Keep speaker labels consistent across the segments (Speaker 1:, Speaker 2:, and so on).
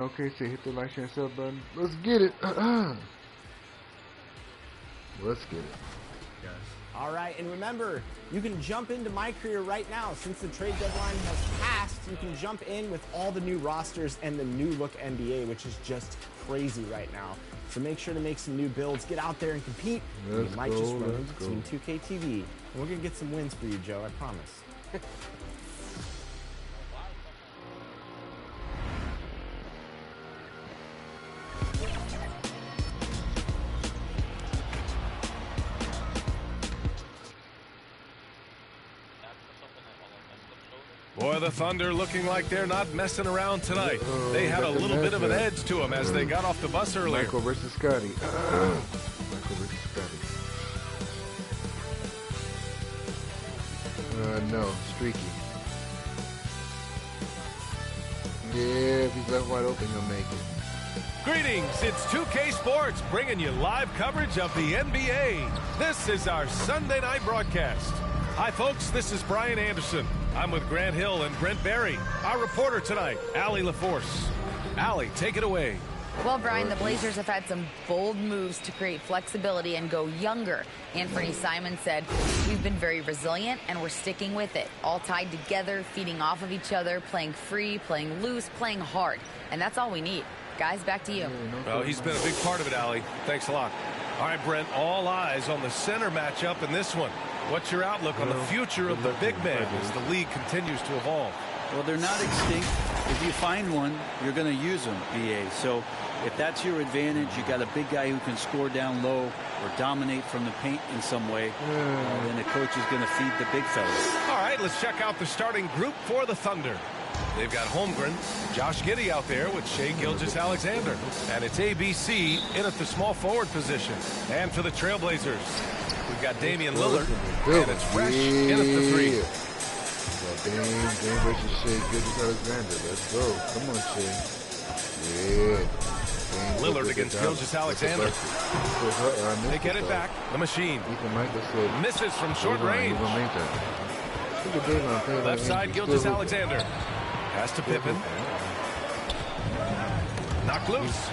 Speaker 1: Okay, so hit the like, share, and sub button. Let's get it. Let's get it.
Speaker 2: Yes.
Speaker 3: All right, and remember, you can jump into my career right now. Since the trade deadline has passed, you can jump in with all the new rosters and the new look NBA, which is just crazy right now. So make sure to make some new builds, get out there and compete. You might just run into Team 2K TV. And we're going to get some wins for you, Joe, I promise.
Speaker 4: Boy, the Thunder looking like they're not messing around tonight. They had a little bit of an edge to them as they got off the bus earlier.
Speaker 1: Michael versus Scotty. Michael versus Scotty. No, streaky. Yeah, if he's left wide open, he'll make it.
Speaker 4: Greetings, it's 2K Sports bringing you live coverage of the NBA. This is our Sunday night broadcast. Hi, folks, this is Brian Anderson. I'm with Grant Hill and Brent Barry. Our reporter tonight, Allie LaForce. Allie, take it away.
Speaker 5: Well, Brian, the Blazers have had some bold moves to create flexibility and go younger. Anthony Simon said, "We've been very resilient and we're sticking with it. All tied together, feeding off of each other, playing free, playing loose, playing hard. And that's all we need." Guys, back to you.
Speaker 4: Well, he's been a big part of it, Allie. Thanks a lot. All right, Brent, all eyes on the center matchup in this one. What's your outlook on the future of the big man as the league continues to evolve?
Speaker 6: Well, they're not extinct. If you find one, you're going to use them, BA. So if that's your advantage, you got a big guy who can score down low or dominate from the paint in some way, then the coach is going to feed the big fellas.
Speaker 4: All right, let's check out the starting group for the Thunder. They've got Holmgren, Josh Giddey out there with Shai Gilgeous-Alexander. And it's ABC in at the small forward position. And for the Trailblazers, we've got Damian Lillard, and it's Fresh in at the three.
Speaker 1: Dame versus Shai Gilgeous-Alexander. Let's go. Come on, Shai. Yeah.
Speaker 4: Lillard against Gilgeous-Alexander. They get it back. The machine misses from short range. Left side, Gilgeous-Alexander. Pass to Pippen. Knocked loose.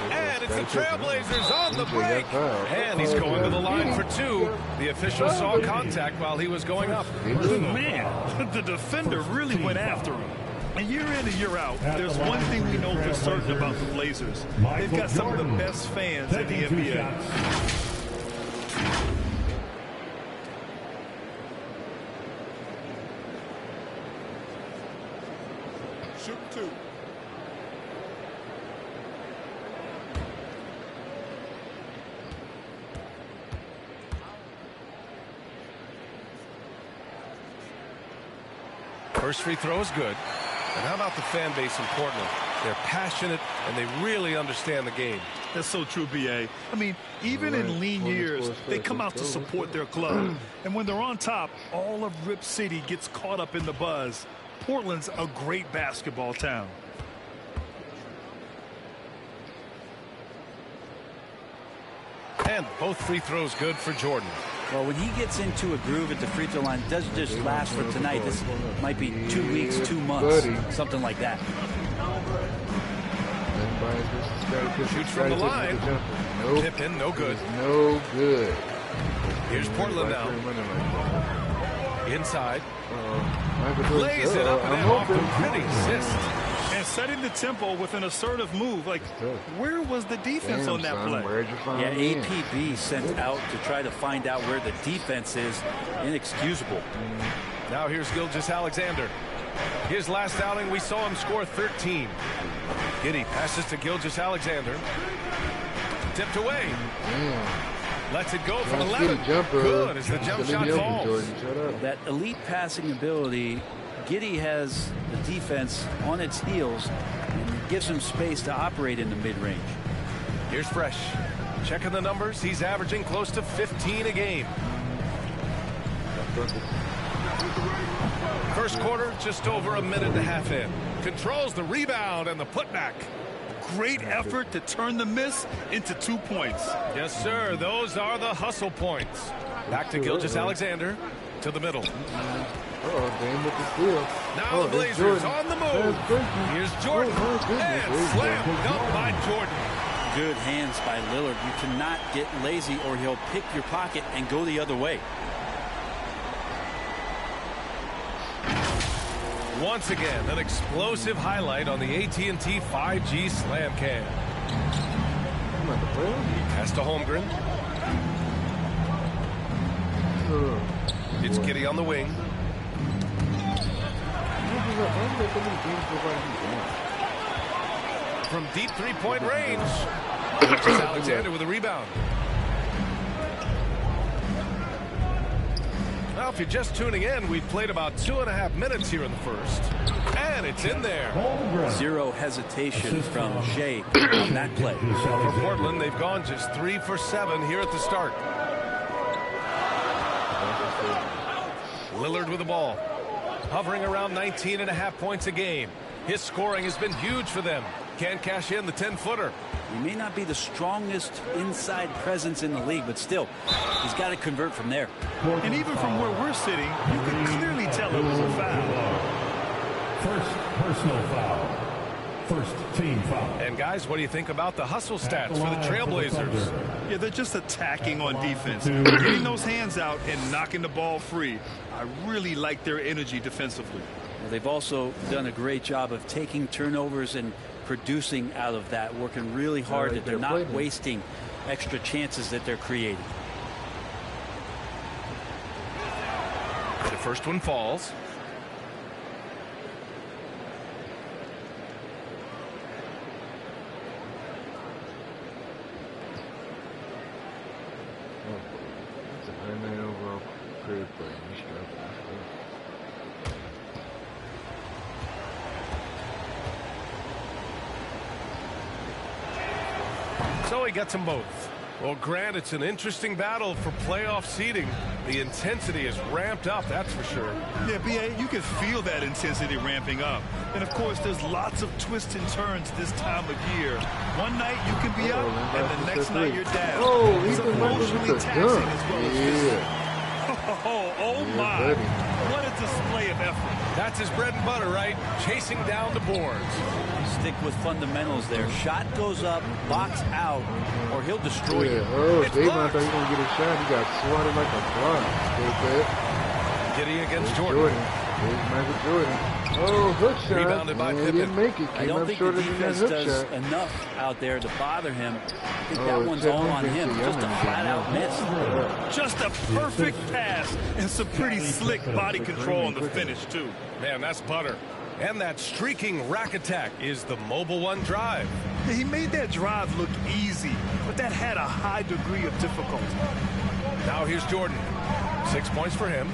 Speaker 4: And it's the Trailblazers on the break. And he's going to the line for two. The official saw contact while he was going up.
Speaker 7: Man, the defender really went after him. And year in and year out, there's one thing we know for certain about the Blazers. They've got some of the best fans in the NBA.
Speaker 8: Shoot two.
Speaker 4: First free throw is good. And how about the fan base in Portland? They're passionate and they really understand the game.
Speaker 7: That's so true, BA. I mean, even in lean years, they come out to support their club. And when they're on top, all of Rip City gets caught up in the buzz. Portland's a great basketball town.
Speaker 4: And both free throws good for Jordan.
Speaker 6: Well, when he gets into a groove at the free throw line, it doesn't just last for tonight. This might be 2 weeks, 2 months, something like that.
Speaker 4: Shoots from the line. Pippen, no good.
Speaker 1: No good.
Speaker 4: Here's Portland now. Inside. Lays it up and in off the pretty assist.
Speaker 7: And setting the tempo with an assertive move. Like, where was the defense on that play?
Speaker 6: Yeah, APB sent out to try to find out where the defense is. Inexcusable.
Speaker 4: Now here's Gilgeous-Alexander. His last outing, we saw him score 13. Giddey passes to Gilgeous-Alexander. Tipped away. Lets it go from 11. Good as the jump shot falls.
Speaker 6: That elite passing ability, Giddey has the defense on its heels and gives him space to operate in the mid-range.
Speaker 4: Here's Fresh. Checking the numbers, he's averaging close to 15 a game. First quarter, just over a minute and a half in. Controls the rebound and the putback.
Speaker 7: Great effort to turn the miss into 2 points.
Speaker 4: Yes, sir. Those are the hustle points. Back to Gilgeous-Alexander to the middle.
Speaker 1: Dame with the steal.
Speaker 4: Now the Blazers on the move. Here's Jordan. And slam dunk by Jordan.
Speaker 6: Good hands by Lillard. You cannot get lazy or he'll pick your pocket and go the other way.
Speaker 4: Once again, an explosive highlight on the AT&T 5G Slam Cam. Pass to Holmgren. It's Giddey on the wing. From deep three-point range. Alexander with a rebound. Now, if you're just tuning in, we've played about 2.5 minutes here in the first. And it's in there.
Speaker 6: Zero hesitation from Shea on that play.
Speaker 4: For Portland, they've gone just 3 for 7 here at the start. Lillard with the ball. Hovering around 19.5 points a game. His scoring has been huge for them. Can't cash in the 10-footer.
Speaker 6: He may not be the strongest inside presence in the league, but still, he's got to convert from there.
Speaker 7: And even from where we're sitting, you can clearly tell it was a foul.
Speaker 2: First personal foul. First team foul.
Speaker 4: And guys, what do you think about the hustle stats for the Trailblazers?
Speaker 7: Yeah, they're just attacking on defense. Getting those hands out and knocking the ball free. I really like their energy defensively.
Speaker 6: Well, they've also done a great job of taking turnovers and producing out of that, working really hard that they're not wasting extra chances that they're creating.
Speaker 4: The first one falls.
Speaker 1: That's a high 9 overall career play.
Speaker 4: So he gets them both. Well, Grant, it's an interesting battle for playoff seeding. The intensity is ramped up, that's for sure.
Speaker 7: Yeah, B.A., you can feel that intensity ramping up. And, of course, there's lots of twists and turns this time of year. One night you can be up, and the next night you're down. It's emotionally taxing as well as physical. Oh, my. What a display of effort.
Speaker 4: That's his bread and butter, right? Chasing down the boards.
Speaker 6: Stick with fundamentals there. Shot goes up, box out, or he'll destroy you.
Speaker 1: Oh, David, I thought he was going to get a shot. He got swatted like a fly.
Speaker 4: Giddey against Jordan.
Speaker 1: Here's Michael Jordan. Oh, hook shot.
Speaker 4: Rebounded by
Speaker 1: Pippen. He didn't make it.
Speaker 6: I don't think the defense does enough out there to bother him. I think that one's all on him. Just a flat-out miss.
Speaker 7: Just a perfect pass and some pretty slick body control on the finish, too.
Speaker 4: Man, that's butter. And that streaking rack attack is the Mobile One drive.
Speaker 7: Yeah, he made that drive look easy, but that had a high degree of difficulty.
Speaker 4: Now here's Jordan. 6 points for him.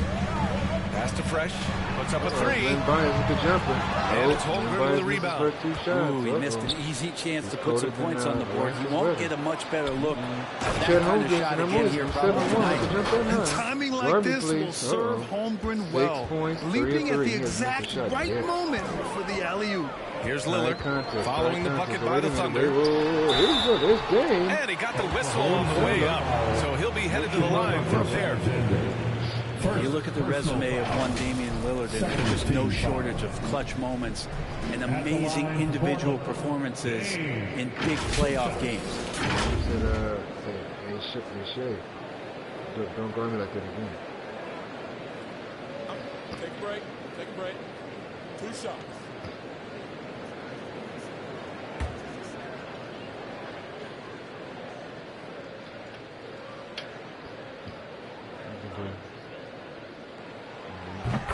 Speaker 4: Pass to Fresh. Puts up a three. And it's Holmgren with the rebound.
Speaker 6: Ooh, he missed an easy chance to put some points on the board. He won't get a much better look at that kind of shot again here probably tonight.
Speaker 7: And timing like this will serve Holmgren well. Leaping at the exact right moment for the alley-oop.
Speaker 4: Here's Lillard following the bucket by the Thunder. And he got the whistle on the way up. So he'll be headed to the line from there.
Speaker 6: You look at the resume of one Damian Lillard, and there's just no shortage of clutch moments and amazing individual performances in big playoff games.
Speaker 1: Don't guard me like that again.
Speaker 8: Take a break. Take a break. 2 shots.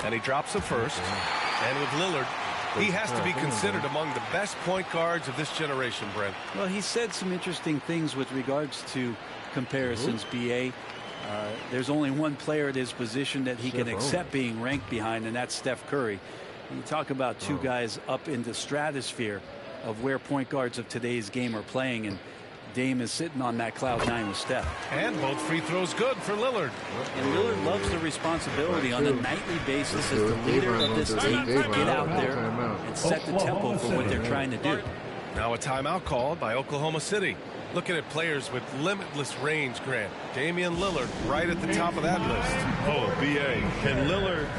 Speaker 4: And he drops the first. And with Lillard, he has to be considered among the best point guards of this generation, Brent.
Speaker 6: Well, he said some interesting things with regards to comparisons, B.A. There's only one player at his position that he can accept being ranked behind, and that's Steph Curry. You talk about two guys up in the stratosphere of where point guards of today's game are playing, and Dame is sitting on that cloud 9 with Steph.
Speaker 4: And both free throws good for Lillard.
Speaker 6: And Lillard loves the responsibility on a nightly basis as the leader of this team to get out there and set the tempo for what they're trying to do.
Speaker 4: Now a timeout called by Oklahoma City. Looking at players with limitless range, Grant. Damian Lillard right at the top of that list.
Speaker 7: Oh, B.A. And Lillard,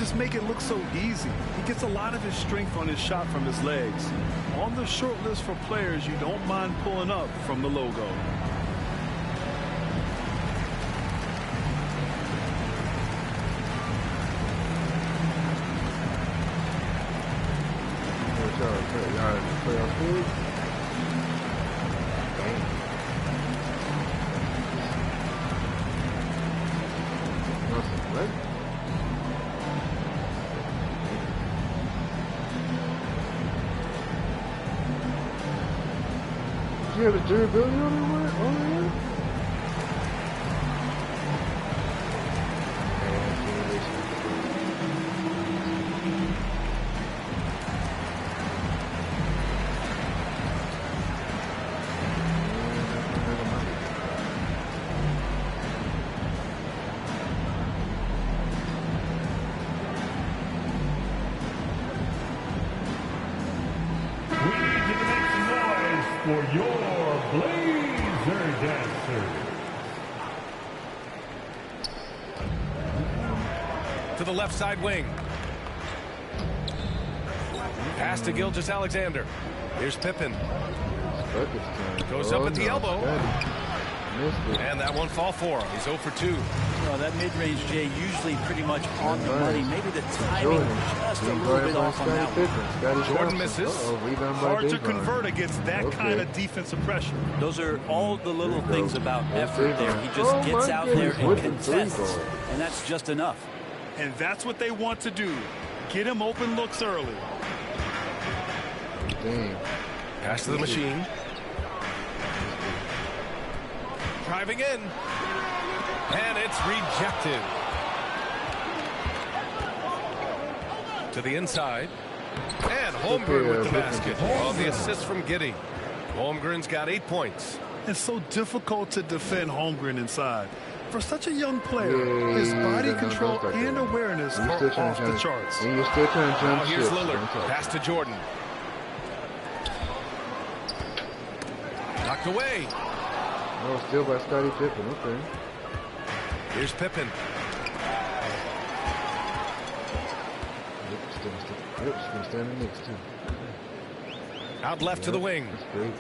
Speaker 7: just make it look so easy. He gets a lot of his strength on his shot from his legs. On the short list for players you don't mind pulling up from the logo.
Speaker 1: You have a durability on there?
Speaker 2: For your Blazer Dancer.
Speaker 4: To the left side wing. Pass to Gilgeous-Alexander. Here's Pippen. Goes up at the elbow. And that one fall for him. He's 0 for 2.
Speaker 6: Well, that mid-range, Jay, usually pretty much on the money. Maybe the timing just a little bit off on that one.
Speaker 4: Jordan misses.
Speaker 7: Hard to convert against that kind of defensive pressure.
Speaker 6: Those are all the little things about effort there. He just gets out there and contests, and that's just enough.
Speaker 7: And that's what they want to do. Get him open looks early.
Speaker 1: Damn.
Speaker 4: Pass to the machine. Driving in. And it's rejected. To the inside. And Holmgren with the basket on the assist from Giddey. Holmgren's got 8 points.
Speaker 7: It's so difficult to defend Holmgren inside. For such a young player, his body control and awareness are off the charts.
Speaker 1: And you're still trying to jump.
Speaker 4: Now here's Lillard. Pass to Jordan. Knocked away.
Speaker 1: Oh, still by Scottie Pippen. Okay.
Speaker 4: Here's Pippen.
Speaker 1: Yep, she's going to stand next too.
Speaker 4: Out left to the wing.
Speaker 1: That's great.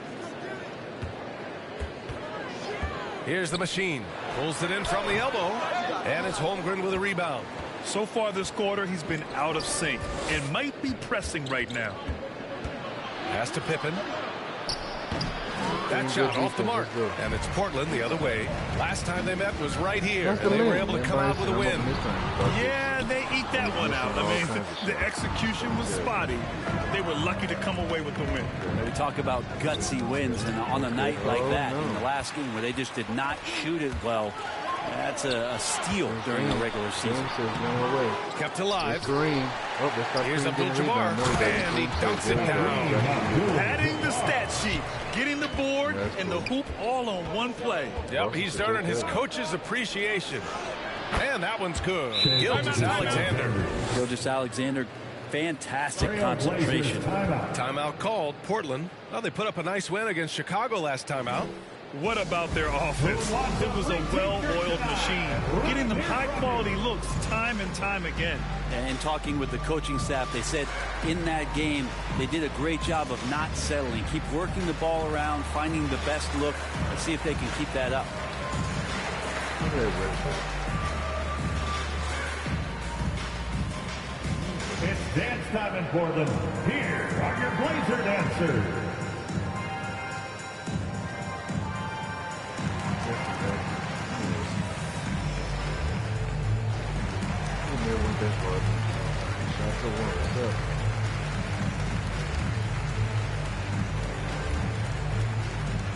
Speaker 4: Here's the machine. Pulls it in from the elbow. And it's Holmgren with a rebound.
Speaker 7: So far this quarter, he's been out of sync and might be pressing right now.
Speaker 4: Pass to Pippen. That shot off the mark. And it's Portland the other way. Last time they met was right here. And they were able to come out with a win.
Speaker 7: Yeah, they eke that one out. I mean, the execution was spotty. They were lucky to come away with the win.
Speaker 6: We talk about gutsy wins, and on a night like that in the last game where they just did not shoot it well, that's a steal during the regular season.
Speaker 4: Kept alive. Here's
Speaker 1: Abdul-Jabbar.
Speaker 4: And he dunks it down.
Speaker 7: Adding the stat sheet, getting the board and the hoop all on one play.
Speaker 4: Yep, he's earning his coach's appreciation. And that one's good. Gilgeous-Alexander.
Speaker 6: Gilgeous-Alexander, fantastic concentration.
Speaker 4: Timeout called. Portland. Well, they put up a nice win against Chicago last time out.
Speaker 7: What about their offense? It was a well-oiled machine, getting them high-quality looks time and time again.
Speaker 6: And talking with the coaching staff, they said in that game they did a great job of not settling. Keep working the ball around, finding the best look. Let's see if they can keep that up.
Speaker 2: It's dance time in Portland. Here are your Blazer dancers.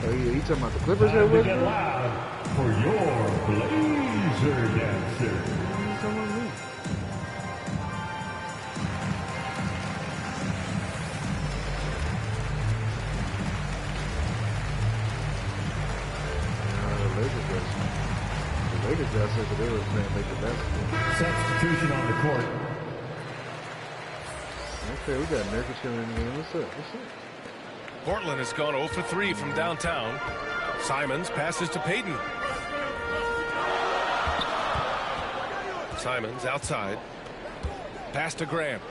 Speaker 1: Oh, yeah, you talking about the Clippers here with
Speaker 2: Get loud for your Blazer dancer.
Speaker 1: The Lakers dancer, but they were playing make the basketball.
Speaker 2: Substitution on the court.
Speaker 1: Okay, we got Nurkic coming in the game. What's up?
Speaker 4: Portland has gone 0 for 3 from downtown. Simons passes to Payton. Simons outside. Pass to Grant.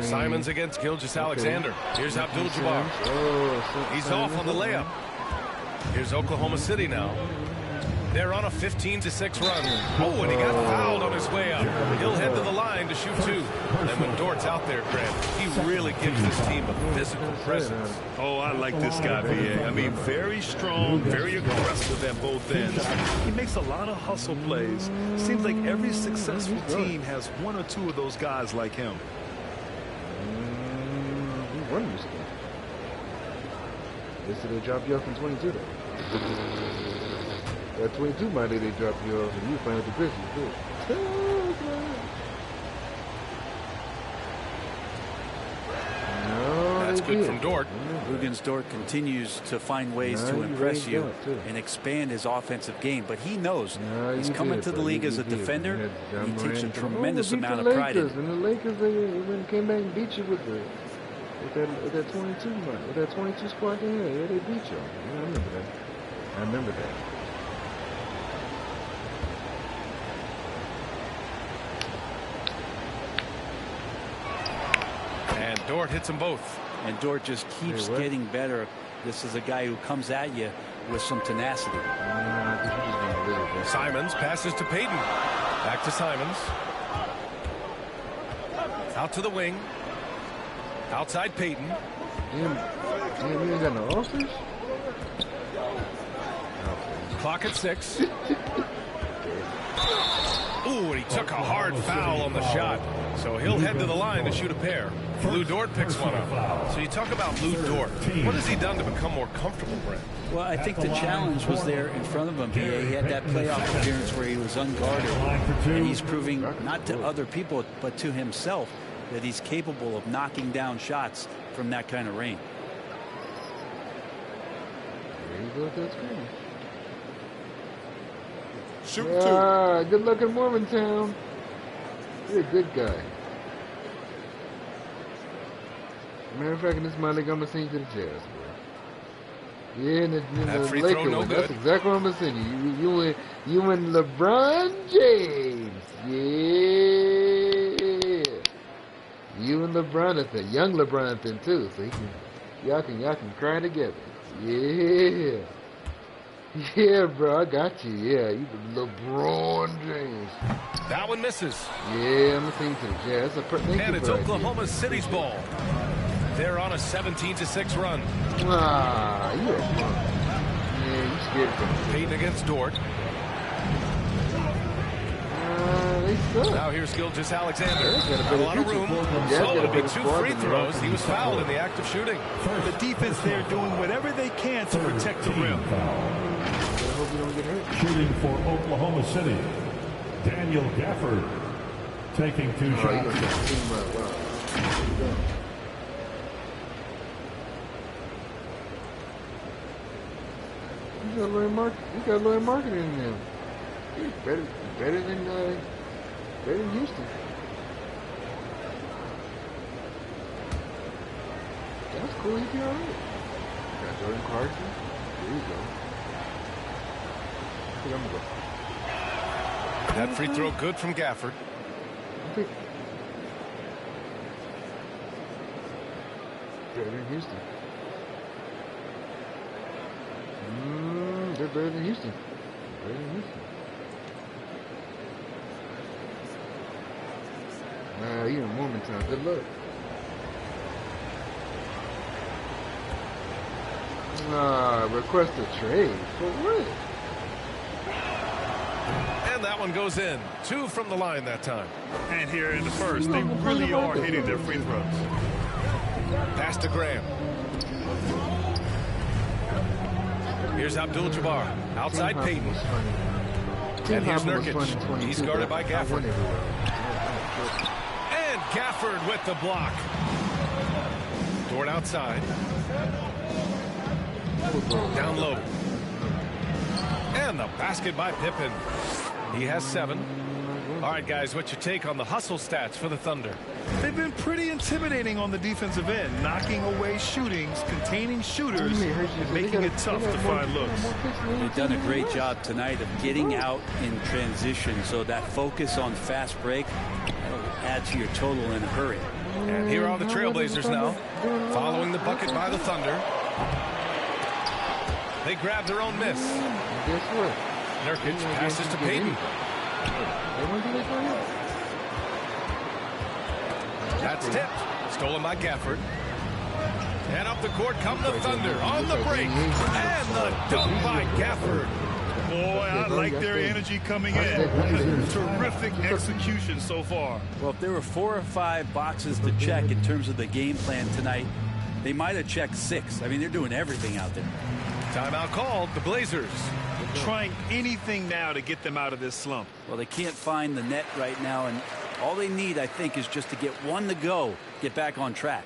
Speaker 4: Simons against Gilgeous-Alexander. Here's Abdul-Jabbar. He's off on the layup. Here's Oklahoma City now. They're on a 15-6 run. Oh, and he got fouled on his way up. He'll head to the line to shoot 2. And when Dort's out there, Grant, he really gives this team a physical presence.
Speaker 7: Oh, I like this guy, VA. I mean, very strong, very aggressive at both ends. He makes a lot of hustle plays. Seems like every successful team has 1 or 2 of those guys like him.
Speaker 1: They said they dropped you off in 22, though. At 22, my day, they dropped you off, and you were playing with the Grizzlies, too.
Speaker 4: That's good from Dort.
Speaker 6: Lugens Dort continues to find ways to impress you and expand his offensive game, but he knows he's coming to the league as a defender. He takes a tremendous amount of pride in it.
Speaker 1: And the Lakers, they came back and beat you with that 22 run, with that 22 squad in there. Yeah, they beat you. Yeah, I remember that. I remember that.
Speaker 4: And Dort hits them both.
Speaker 6: And Dort just keeps getting better. This is a guy who comes at you with some tenacity.
Speaker 4: Simons passes to Payton. Back to Simons. Out to the wing. Outside Payton.
Speaker 1: Damn, you ain't got no ulcers?
Speaker 4: Clock at 6. Ooh, and he took a hard foul on the shot. So he'll head to the line to shoot a pair. Lou Dort picks one up. So you talk about Lou Dort. What has he done to become more comfortable, Brent?
Speaker 6: Well, I think the challenge was there in front of him. He had that playoff appearance where he was unguarded. And he's proving not to other people, but to himself, that he's capable of knocking down shots from that kind of range.
Speaker 1: There you go, that's good.
Speaker 8: Shoot 2.
Speaker 1: Good luck in Mormontown. You're a good guy. Matter of fact, in this minor league, I'm going to send you to the Jazz, bro. Yeah, and the Lakers, no that's exactly what I'm going to send you. You and LeBron James. Yeah. You and LeBron at the young LeBron thing, too. So y'all can cry together. Yeah. Yeah, bro, I got you. Yeah, you LeBron James.
Speaker 4: That one misses.
Speaker 1: Yeah, I'm going to send you to the Jazz.
Speaker 4: And it's Oklahoma City's ball. They're on a 17-6 run.
Speaker 1: Ah, you are fun. Yeah, you scared of them.
Speaker 4: Payton against Dort.
Speaker 1: They suck.
Speaker 4: Now here's Gilgeous-Alexander.
Speaker 1: Got
Speaker 4: a lot of room. So it'll be 2 free throws. He was fouled in the act of shooting.
Speaker 7: The defense there doing whatever they can to protect the rim.
Speaker 1: I hope you don't get hurt.
Speaker 2: Shooting for Oklahoma City, Daniel Gafford taking 2 shots.
Speaker 1: You got low marketing in there. Better than Houston. That's cool. You be all right. Got Jordan Clarkson. There you go. I think I'm gonna go.
Speaker 4: That free throw good from Gafford.
Speaker 1: Better than Houston. They're better than Houston. You in Mormontown. Good luck. Request a trade. For what?
Speaker 4: And that one goes in. 2 from the line that time.
Speaker 7: And here in the first, they really are hitting their free throws.
Speaker 4: Pass to Graham. Here's Abdul-Jabbar. Outside Payton. And here's Nurkic. He's guarded by Gafford. And Gafford with the block. Dort outside. Down low. And the basket by Pippen. He has 7. All right, guys, what's your take on the hustle stats for the Thunder?
Speaker 7: They've been pretty intimidating on the defensive end, knocking away shootings, containing shooters, and making it tough to find looks.
Speaker 6: They've done a great job tonight of getting out in transition, so that focus on fast break will add to your total in a hurry.
Speaker 4: And here are the Trailblazers now, following the bucket by the Thunder. They grab their own miss.
Speaker 1: Guess what?
Speaker 4: Nurkic passes to Payton. That's tipped. Stolen by Gafford. And up the court come the Thunder on the break. And the dunk by Gafford.
Speaker 7: Boy, I like their energy coming in. Terrific execution so far.
Speaker 6: Well, if there were 4 or 5 boxes to check in terms of the game plan tonight, they might have checked 6. I mean, they're doing everything out there.
Speaker 4: Timeout called. The Blazers
Speaker 7: trying anything now to get them out of this slump.
Speaker 6: Well, they can't find the net right now, and all they need, I think, is just to get one to go, get back on track.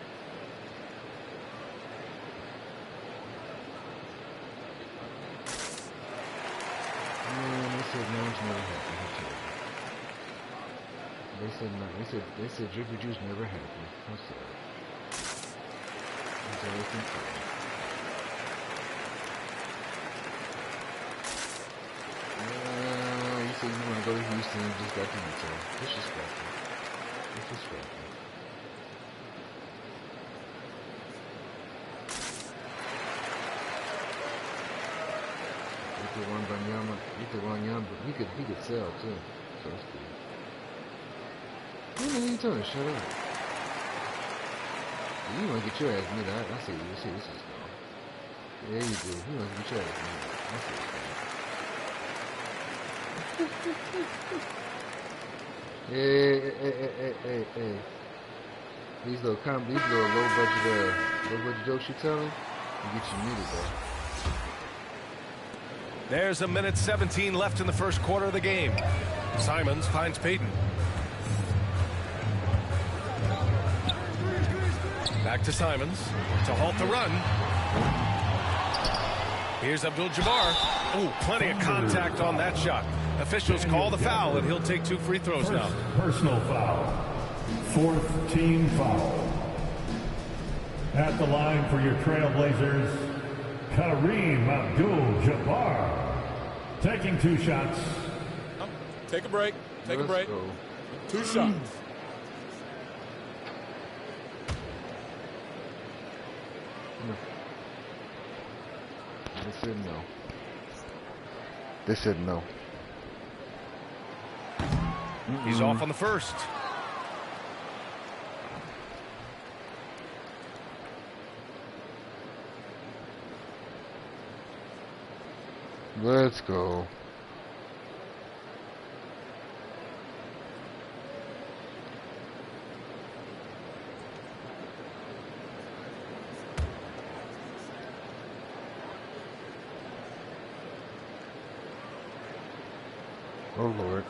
Speaker 1: They said Drippy Juice never happened. I'm sorry. That's all I can say. You said you want to go to Houston and just got to Utah. Disrespectful. Disrespectful. He could sell too. So that's good. What are you doing? Shut up. You want to get your ass beat. I see you. See, this is going. Yeah, you do. You want to get your ass beat. I see what's going. Hey. These little low budget jokes you telling, you get you muted though.
Speaker 4: There's a minute 17 left in the first quarter of the game. Simons finds Payton. Back to Simons to halt the run. Here's Abdul-Jabbar. Oh, plenty of contact on that shot. Officials call the foul, and he'll take 2 free throws now.
Speaker 2: Personal foul. 4th team foul. At the line for your Trailblazers, Kareem Abdul-Jabbar. Taking 2 shots.
Speaker 8: Take a break. Take a break.
Speaker 1: Go.
Speaker 8: 2 shots.
Speaker 1: They said no. They said no.
Speaker 4: He's off on the first.
Speaker 1: Let's go. Oh, Lord.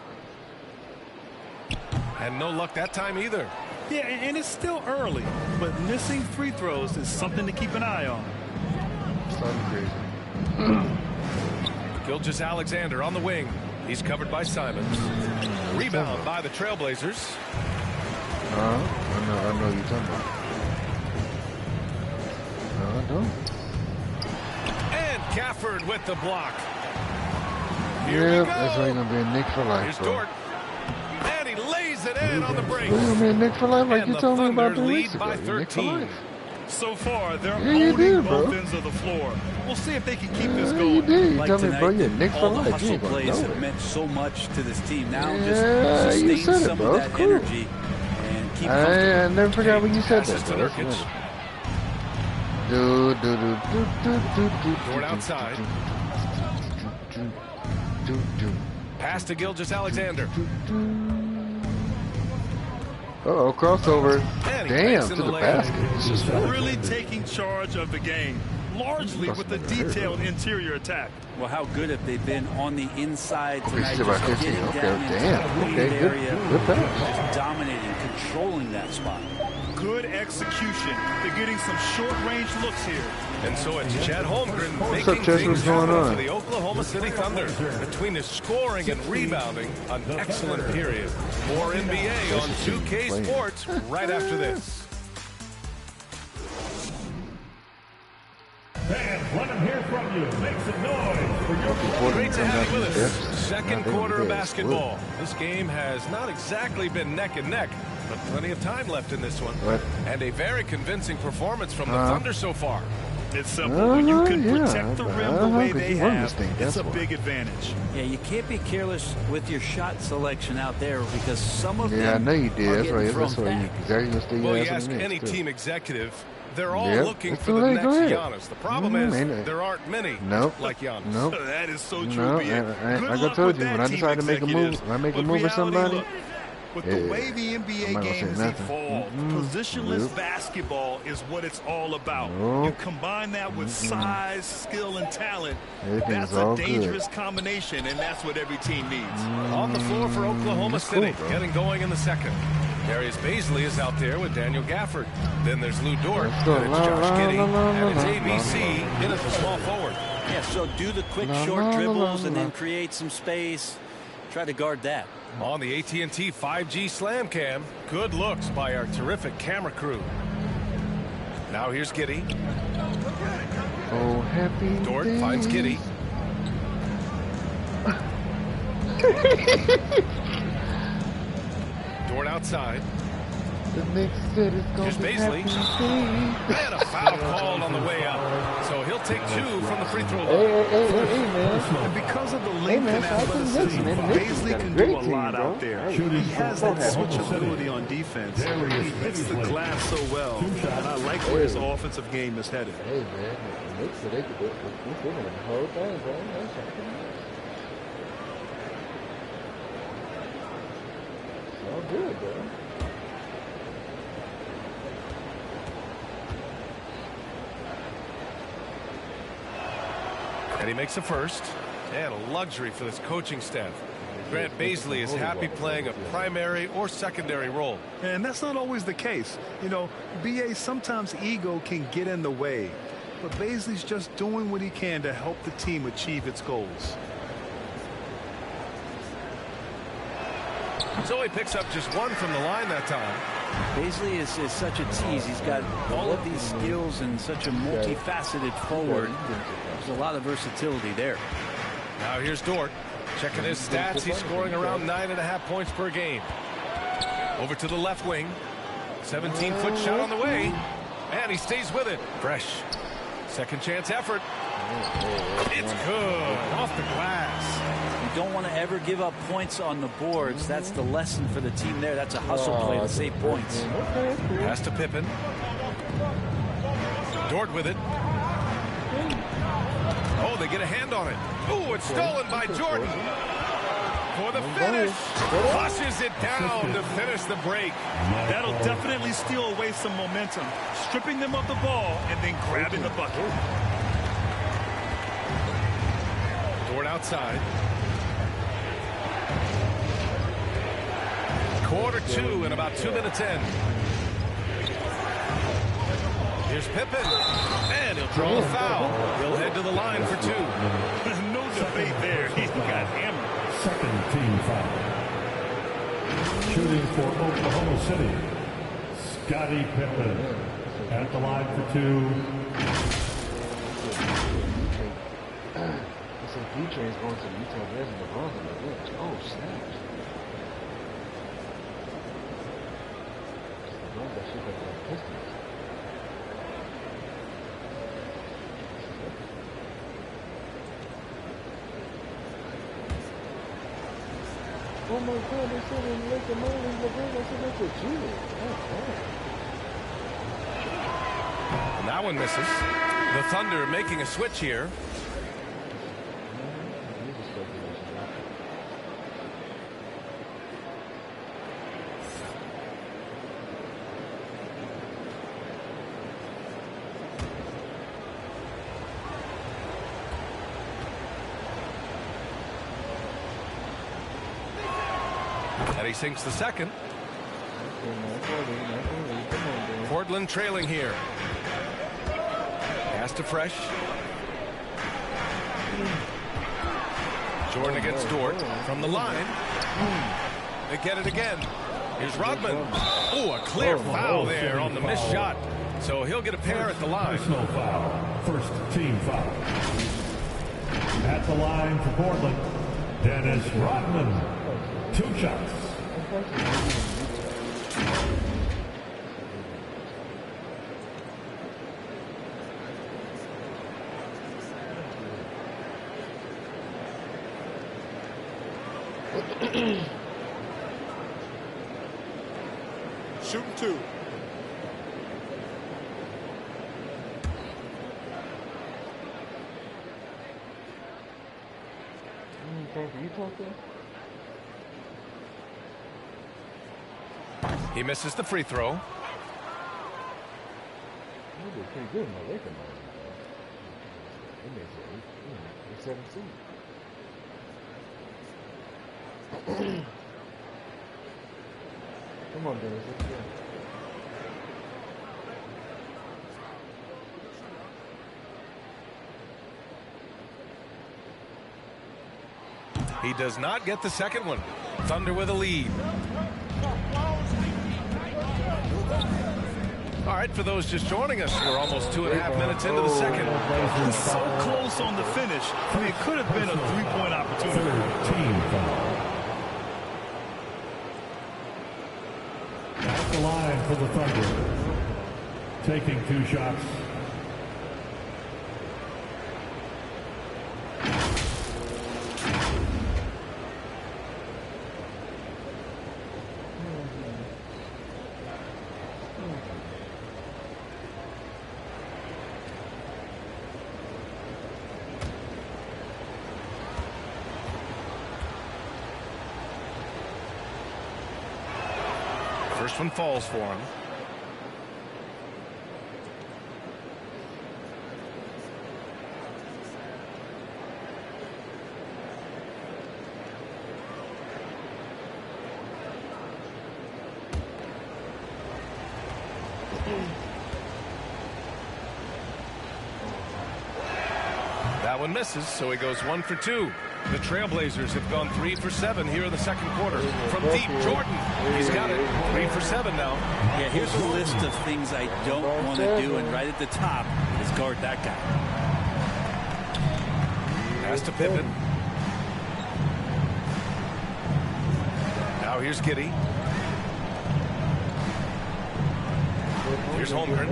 Speaker 4: And no luck that time either.
Speaker 7: Yeah, and it's still early, but missing free throws is something to keep an eye on.
Speaker 1: Something crazy.
Speaker 4: Gilgeous-Alexander on the wing. He's covered by Simons. Rebound by the Trailblazers.
Speaker 1: I know you're talking about. No, I don't.
Speaker 4: And Gafford with the block. Here we go.
Speaker 1: That's right, gonna be a Nick for life.
Speaker 4: Here's
Speaker 1: Bro.
Speaker 4: Dort. And he lays it in on the break.
Speaker 1: We're gonna be a Nick for life like
Speaker 4: And
Speaker 1: you told me about 3
Speaker 4: Thunder
Speaker 1: weeks
Speaker 4: lead
Speaker 1: ago.
Speaker 4: by
Speaker 1: You're Nick for
Speaker 4: 13.
Speaker 1: life.
Speaker 7: So far, they're
Speaker 1: Yeah,
Speaker 7: owning
Speaker 1: bro.
Speaker 7: both ends of the floor. We'll see if they can keep this
Speaker 1: You
Speaker 7: going.
Speaker 1: did. You
Speaker 6: Like
Speaker 1: tell me,
Speaker 6: tonight,
Speaker 1: bro, you're Nick for
Speaker 6: all the
Speaker 1: life. You
Speaker 6: hustle
Speaker 1: ain't gonna
Speaker 6: plays
Speaker 1: know
Speaker 6: have
Speaker 1: it.
Speaker 6: meant so much to this team. Now
Speaker 1: Yeah,
Speaker 6: just
Speaker 1: you
Speaker 6: sustain
Speaker 1: said it,
Speaker 6: some
Speaker 1: bro.
Speaker 6: of
Speaker 1: It's
Speaker 6: that
Speaker 1: cool.
Speaker 6: energy and keep comfortable.
Speaker 1: I never forgot when you said
Speaker 4: Passes
Speaker 1: that,
Speaker 4: to
Speaker 1: bro.
Speaker 4: Nurkic. Dort outside. Pass to Gilgeous-Alexander.
Speaker 1: Uh-oh, crossover.
Speaker 4: And he
Speaker 1: Damn,
Speaker 4: makes
Speaker 1: to
Speaker 4: in
Speaker 1: the
Speaker 4: the lane.
Speaker 1: basket. This is
Speaker 7: Really taking charge of the game, largely with a detailed interior attack.
Speaker 6: Well, how good have they been on the inside
Speaker 1: Okay,
Speaker 6: tonight?
Speaker 1: she's about
Speaker 6: Just
Speaker 1: 15.
Speaker 6: getting
Speaker 1: Okay,
Speaker 6: down into
Speaker 1: damn.
Speaker 6: the paint
Speaker 1: Okay, good.
Speaker 6: area,
Speaker 1: Good pass.
Speaker 6: just dominating, controlling that spot.
Speaker 7: Good execution. They're getting some short-range looks here.
Speaker 4: And so it's Chet Holmgren
Speaker 1: up,
Speaker 4: making
Speaker 1: Chess?
Speaker 4: things
Speaker 1: What's going
Speaker 4: happen
Speaker 1: on?
Speaker 4: for the Oklahoma City Thunder. Between his scoring and rebounding, an excellent period. More NBA on 2K Sports right after this.
Speaker 2: Fans, let them hear from you. Make some noise for your
Speaker 4: Great to have you with us. Second quarter of
Speaker 1: Good.
Speaker 4: basketball. This game has not exactly been neck and neck, but plenty of time left in this one.
Speaker 1: What?
Speaker 4: And a very convincing performance from the Thunder so far.
Speaker 7: It's simple. When you can
Speaker 1: yeah,
Speaker 7: protect the rim the way
Speaker 1: 'cause
Speaker 7: they
Speaker 1: you won
Speaker 7: have,
Speaker 1: this thing,
Speaker 7: it's
Speaker 1: that's
Speaker 7: a
Speaker 1: why.
Speaker 7: big advantage.
Speaker 6: Yeah, you can't be careless with your shot selection out there because some of
Speaker 1: Yeah, I
Speaker 6: them
Speaker 1: know you
Speaker 6: are
Speaker 1: did. That's
Speaker 6: getting
Speaker 1: right.
Speaker 6: thrown
Speaker 1: That's right. You
Speaker 6: back.
Speaker 1: exactly gonna stay
Speaker 4: Well, you
Speaker 1: your ass
Speaker 4: ask
Speaker 1: in the
Speaker 4: any
Speaker 1: mix, too.
Speaker 4: team executive, they're all
Speaker 1: Yep,
Speaker 4: looking
Speaker 1: that's
Speaker 4: for
Speaker 1: all
Speaker 4: the
Speaker 1: right,
Speaker 4: next
Speaker 1: go ahead.
Speaker 4: Giannis. The problem is
Speaker 1: ain't it?
Speaker 4: there aren't many
Speaker 1: Nope.
Speaker 4: like Giannis.
Speaker 1: Nope.
Speaker 7: That is so true.
Speaker 1: No,
Speaker 7: BA.
Speaker 1: like
Speaker 7: Good
Speaker 1: I
Speaker 7: luck
Speaker 1: told
Speaker 7: with
Speaker 1: you,
Speaker 7: that,
Speaker 1: when I
Speaker 7: team
Speaker 1: decide to make a move,
Speaker 7: executives.
Speaker 1: when I make a
Speaker 7: But
Speaker 1: move with
Speaker 7: reality,
Speaker 1: somebody,
Speaker 7: look, with the
Speaker 1: yeah,
Speaker 7: way the
Speaker 1: I'm
Speaker 7: NBA
Speaker 1: not gonna
Speaker 7: game
Speaker 1: say
Speaker 7: has
Speaker 1: nothing.
Speaker 7: evolved, positionless
Speaker 1: Nope.
Speaker 7: basketball is what it's all about.
Speaker 1: Nope.
Speaker 7: You combine that with size, skill, and talent.
Speaker 1: Everything
Speaker 7: That's
Speaker 1: is
Speaker 7: a
Speaker 1: all
Speaker 7: dangerous combination, and that's what every team needs.
Speaker 4: On the floor for Oklahoma
Speaker 1: That's cool,
Speaker 4: City,
Speaker 1: bro.
Speaker 4: getting going in the second. Darius Baisley is out there with Daniel Gafford. Then there's Lou Dort,
Speaker 1: Let's go.
Speaker 4: and it's
Speaker 1: La,
Speaker 4: Josh
Speaker 1: la,
Speaker 4: Giddey,
Speaker 1: la, la,
Speaker 4: and it's
Speaker 1: la,
Speaker 4: ABC
Speaker 1: la,
Speaker 4: in at the small forward.
Speaker 6: Yeah, so do the quick
Speaker 1: La,
Speaker 6: short
Speaker 1: la, la,
Speaker 6: dribbles
Speaker 1: la,
Speaker 6: and
Speaker 1: la.
Speaker 6: then create some space. Try to guard that.
Speaker 4: On the AT&T 5G Slam Cam, good looks by our terrific camera crew. Now here's Giddey.
Speaker 1: Oh, happy
Speaker 4: Dort
Speaker 1: days.
Speaker 4: finds Giddey. Dort outside.
Speaker 1: The Knicks said it's gonna
Speaker 4: Here's
Speaker 1: be
Speaker 4: Baisley.
Speaker 1: happy days.
Speaker 4: And a foul called on the way up. So he'll take two from the free throw line.
Speaker 1: Hey, man.
Speaker 7: And because of the
Speaker 1: Hey,
Speaker 7: length
Speaker 1: man,
Speaker 7: and
Speaker 1: so I can listen,
Speaker 7: athleticism,
Speaker 1: man. Knicks
Speaker 7: Baisley
Speaker 1: got a
Speaker 7: can
Speaker 1: great
Speaker 7: do a
Speaker 1: team,
Speaker 7: lot
Speaker 1: bro.
Speaker 7: out there.
Speaker 2: Shooting
Speaker 7: He has
Speaker 2: from
Speaker 7: that
Speaker 2: Oklahoma
Speaker 7: switchability on defense.
Speaker 2: Darius
Speaker 7: He hits the
Speaker 2: Baisley.
Speaker 7: glass so well. And I like where his offensive game is headed.
Speaker 1: Hey, man. The Knicks said they could do it. They're gonna the whole thing, bro. That's fucking nice. It's all good, bro.
Speaker 4: And he makes a first. And a luxury for this coaching staff. Grant Baisley is happy playing a primary or secondary role.
Speaker 7: And that's not always the case. You know, BA, sometimes ego can get in the way. But Baisley's just doing what he can to help the team achieve its goals.
Speaker 4: So he picks up just one from the line that time.
Speaker 6: Baisley is such a tease. He's got all of these skills and such a multifaceted forward. There's a lot of versatility there.
Speaker 4: Now here's Dort. Checking his stats, he's scoring around 9.5 points per game. Over to the left wing. 17-foot shot on the way. And he stays with it. Fresh. Second chance effort. It's good. Off the glass.
Speaker 6: You don't want to ever give up points on the boards. That's the lesson for the team there. That's a hustle play to save points.
Speaker 4: Pass to Pippen. Dort with it. Oh, they get a hand on it. Oh, it's stolen by Jordan. For the finish. Flushes it down to finish the break.
Speaker 7: That'll definitely steal away some momentum, stripping them of the ball and then grabbing the bucket.
Speaker 4: Dort outside. Quarter two and about 2 minutes in. Here's Pippen. And he'll draw the foul. He'll head to the line for two.
Speaker 7: No debate there. He got hammered.
Speaker 2: Second team foul. Shooting for Oklahoma City, Scottie Pippen at the line for two.
Speaker 1: So D-Train's going to the Utah Jazz and LeBron's on the bench. Oh, snap. LeBron got shit up on the Pistons. Oh my God, they said in Lake Marlin, LeBron, I said that's a Jew.
Speaker 4: And that one misses. The Thunder making a switch here. And he sinks the second. Portland trailing here. Pass to Fresh. Jordan against Dort from the line. They get it again. Here's Rodman. Oh, a clear foul there on the missed shot. So he'll get a pair at the line.
Speaker 2: Personal foul. First team foul. At the line for Portland, Dennis Rodman. 2 shots.
Speaker 8: Shooting 2.
Speaker 4: He misses the free throw.
Speaker 1: Pretty good in my Laker moment, though. They made it 17. Come on, Dennis, let's go.
Speaker 4: He does not get the second one. Thunder with a lead. All right, for those just joining us, we're almost 2.5 minutes into the second.
Speaker 7: He's so close on the finish. I mean, it could have been a 3-point opportunity.
Speaker 2: Team foul. At the line for the Thunder. Taking 2 shots.
Speaker 4: First one falls for him. That one misses, so he goes 1 for 2. The Trailblazers have gone 3 for 7 here in the second quarter. From deep, Jordan. He's got it. 3 for 7 now.
Speaker 6: Yeah, here's a list of things I don't want to do, and right at the top is guard that guy.
Speaker 4: Pass to Pippen. Now here's Giddey. Here's Holmgren.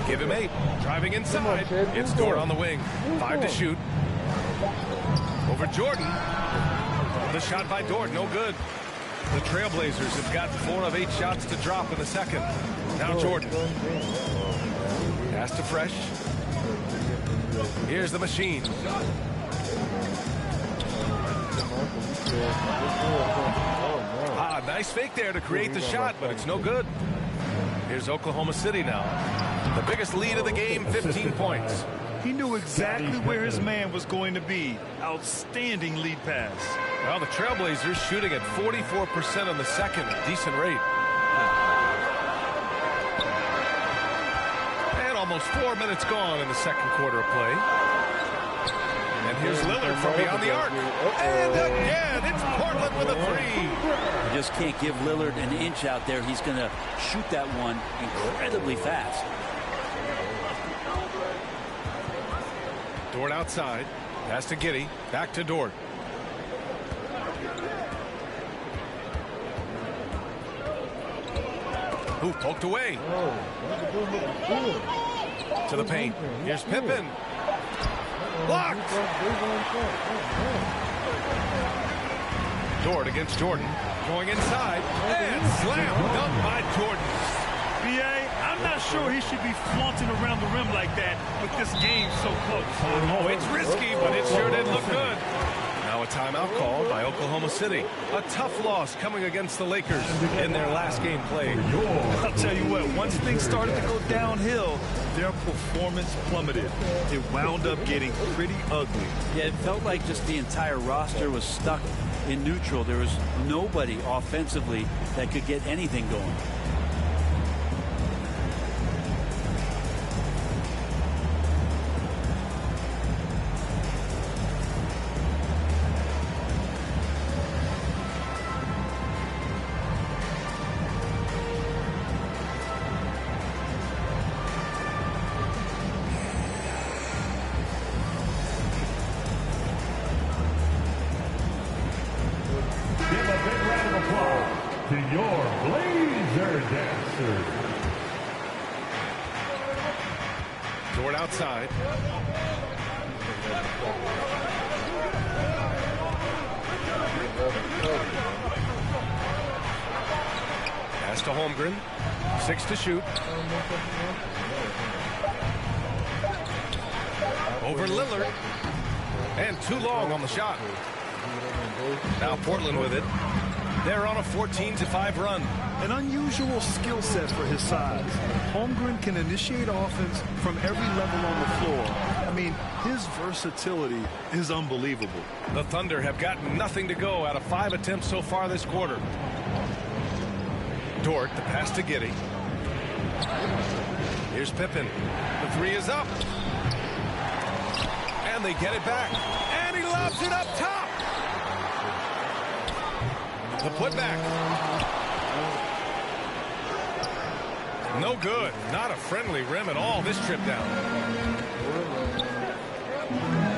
Speaker 4: Give him 8. Driving inside. It's Dort on the wing. 5 to shoot. Over Jordan. The shot by Dort, no good. The Trailblazers have got 4 of 8 shots to drop in the second. Now Jordan. Pass to Fresh. Here's the machine. Ah, nice fake there to create the shot, but it's no good. Here's Oklahoma City now. The biggest lead of the game, 15 points.
Speaker 7: He knew exactly where his man was going to be. Outstanding lead pass.
Speaker 4: Well, the Trailblazers shooting at 44% on the second. Decent rate. And almost 4 minutes gone in the second quarter of play. And here's Lillard from beyond the arc. And again, it's Portland with a 3.
Speaker 6: You just can't give Lillard an inch out there. He's going to shoot that one incredibly fast.
Speaker 4: Dort outside. Pass to Giddey. Back to Dort. Who poked away. To the paint. Here's Pippen. Blocked. Dort against Jordan. Going inside. And slam dunk by Jordan.
Speaker 7: B.A., I'm not sure he should be flaunting around the rim like that with this game so close.
Speaker 4: Oh, it's risky, but it sure did look good. Now a timeout called by Oklahoma City. A tough loss coming against the Lakers in their last game played.
Speaker 7: I'll tell you what, once things started to go downhill, their performance plummeted. It wound up getting pretty ugly.
Speaker 6: Yeah, it felt like just the entire roster was stuck in neutral. There was nobody offensively that could get anything going.
Speaker 4: Dort outside. Pass to Holmgren. 6 to shoot. Over Lillard. And too long on the shot. Now Portland with it. They're on a 14-5 run.
Speaker 7: An unusual skill set for his size. Holmgren can initiate offense from every level on the floor. I mean, his versatility is unbelievable.
Speaker 4: The Thunder have gotten nothing to go out of 5 attempts so far this quarter. Dort, the pass to Giddey. Here's Pippen. The 3 is up. And they get it back. And he lobs it up top. The putback. No good. Not a friendly rim at all this trip down.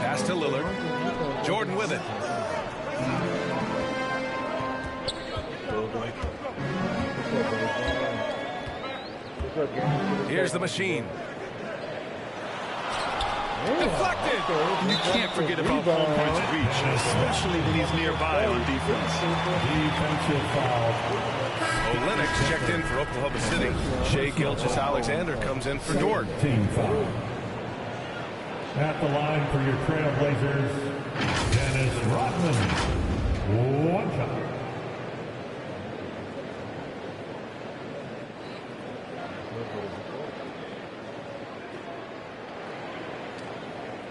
Speaker 4: Pass to Lillard. Jordan with it. Here's the machine. Deflected.
Speaker 7: You can't forget about Holmgren's reach, especially when he's nearby on defense.
Speaker 2: Defensive foul.
Speaker 4: Olynyk checked in for Oklahoma City. Shai Gilgeous-Alexander comes in for Dort.
Speaker 2: Team foul. At the line for your Trailblazers, Dennis Rodman. 1 shot.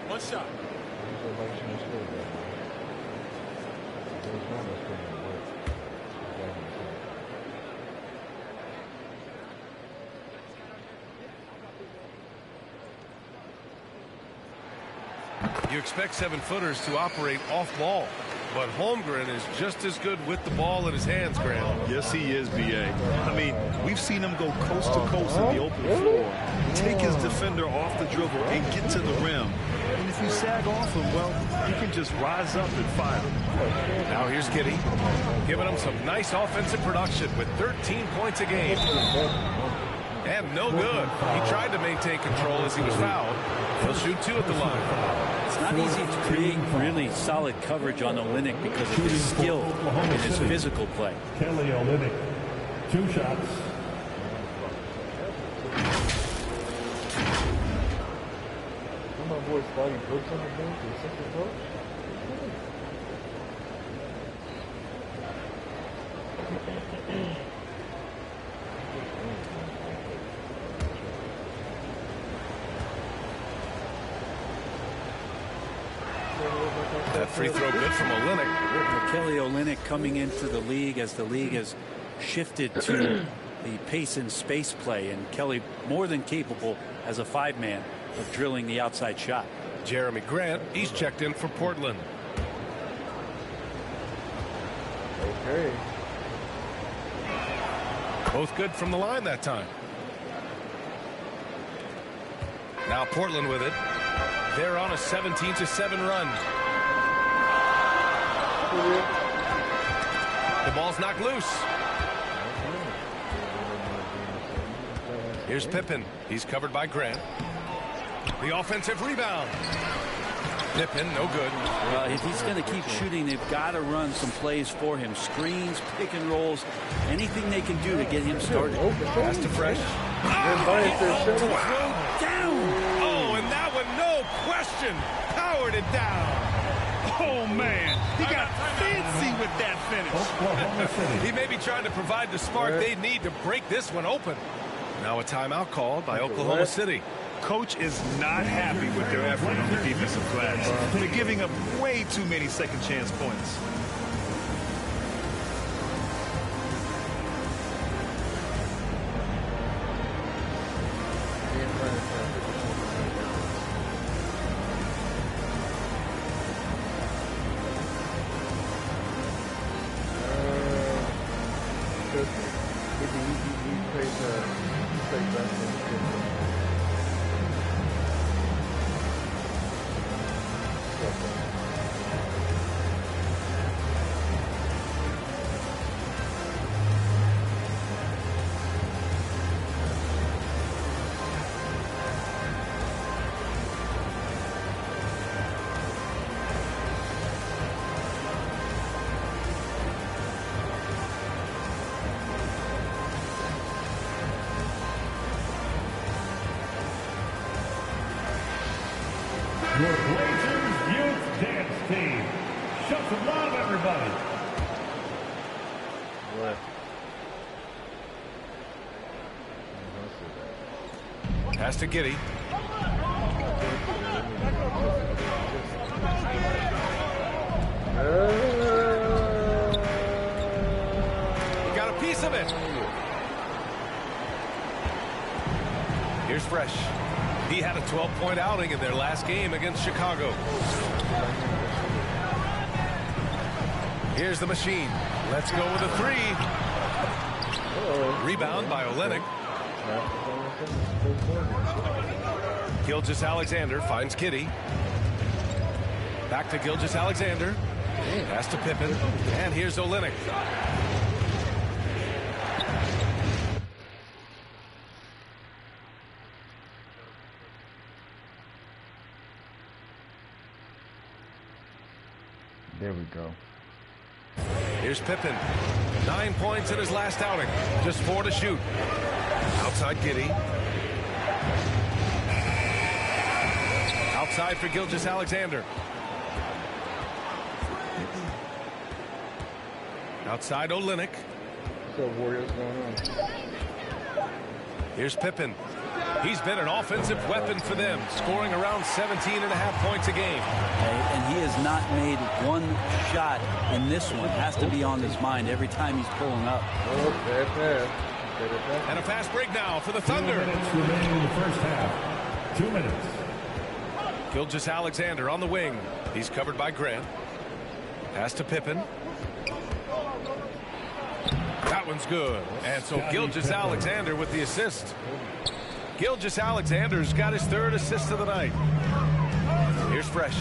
Speaker 8: One shot.
Speaker 4: You expect 7-footers to operate off ball, but Holmgren is just as good with the ball in his hands, Graham.
Speaker 7: Yes, he is, B.A. I mean, we've seen him go coast to coast in the open floor, take his defender off the dribble and get to the rim. And if you sag off him, well, he can just rise up and fire.
Speaker 4: Now here's Giddey, giving him some nice offensive production with 13 points a game. And no good. He tried to maintain control as he was fouled. He'll shoot 2 at the line.
Speaker 6: It's not easy to create really solid coverage on Olynyk because of his skill and his physical play.
Speaker 2: Kelly Olynyk, 2 shots.
Speaker 1: My boy Spotty Brooks on the bench or something close.
Speaker 4: That free throw good from Olynyk.
Speaker 6: Kelly Olynyk coming into the league as the league has shifted to the pace and space play, and Kelly more than capable as a 5-man of drilling the outside shot.
Speaker 4: Jeremy Grant, he's checked in for Portland.
Speaker 1: Okay.
Speaker 4: Both good from the line that time. Now Portland with it. They're on a 17-7 run. The ball's knocked loose. Here's Pippen. He's covered by Grant. The offensive rebound. Pippen, no good.
Speaker 6: Well, if he's going to keep shooting, they've got to run some plays for him. Screens, pick and rolls, anything they can do to get him started.
Speaker 4: Pass to Fresh.
Speaker 6: Down.
Speaker 4: Oh, and that one, no question, powered it down.
Speaker 7: Oh, man. He got fancy with that finish.
Speaker 4: He may be trying to provide the spark they need to break this one open. Now a timeout called by Oklahoma City.
Speaker 7: Coach is not happy with their effort on the defensive glass. They're giving up way too many second chance points.
Speaker 2: your Blazers Youth Dance Team. Show some love, everybody.
Speaker 1: What?
Speaker 4: Pass to Giddey. He got a piece of it. Here's Fresh. He had a 12-point outing in their last game against Chicago. Here's the machine. Let's go with a three. Rebound by Olynyk. Gilgeous-Alexander finds Giddey. Back to Gilgeous-Alexander. Pass to Pippen. And here's Olynyk.
Speaker 1: There we go.
Speaker 4: Here's Pippen. 9 points in his last outing. Just 4 to shoot. Outside Giddey. Outside for Gilgeous-Alexander. Outside Olynyk.
Speaker 1: What's up, Warriors, going on?
Speaker 4: Here's Pippen. He's been an offensive weapon for them, scoring around 17.5 points a game.
Speaker 6: And he has not made one shot in this one. Has to be on his mind every time he's pulling up.
Speaker 1: Oh, bad pass.
Speaker 4: And a fast break now for the Thunder.
Speaker 2: 2 minutes remaining in the first half. 2 minutes.
Speaker 4: Gilgeous-Alexander on the wing. He's covered by Grant. Pass to Pippen. That one's good. And so Gilgeous-Alexander with the assist. Gilgeous-Alexander's got his 3rd assist of the night. Here's Fresh.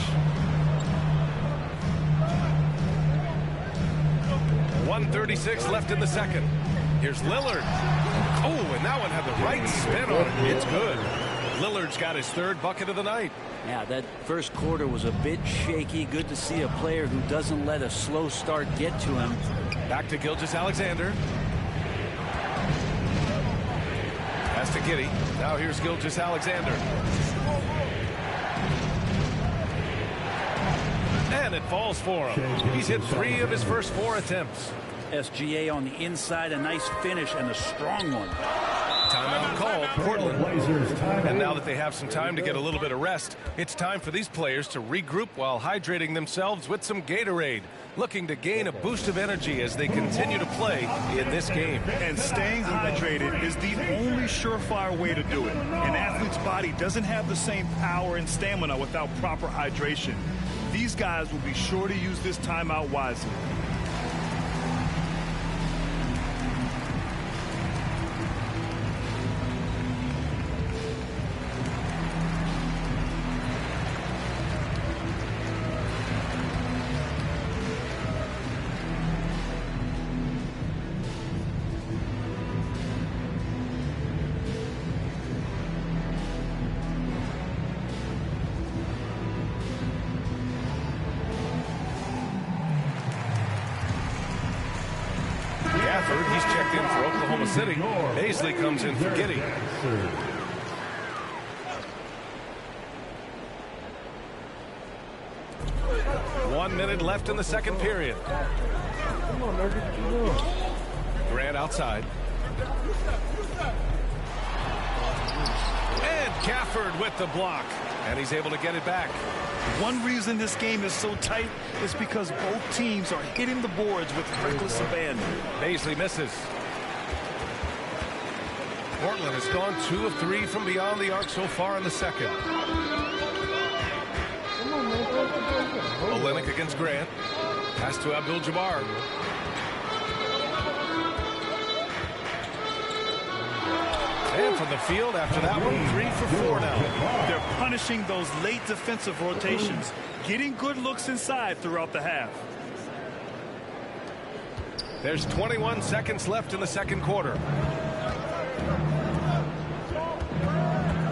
Speaker 4: 1:36 left in the second. Here's Lillard. Oh, and that one had the right spin on it. It's good. Lillard's got his 3rd bucket of the night.
Speaker 6: Yeah, that first quarter was a bit shaky. Good to see a player who doesn't let a slow start get to him.
Speaker 4: Back to Gilgeous-Alexander. Pass to Giddey. Now here's Gilgeous-Alexander. And it falls for him. He's hit 3 of his first 4 attempts.
Speaker 6: SGA on the inside, a nice finish and a strong one.
Speaker 4: Timeout called, Portland. And now that they have some time to get a little bit of rest, it's time for these players to regroup while hydrating themselves with some Gatorade, looking to gain a boost of energy as they continue to play in this game.
Speaker 7: And staying hydrated is the only surefire way to do it. An athlete's body doesn't have the same power and stamina without proper hydration. These guys will be sure to use this timeout wisely.
Speaker 4: He's checked in for Oklahoma City. Paisley comes in for Giddey. 1 minute left in the second period.
Speaker 1: Come on, Nurkic, what you doing?
Speaker 4: Grant outside. And Gafford with the block. And he's able to get it back.
Speaker 7: One reason this game is so tight is because both teams are hitting the boards with reckless abandon.
Speaker 4: Paisley misses. Portland has gone 2 of 3 from beyond the arc so far in the second. Olynyk against Grant. Pass to Abdul-Jabbar. And from the field after that one, 3 for 4 now.
Speaker 7: They're punishing those late defensive rotations, getting good looks inside throughout the half.
Speaker 4: There's 21 seconds left in the second quarter.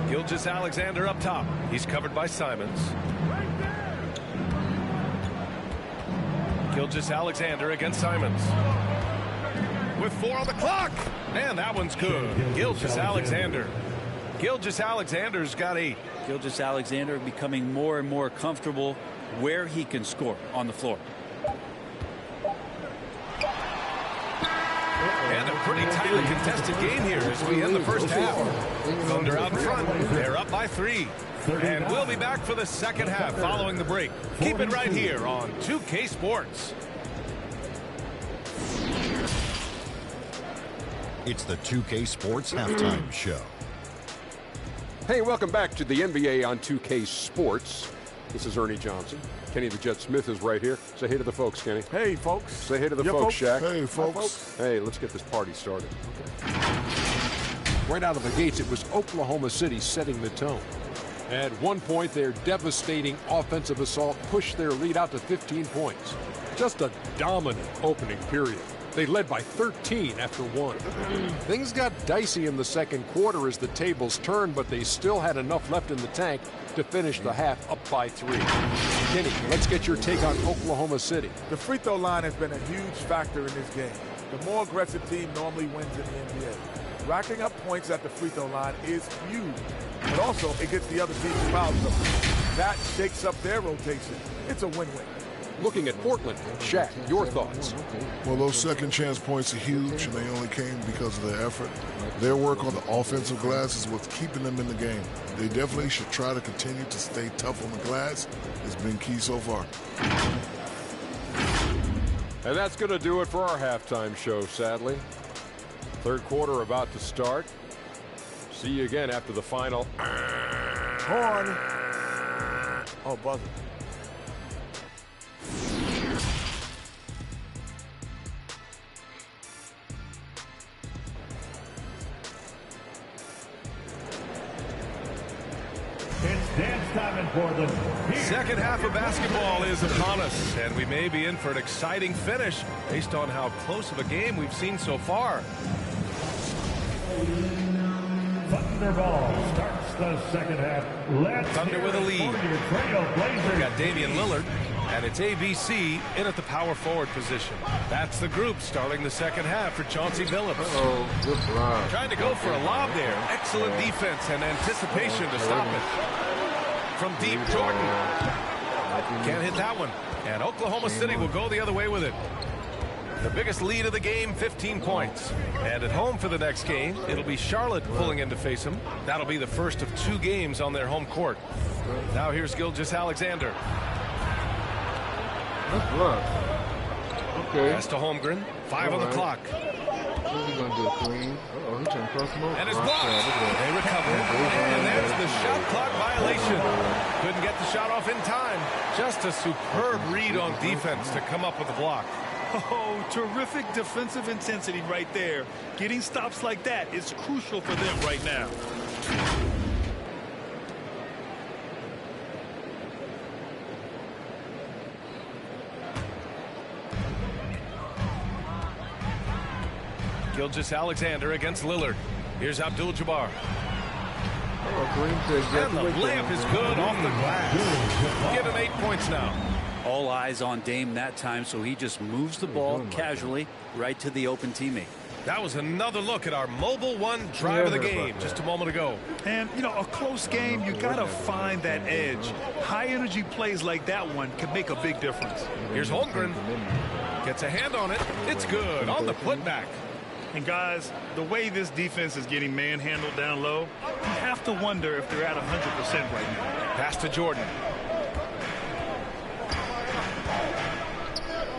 Speaker 4: Gilgeous-Alexander up top. He's covered by Simons. Gilgeous-Alexander against Simons. With 4 on the clock. And that one's good. Gilgeous-Alexander. Gilgeous-Alexander's got 8.
Speaker 6: Gilgeous-Alexander becoming more and more comfortable where he can score on the floor.
Speaker 4: And a pretty tightly contested game here as we end the first half. Thunder out in front. They're up by 3. And we'll be back for the second half following the break. Keep it right here on 2K Sports.
Speaker 9: It's the 2K Sports Halftime Show.
Speaker 10: Hey, welcome back to the NBA on 2K Sports. This is Ernie Johnson. Kenny the Jet Smith is right here. Say hey to the folks, Kenny.
Speaker 11: Hey, folks.
Speaker 10: Say hey to the folks, Shaq.
Speaker 11: Hey, folks.
Speaker 10: Hey, let's get this party started. Right out of the gates, it was Oklahoma City setting the tone. At one point, their devastating offensive assault pushed their lead out to 15 points. Just a dominant opening period. They led by 13 after 1. Things got dicey in the second quarter as the tables turned, but they still had enough left in the tank to finish the half up by 3. Kenny, let's get your take on Oklahoma City.
Speaker 11: The free throw line has been a huge factor in this game. The more aggressive team normally wins in the NBA. Racking up points at the free throw line is huge, but also it gets the other team fouled. That shakes up their rotation. It's a win-win.
Speaker 10: Looking at Portland, Shaq, your thoughts?
Speaker 12: Well, those second chance points are huge, and they only came because of their effort. Their work on the offensive glass is what's keeping them in the game. They definitely should try to continue to stay tough on the glass. It's been key so far.
Speaker 10: And that's going to do it for our halftime show, sadly. Third quarter about to start. See you again after the final.
Speaker 11: Horn. Oh, buzzer.
Speaker 2: Dance time in Portland.
Speaker 4: Second half of basketball is upon us, and we may be in for an exciting finish based on how close of a game we've seen so far.
Speaker 2: Thunderball starts the second half. Let's
Speaker 4: Thunder with a lead. We've got Damian Lillard, and it's ABC in at the power forward position. That's the group starting the second half for Chauncey Billups.
Speaker 1: Good block.
Speaker 4: Trying to go for a lob there. Excellent defense and anticipation to stop it. From deep, Jordan. Can't hit that one. And Oklahoma City will go the other way with it. The biggest lead of the game, 15 points. And at home for the next game, it'll be Charlotte pulling in to face them. That'll be the first of 2 games on their home court. Now here's Gilgeous-Alexander.
Speaker 1: Good block. Okay.
Speaker 4: Pass to Holmgren. 5 on the clock.
Speaker 1: What's he going to do? Clean? Uh-oh, he's trying to cross him over.
Speaker 4: And it's blocked. They recover. And there's the shot clock violation. Couldn't get the shot off in time. Just a superb read on defense to come up with the block.
Speaker 7: Oh, terrific defensive intensity right there. Getting stops like that is crucial for them right now.
Speaker 4: Gilgeous-Alexander against Lillard. Here's Abdul-Jabbar. And the layup is good off the glass. Give him 8 points now.
Speaker 6: All eyes on Dame that time, so he just moves the ball casually right to the open teammate.
Speaker 4: That was another look at our mobile one drive of the game just a moment ago.
Speaker 7: And, you know, a close game, you got to find that edge. High-energy plays like that one can make a big difference.
Speaker 4: Here's Holmgren. Gets a hand on it. It's good on the putback.
Speaker 7: And, guys, the way this defense is getting manhandled down low, you have to wonder if they're at 100% right now.
Speaker 4: Pass to Jordan.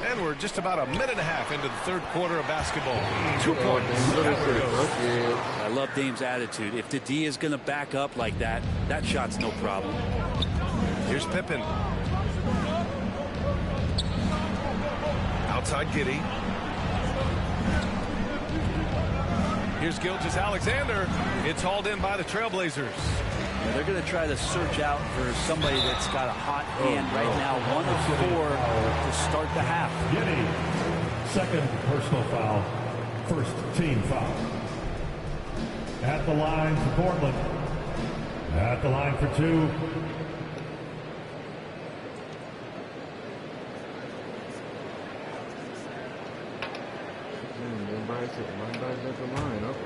Speaker 4: And we're just about a minute and a half into the third quarter of basketball. 2 points.
Speaker 6: I love Dame's attitude. If the D is going to back up like that, that shot's no problem.
Speaker 4: Here's Pippen. Outside Giddey. Here's Gilgeous-Alexander. It's hauled in by the Trailblazers.
Speaker 6: Yeah, they're going to try to search out for somebody that's got a hot hand right now. 1 of 4 to start the half.
Speaker 2: Giddey, second personal foul, first team foul. At the line for Portland. At the line for 2.
Speaker 1: Everybody's at the line up on.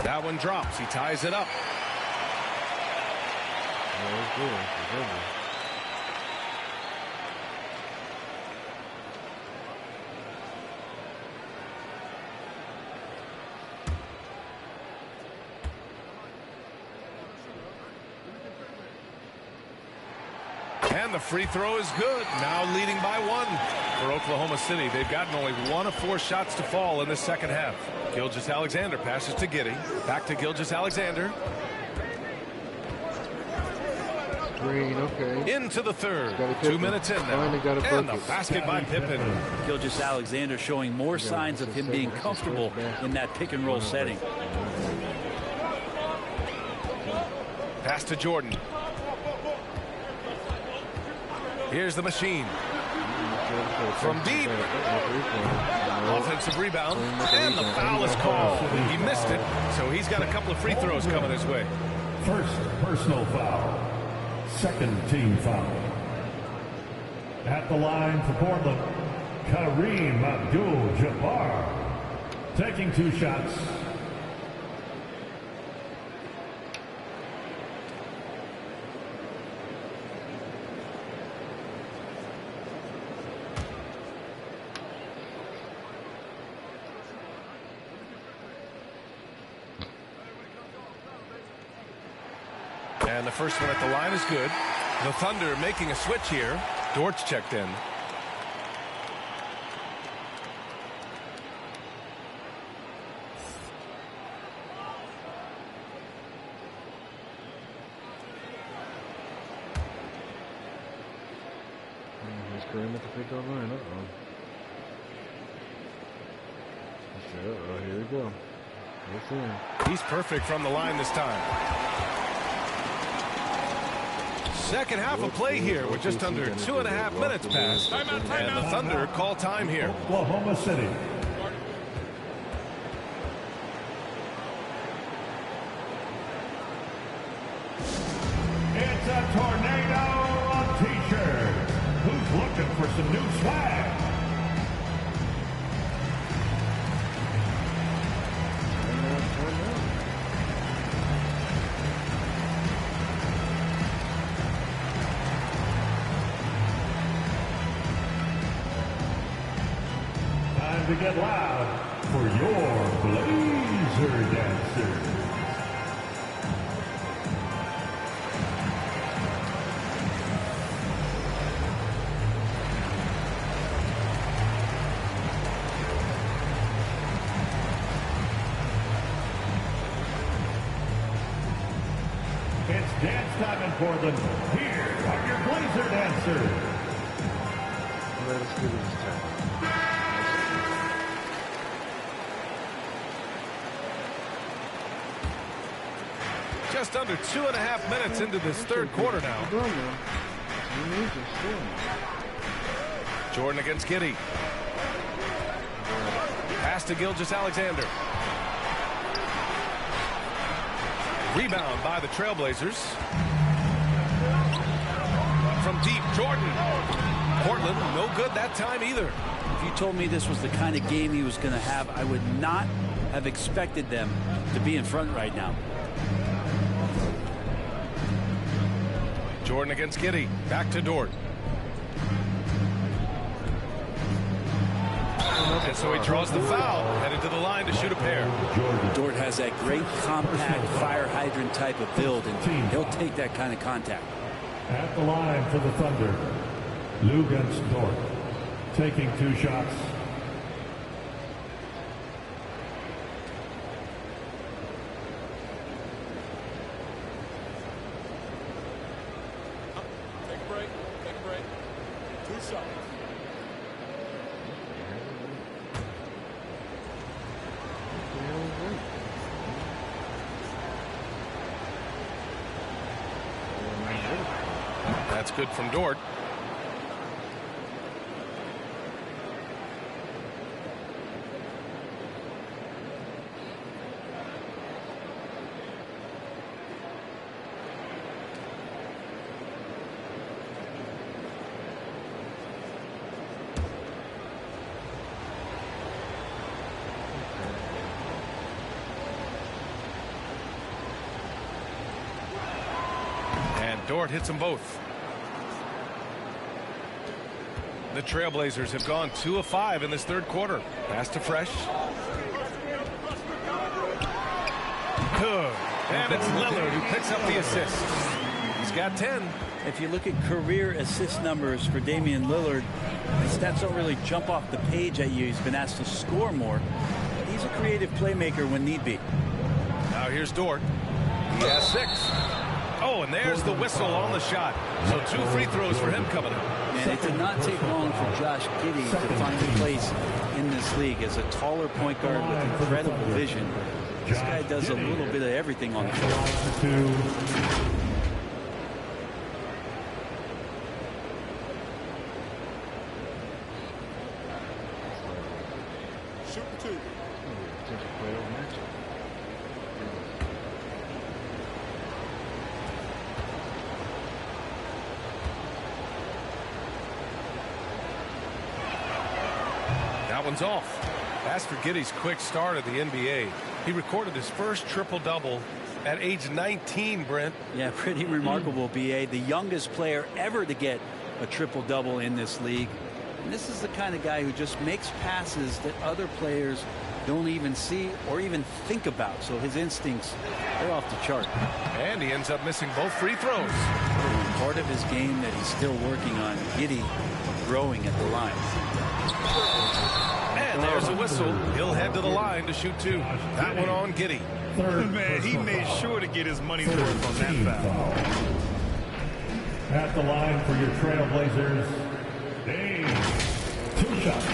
Speaker 4: That one drops. He ties it up. And the free throw is good. Now leading by 1 for Oklahoma City. They've gotten only 1 of 4 shots to fall in the second half. Gilgeous-Alexander passes to Giddey. Back to Gilgeous-Alexander.
Speaker 1: Green, okay.
Speaker 4: Into the third. 2 minutes in now. And the basket by Pippen.
Speaker 6: Gilgeous-Alexander showing more signs of him being comfortable in that pick and roll setting.
Speaker 4: Pass to Jordan. Here's the machine. From deep. Offensive rebound. And the foul is called. He missed it, so he's got a couple of free throws coming his way.
Speaker 2: First personal foul. Second team foul. At the line for Portland, Kareem Abdul-Jabbar. Taking 2 shots.
Speaker 4: And the first one at the line is good. The Thunder making a switch here. Dort's checked in.
Speaker 1: Here's Kareem at the pick on line. Here we go.
Speaker 4: He's perfect from the line this time. Second half of play here. We're just under 2.5 minutes past. And the Thunder call time here.
Speaker 2: Oklahoma City. It's a tornado of t-shirts. Who's looking for some new swag? To get loud for your Blazer dancers. It's dance time in Portland. Here are your Blazer dancers.
Speaker 1: Let us do this time.
Speaker 4: Just under 2.5 minutes into this third quarter now. Jordan against Giddey. Pass to Gilgeous-Alexander. Rebound by the Trailblazers. From deep, Jordan. Portland, no good that time either.
Speaker 6: If you told me this was the kind of game he was going to have, I would not have expected them to be in front right now.
Speaker 4: Jordan against Giddey. Back to Dort. And so he draws the foul. Headed to the line to shoot a pair.
Speaker 6: Dort has that great compact fire hydrant type of build, and he'll take that kind of contact.
Speaker 2: At the line for the Thunder, Luguentz Dort taking 2 shots.
Speaker 4: That's good from Dort. Dort hits them both. The Trailblazers have gone 2 of 5 in this third quarter. Pass to Fresh. Good. And it's Lillard who picks up the assist. He's got 10.
Speaker 6: If you look at career assist numbers for Damian Lillard, the stats don't really jump off the page at you. He's been asked to score more. He's a creative playmaker when need be.
Speaker 4: Now here's Dort. He has 6. Oh, and there's the whistle on the shot. So 2 free throws for him coming up.
Speaker 6: And it did not take long for Josh Giddey to find a place in this league as a taller point guard with incredible vision. This guy does a little bit of everything on the floor.
Speaker 12: Shooting 2.
Speaker 4: That one's off. As for Giddey's quick start at the NBA, he recorded his first triple-double at age 19, Brent.
Speaker 6: Yeah, pretty remarkable, B.A. The youngest player ever to get a triple-double in this league. And this is the kind of guy who just makes passes that other players don't even see or even think about. So his instincts, they're off the chart.
Speaker 4: And he ends up missing both free throws.
Speaker 6: Part of his game that he's still working on, Giddey growing at the line.
Speaker 4: And there's a whistle. He'll head to the line to shoot 2. That one on Giddey.
Speaker 7: Man, he made sure to get his money's worth on that foul.
Speaker 2: At the line for your Trailblazers, Dame. 2 shots.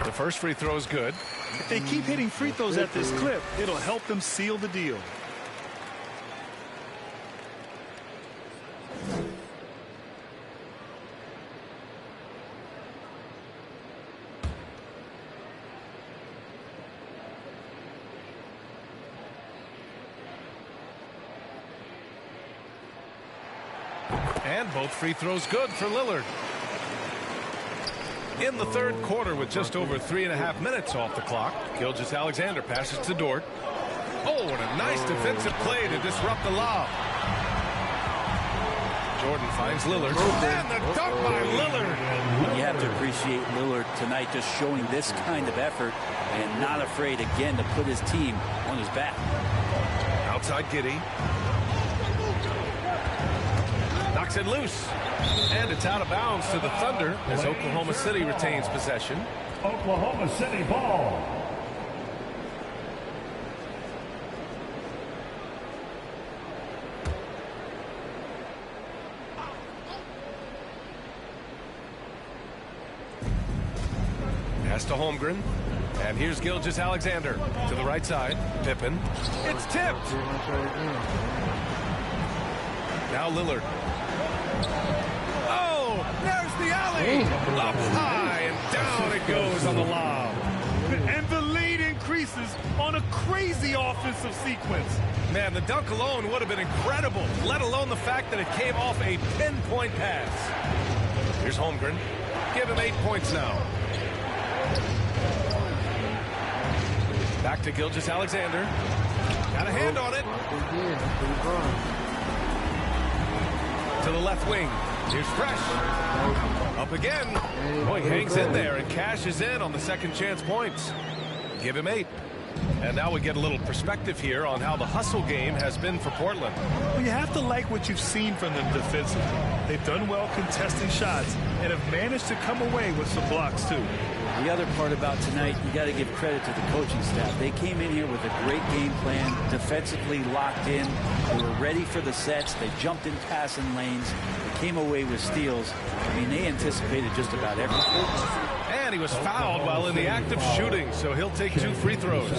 Speaker 4: The first free throw is good.
Speaker 7: If they keep hitting free throws at this clip, it'll help them seal the deal.
Speaker 4: And both free throws good for Lillard. In the third quarter with just over 3.5 minutes off the clock, Gilgeous-Alexander passes to Dort. Oh, and a nice defensive play to disrupt the lob. Jordan finds Lillard. And the dunk by Lillard.
Speaker 6: You have to appreciate Lillard tonight just showing this kind of effort and not afraid again to put his team on his back.
Speaker 4: Outside Giddey. Knocks it loose. And it's out of bounds to the Thunder as Oklahoma City retains possession.
Speaker 2: Oklahoma City ball.
Speaker 4: Pass to Holmgren. And here's Gilgeous-Alexander to the right side. Pippen. It's tipped. Now Lillard. Oh, there's the alley. Up high and down it goes on the lob.
Speaker 7: And the lead increases on a crazy offensive sequence.
Speaker 4: Man, the dunk alone would have been incredible, let alone the fact that it came off a pinpoint pass. Here's Holmgren. Give him 8 points now. Back to Gilgeous-Alexander. Got a hand on it. To the left wing. Here's Fresh. Up again. Boy, hangs in there and cashes in on the second chance points. Give him 8. And now we get a little perspective here on how the hustle game has been for Portland.
Speaker 7: Well, you have to like what you've seen from them defensively. They've done well contesting shots and have managed to come away with some blocks, too.
Speaker 6: The other part about tonight, you got to give credit to the coaching staff. They came in here with a great game plan, defensively locked in. They were ready for the sets. They jumped in passing lanes. They came away with steals. I mean, they anticipated just about everything.
Speaker 4: And he was fouled while in the act of shooting, so he'll take 2 free throws.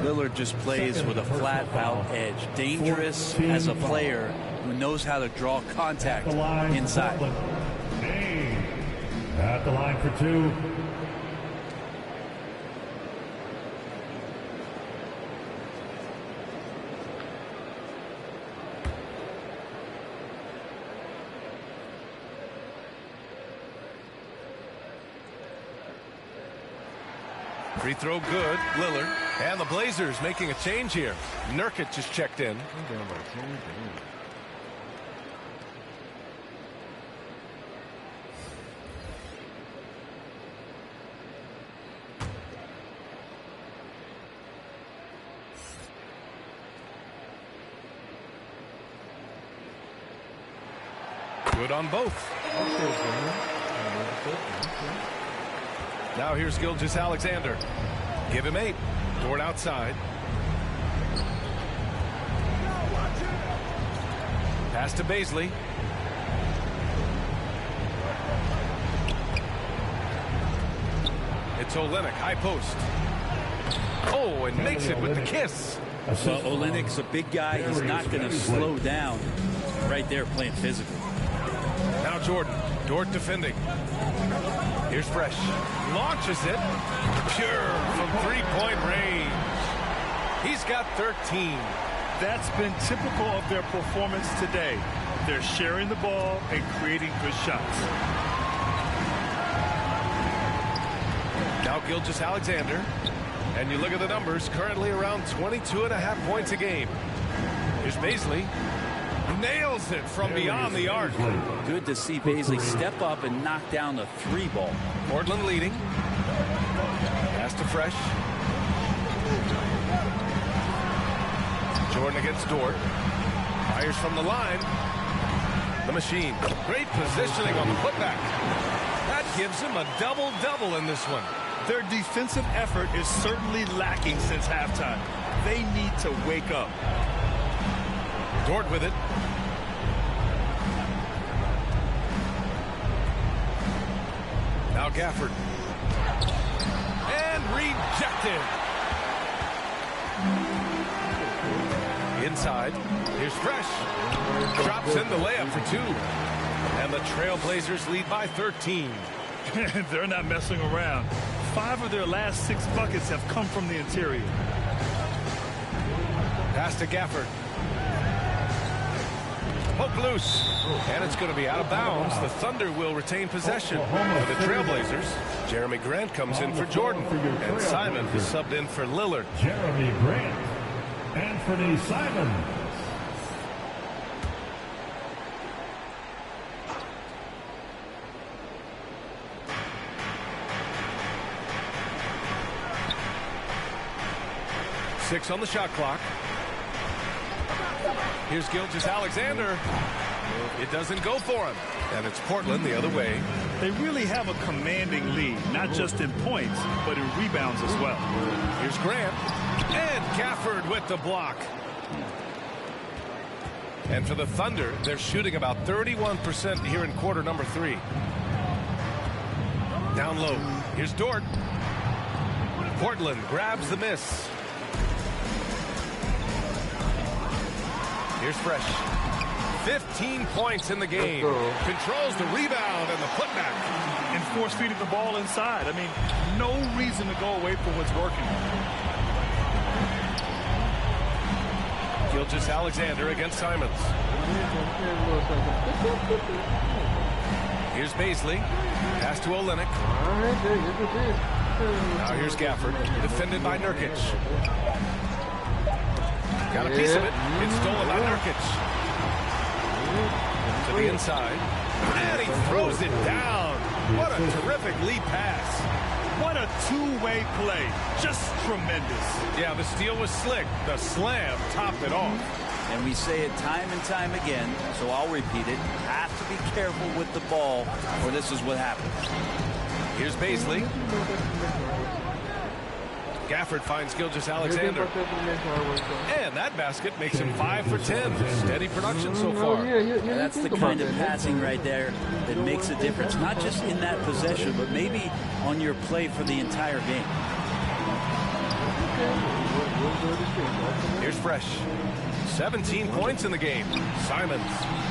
Speaker 6: Lillard just plays with a flat-out edge. Dangerous as a player who knows how to draw contact inside.
Speaker 2: At the line for 2.
Speaker 4: Free throw good. Lillard. And the Blazers making a change here. Nurkic just checked in. Good on both. Now here's Gilgeous-Alexander. Give him 8. Dort outside. Pass to Baisley. It's Olynyk, high post. Oh, and makes it with the kiss.
Speaker 6: Well, Olynyk's a big guy. He's not going to slow down. Right there playing physical.
Speaker 4: Now Jordan. Dort defending. Here's Fresh. Launches it. Pure from three-point range. He's got 13.
Speaker 7: That's been typical of their performance today. They're sharing the ball and creating good shots.
Speaker 4: Now Gilgeous-Alexander. And you look at the numbers, currently around 22.5 points a game. Here's Baisley. Nails it from beyond the arc.
Speaker 6: Good to see Baisley step up and knock down the 3 ball.
Speaker 4: Portland leading. Pass to Fresh. Jordan against Dort. Fires from the line. The machine. Great positioning on the putback. That gives him a double-double in this one.
Speaker 7: Their defensive effort is certainly lacking since halftime. They need to wake up.
Speaker 4: Dort with it. Now Gafford. And rejected. Inside. Here's Fresh. Drops in the layup for 2. And the Trailblazers lead by 13.
Speaker 7: They're not messing around. 5 of their last 6 buckets have come from the interior.
Speaker 4: Pass to Gafford. Poke loose. And it's going to be out of bounds. The Thunder will retain possession. For the Trailblazers, Jeremy Grant comes in for Jordan. And Simon is subbed in for Lillard.
Speaker 2: Jeremy Grant. Anthony Simons.
Speaker 4: Six on the shot clock. Here's Gilgeous-Alexander. It doesn't go for him. And it's Portland the other way.
Speaker 7: They really have a commanding lead, not just in points, but in rebounds as well.
Speaker 4: Here's Grant. And Gafford with the block. And for the Thunder, they're shooting about 31% here in quarter number 3. Down low. Here's Dort. Portland grabs the miss. Here's Fresh. 15 points in the game. Controls the rebound and the putback.
Speaker 7: And force feeding the ball inside. I mean, no reason to go away from what's working.
Speaker 4: Gilgeous-Alexander against Simons. Here's Baisley. Pass to Olynyk. Now here's Gafford. Defended by Nurkic. Got a piece of it. It's stolen by Nurkic. To the inside. And he throws it down. What a terrific lead pass.
Speaker 7: What a two-way play. Just tremendous.
Speaker 4: Yeah, the steal was slick. The slam topped it off.
Speaker 6: And we say it time and time again, so I'll repeat it. Have to be careful with the ball, or this is what happens.
Speaker 4: Here's Baisley. Gafford finds Gilgeous-Alexander. And that basket makes him 5 for 10. Steady production so far.
Speaker 6: That's the kind of passing right there that makes a difference. Not just in that possession, but maybe on your play for the entire game.
Speaker 4: Here's Fresh. 17 points in the game. Simons.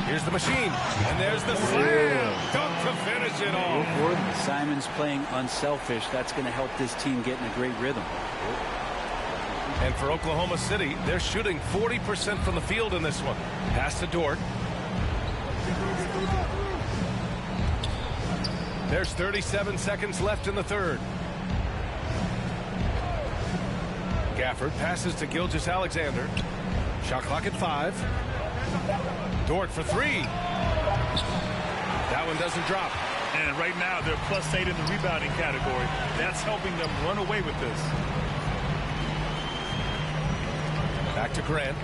Speaker 4: Here's the machine. And there's the slam. Dunk to finish it off.
Speaker 6: Simons playing unselfish. That's going to help this team get in a great rhythm.
Speaker 4: And for Oklahoma City, they're shooting 40% from the field in this one. Pass to Dort. There's 37 seconds left in the third. Gafford passes to Gilgeous-Alexander. Shot clock at 5. Dort for 3. That one doesn't drop.
Speaker 7: And right now, they're +8 in the rebounding category. That's helping them run away with this.
Speaker 4: Back to Grant.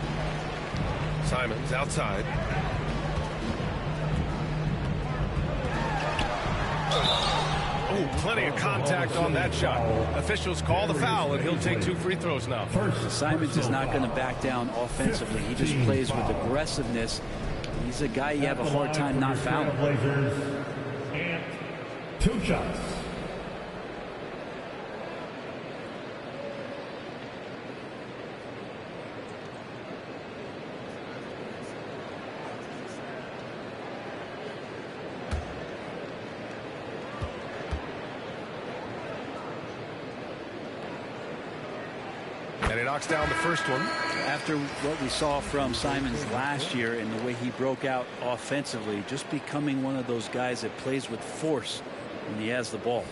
Speaker 4: Simons outside. Oh, plenty of contact on that shot. Officials call the foul, and he'll take 2 free throws now.
Speaker 6: Simons is not going to back down offensively. He just plays with aggressiveness. He's a guy you have a hard time not fouling.
Speaker 2: And 2 shots.
Speaker 4: And he knocks down the first one.
Speaker 6: After what we saw from Simons last year and the way he broke out offensively, just becoming one of those guys that plays with force when he has the ball.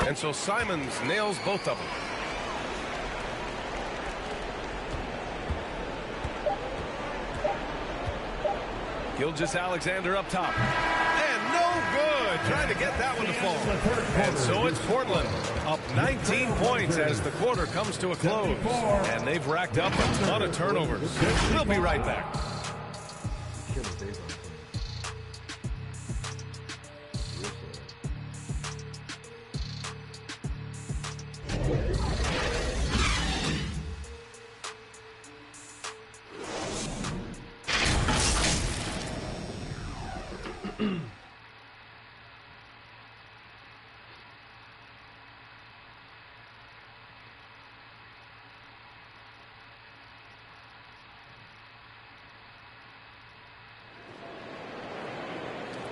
Speaker 4: And so Simons nails both of them. Gilgeous-Alexander up top. And no good. Trying to get that one to fall. And so it's Portland up 19 points as the quarter comes to a close. And they've racked up a ton of turnovers. We'll be right back.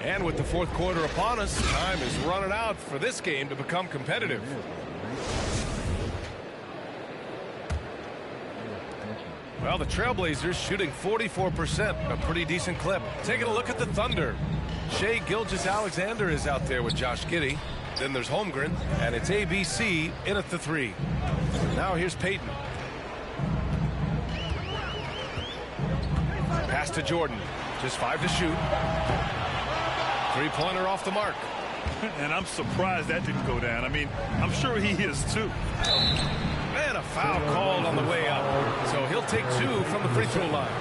Speaker 4: And with the fourth quarter upon us, time is running out for this game to become competitive. Well, the Trailblazers shooting 44%, a pretty decent clip. Taking a look at the Thunder. Shai Gilgeous-Alexander is out there with Josh Giddey. Then there's Holmgren, and it's ABC in at the 3. Now here's Payton. Pass to Jordan. Just 5 to shoot. 3-pointer off the mark.
Speaker 7: And I'm surprised that didn't go down. I mean, I'm sure he is too.
Speaker 4: And a foul called on the way up. So he'll take 2 from the free throw line.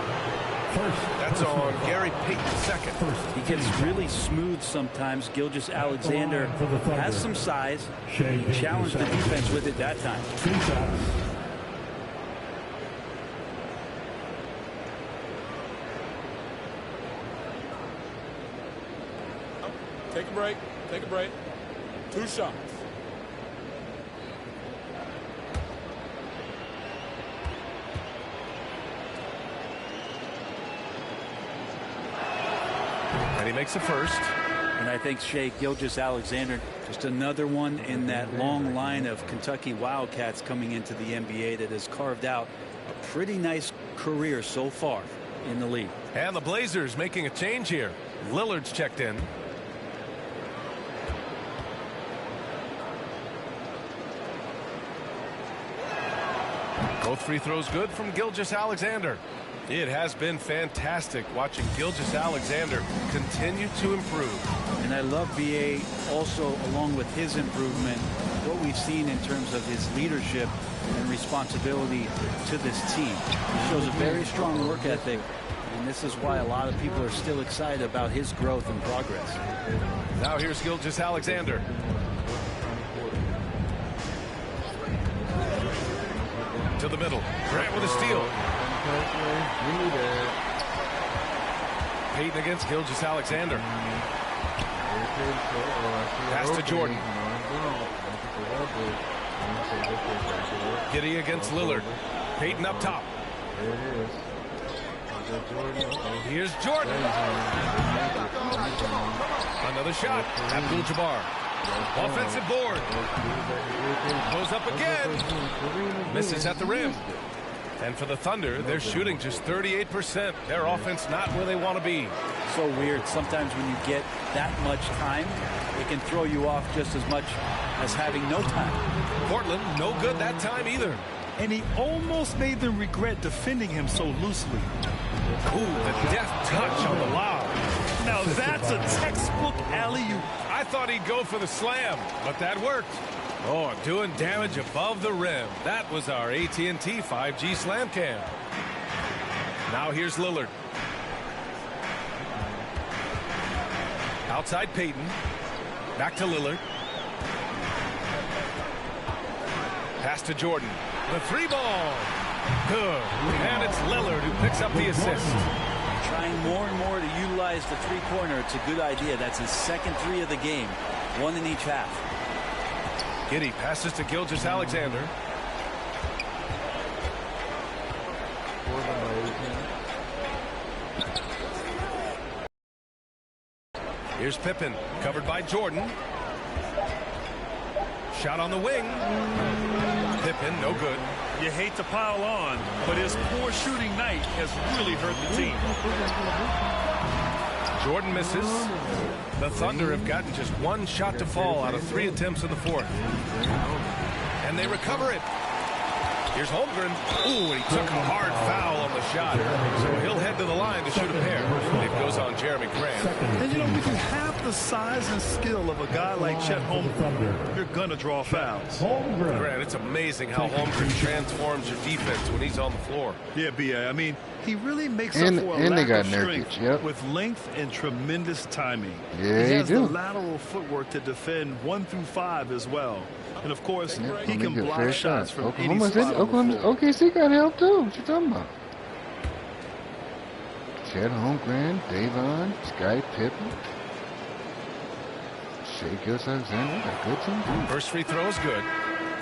Speaker 4: That's on Gary Payton, second.
Speaker 6: He gets really smooth sometimes. Gilgeous-Alexander has some size. He challenged the defense with it that time.
Speaker 11: Take a break. Take a break. 2 shots.
Speaker 4: And he makes the first.
Speaker 6: And I think Shai Gilgeous-Alexander, just another one in that long line of Kentucky Wildcats coming into the NBA that has carved out a pretty nice career so far in the league.
Speaker 4: And the Blazers making a change here. Lillard's checked in. Both free throws good from Gilgeous-Alexander. It has been fantastic watching Gilgeous-Alexander continue to improve.
Speaker 6: And I love BA also, along with his improvement, what we've seen in terms of his leadership and responsibility to this team. He shows a very strong work ethic, and this is why a lot of people are still excited about his growth and progress.
Speaker 4: Now here's Gilgeous-Alexander. To the middle. Grant with a steal. Payton against Gilgeous-Alexander. Pass to Jordan. Giddey against Lillard. Payton up top. Here's Jordan. Another shot. Abdul-Jabbar. Offensive board. Goes up again. Misses at the rim. And for the Thunder, they're shooting just 38%. Their offense not where they want to be.
Speaker 6: So weird. Sometimes when you get that much time, it can throw you off just as much as having no time.
Speaker 4: Portland, no good that time either.
Speaker 7: And he almost made them regret defending him so loosely.
Speaker 4: Ooh, the deft touch on the lob.
Speaker 7: Now that's a textbook alley-oop.
Speaker 4: I thought he'd go for the slam, but that worked. Oh, doing damage above the rim. That was our AT&T 5G slam cam. Now here's Lillard. Outside Payton. Back to Lillard. Pass to Jordan. The three ball. Good. And it's Lillard who picks up the assist.
Speaker 6: Trying more and more to utilize the three-pointer. It's a good idea. That's his second three of the game. One in each half.
Speaker 4: Giddey passes to Gilgeous-Alexander. Here's Pippen, covered by Jordan. Shot on the wing. Pippen, no good.
Speaker 7: You hate to pile on, but his poor shooting night has really hurt the team.
Speaker 4: Jordan misses. The Thunder have gotten just one shot to fall out of 3 attempts in the fourth. And they recover it. Here's Holmgren. Ooh, and he took a hard foul on the shot. So he'll head to the line to shoot a pair. It goes on Jeremy Grant.
Speaker 7: And, you know, when you have the size and skill of a guy like Chet Holmgren, you're going to draw fouls.
Speaker 4: Grant, it's amazing how Holmgren transforms your defense when he's on the floor.
Speaker 7: Yeah, B.A. I mean, he really makes up for a lack of strength with length and tremendous timing.
Speaker 1: Yeah,
Speaker 7: he has the lateral footwork to defend 1 through 5 as well. And, of course, he can block shots from any spot.
Speaker 1: OKC got help, too. What you talking about? Chet Holmgren, Davon, Sky Pippen, Shai Gilgeous-Alexander. Got good team.
Speaker 4: First free throw is good.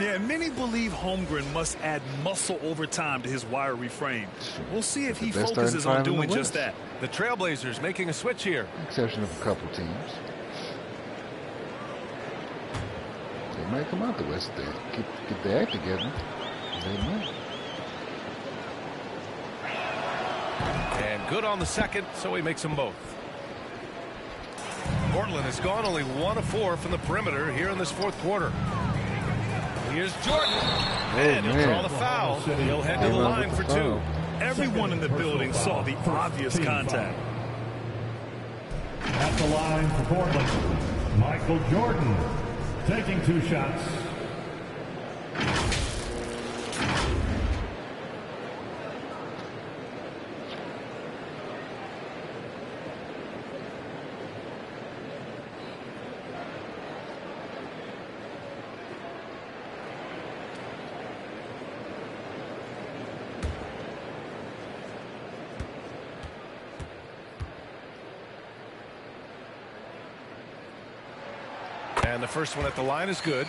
Speaker 7: Yeah, many believe Holmgren must add muscle over time to his wiry frame. We'll see if he focuses on doing just that.
Speaker 4: The Trailblazers making a switch here.
Speaker 1: Exception of a couple teams. They might come out the West there. Get their act together. They might.
Speaker 4: And good on the second, so he makes them both. Portland has gone only 1 of 4 from the perimeter here in this fourth quarter. Here's Jordan. And he'll draw the foul. He'll head to the line for 2.
Speaker 7: Everyone in the building saw the obvious contact.
Speaker 2: At the line for Portland, Michael Jordan taking 2 shots.
Speaker 4: And the first one at the line is good.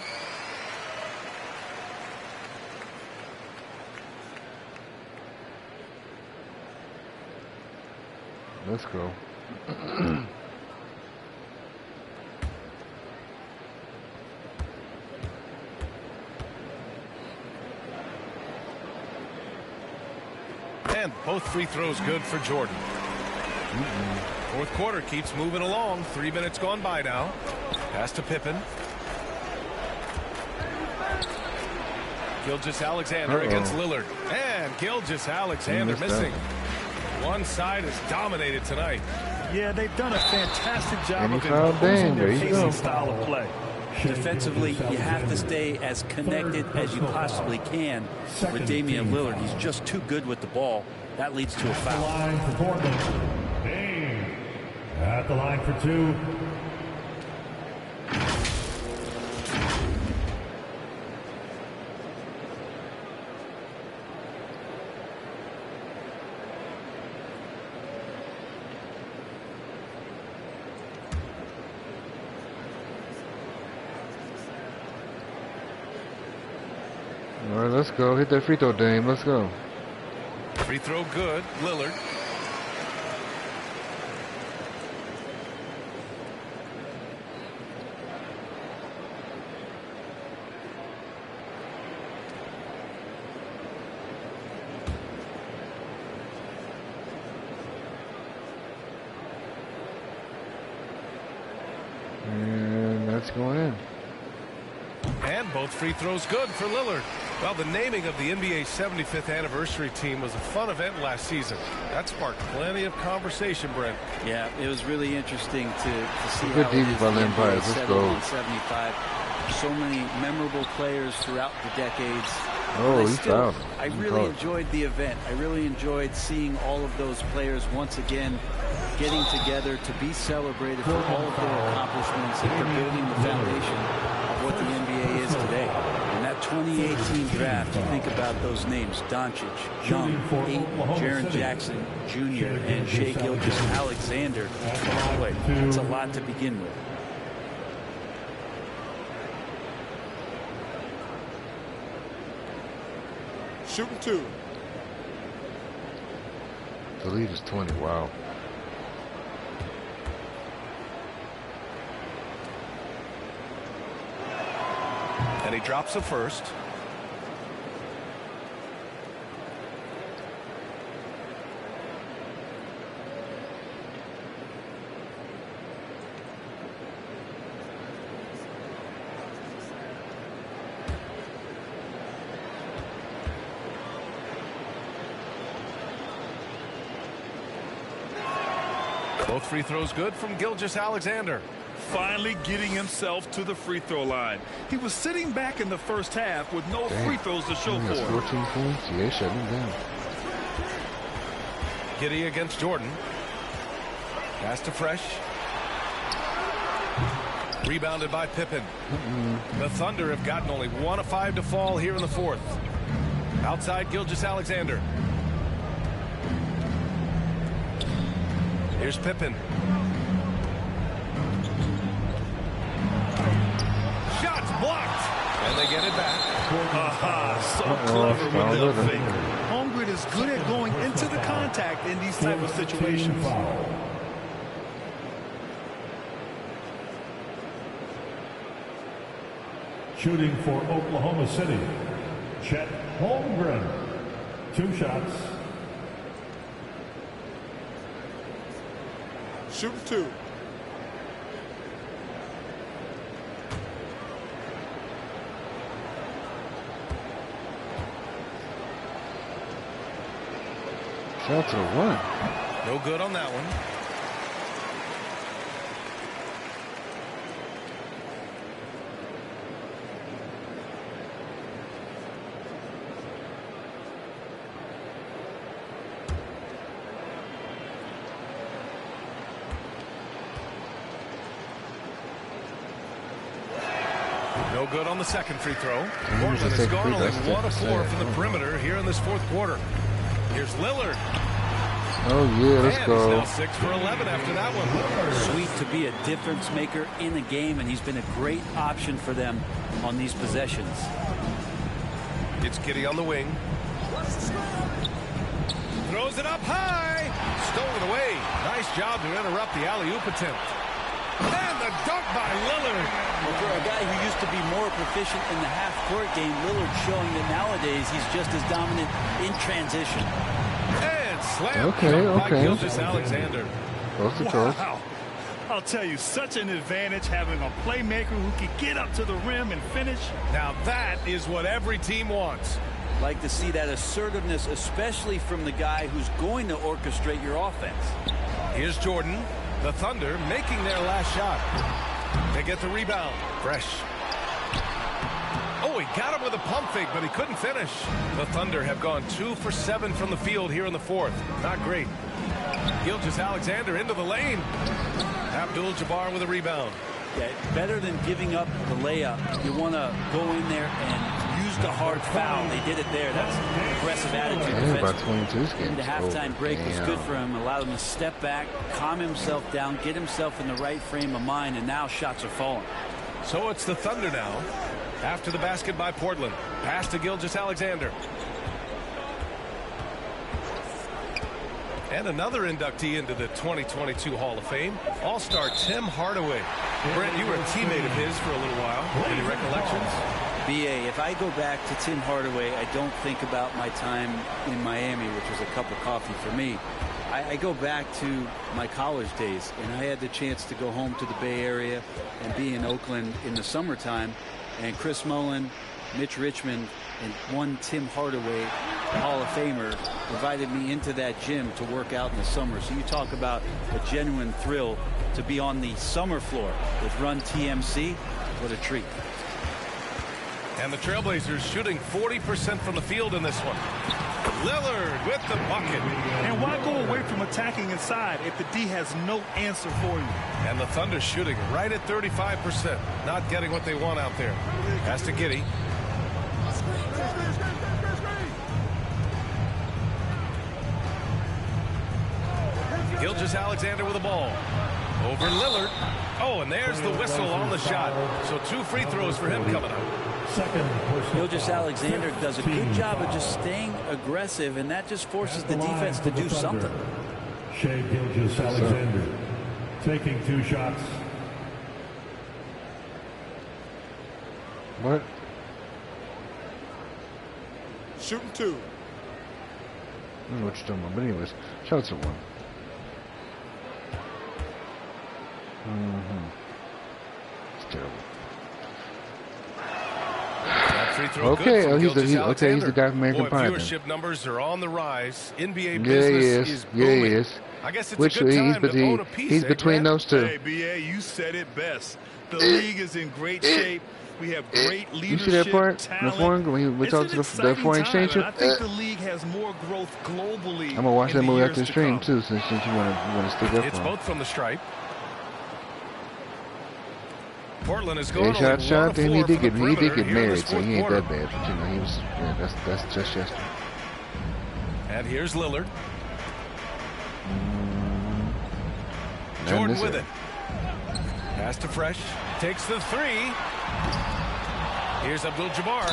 Speaker 1: Let's go.
Speaker 4: And both free throws good for Jordan. Fourth quarter keeps moving along. 3 minutes gone by now. Pass to Pippen. Gilgeous-Alexander against Lillard. And Gilgeous-Alexander missing. One side is dominated tonight.
Speaker 7: Yeah, they've done a fantastic job of imposing their pacing style of play.
Speaker 6: Defensively, you have to stay as connected as you possibly can with Damian Lillard. He's just too good with the ball. That leads to a foul.
Speaker 2: Line for Portland. Dame at the line for 2.
Speaker 1: All right, let's go. Hit that free throw, Dame. Let's go.
Speaker 4: Free throw good. Lillard.
Speaker 1: It's going in.
Speaker 4: And both free throws good for Lillard. Well, the naming of the NBA's 75th anniversary team was a fun event last season. That sparked plenty of conversation, Brent.
Speaker 6: Yeah, it was really interesting to see
Speaker 1: good
Speaker 6: how it
Speaker 1: defense
Speaker 6: is
Speaker 1: by
Speaker 6: the
Speaker 1: them
Speaker 6: NBA
Speaker 1: players. Let's go.
Speaker 6: 75. So many memorable players throughout the decades.
Speaker 1: Oh, he fouled him.
Speaker 6: I really enjoyed the event. I really enjoyed seeing all of those players once again getting together to be celebrated for all of their accomplishments and for building the foundation of what the NBA is today. In that 2018 draft, you think about those names: Doncic, Young, Ayton, Jaren Jackson Jr., and Shai Gilgeous-Alexander. Boy, that's a lot to begin with.
Speaker 11: Shooting 2.
Speaker 1: The lead is 20. Wow.
Speaker 4: And he drops the first. Both free throws good from Gilgeous-Alexander.
Speaker 7: Finally getting himself to the free throw line. He was sitting back in the first half with no free throws to show for it.
Speaker 1: 14 points. Yeah, shut him down.
Speaker 4: Giddey against Jordan. Pass to Fresh. Rebounded by Pippen. The Thunder have gotten only 1 of 5 to fall here in the fourth. Outside Gilgeous-Alexander. Here's Pippen. Shots blocked. And they get it back.
Speaker 7: So clever with that fake. Holmgren is good at going into the contact in these type of situations.
Speaker 2: Shooting for Oklahoma City, Chet Holmgren. 2 shots.
Speaker 11: Shooting 2.
Speaker 1: Shots are 1.
Speaker 4: No good on that one. No good on the second free throw. Portland has gone only 1 of 4 from the perimeter here in this fourth quarter. Here's Lillard.
Speaker 1: Oh, yeah, let's go.
Speaker 4: He's now 6 for 11 after that one.
Speaker 6: Sweet to be a difference maker in a game, and he's been a great option for them on these possessions.
Speaker 4: It's Giddey on the wing. Throws it up high. Stolen away. Nice job to interrupt the alley-oop attempt. And the dunk by Lillard.
Speaker 6: Well, for a guy who used to be more proficient in the half-court game, Lillard showing that nowadays he's just as dominant in transition.
Speaker 4: And slam by Gilgeous-Alexander.
Speaker 7: Wow. I'll tell you, such an advantage having a playmaker who can get up to the rim and finish.
Speaker 4: Now that is what every team wants.
Speaker 6: Like to see that assertiveness, especially from the guy who's going to orchestrate your offense.
Speaker 4: Here's Jordan. The Thunder making their last shot. They get the rebound. Fresh. Oh, he got him with a pump fake, but he couldn't finish. The Thunder have gone 2 for 7 from the field here in the fourth. Not great. Gilgeous-Alexander into the lane. Abdul-Jabbar with a rebound.
Speaker 6: Yeah, better than giving up the layup. You want to go in there and use the hard foul. They did it there. That's an aggressive attitude.
Speaker 1: About 22 games.
Speaker 6: The halftime break was good for him. Allowed him to step back, calm himself down, get himself in the right frame of mind, and now shots are falling.
Speaker 4: So it's the Thunder now. After the basket by Portland. Pass to Gilgeous-Alexander. And another inductee into the 2022 Hall of Fame, All-Star Tim Hardaway. Brent, you were a teammate of his for a little while. Any recollections?
Speaker 6: B.A., if I go back to Tim Hardaway, I don't think about my time in Miami, which was a cup of coffee for me. I go back to my college days, and I had the chance to go home to the Bay Area and be in Oakland in the summertime. And Chris Mullin, Mitch Richmond, and one Tim Hardaway, Hall of Famer, invited me into that gym to work out in the summer. So you talk about a genuine thrill to be on the summer floor with Run TMC. What a treat.
Speaker 4: And the Trailblazers shooting 40% from the field in this one. Lillard with the bucket.
Speaker 7: And why go away from attacking inside if the D has no answer for you?
Speaker 4: And the Thunder shooting right at 35%. Not getting what they want out there. Pass to Giddey. Gilgeous-Alexander with the ball. Over Lillard. Oh, and there's the whistle on the shot. So 2 free throws for him coming up.
Speaker 6: Gilgeous-Alexander does a good job of just staying aggressive, and that just forces the defense to do something.
Speaker 2: Shai Gilgeous-Alexander taking 2 shots.
Speaker 1: What?
Speaker 11: Shooting 2.
Speaker 1: I don't know what you're talking about, but anyways, shots at 1. It's terrible. Okay, oh, he's the guy from American Pie.
Speaker 4: Viewership numbers are on the rise. NBA
Speaker 1: business
Speaker 4: is booming.
Speaker 1: Yeah, he is.
Speaker 4: I guess it's a good time to own a piece.
Speaker 1: He's between those two.
Speaker 7: Hey, BA, you said it best. The league is in great shape. We have great leadership.
Speaker 1: You see that part? The foreign, when we talked to the foreign exchange.
Speaker 7: I think the league has more growth globally.
Speaker 1: I'm gonna watch that movie after the stream too, since you want to stick up.
Speaker 4: It's both from the stripe. Portland is going
Speaker 1: he did get married, so he ain't
Speaker 4: quarter.
Speaker 1: that bad. But you know, he was. Yeah, that's just yesterday.
Speaker 4: And here's Lillard. Jordan with it. Pass to Fresh. Takes the 3. Here's Abdul-Jabbar.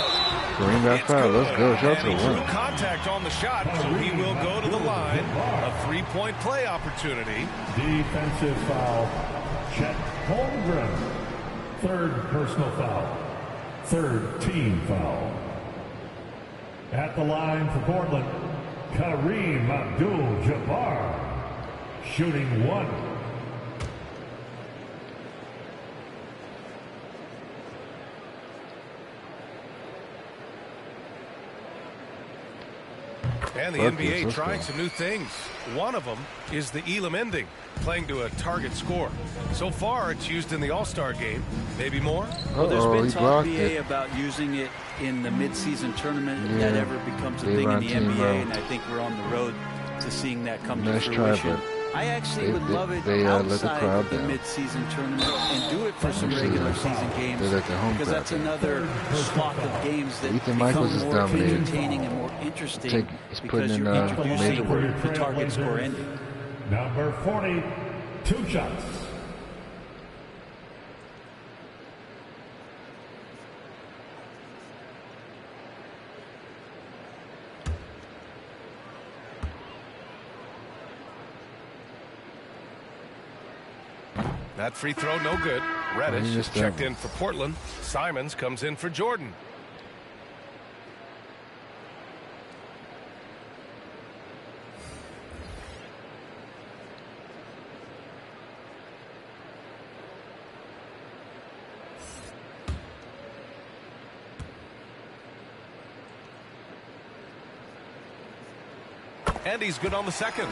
Speaker 1: Kareem got fouled. Let's go. Shout to the
Speaker 4: drew
Speaker 1: one.
Speaker 4: contact on the shot, so he will go to the line. A 3-point play opportunity.
Speaker 2: Defensive foul. Chet Holmgren. 3rd personal foul. 3rd team foul. At the line for Portland, Kareem Abdul-Jabbar. Shooting 1.
Speaker 4: And the NBA trying some new things. One of them is the Elam ending, playing to a target score. So far, it's used in the All-Star game. Maybe more?
Speaker 6: Well, there's been talk, BA, about using it in the mid-season tournament if that ever becomes a thing in the NBA, and I think we're on the road to seeing that come to fruition. I actually would love it outside the mid-season tournament and do it for some regular season games, because that's another slot of games that become more entertaining and more interesting because you're introducing the target score ending.
Speaker 2: Number 40, 2 shots.
Speaker 4: That free throw, no good. Reddish is checked in for Portland. Simons comes in for Jordan. And he's good on the second.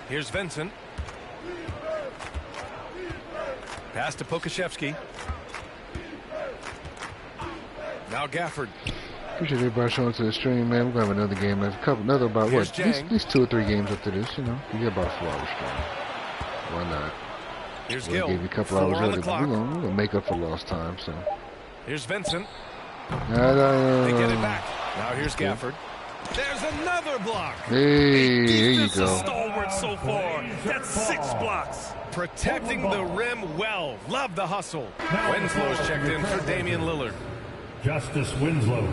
Speaker 4: Here's Vincent. Pass to Pokashevsky. Now Gafford.
Speaker 1: Appreciate everybody showing to the stream, man. We're gonna have another game. Another about
Speaker 4: Here's
Speaker 1: what? At least 2 or 3 games after this, you know. You get about 4 hours strong. Why not?
Speaker 4: Here's
Speaker 1: Gill. Gave you a couple hours early, but we're gonna make up for lost time. So.
Speaker 4: Here's Vincent. They
Speaker 1: get
Speaker 4: it back. Now here's Gafford. There's another block.
Speaker 1: Hey, there you go.
Speaker 7: Stalwart so far. That's 6 blocks.
Speaker 4: Protecting the rim well. Love the hustle. Winslow's checked in for Damian Lillard.
Speaker 2: Justice Winslow.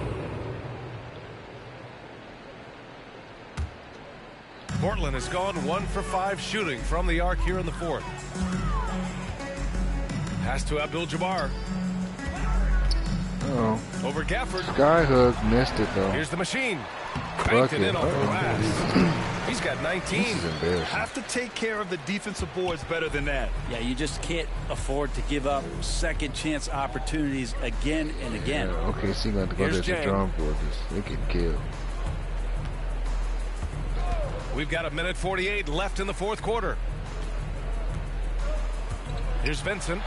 Speaker 4: Portland has gone 1 for 5 shooting from the arc here in the 4th. Pass to Abdul-Jabbar.
Speaker 1: Oh.
Speaker 4: Over Gafford.
Speaker 1: Skyhook missed it though.
Speaker 4: Here's the machine. banked it in
Speaker 1: Bucket.
Speaker 4: off the glass. He's got 19.
Speaker 1: This is embarrassing.
Speaker 7: Have to take care of the defensive boards better than that.
Speaker 6: Yeah, you just can't afford to give up second chance opportunities again and again.
Speaker 1: Yeah, okay, so you got to go to the drawing board. They can kill.
Speaker 4: We've got 1:48 left in the fourth quarter. Here's Vincent.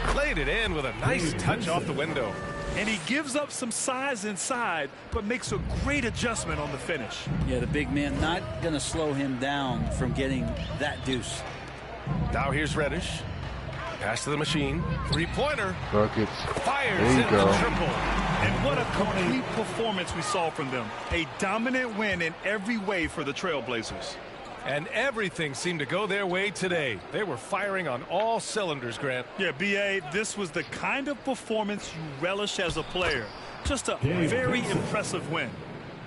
Speaker 4: Played it in with a nice touch off the window.
Speaker 7: And he gives up some size inside, but makes a great adjustment on the finish.
Speaker 6: Yeah, the big man not going to slow him down from getting that deuce.
Speaker 4: Now here's Reddish. Pass to the machine. Three-pointer.
Speaker 1: Buckets.
Speaker 4: Fires
Speaker 1: There you
Speaker 4: in
Speaker 1: go.
Speaker 4: the triple.
Speaker 7: And what a complete performance we saw from them. A dominant win in every way for the Trailblazers.
Speaker 4: And everything seemed to go their way today. They were firing on all cylinders, Grant.
Speaker 7: Yeah, B.A., this was the kind of performance you relish as a player. Just a very impressive win.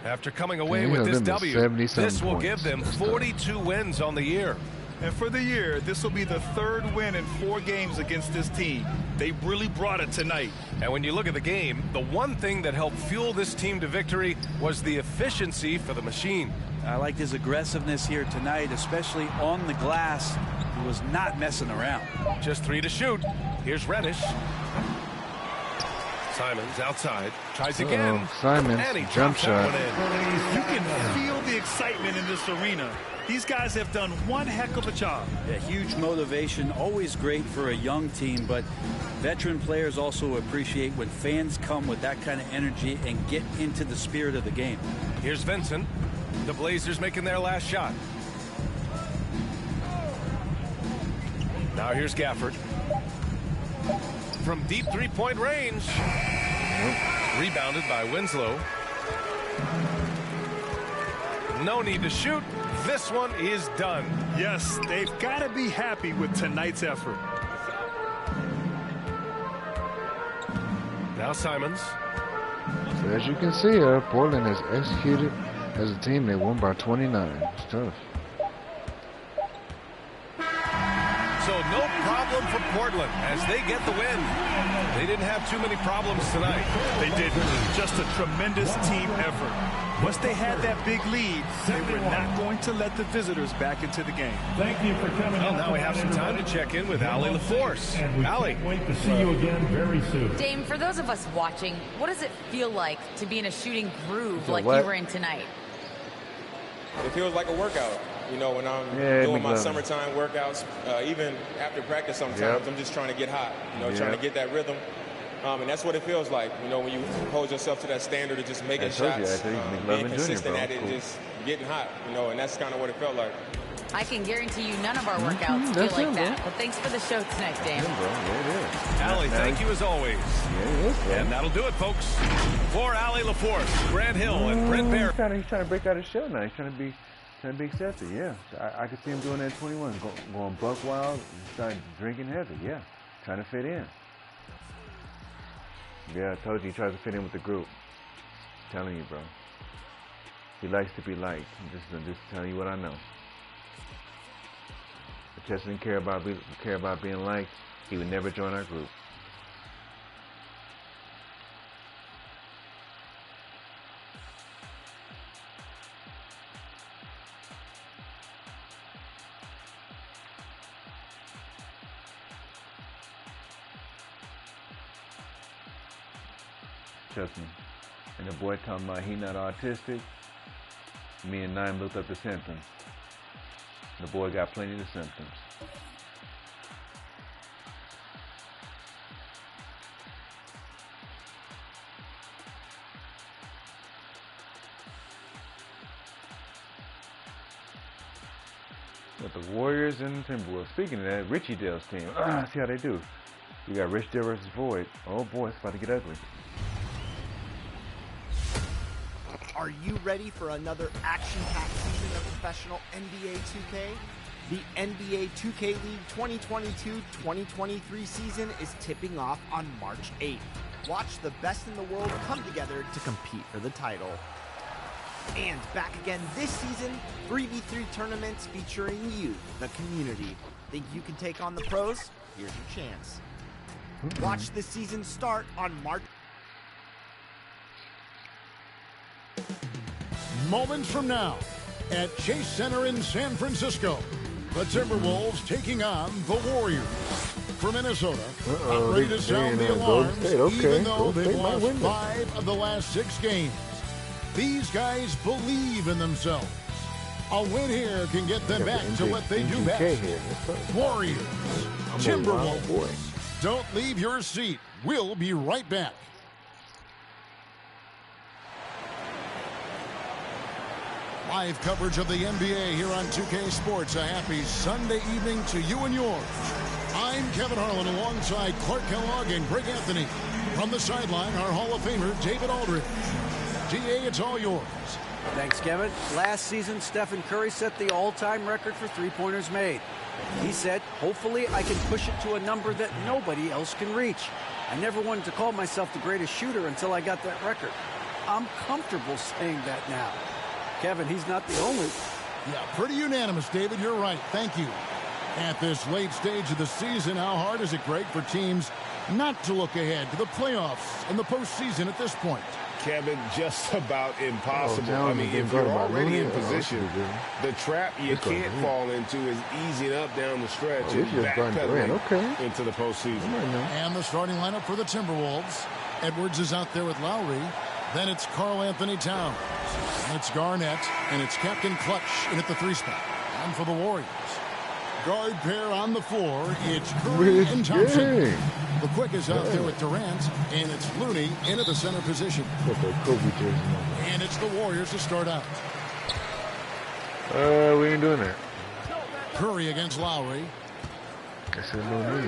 Speaker 4: After coming away
Speaker 1: Yeah,
Speaker 4: with this
Speaker 1: them
Speaker 4: W,
Speaker 1: 70-something
Speaker 4: this will
Speaker 1: points.
Speaker 4: give them 42 wins on the year.
Speaker 7: And for the year, this will be the third win in 4 games against this team. They really brought it tonight.
Speaker 4: And when you look at the game, the one thing that helped fuel this team to victory was the efficiency for the machine.
Speaker 6: I liked his aggressiveness here tonight, especially on the glass. He was not messing around.
Speaker 4: Just 3 to shoot. Here's Reddish. Simons outside. Tries again.
Speaker 1: Simons,
Speaker 4: And he
Speaker 1: jump
Speaker 4: drops that
Speaker 1: shot.
Speaker 4: one in.
Speaker 7: You can feel the excitement in this arena. These guys have done one heck of a job.
Speaker 6: Yeah, huge motivation, always great for a young team, but veteran players also appreciate when fans come with that kind of energy and get into the spirit of the game.
Speaker 4: Here's Vincent. The Blazers making their last shot. Now here's Gafford. From deep three-point range. Rebounded by Winslow. No need to shoot. This one is done.
Speaker 7: Yes, they've got to be happy with tonight's effort.
Speaker 4: Now Simons.
Speaker 1: So as you can see, Portland has executed as a team. They won by 29. It's tough.
Speaker 4: So no problem for Portland as they get the win. They didn't have too many problems tonight.
Speaker 7: They didn't. Just a tremendous team effort. Once they had that big lead, they were not going to let the visitors back into the game.
Speaker 2: Thank you for coming.
Speaker 4: Well, now we have some time to check in with Allie LaForce.
Speaker 2: And we
Speaker 4: Allie.
Speaker 2: can't wait to see you again very soon.
Speaker 5: Dame, for those of us watching, what does it feel like to be in a shooting groove like
Speaker 1: what?
Speaker 5: you were in tonight?
Speaker 13: It feels like a workout. You know, when I'm doing my summertime workouts, even after practice sometimes, I'm just trying to get hot, you know, trying to get that rhythm. And that's what it feels like, you know, when you hold yourself to that standard of just making shots, being consistent at it, just getting hot, you know, and that's kind of what it felt like.
Speaker 5: I can guarantee you none of our workouts feel like that. But thanks for the show tonight, Dame.
Speaker 4: Allie, thank you as always. And that'll do it, folks. For Allie LaForce, Grant Hill, and Brent Barry.
Speaker 1: He's trying to break out his shell now. He's trying to be accepted. Yeah, I could see him doing that at 21, going buck wild, and start drinking heavy. Yeah, trying to fit in. Yeah, I told you he tries to fit in with the group. I'm telling you, bro. He likes to be liked. I'm just telling you what I know. If Chester didn't care about being liked, he would never join our group. Trust me. And the boy talking about he not autistic. Me and Naim looked up the symptoms. The boy got plenty of the symptoms. But the Warriors and Timberwolves. Speaking of that, Richie Dale's team. See how they do. You got Rich Dale versus Void. Oh boy, it's about to get ugly.
Speaker 3: Are you ready for another action-packed season of professional NBA 2K? The NBA 2K League 2022-2023 season is tipping off on March 8th. Watch the best in the world come together to compete for the title. And back again this season, 3v3 tournaments featuring you, the community. Think you can take on the pros? Here's your chance. Watch the season start on March.
Speaker 14: moments from now at Chase Center in San Francisco. The Timberwolves taking on the Warriors. For Minnesota, not ready to sound the alarms, even though they've lost 5 of the last 6 games. These guys believe in themselves. A win here can get them back to what they do best. Warriors, Timberwolves. Don't leave your seat. We'll be right back. Live coverage of the NBA here on 2K Sports. A happy Sunday evening to you and yours. I'm Kevin Harlan alongside Clark Kellogg and Greg Anthony. From the sideline, our Hall of Famer, David Aldridge. GA, it's all yours.
Speaker 6: Thanks, Kevin. Last season, Stephen Curry set the all-time record for three-pointers made. He said, hopefully I can push it to a number that nobody else can reach. I never wanted to call myself the greatest shooter until I got that record. I'm comfortable saying that now. Kevin, he's not the only.
Speaker 14: Yeah, pretty unanimous, David. You're right. Thank you. At this late stage of the season, how hard is it, Greg, for teams not to look ahead to the playoffs and the postseason at this point?
Speaker 15: Kevin, just about impossible. I mean, if you're already in position, the trap you can't fall into is easing up down the stretch and backpedaling into the postseason.
Speaker 14: And the starting lineup for the Timberwolves. Edwards is out there with Lowry. Then it's Karl Anthony Towns. And it's Garnett. And it's Captain Clutch in at the 3 spot. And for the Warriors, guard pair on the floor. It's Curry and Thompson. The quick is out there with Durant. And it's Looney in at the center position. And it's the Warriors to start out.
Speaker 1: We ain't doing that.
Speaker 14: Curry against Lowry.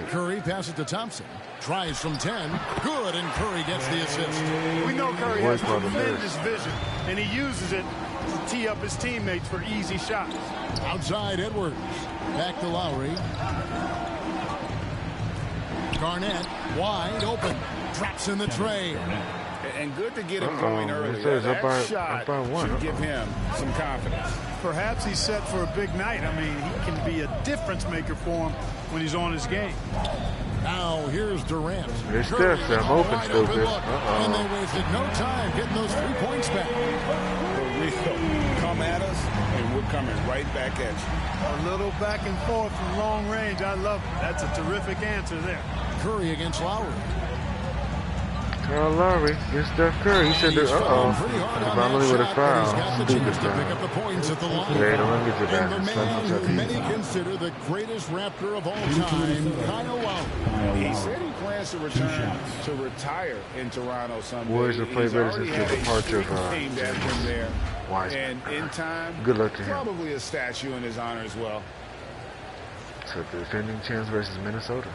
Speaker 14: Curry passes to Thompson. Tries from 10. Good, and Curry gets the assist.
Speaker 16: We know Curry has tremendous vision, and he uses it to tee up his teammates for easy shots.
Speaker 14: Outside Edwards. Back to Lowry. Garnett wide open. Drops in the tray.
Speaker 15: And good to get him going early. That shot should give him some confidence.
Speaker 16: Perhaps he's set for a big night. I mean, he can be a difference maker for him when he's on his game.
Speaker 14: Now here's Durant.
Speaker 1: It's Steph. I'm open still good.
Speaker 14: And they wasted no time getting those 3 points back.
Speaker 15: For real. Come at us, and we're coming right back at you.
Speaker 16: A little back and forth from long range. I love it. That's a terrific answer there.
Speaker 14: Curry against Lowry.
Speaker 1: Kyle Lowry against Steph Curry. He said that, probably with a foul. Stupid foul. They don't let me get that.
Speaker 14: And the man who many consider the greatest Raptor of all time, Kyle Lowry.
Speaker 15: He said he plans to return to retire in Toronto someday.
Speaker 1: Warriors have played better since the departure of
Speaker 15: and in time,
Speaker 1: good luck to him.
Speaker 15: Probably a statue in his honor as well.
Speaker 1: So the defending champs versus Minnesota.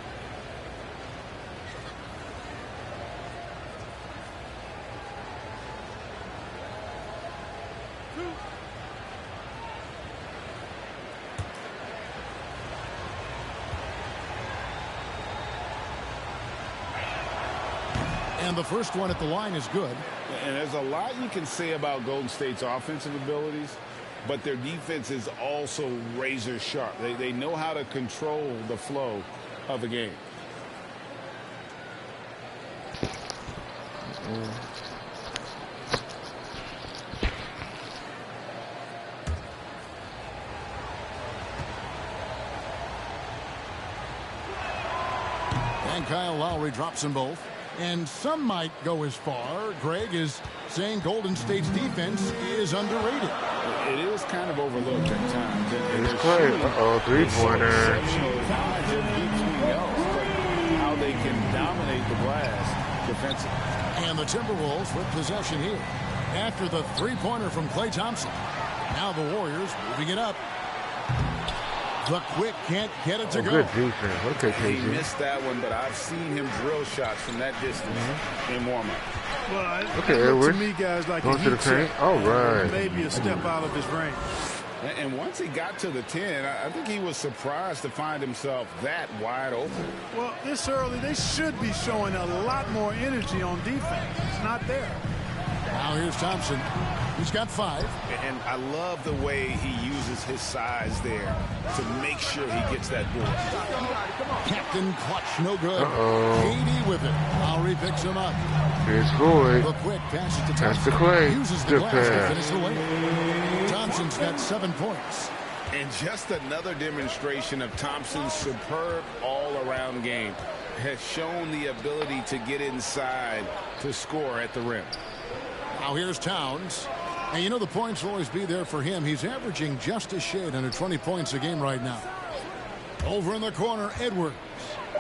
Speaker 14: And the first one at the line is good.
Speaker 15: And there's a lot you can say about Golden State's offensive abilities, but their defense is also razor sharp. They know how to control the flow of the game.
Speaker 14: And Kyle Lowry drops them both. And some might go as far, Greg, as saying Golden State's defense is underrated.
Speaker 15: It is kind of overlooked at times.
Speaker 1: It's clear. Three-pointer.
Speaker 15: How they can dominate the glass defensively.
Speaker 14: And the Timberwolves with possession here. After the three-pointer from Klay Thompson. Now the Warriors moving it up. The quick can't get it to go.
Speaker 1: Good defense. Okay, KG.
Speaker 15: He missed that one, but I've seen him drill shots from that distance in warm-up.
Speaker 16: Well,
Speaker 1: Edwards.
Speaker 16: To me, guys, like
Speaker 1: going to the paint. All right.
Speaker 16: Maybe a step out of his range.
Speaker 15: And once he got to the 10, I think he was surprised to find himself that wide open.
Speaker 16: Well, this early, they should be showing a lot more energy on defense. It's not there.
Speaker 14: Now here's Thompson. He's got 5.
Speaker 15: And I love the way he uses his size there to make sure he gets that board.
Speaker 14: Captain Clutch, no good.
Speaker 1: Uh-oh.
Speaker 14: 80 with it. Lowry picks him up.
Speaker 1: Here's Floyd.
Speaker 14: The quick pass it to
Speaker 1: Pass
Speaker 14: Thompson.
Speaker 1: to Clay.
Speaker 14: Uses the
Speaker 1: Good
Speaker 14: glass to
Speaker 1: pass.
Speaker 14: finish the layup. Thompson's got 7 points.
Speaker 15: And just another demonstration of Thompson's superb all-around game. Has shown the ability to get inside to score at the rim.
Speaker 14: Now here's Towns. And you know the points will always be there for him. He's averaging just a shade under 20 points a game right now. Over in the corner, Edwards.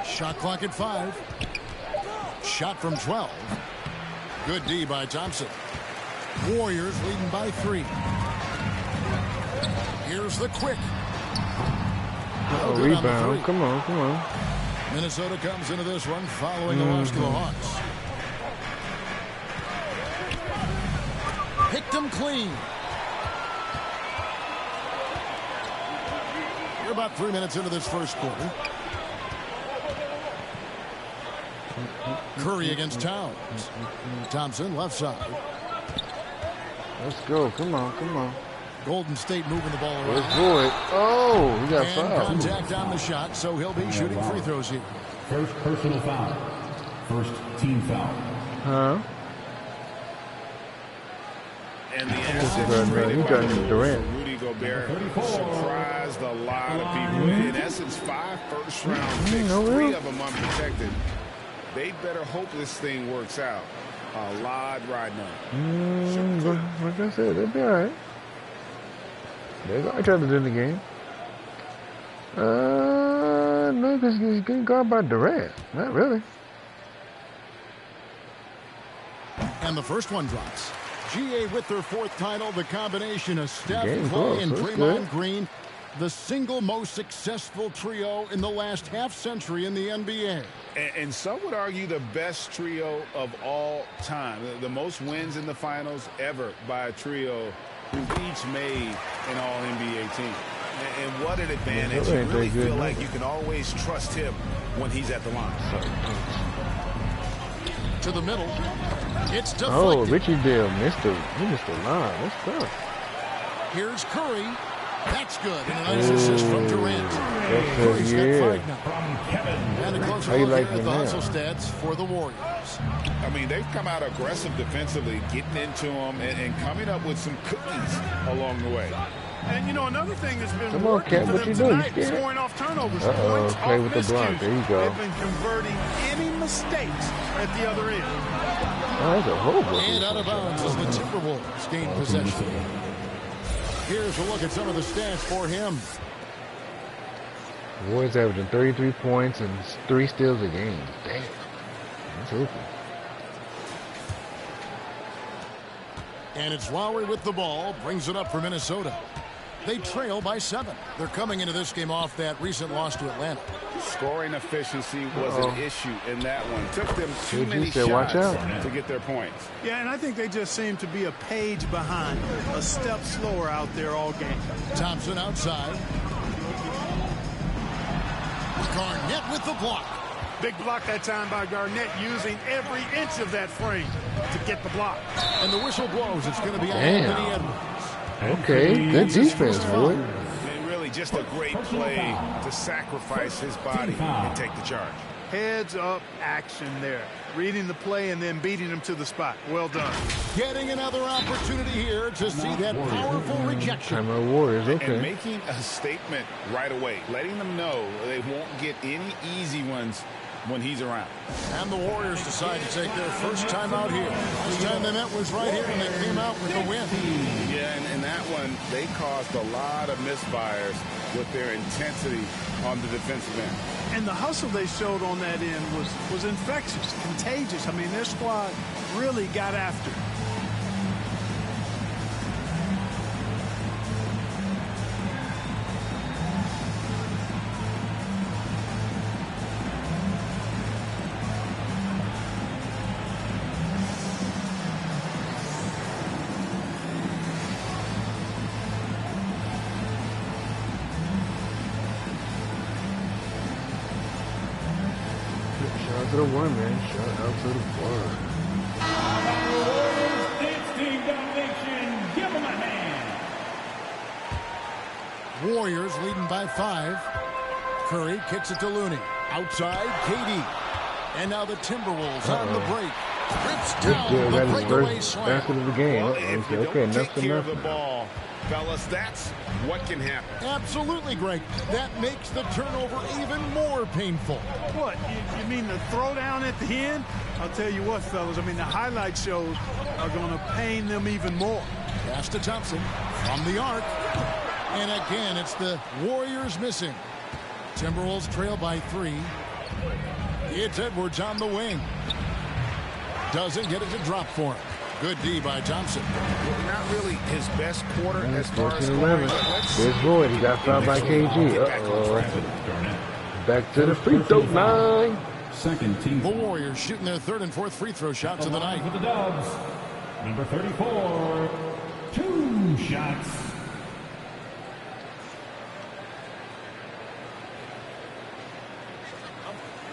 Speaker 14: Shot clock at 5. Shot from 12. Good D by Thompson. Warriors leading by 3. Here's the quick.
Speaker 1: Oh, rebound. Come on, come on.
Speaker 14: Minnesota comes into this one following the loss to the Hawks. Picked them clean. We're about 3 minutes into this first quarter. Curry against Towns. Thompson left side.
Speaker 1: Let's go. Come on, come on.
Speaker 14: Golden State moving the ball around.
Speaker 1: Let's do it. Oh, he got fouled.
Speaker 14: Contact on the shot, so he'll be shooting free throws here.
Speaker 2: First personal foul. First team foul.
Speaker 1: Huh?
Speaker 15: And the assist
Speaker 1: got Durant.
Speaker 15: Rudy Gobert surprised a lot of people. In essence, 5 first-round picks, 3 of them unprotected. They better hope this thing works out. A lot riding on.
Speaker 1: Like I said, they'll be all right. They got each other in the game. No, because he's getting guarded by Durant. Not really.
Speaker 14: And the first one drops. GA with their 4th title, the combination of Steph,
Speaker 1: Game
Speaker 14: Clay,
Speaker 1: close.
Speaker 14: and
Speaker 1: That's
Speaker 14: Draymond
Speaker 1: good.
Speaker 14: Green, the single most successful trio in the last half-century in the NBA.
Speaker 15: And some would argue the best trio of all time. The most wins in the finals ever by a trio who each made an all-NBA team. And what an advantage. You really feel like you can always trust him when he's at the line.
Speaker 14: To the middle. It's deflected.
Speaker 1: Oh, Richie Dale missed the line. That's tough.
Speaker 14: Here's Curry. That's good. And a nice assist from Durant.
Speaker 1: Curry's got 5
Speaker 14: now. And a closer
Speaker 1: How you
Speaker 14: look
Speaker 1: like
Speaker 14: here at
Speaker 1: me
Speaker 14: the
Speaker 1: now?
Speaker 14: hustle stats for the Warriors.
Speaker 15: I mean, they've come out aggressive defensively, getting into them and coming up with some cookies along the way.
Speaker 16: And, you know, another thing that's been
Speaker 1: Come on,
Speaker 16: working
Speaker 1: Cat,
Speaker 16: for
Speaker 1: what
Speaker 16: them
Speaker 1: you doing?
Speaker 16: tonight,
Speaker 1: You scared?
Speaker 16: scoring off turnovers.
Speaker 1: Uh-oh, play with the block. There you go.
Speaker 16: They've been converting any mistakes at the other end.
Speaker 1: Oh, that's a horrible.
Speaker 14: And out of bounds as the Timberwolves gain possession. Here's a look at some of the stats for him.
Speaker 1: Warriors averaging 33 points and 3 steals a game. Damn. That's open.
Speaker 14: And it's Lowry with the ball, brings it up for Minnesota. They trail by 7. They're coming into this game off that recent loss to Atlanta.
Speaker 15: Scoring efficiency was an issue in that one. Took them too many
Speaker 1: said, watch
Speaker 15: shots
Speaker 1: out.
Speaker 15: to get their points.
Speaker 16: Yeah, and I think they just seem to be a page behind, a step slower out there all game.
Speaker 14: Thompson outside. Garnett with the block.
Speaker 16: Big block that time by Garnett, using every inch of that frame to get the block.
Speaker 14: And the whistle blows. It's going to be
Speaker 1: Damn.
Speaker 14: Anthony Edwards.
Speaker 1: Okay, good defense, boy.
Speaker 15: And really just a great play to sacrifice his body and take the charge.
Speaker 16: Heads up action there. Reading the play and then beating him to the spot. Well done.
Speaker 14: Getting another opportunity here to see that powerful rejection.
Speaker 1: Time out Warriors,
Speaker 15: And
Speaker 1: okay.
Speaker 15: making a statement right away, letting them know they won't get any easy ones when he's around.
Speaker 14: And the Warriors decide to take their first time out here. Last time they met was right here, and they came out with a win.
Speaker 15: Yeah, and that one, they caused a lot of misfires with their intensity on the defensive end.
Speaker 16: And the hustle they showed on that end was infectious, contagious. I mean, their squad really got after it.
Speaker 1: Shout out to the one, man. Shout out to the one.
Speaker 2: Dance Team Domination. Give them a hand.
Speaker 14: Warriors leading by 5. Curry kicks it to Looney. Outside, KD. And now the Timberwolves on the break. Rips
Speaker 1: This
Speaker 14: down
Speaker 1: dude
Speaker 14: the
Speaker 1: got his
Speaker 14: breakaway
Speaker 1: first
Speaker 14: slam.
Speaker 1: basket of the game.
Speaker 15: Well, if you
Speaker 1: Okay,
Speaker 15: don't take care of the
Speaker 1: nothing.
Speaker 15: ball, fellas, that's what can happen.
Speaker 14: Absolutely, Greg. That makes the turnover even more painful.
Speaker 16: What, you mean the throwdown at the end? I'll tell you what, fellas, I mean, the highlight shows are going to pain them even more.
Speaker 14: Pass to Thompson from the arc. And again, it's the Warriors missing. Timberwolves trail by 3. It's Edwards on the wing. Doesn't get it to drop for him. Good D by Thompson.
Speaker 15: Not really his best quarter as far as
Speaker 1: 14-11. There's Boyd. He got fouled by KG. Uh-oh. Back to the free throw line.
Speaker 2: Second team.
Speaker 14: The Warriors shooting their 3rd and 4th free throw shots of the night.
Speaker 2: For the Dubs, number 34, 2 shots.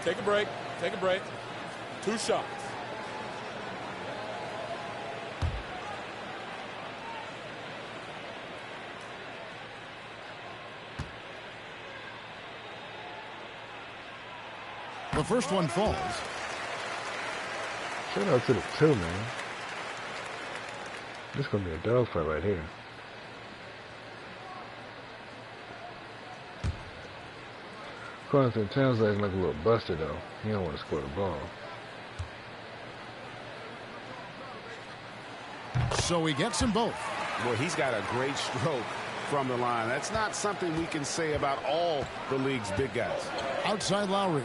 Speaker 8: Take a break. Take a break. 2 shots.
Speaker 14: The first one falls.
Speaker 1: Shout out to the 2, man. This is going to be a dogfight right here. Carlton Towns acting like a little buster, though. He don't want to score the ball.
Speaker 14: So he gets them both.
Speaker 15: Well, he's got a great stroke from the line. That's not something we can say about all the league's big guys.
Speaker 14: Outside Lowry.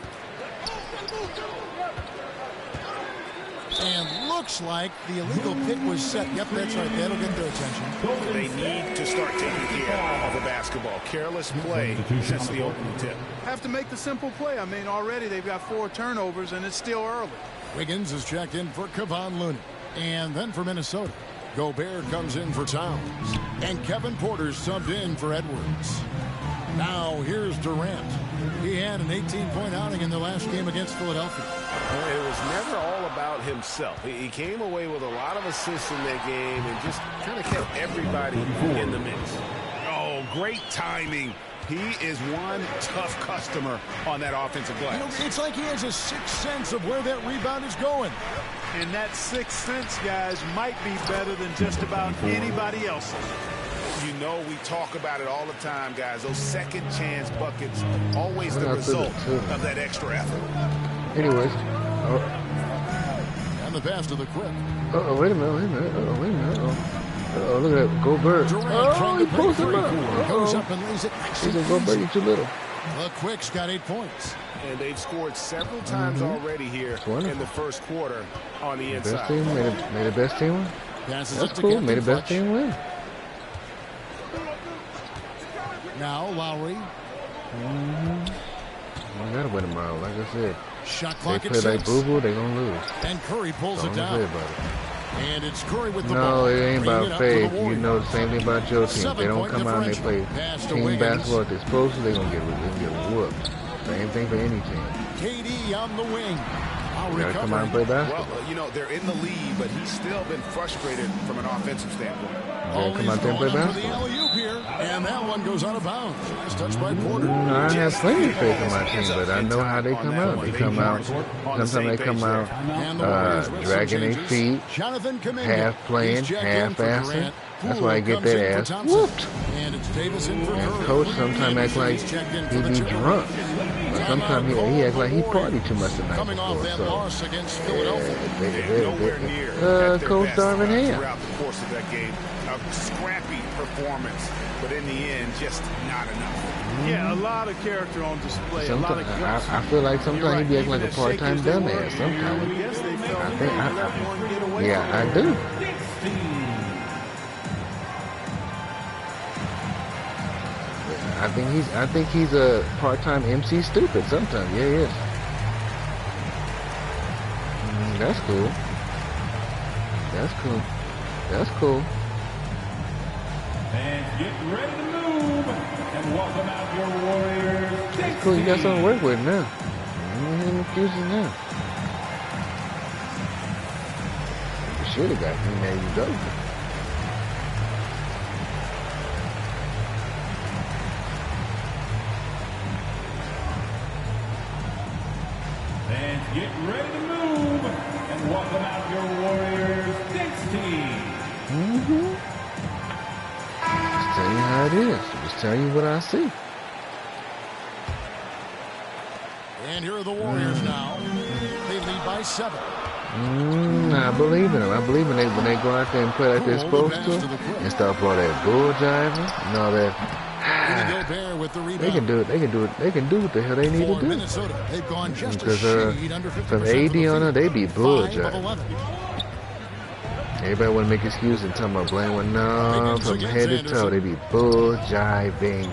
Speaker 14: And looks like the illegal pick was set. Yep, that's right. That'll get their attention.
Speaker 15: They need to start taking care of the basketball. Careless play since the opening tip.
Speaker 16: Have to make the simple play. I mean, already they've got 4 turnovers, and it's still early.
Speaker 14: Wiggins is checked in for Kevon Looney. And then for Minnesota, Gobert comes in for Towns. And Kevin Porter's subbed in for Edwards. Now here's Durant. He had an 18-point outing in the last game against Philadelphia.
Speaker 15: It was never all about himself. He came away with a lot of assists in that game and just kind of kept everybody in the mix. Oh, great timing. He is one tough customer on that offensive glass.
Speaker 14: You know, it's like he has a sixth sense of where that rebound is going.
Speaker 16: And that sixth sense, guys, might be better than just about anybody else's.
Speaker 15: You know, we talk about it all the time, guys. Those second chance buckets, always the result of that extra effort.
Speaker 1: Anyways.
Speaker 14: And the pass to the quick.
Speaker 1: Uh-oh, wait a minute. Wait a minute. Uh-oh, look at that. Gobert. Oh, he pulls him up.
Speaker 14: Goes up and lays it.
Speaker 1: He said, Gobert, you're too little.
Speaker 14: The Quick's got 8 points.
Speaker 15: And they've scored several times already here in the first quarter on the inside.
Speaker 1: Best team made the best team win.
Speaker 14: That's
Speaker 1: cool. Made the best team win.
Speaker 14: Now Lowry.
Speaker 1: You gotta win tomorrow, like I said.
Speaker 14: Shot clock
Speaker 1: they play
Speaker 14: at 6.
Speaker 1: like boo-boo, they gonna lose.
Speaker 14: And Curry pulls
Speaker 1: Don't
Speaker 14: it down.
Speaker 1: say about it.
Speaker 14: And it's Curry with the ball.
Speaker 1: No, it ain't
Speaker 14: Bringing
Speaker 1: about
Speaker 14: it
Speaker 1: faith. You know the same thing about your team. If they don't come out and they play team basketball if they're supposed to, they're gonna get whooped. Same thing for any team.
Speaker 14: KD on the wing.
Speaker 1: You gotta come out and play basketball.
Speaker 15: Well, you know, they're in the lead, but he's still been frustrated from an offensive standpoint.
Speaker 1: Come out there and play
Speaker 14: For the
Speaker 1: basketball.
Speaker 14: alley-oop here, and that one goes out of bounds. Nice touch by Porter.
Speaker 1: I have plenty of faith in my team, but I know how they come out. They come out, sometimes they come out dragging their feet, half playing, half assing. That's why I get that ass whooped.
Speaker 14: And it's Davis in for
Speaker 1: And coach sometimes act like he be drunk. Sometimes he act like he party too much the night
Speaker 14: Coming off that
Speaker 1: before.
Speaker 14: loss against Philadelphia.
Speaker 1: Coach Darvin Ham.
Speaker 15: Throughout the course of that game, a scrappy performance, but in the end, just not enough.
Speaker 16: Yeah, a lot of character on display. A lot of guts.
Speaker 1: I feel like sometimes he be acting like a part-time dumbass. Sometimes. I do. I think he's a part-time MC stupid sometimes. Yeah, he is. That's cool. That's cool.
Speaker 2: And get ready to move. And welcome out your Warriors.
Speaker 1: That's cool. You got something to work with now. Any excuses now. You should have got him. There you go.
Speaker 2: Fans, get ready to move and welcome out your Warriors dance team.
Speaker 1: Just tell you how it is. Just tell you what I see.
Speaker 14: And here are the Warriors now. They lead by 7.
Speaker 1: I believe in them. I believe when they go out there and play like they're supposed to and stop all that bull jiving and all that. They can do it. They can do it. They can do what the hell they need to do. Because from AD on them, they be bull jiving. Everybody want to make excuses and tell me blame one. No, from head to toe, they be bull jiving.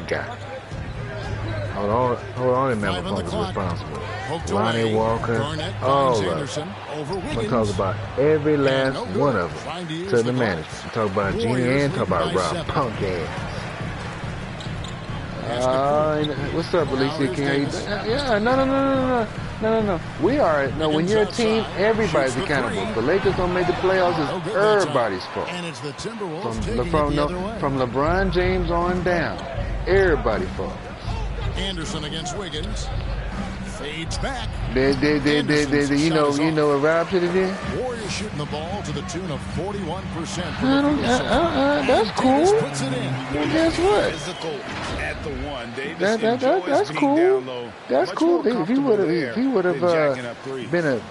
Speaker 1: Hold on, remember who's responsible. Lonnie Walker, all of them. I'm talking about every last one of them. To the management. I'm talking about Jeannie and talking about Rob Punk ass. What's up, Alicia King? How you doing? Yeah, no. We are, when you're a team, everybody's accountable. If the Lakers don't make the playoffs, it's everybody's fault. From LeBron James on down, everybody's fault.
Speaker 14: Anderson against Wiggins. Fades back.
Speaker 1: You know what Rob should have did?
Speaker 14: Warriors shooting the ball to the tune of 41%.
Speaker 1: That's cool. Well, guess what? That's cool. That's cool. If he would have been a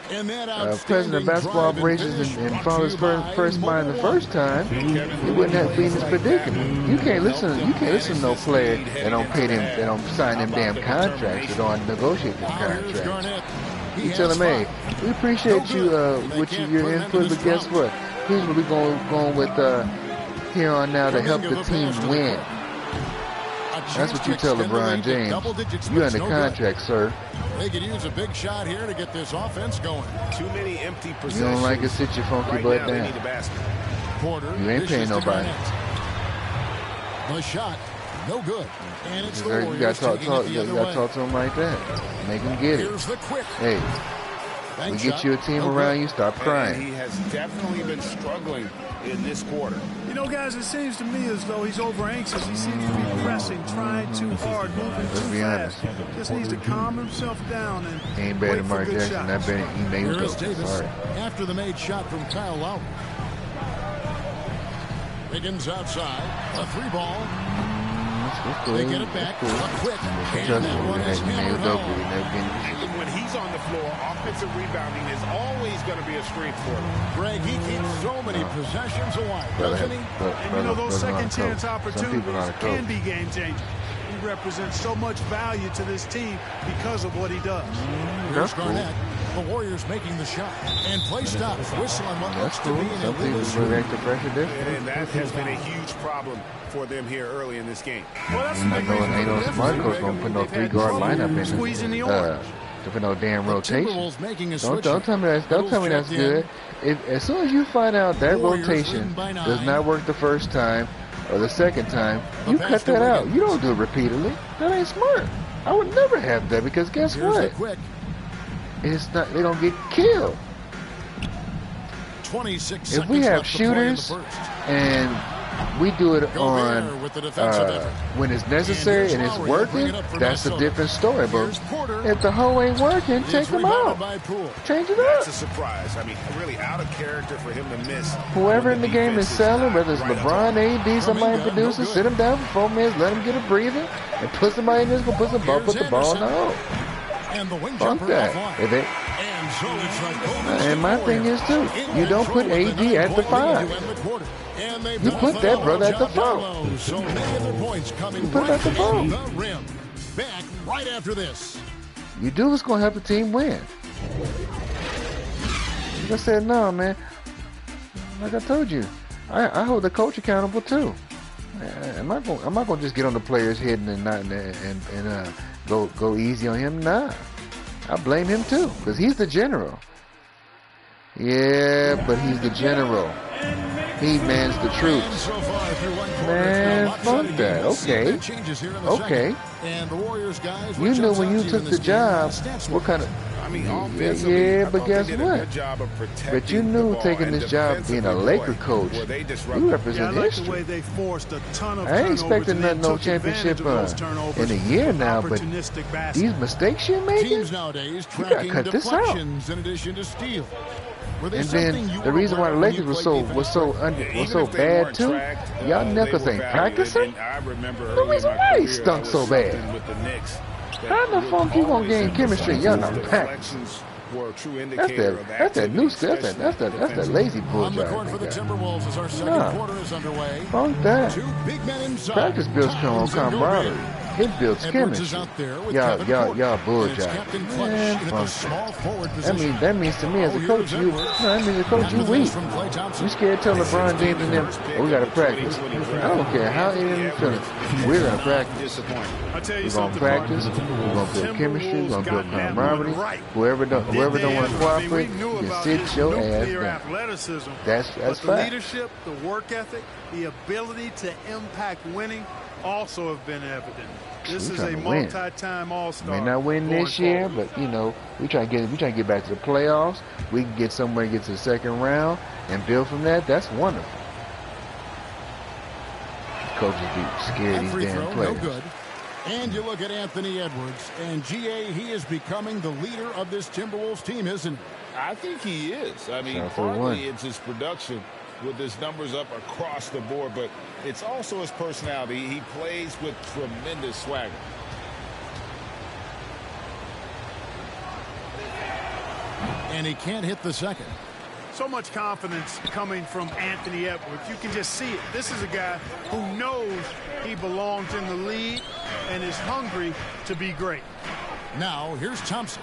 Speaker 1: president of basketball operations and found his first mind the first time, he wouldn't have been in this predicament. You can't listen to no player that don't pay them, that don't sign them damn contracts, that don't negotiate them contracts. You tell him, hey, we appreciate you your input, but guess what? Here's what we're going with here on now to help the team win. That's what you tell LeBron James. You're under contract, sir.
Speaker 14: They could use a big shot here to get this offense going.
Speaker 15: Too many empty possessions.
Speaker 1: You don't like it, sit your funky butt down. You ain't paying nobody.
Speaker 14: The shot, no good. And it's
Speaker 1: you gotta talk to him like that. Make him get it. Hey, we get you a team around you, stop crying.
Speaker 15: He has definitely been struggling in this quarter.
Speaker 16: You know, guys, it seems to me as though he's over anxious. He seems to be pressing, trying too hard, moving too fast. Just needs to calm himself down and
Speaker 1: he ain't better than Mark Jackson. Not better than Ime Udoka. Sorry.
Speaker 14: After the made shot from Kyle Lowry. Wiggins outside. A 3-ball. They get it back. Quick. And that one is hammered home.
Speaker 15: When he's on the floor, offensive rebounding is always going to be a strength for him.
Speaker 14: Greg, he keeps so many possessions alive, doesn't he?
Speaker 16: And you know, those second chance opportunities can be game changing. He represents so much value to this team because of what he does.
Speaker 14: Here's Garnett. The Warriors making the shot. And play stop. Whistle on what looks to be an illegal shot.
Speaker 15: And that has been a huge problem for them here early in this game.
Speaker 16: Well, that's
Speaker 1: ain't no smart coach gonna put no 3-guard lineup in to put no damn rotation. Don't tell me that's good. As soon as you find out that rotation does not work the first time or the second time, you cut that out. You don't do it repeatedly. That ain't smart. I would never have that because guess what? It's not. They don't get killed.
Speaker 14: 26
Speaker 1: if we have shooters and we do it on when it's necessary and it's working, that's a different story. But if the hoe ain't working, take them out. Change it up.
Speaker 15: That's a surprise. I mean, really out of character for him to miss.
Speaker 1: Whoever in the game is selling, whether it's LeBron, AD, somebody producing, sit him down for 4 minutes, let him get a breather, and put somebody in this, put the ball in the hole. Fuck that. And my thing is too, you don't put AD at the 5. You put that brother at the 4. You put it at the 4.
Speaker 14: Back right after this.
Speaker 1: You do what's gonna help the team win. I said no, man. Like I told you, I hold the coach accountable too. I'm not gonna just get on the player's head and go easy on him. Nah, I blame him too because he's the general. Yeah, but he's the general. He mans the troops. Man, fuck that. Okay. You knew when you took the job what kind of.
Speaker 15: mean, offensively,
Speaker 1: yeah,
Speaker 15: I
Speaker 1: but
Speaker 15: thought
Speaker 1: guess
Speaker 15: they did a
Speaker 1: what?
Speaker 15: good job of protecting
Speaker 1: But you
Speaker 15: the
Speaker 1: knew
Speaker 15: ball,
Speaker 1: taking
Speaker 15: and
Speaker 1: this job being a Laker coach, you represent
Speaker 16: I like
Speaker 1: history.
Speaker 16: the way they forced a ton of
Speaker 1: I ain't
Speaker 16: turnovers
Speaker 1: expecting
Speaker 16: and then
Speaker 1: no
Speaker 16: took advantage
Speaker 1: championship
Speaker 16: of those turnovers
Speaker 1: in a year
Speaker 16: with
Speaker 1: now, but
Speaker 16: opportunistic
Speaker 1: these mistakes you're making,
Speaker 14: Teams nowadays
Speaker 1: you gotta
Speaker 14: tracking
Speaker 1: cut this out.
Speaker 14: deflections in addition to steals.
Speaker 1: And then the reason why the Lakers was so bad too, y'all knuckles ain't practicing. The reason why he stunk so bad. How in the fuck you gonna gain chemistry? Y'all not practicing. That's that new stuff. That's that lazy bull
Speaker 14: On the court for the Timberwolves as our second quarter is underway.
Speaker 1: Funk that.
Speaker 14: Two big men inside.
Speaker 1: Practice builds camaraderie. It builds chemistry. Y'all bullshit. Man, that means to me as a coach, you weak. You scared to tell LeBron James and them, oh, we gotta practice. I don't care how you feeling. We're gonna practice. We're gonna practice. We're gonna build chemistry. We're gonna build camaraderie. Whoever don't want to cooperate, you can sit your ass down.
Speaker 16: Athleticism.
Speaker 1: That's
Speaker 16: the
Speaker 1: fact.
Speaker 16: leadership, the work ethic, the ability to impact winning also have been evident. This is a multi-time All-Star.
Speaker 1: May not win this year, but you know we try to get back to the playoffs. We can get somewhere, get to the second round, and build from that. That's wonderful. Coaches be scared of these damn players.
Speaker 14: No good. And you look at Anthony Edwards, and GA, he is becoming the leader of this Timberwolves team, isn't he?
Speaker 15: I think he is. I mean, partly it's his production with his numbers up across the board, but it's also his personality. He plays with tremendous swagger.
Speaker 14: And he can't hit the second.
Speaker 16: So much confidence coming from Anthony Edwards. You can just see it. This is a guy who knows he belongs in the league and is hungry to be great.
Speaker 14: Now, here's Thompson.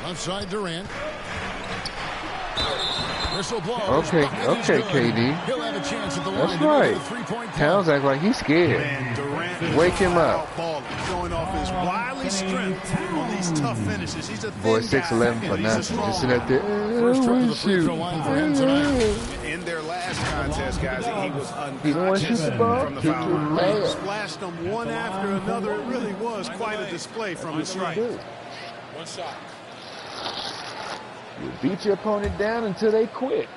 Speaker 14: Left side Durant. Whistle blows.
Speaker 1: Okay, KD.
Speaker 14: He'll have a chance at the line.
Speaker 1: That's right. Towns act like he's scared.
Speaker 16: Man,
Speaker 1: wake him up.
Speaker 16: Showing off his wily strength on these tough finishes. He's a
Speaker 1: Boy, 6'11" for nothing. Just sitting up there.
Speaker 14: First trip to the free throw line for him tonight.
Speaker 15: In their last contest, guys, he was unconscious from the foul line.
Speaker 16: He splashed them one after another. It really was quite a display from the strike.
Speaker 8: One shot.
Speaker 1: You beat your opponent down until they quit.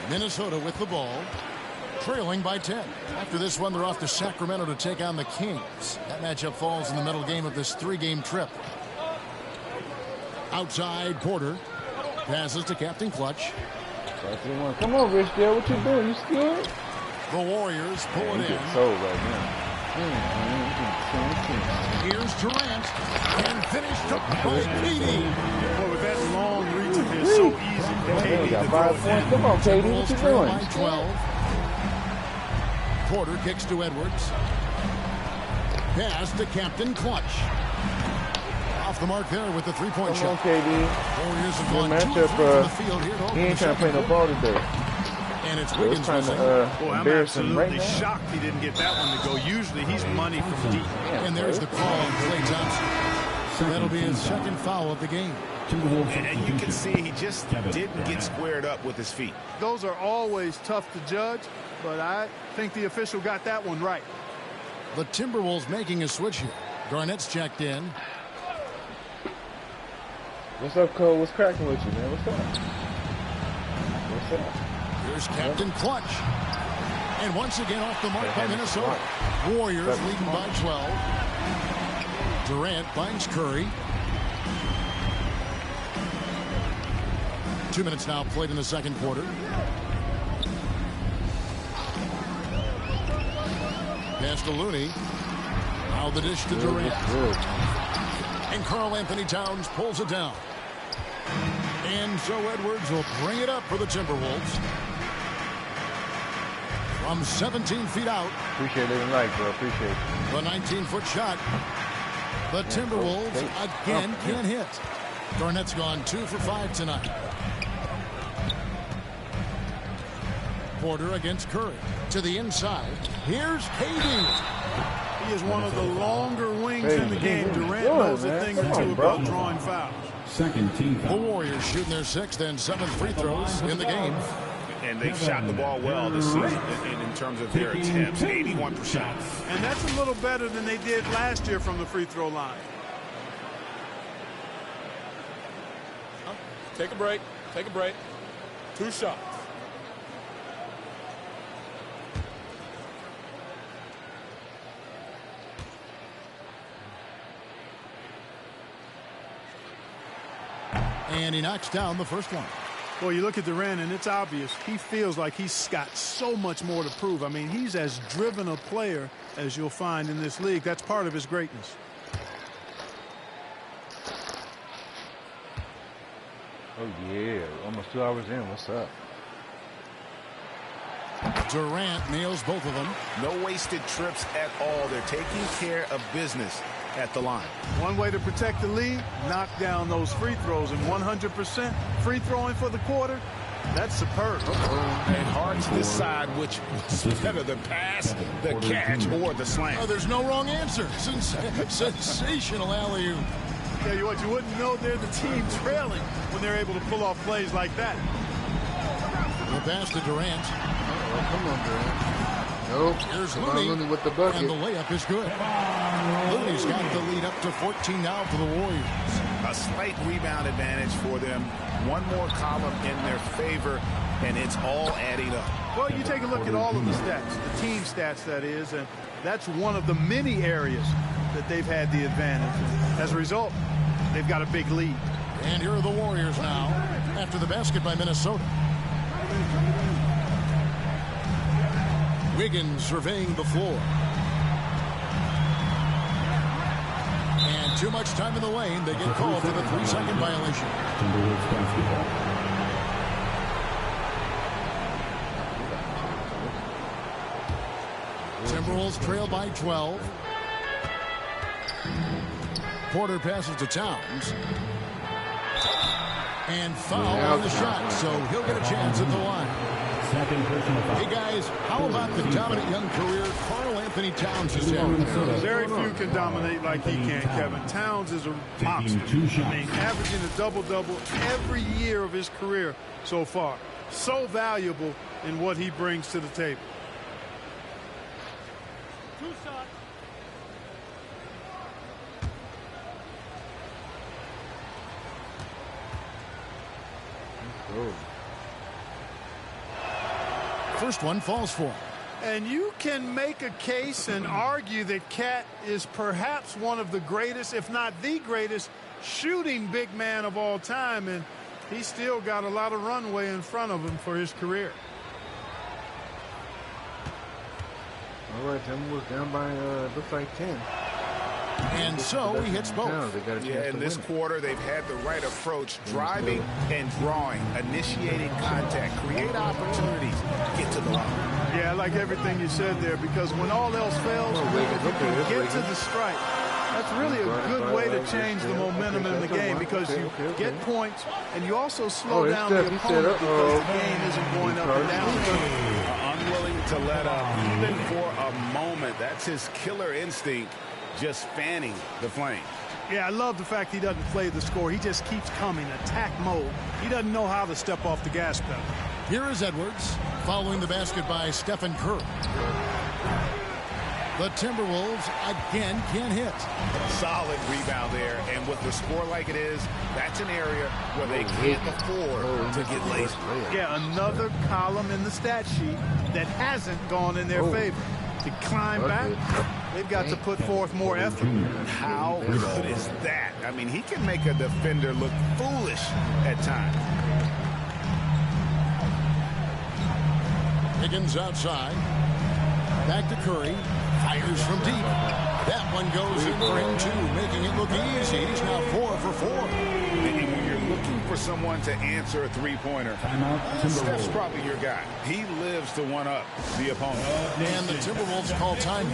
Speaker 14: Minnesota with the ball, trailing by 10. After this one, they're off to Sacramento to take on the Kings. That matchup falls in the middle game of this three-game trip. Outside, Porter passes to Captain Clutch.
Speaker 1: Come on, Rich Dale, what you doing? You scared?
Speaker 14: The Warriors pull it in.
Speaker 1: Sold right now.
Speaker 14: Here's Durant, and finished up by KD.
Speaker 16: Boy, with that long reach of his, so easy for KD to throw it in.
Speaker 1: Come on, KD, what you doing?
Speaker 14: By 12. Porter kicks to Edwards. Pass to Captain Clutch. Off the mark there with the three-point shot.
Speaker 1: Come on, KD.
Speaker 14: Warriors have gone
Speaker 1: matchup,
Speaker 14: 2 from the field here to open
Speaker 1: he ain't trying to play no ball today.
Speaker 14: And it's Wiggins
Speaker 1: trying to
Speaker 16: I'm
Speaker 1: embarrass him right
Speaker 16: absolutely
Speaker 1: now.
Speaker 16: shocked he didn't get that one to go. Usually he's money from deep.
Speaker 14: And there's the call on Klay Thompson. That'll be his second foul of the game.
Speaker 15: And you can see he just didn't get squared up with his feet.
Speaker 16: Those are always tough to judge, but I think the official got that one right.
Speaker 14: The Timberwolves making a switch here. Garnett's checked in.
Speaker 1: What's up, Cole? What's cracking with you, man? What's up? What's up?
Speaker 14: Here's Captain Clutch. And once again off the mark by Minnesota. Warriors leading by 12. Durant finds Curry. 2 minutes now played in the second quarter. Pass to Looney. Now the dish to Durant. And Karl Anthony Towns pulls it down. And so Edwards will bring it up for the Timberwolves. From 17 feet out.
Speaker 1: Appreciate it tonight, bro. Appreciate it.
Speaker 14: The 19-foot shot. The Timberwolves again can't hit. Garnett's gone 2 for 5 tonight. Porter against Curry. To the inside. Here's KD.
Speaker 16: He is one of the longer wings in the game. Durant knows a thing or two about drawing fouls.
Speaker 14: Second team foul. The Warriors shooting their 6th and 7th free throws in the game.
Speaker 15: And they've shot the ball well this season in terms of their attempts, 81%.
Speaker 16: And that's a little better than they did last year from the free throw line.
Speaker 8: Take a break. Take a break. 2 shots.
Speaker 14: And he knocks down the first one.
Speaker 16: Well, you look at Durant, and it's obvious. He feels like he's got so much more to prove. I mean, he's as driven a player as you'll find in this league. That's part of his greatness.
Speaker 1: Oh, yeah. Almost 2 hours in. What's up?
Speaker 14: Durant nails both of them.
Speaker 15: No wasted trips at all. They're taking care of business at the line.
Speaker 16: One way to protect the lead, knock down those free throws, and 100% free throwing for the quarter, that's superb.
Speaker 15: And hard to decide which was better, the pass, the catch, or the slam.
Speaker 14: Oh, there's no wrong answer. Sensational alley-oop.
Speaker 16: Yeah, what you wouldn't know, they're the team trailing when they're able to pull off plays like that.
Speaker 14: The pass to Durant.
Speaker 1: Oh, come on, Durant. Nope.
Speaker 14: Here's
Speaker 1: Looney with the bucket.
Speaker 14: And the layup is good. Looney's got the lead up to 14 now for the Warriors.
Speaker 15: A slight rebound advantage for them. One more column in their favor, and it's all adding up.
Speaker 16: Well, you take a look at all of the stats, the team stats, that is, and that's one of the many areas that they've had the advantage. As a result, they've got a big lead.
Speaker 14: And here are the Warriors now after the basket by Minnesota. Wiggins surveying the floor. And too much time in the lane. They get called for the 3-second violation. Timberwolves trail by 12. Porter passes to Towns. And foul on the shot, so he'll get a chance at the line. Hey guys, how about the dominant young career Karl Anthony Towns has had?
Speaker 16: Very few can dominate like he can, Kevin. Towns is a monster. I mean, averaging a double-double every year of his career so far. So valuable in what he brings to the table. 2 shots.
Speaker 14: First one falls for him.
Speaker 16: And you can make a case and argue that Cat is perhaps one of the greatest, if not the greatest, shooting big man of all time, and he's still got a lot of runway in front of him for his career.
Speaker 1: All right, Timberwolves down by looks like 10.
Speaker 14: And so he hits both.
Speaker 15: Yeah, in this quarter, they've had the right approach, driving and drawing, initiating contact, create opportunities, get to the line.
Speaker 16: Yeah, I like everything you said there, because when all else fails, if you can get to the strike, that's really a good way to change the momentum in the game, because you get points and you also slow down the opponent because the game isn't going up and down.
Speaker 15: Unwilling to let up even for a moment. That's his killer instinct, just fanning the flame.
Speaker 16: Yeah, I love the fact he doesn't play the score. He just keeps coming, attack mode. He doesn't know how to step off the gas pedal.
Speaker 14: Here is Edwards, following the basket by Stephen Curry. The Timberwolves again can't hit.
Speaker 15: Solid rebound there, and with the score like it is, that's an area where they can't afford to get lazy.
Speaker 16: Yeah, another column in the stat sheet that hasn't gone in their favor. To climb back, they've got to put forth more effort.
Speaker 15: How good is that? I mean, he can make a defender look foolish at times.
Speaker 14: Higgins outside. Back to Curry. Fires from deep. That one goes in for him, too, making it look easy. He's now 4 for 4.
Speaker 15: And when you're looking for someone to answer a three-pointer, Steph's probably your guy. He lives to one-up the opponent.
Speaker 14: And the Timberwolves call time.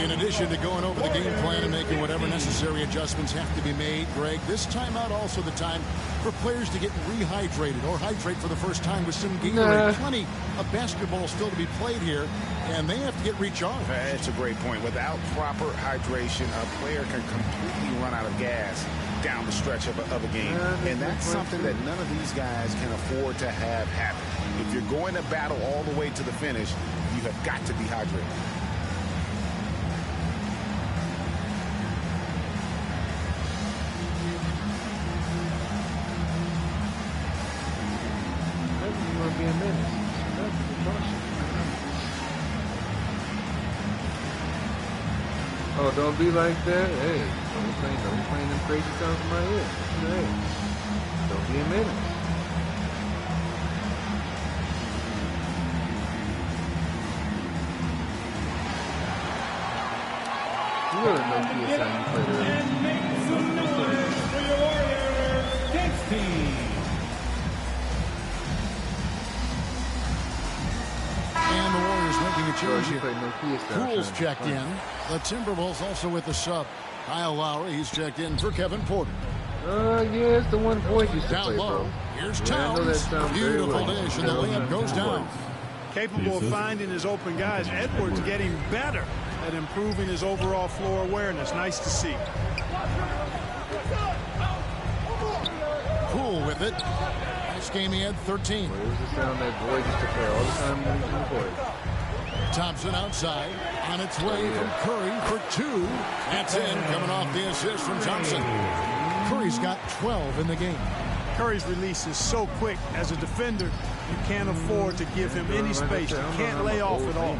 Speaker 14: In addition to going over the game plan and making whatever necessary adjustments have to be made, Greg, this timeout also the time for players to get rehydrated or hydrate for the first time with some Gatorade. Plenty of basketball still to be played here, and they have to get recharged.
Speaker 15: That's a great point. Without proper hydration, a player can completely run out of gas. down the stretch of a game. And that's something that none of these guys can afford to have happen. If you're going to battle all the way to the finish, you have got to be hydrated.
Speaker 1: Be a menace. Oh, don't be like that. Hey, don't be playing them crazy songs in my ear. Hey, don't be a menace. You really know key time you play that.
Speaker 2: And make some noise for your Warriors, Kingston.
Speaker 14: And the Warriors making a change here.
Speaker 1: No
Speaker 14: Poole's checked in. The Timberwolves also with the sub. Kyle Lowry, he's checked in for Kevin Porter.
Speaker 1: Yeah, it's the one voice used to
Speaker 14: down
Speaker 1: play,
Speaker 14: low.
Speaker 1: bro.
Speaker 14: Here's
Speaker 1: Yeah,
Speaker 14: Towns. Beautiful dish, and the layup goes down.
Speaker 16: Capable of finding his open guys. Edwards getting better at improving his overall floor awareness. Nice to see.
Speaker 14: Poole with it. This game he had 13.
Speaker 1: Well, it was the sound that boy used to play all the time when he was in the court.
Speaker 14: Thompson outside, on its way from Curry for two. That's in, coming off the assist from Thompson. Curry's got 12 in the game.
Speaker 16: Curry's release is so quick. As a defender, you can't afford to give him any space. You can't lay off at all.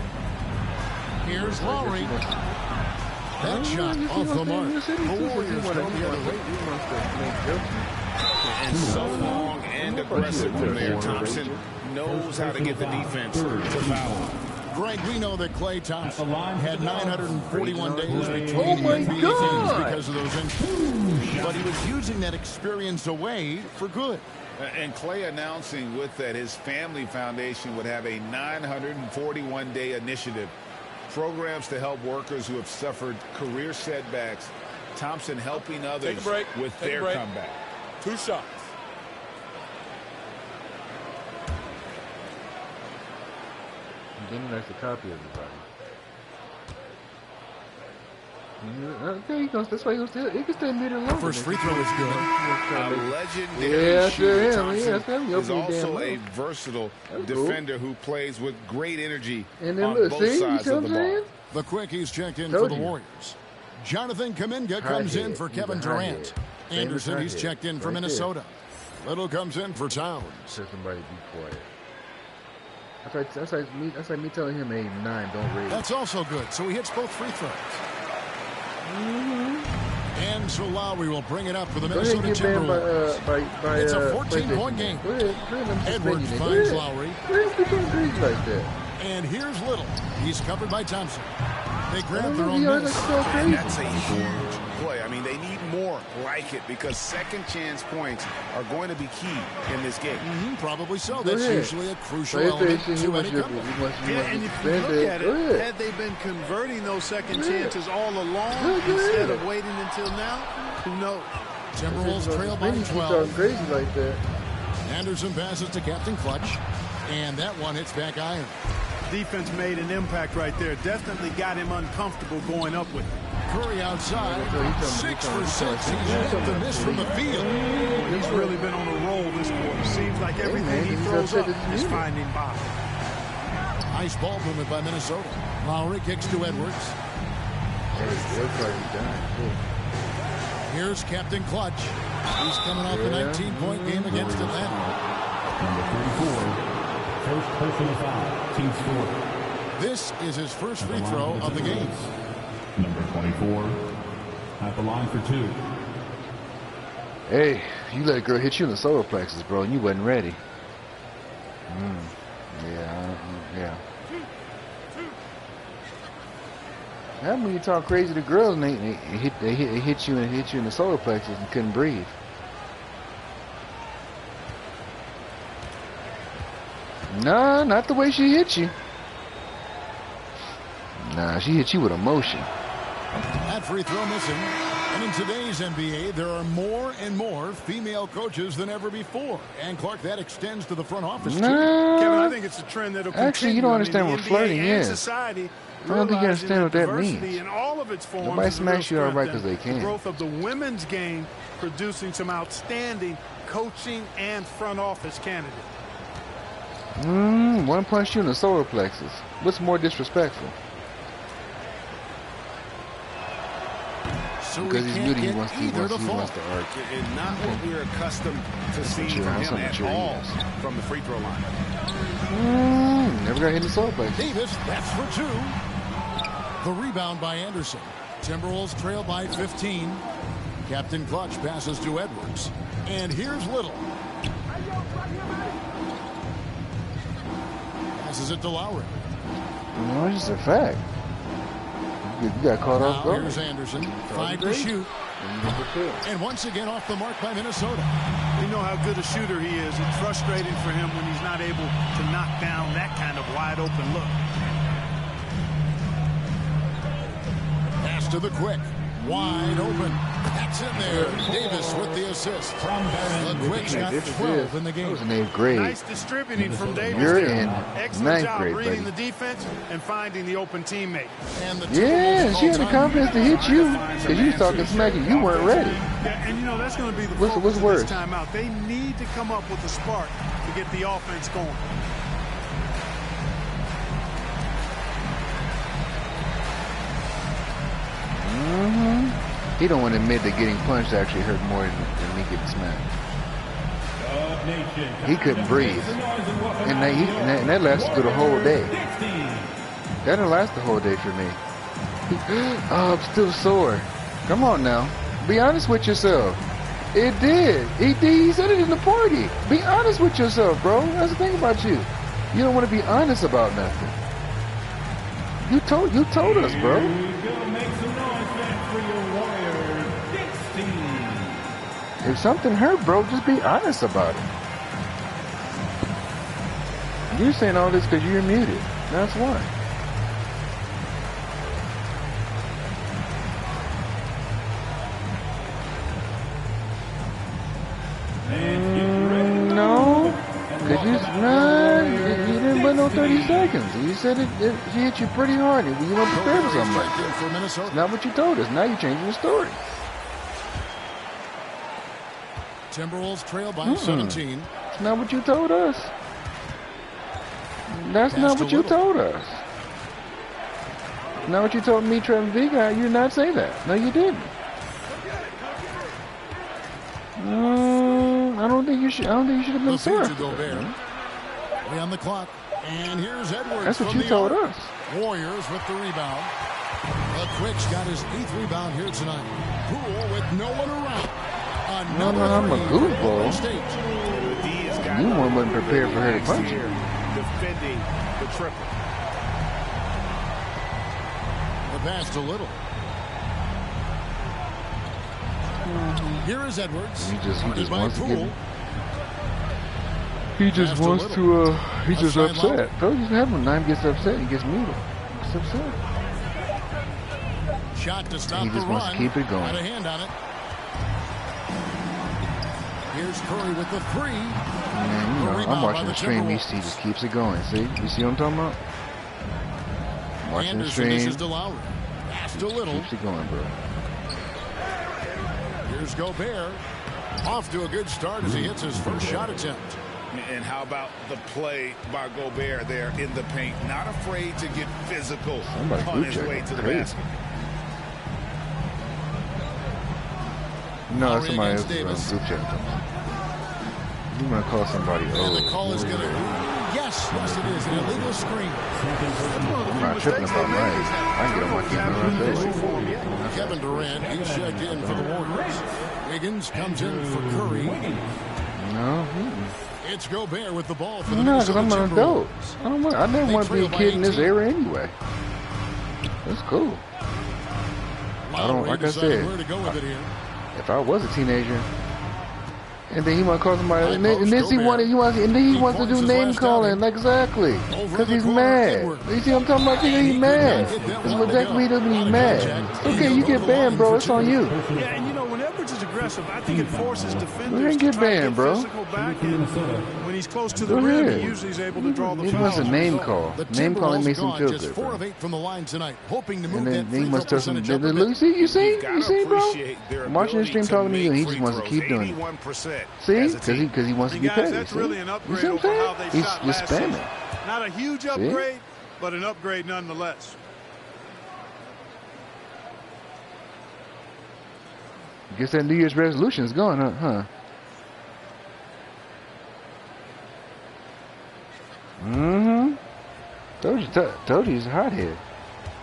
Speaker 14: Here's Lowry. That shot off the mark. The Warriors go the other way.
Speaker 15: And so long and aggressive from there. Thompson knows how to get the defense to foul.
Speaker 14: Greg, we know that Klay Thompson had 941 days between NBA teams because of those injuries. But he was using that experience away for good.
Speaker 15: And Klay announcing with that his family foundation would have a 941-day initiative. Programs to help workers who have suffered career setbacks. Thompson helping others with their comeback.
Speaker 8: 2 shots.
Speaker 1: Jimmy likes to copy everybody. Okay, that's why he can stay middle longer.
Speaker 14: First free throw is good.
Speaker 15: A legendary shooter. Thompson is also a versatile defender who plays with great energy on both sides of the ball.
Speaker 14: The quickies checked in for the Warriors. Jonathan Kuminga comes in for Kevin Durant. Anderson, he's checked in for Minnesota. Little comes in for Towns.
Speaker 1: Somebody be quiet. That's like me telling him, hey, 9, don't raise.
Speaker 14: That's also good. So he hits both free throws. And so Lowry will bring it up for the Minnesota Timberwolves. It's a 14-point game. Edwards finds Lowry. And here's Little. He's covered by Thompson. They grab their own miss.
Speaker 15: And that's a huge play. I mean, they need more like it because second chance points are going to be key in this game.
Speaker 14: Probably so. That's usually a crucial element to any comeback.
Speaker 16: And if you look at it, had they been converting those second chances all along instead of waiting until now, who knows?
Speaker 14: Timberwolves trail by 12.
Speaker 1: Crazy like that.
Speaker 14: Anderson passes to Captain Clutch, and that one hits back iron.
Speaker 16: Defense made an impact right there. Definitely got him uncomfortable going up with it.
Speaker 14: Curry outside, 6 for 6. He's hit the miss from the field.
Speaker 16: He's really been on a roll this quarter. Seems like everything he throws up is finding bottom.
Speaker 14: Nice ball movement by Minnesota. Lowry kicks to Edwards. Here's Captain Clutch. He's coming off a 19-point game against Atlanta.
Speaker 2: Number 34. First personal foul, team score.
Speaker 14: This is his first free throw of the game.
Speaker 2: Number 24 at the line for 2.
Speaker 1: Hey, you let a girl hit you in the solar plexus, bro, and you wasn't ready. Yeah. How when you talk crazy to girls and they hit you in the solar plexus and couldn't breathe? Nah, not the way she hit you. Nah, she hit you with emotion.
Speaker 14: That free throw missing. And in today's NBA, there are more and more female coaches than ever before. And, Clark, that extends to the front office, too.
Speaker 16: Kevin, I think it's a trend that'll continue.
Speaker 1: Actually, you don't understand what flirting is.
Speaker 16: Society,
Speaker 1: I don't think you understand what that means.
Speaker 16: in all of its forms,
Speaker 1: nobody smacks you outright because they can.
Speaker 16: The growth of the women's game producing some outstanding coaching and front office candidates.
Speaker 1: One punch you in the solar plexus. What's more disrespectful?
Speaker 14: So
Speaker 1: because he's muted, he wants to argue.
Speaker 15: And not what we're accustomed to seeing from him at all from the free throw line.
Speaker 1: Never got hit in the solar plexus.
Speaker 14: Davis, that's for 2. The rebound by Anderson. Timberwolves trail by 15. Captain Clutch passes to Edwards. And here's Little. Passes it to Lowry.
Speaker 1: No, it's just a fact. You got caught off guard.
Speaker 14: Here's Anderson. 5 to shoot. And once again off the mark by Minnesota.
Speaker 16: You know how good a shooter he is. It's frustrating for him when he's not able to knock down that kind of wide open look.
Speaker 14: Pass to the quick. Wide open. That's in there. Davis with the assist. The Quick's got 12 in the game.
Speaker 1: That was in 8th grade.
Speaker 16: Nice distributing from Davis.
Speaker 1: You're in
Speaker 16: Excellent
Speaker 1: 9th
Speaker 16: job
Speaker 1: grade,
Speaker 16: reading
Speaker 1: buddy.
Speaker 16: the defense and finding the open teammate.
Speaker 14: And the
Speaker 1: Yeah, she had the confidence to hit you because you was talking smack and you weren't ready.
Speaker 16: Yeah, and you know that's going to be the
Speaker 1: What's
Speaker 16: focus of
Speaker 1: worse?
Speaker 16: this timeout. They need to come up with a spark to get the offense going.
Speaker 1: He don't want to admit that getting punched actually hurt more than me getting smacked. He couldn't breathe. And that lasted through the whole day. That didn't last the whole day for me. Oh, I'm still sore. Come on now. Be honest with yourself. It did. He said it in the party. Be honest with yourself, bro. That's the thing about you. You don't want to be honest about nothing. You told us, bro. If something hurt, bro, just be honest about it. You're saying all this because you're muted. That's why. No. Because you didn't wait no 30 seconds. You said she hit you pretty hard. You weren't prepared for something like that. It's not what you told us. Now you're changing the story.
Speaker 14: Timberwolves trail by 17.
Speaker 1: That's not what you told us. That's not what you told us. Not what you told me, Trevor Vega. You did not say that. No, you didn't. I don't think you should. I don't think you should have been sorry.
Speaker 14: Way on the clock, and here's Edwards.
Speaker 1: That's what you told us.
Speaker 14: Warriors with the rebound. The Quick's got his 8th rebound here tonight. Poole with no one around.
Speaker 1: No, I'm a goofball. You wasn't prepared for her to punch you.
Speaker 15: Defending the triple.
Speaker 14: The pass to Little. Here is Edwards.
Speaker 1: He just wants to get. He just wants to. He's just upset. Don't just have him. Now he gets upset. He gets muted. He's upset.
Speaker 14: Shot to stop
Speaker 1: he just wants to keep it going.
Speaker 14: Got a hand on it. Here's Curry with the 3.
Speaker 1: Man, I'm watching the stream. He just keeps it going. See? You see what I'm talking about? Watching the stream.
Speaker 14: This is to Lowry. Pass to Little.
Speaker 1: Keeps it going, bro.
Speaker 14: Here's Gobert. Off to a good start as he hits his first shot attempt.
Speaker 15: And how about the play by Gobert there in the paint? Not afraid to get physical on his way to the basket.
Speaker 1: No, somebody else group chat. You want to call somebody
Speaker 14: and the call is going to... Yes, it is. An illegal screen.
Speaker 1: I'm not tripping about mine. I can get on my camera right there.
Speaker 14: Kevin Durant, he's checked in for the Warriors. Wiggins comes in for Curry.
Speaker 1: No.
Speaker 14: It's Gobert with the ball for the
Speaker 1: No, because I'm an adult. I didn't want to be a kid in this era anyway. That's cool. Like I said,
Speaker 14: where to go with it here.
Speaker 1: If I was a teenager And then he want to call somebody, and then he wants to do name calling, exactly, because he's mad. You see what I'm talking about? He's mad. That's exactly what he does when he's mad. It's okay, you get banned, bro. It's on you.
Speaker 16: Yeah, and you know, when Edwards is aggressive, I think it forces defenders
Speaker 1: to try to get
Speaker 16: physical back. And when he's close to the rim, he usually is able to draw the foul.
Speaker 1: He wants a name call. Name calling makes him feel good, bro.
Speaker 14: 4 of 8 from the line tonight, hoping to move
Speaker 1: and then
Speaker 14: that
Speaker 1: he must tell some.
Speaker 14: You
Speaker 1: see, bro. I'm watching the stream talking to you, and he just wants to keep doing it. See, because he wants to get paid.
Speaker 16: That's really an upgrade
Speaker 1: over
Speaker 16: how they
Speaker 1: he's
Speaker 16: shot
Speaker 1: just
Speaker 16: last
Speaker 1: spamming.
Speaker 16: season. Not a huge upgrade, but an upgrade nonetheless.
Speaker 1: Guess that New Year's resolution is gone, huh? Mm-hmm. Told you he's a hothead.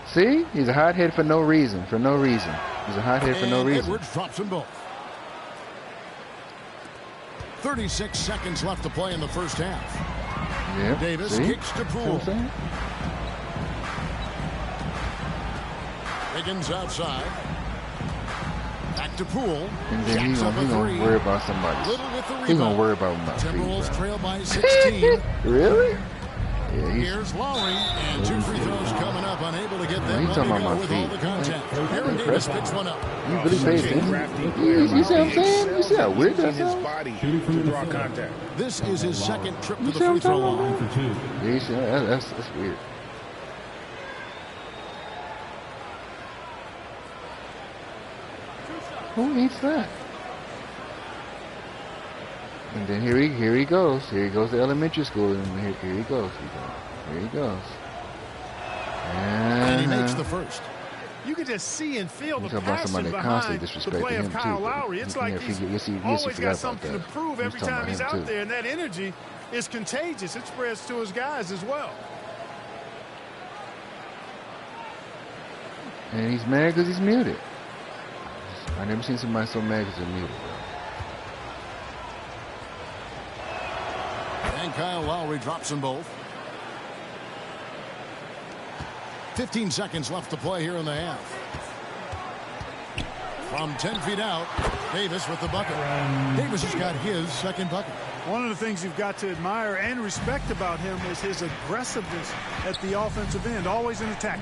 Speaker 1: See? He's a hothead for no reason. He's a hothead for no reason.
Speaker 14: Edwards drops them both. 36 seconds left to play in the first half.
Speaker 1: Yep.
Speaker 14: Davis kicks to Poole. Higgins outside. Back to Poole.
Speaker 1: And then he's gonna worry about somebody. He's gonna worry about my
Speaker 14: Timberwolves trail by 16.
Speaker 1: Really? Yeah,
Speaker 14: here's Lowry, and 2 free throws coming up, unable to get them ready to go with all the contact. Aaron Davis picks one up.
Speaker 1: You really paid attention? You see what I'm saying? You see how weird that sounds?
Speaker 14: This is his second trip to the free throw line.
Speaker 1: Yeah, you see, that's weird. Who eats that? And then here he goes. Here he goes to elementary school, and here he goes. Here he goes.
Speaker 14: And he makes the first.
Speaker 16: You can just see and feel the
Speaker 1: passion
Speaker 16: behind the play of Kyle Lowry. It's like he's always got something to prove every time he's out there, and that energy is contagious. It spreads to his guys as well.
Speaker 1: And he's mad because he's muted. I've never seen somebody so mad because they're muted.
Speaker 14: And Kyle Lowry drops them both. 15 seconds left to play here in the half. From 10 feet out, Davis with the bucket. Davis has got his second bucket.
Speaker 16: One of the things you've got to admire and respect about him is his aggressiveness at the offensive end, always in attack.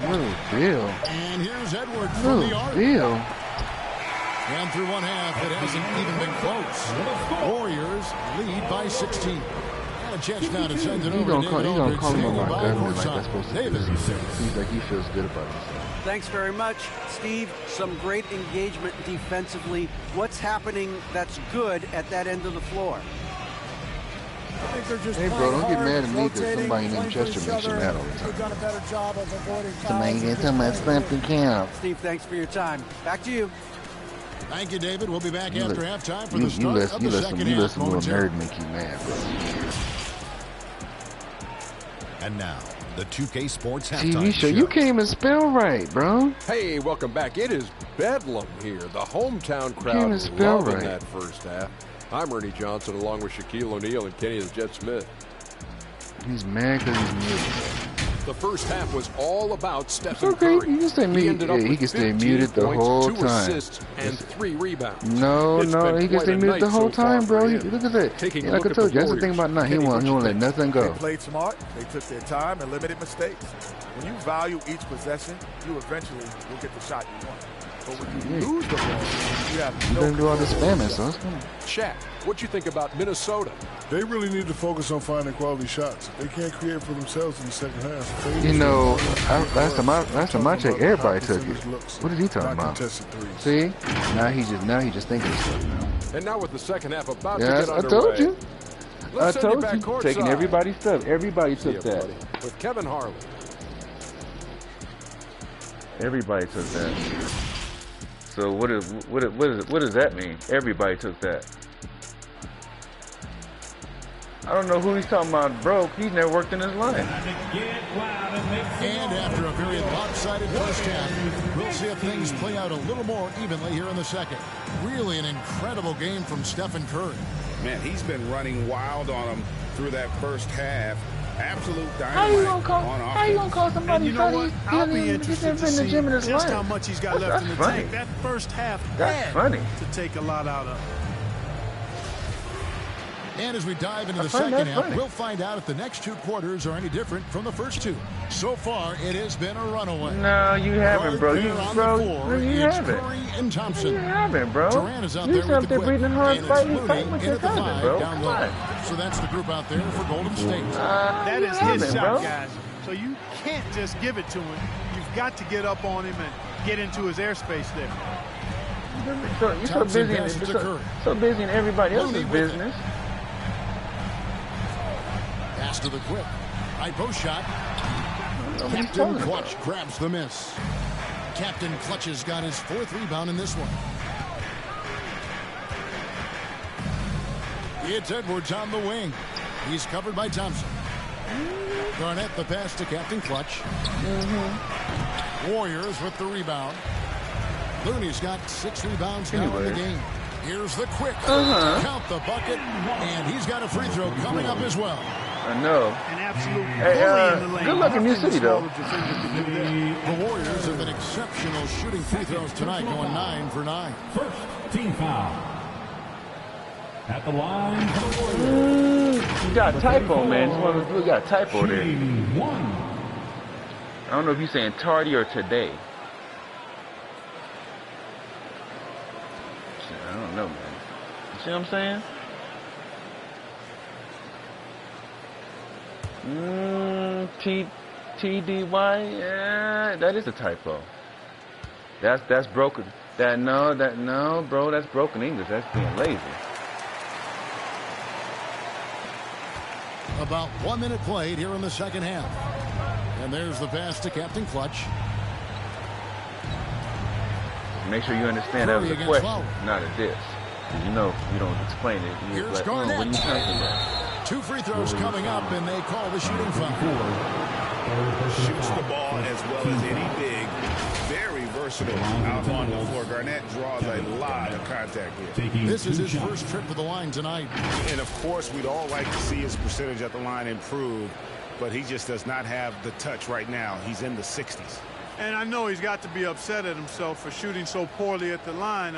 Speaker 1: Deal.
Speaker 14: And here's Edwards from the arc.
Speaker 1: Deal.
Speaker 14: And through one half, it hasn't even been close. Warriors lead by 16. A chance now to send it over.
Speaker 1: He's gonna call him about government like that's supposed to do. Seems like he feels good about himself.
Speaker 17: Thanks very much, Steve. Some great engagement defensively. What's happening that's good at that end of the floor?
Speaker 16: I think they're just
Speaker 1: hey, bro, don't get mad at me because somebody named Chester makes you mad all the time.
Speaker 16: They've done a better job of avoiding
Speaker 1: somebody did tell me something count.
Speaker 17: Steve, thanks for your time. Back to you.
Speaker 14: Thank you, David. We'll be back after halftime for the start of the second half.
Speaker 1: You listen to a nerd make you mad, bro.
Speaker 9: And now, the 2K Sports Halftime
Speaker 1: TV show. You can't even spell right, bro.
Speaker 10: Hey, welcome back. It is bedlam here. The hometown crowd is loving that first half. I'm Ernie Johnson along with Shaquille O'Neal and Kenny the Jet Smith.
Speaker 1: He's mad because he's muted.
Speaker 10: The first half was all about Stephen
Speaker 1: okay.
Speaker 10: Curry.
Speaker 1: He can stay muted. He can stay muted the whole time.
Speaker 10: 2 assists and 3 rebounds.
Speaker 1: No, he can stay muted the whole time, bro. Look at that. Like I told you, that's the thing about now. He won't let nothing go.
Speaker 11: They played smart. They took their time and limited mistakes. When you value each possession, you eventually will get the shot you want. But when you lose the ball, you have no
Speaker 1: do all this spamming, so it's fine.
Speaker 10: Shaq, what you think about Minnesota?
Speaker 12: They really need to focus on finding quality shots. They can't create for themselves in the second half.
Speaker 1: You know, last time I checked, everybody took it. What is he talking about? See, now he just thinking stuff now.
Speaker 10: And now with the second half about to get underway.
Speaker 1: I told you.
Speaker 10: I told you.
Speaker 1: Taking everybody's stuff. Everybody took that.
Speaker 10: With Kevin Harlan.
Speaker 1: Everybody took that. So what does that mean? Everybody took that. I don't know who he's talking about broke. He's never worked in his life.
Speaker 14: And after a very lopsided first half, we'll see if things play out a little more evenly here in the second. Really an incredible game from Stephen Curry.
Speaker 15: Man, he's been running wild on him through that first half. Absolute dynamite.
Speaker 1: How you gonna call somebody funny?
Speaker 16: I'll be interested to see just how much he's got left in the tank. That first half had to take a lot out of.
Speaker 14: And as we dive into the second half, we'll find out if the next 2 quarters are any different from the first 2. So far, it has been a runaway.
Speaker 1: No, you haven't, bro. You haven't.
Speaker 14: Curry and Thompson.
Speaker 1: You haven't, bro.
Speaker 14: Durant is out
Speaker 1: You
Speaker 14: there with the quick.
Speaker 1: breathing hard
Speaker 14: And
Speaker 1: fight.
Speaker 14: it's
Speaker 1: You fight with
Speaker 14: in
Speaker 1: your
Speaker 14: at the
Speaker 1: cousin,
Speaker 14: 5
Speaker 1: bro.
Speaker 14: down
Speaker 1: Come
Speaker 14: low.
Speaker 1: on.
Speaker 14: So that's the group out there for Golden State.
Speaker 16: That is his shot,
Speaker 1: bro.
Speaker 16: guys. So you can't just give it to him. You've got to get up on him and get into his airspace there.
Speaker 1: You're so busy in everybody else's business.
Speaker 14: Pass to the quick. High post shot. Captain Clutch grabs the miss. Captain Clutch has got his 4th rebound in this one. It's Edwards on the wing. He's covered by Thompson. Garnett the pass to Captain Clutch. Warriors with the rebound. Looney's got 6 rebounds now in the game. Here's the quick. Count the bucket. And he's got a free throw coming up as well.
Speaker 1: I know.
Speaker 16: An absolute
Speaker 1: hey, good luck in New City, though.
Speaker 14: The Warriors have been exceptional shooting free throws tonight, going 9 for 9.
Speaker 2: First team foul. At the line.
Speaker 1: You got a typo, man. You got a typo there.
Speaker 2: One.
Speaker 1: I don't know if you're saying tardy or today. I don't know, man. You see what I'm saying? TDY, yeah, that is a typo. That's broken. No, bro, that's broken English. That's being lazy.
Speaker 14: About 1 minute played here in the second half. And there's the pass to Captain Clutch.
Speaker 1: Make sure you understand that was a question, not a diss. You know, if you don't explain it, you're like, oh, what are you talking about?
Speaker 14: 2 free throws coming up, and they call the shooting foul.
Speaker 15: Shoots the ball as well as any big. Very versatile out on the floor. Garnett draws a lot of contact here.
Speaker 14: This is his first trip to the line tonight.
Speaker 15: And, of course, we'd all like to see his percentage at the line improve, but he just does not have the touch right now. He's in the 60s.
Speaker 16: And I know he's got to be upset at himself for shooting so poorly at the line.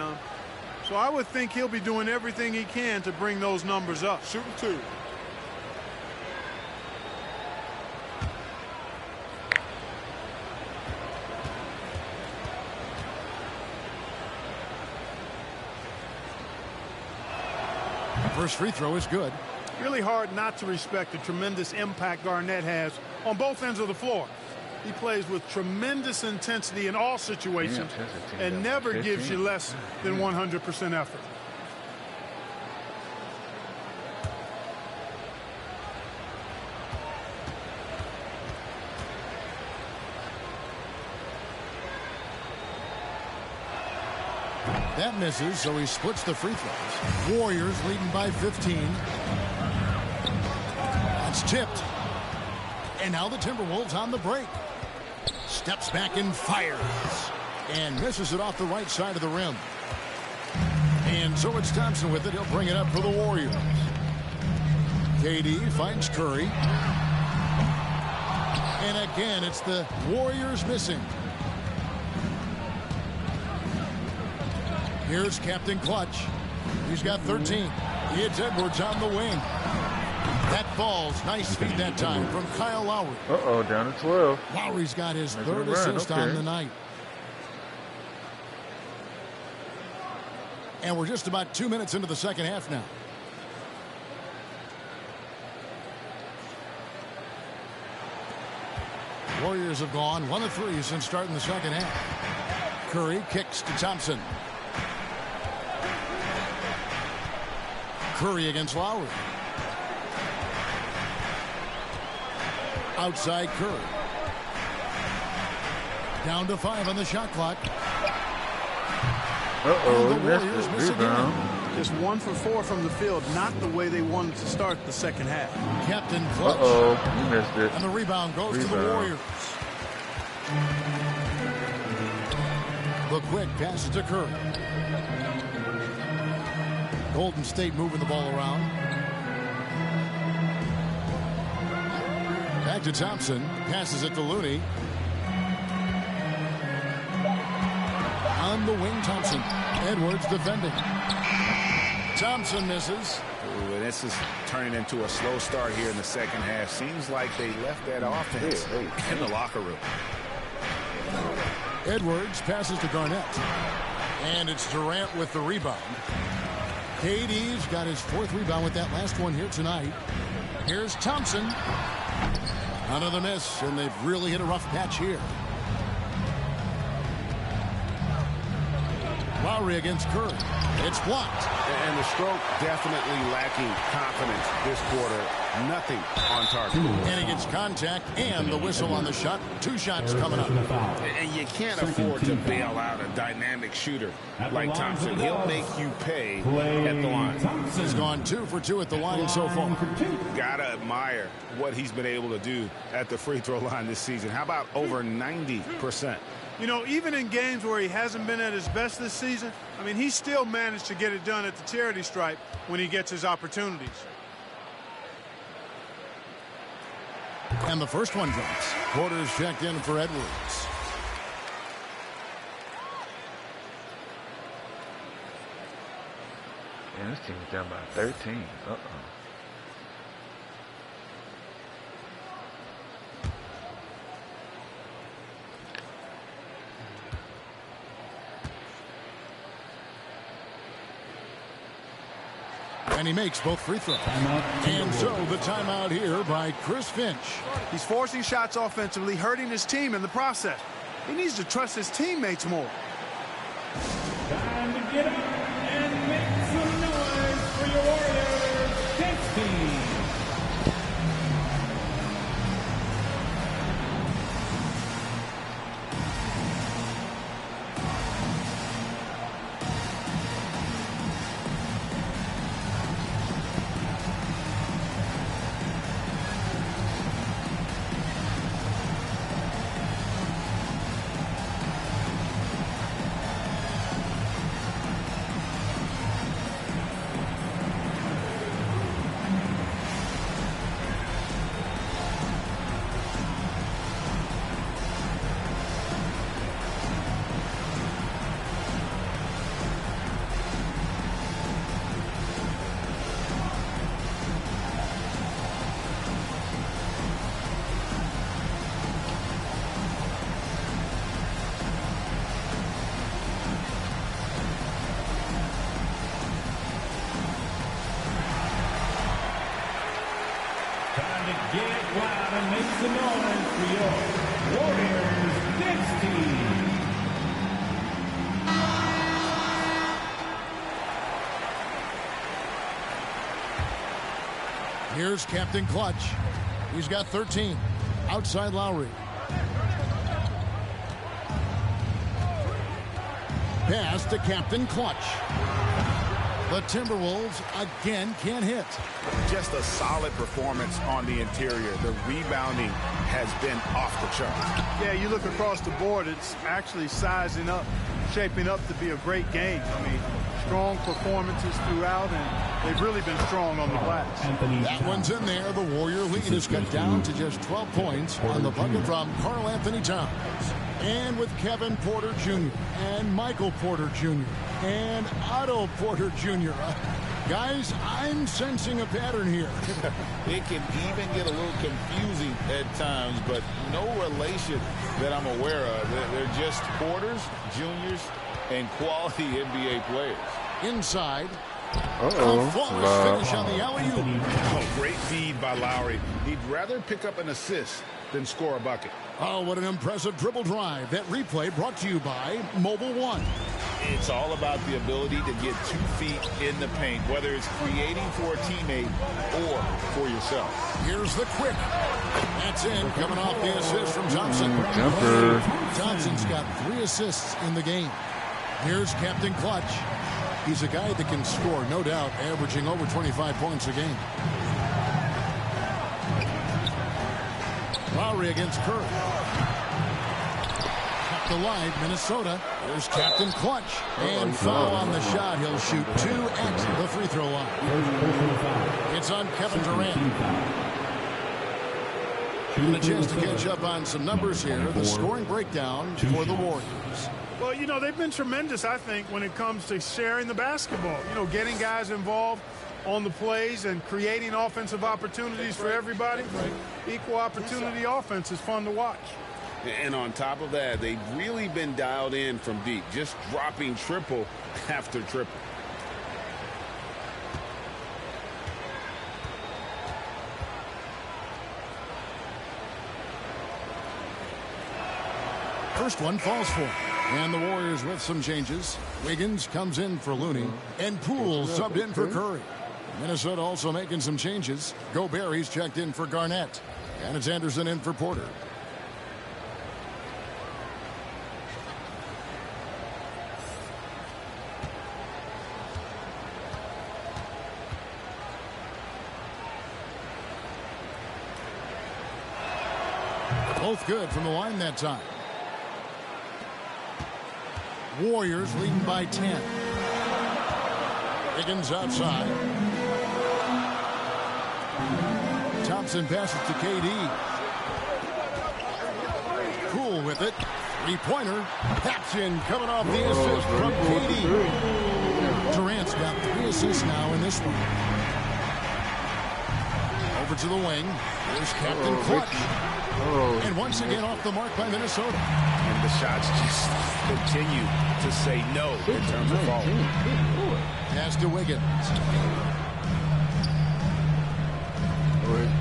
Speaker 16: So I would think he'll be doing everything he can to bring those numbers up.
Speaker 8: Shooting 2.
Speaker 14: First free throw is good.
Speaker 16: Really hard not to respect the tremendous impact Garnett has on both ends of the floor. He plays with tremendous intensity in all situations and never gives you less than 100% effort.
Speaker 14: That misses, so he splits the free throws. Warriors leading by 15. That's tipped. And now the Timberwolves on the break. Steps back and fires. And misses it off the right side of the rim. And so it's Thompson with it. He'll bring it up for the Warriors. KD finds Curry. And again, it's the Warriors missing. Here's Captain Clutch. He's got 13. It's Edwards on the wing. That falls. Nice feed that time from Kyle Lowry.
Speaker 1: Uh-oh, down to 12.
Speaker 14: Lowry's got his 3rd assist on the night. And we're just about 2 minutes into the second half now. Warriors have gone 1 of 3 since starting the second half. Curry kicks to Thompson. Curry against Lowry. Outside Curry. Down to 5 on the shot clock.
Speaker 1: Uh-oh, missed it. Rebound.
Speaker 16: Just 1 for 4 from the field. Not the way they wanted to start the second half.
Speaker 14: Captain Clutch.
Speaker 1: Uh-oh, you missed it.
Speaker 14: And the rebound goes to the Warriors. The quick passes to Curry. Golden State moving the ball around. Back to Thompson. Passes it to Looney. On the wing, Thompson. Edwards defending. Thompson misses.
Speaker 15: Ooh, and this is turning into a slow start here in the second half. Seems like they left that offense in the locker room.
Speaker 14: Edwards passes to Garnett. And it's Durant with the rebound. KD's got his 4th rebound with that last one here tonight. Here's Thompson. Another miss, and they've really hit a rough patch here. Lowry against Curry. It's blocked.
Speaker 15: And the stroke definitely lacking confidence this quarter. Nothing on target.
Speaker 14: And he gets contact and the whistle on the shot. 2 shots coming up.
Speaker 15: And you can't afford to bail out a dynamic shooter like Thompson. He'll make you pay at the line.
Speaker 14: He's gone 2 for 2 at the line so far.
Speaker 15: Gotta admire what he's been able to do at the free throw line this season. How about over 90%?
Speaker 16: You know, even in games where he hasn't been at his best this season, I mean, he still managed to get it done at the charity stripe when he gets his opportunities.
Speaker 14: And the first one drops. Porter's checked in for Edwards.
Speaker 1: Man, this team is down by 13.
Speaker 14: And he makes both free throws. And so the timeout here by Chris Finch.
Speaker 16: He's forcing shots offensively, hurting his team in the process. He needs to trust his teammates more.
Speaker 2: Time to get up and make some noise for your Warriors. Dance team. Get wild and make some noise for your Warriors dance team.
Speaker 14: Here's Captain Clutch. He's got 13. Outside Lowry. Pass to Captain Clutch. The Timberwolves again can't hit.
Speaker 15: Just a solid performance on the interior. The rebounding has been off the charts.
Speaker 16: Yeah, you look across the board, it's actually sizing up, shaping up to be a great game. I mean, strong performances throughout, and they've really been strong on the glass.
Speaker 14: That one's in there. The Warrior lead is cut down to just 12 points on the bucket from Karl Anthony Towns. And with Kevin Porter Jr. and Michael Porter Jr. and Otto Porter Jr. Guys, I'm sensing a pattern here.
Speaker 15: It can even get a little confusing at times, but no relation that I'm aware of. They're just Porters, Juniors, and quality NBA players.
Speaker 14: Inside. A flawless finish on the alley-oop.
Speaker 15: Oh, great feed by Lowry. He'd rather pick up an assist than score a bucket.
Speaker 14: Oh, what an impressive dribble drive. That replay brought to you by Mobile One.
Speaker 15: It's all about the ability to get 2 feet in the paint, whether it's creating for a teammate or for yourself.
Speaker 14: Here's the quick. That's in, coming off the assist from Thompson.
Speaker 1: Jumper.
Speaker 14: Thompson's got 3 assists in the game. Here's Captain Clutch. He's a guy that can score, no doubt, averaging over 25 points a game. Lowry against Curry. Kept alive, Minnesota. Here's Captain Clutch. And foul on the shot. He'll shoot 2 at the free throw line. It's on Kevin Durant. And a chance to catch up on some numbers here. The scoring breakdown for the Warriors.
Speaker 16: Well, you know, they've been tremendous, I think, when it comes to sharing the basketball. You know, getting guys involved on the plays and creating offensive opportunities for everybody. Equal opportunity offense is fun to watch.
Speaker 15: And on top of that, they've really been dialed in from deep, just dropping triple after triple.
Speaker 14: First one falls for him. And the Warriors with some changes. Wiggins comes in for Looney. And Poole subbed in for Curry. Minnesota also making some changes. Gobert, he's checked in for Garnett. And it's Anderson in for Porter. Both good from the line that time. Warriors leading by 10. Wiggins outside. Thompson passes to KD. Poole with it. Three-pointer. Taps in, coming off the assist from KD. Durant's got 3 assists now in this one. Over to the wing. Here's Captain Clutch. And once again off the mark by Minnesota.
Speaker 15: And the shots just continue to say no in terms of falling.
Speaker 14: Pass to Wiggins.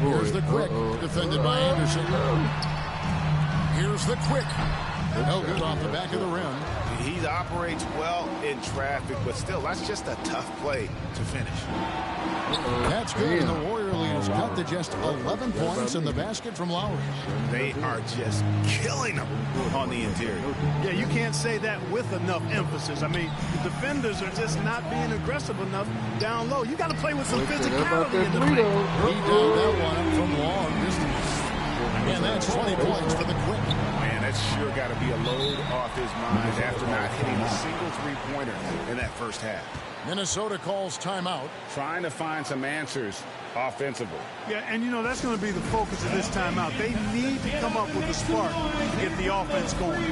Speaker 14: Here's the quick, defended by Anderson. Here's the quick. No good off the back of the rim.
Speaker 15: He operates well in traffic, but still, that's just a tough play to finish.
Speaker 14: That's good. And the Warrior leaders cut to just 11 points in the basket from Lowry.
Speaker 15: They are just killing them on the interior.
Speaker 16: Yeah, you can't say that with enough emphasis. I mean, the defenders are just not being aggressive enough down low. You got to play with some physicality in the paint.
Speaker 14: He dug that one up from long distance. And that's 20 points for the quick.
Speaker 15: Man, that's sure got to be a load off his mind after not hitting a single three-pointer in that first half.
Speaker 14: Minnesota calls timeout.
Speaker 15: Trying to find some answers offensively.
Speaker 16: Yeah, and you know, that's going to be the focus of this timeout. They need to come up with a spark to get the offense going.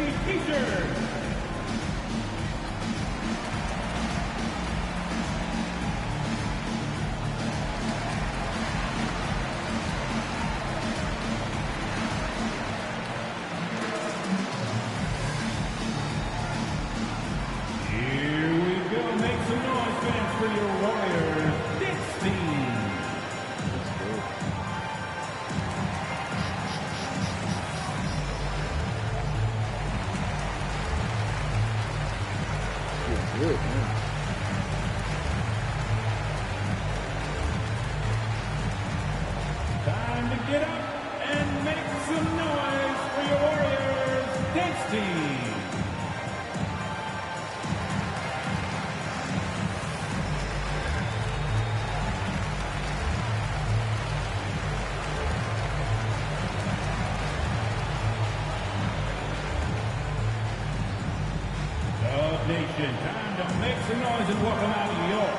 Speaker 2: Time to make some noise and welcome out your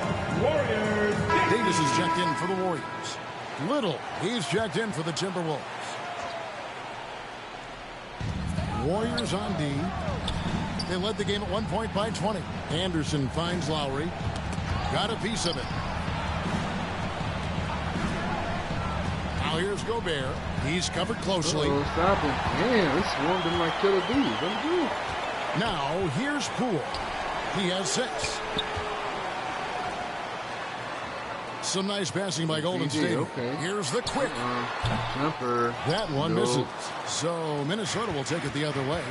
Speaker 2: Warriors.
Speaker 14: Davis is checked in for the Warriors. Little, he's checked in for the Timberwolves. Warriors on D. They led the game at 1 point by 20. Anderson finds Lowry. Got a piece of it. Now here's Gobert. He's covered closely.
Speaker 1: Stop him. Man, this swarmed him like killer bees.
Speaker 14: Now here's Poole. He has 6. Some nice passing by Golden State.
Speaker 1: Okay.
Speaker 14: Here's the quick.
Speaker 1: Jumper.
Speaker 14: That one misses. So Minnesota will take it the other way.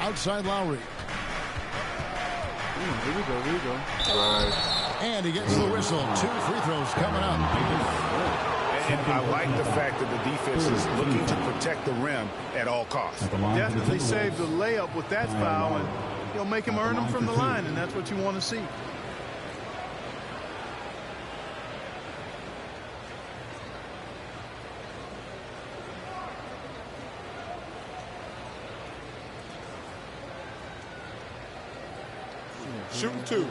Speaker 14: Outside Lowry.
Speaker 1: Here we go. Right.
Speaker 14: And he gets the whistle. 2 free throws coming up.
Speaker 15: And I like the fact that the defense is looking to protect the rim at all costs.
Speaker 16: Definitely saved the layup with that foul, and you'll make him earn them from the line, and that's what you want to see.
Speaker 8: Shooting 2.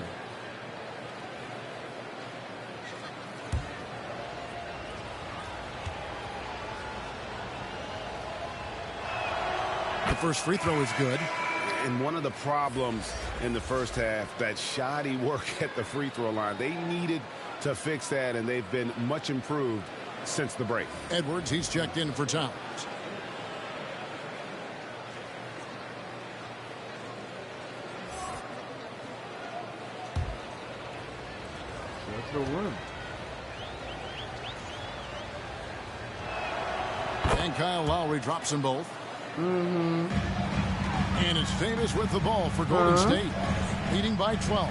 Speaker 14: The first free throw is good.
Speaker 15: And one of the problems in the first half, that shoddy work at the free throw line. They needed to fix that, and they've been much improved since the break.
Speaker 14: Edwards, he's checked in for Towns.
Speaker 1: That's the one.
Speaker 14: And Kyle Lowry drops them both. And it's Davis with the ball for Golden State, leading by 12.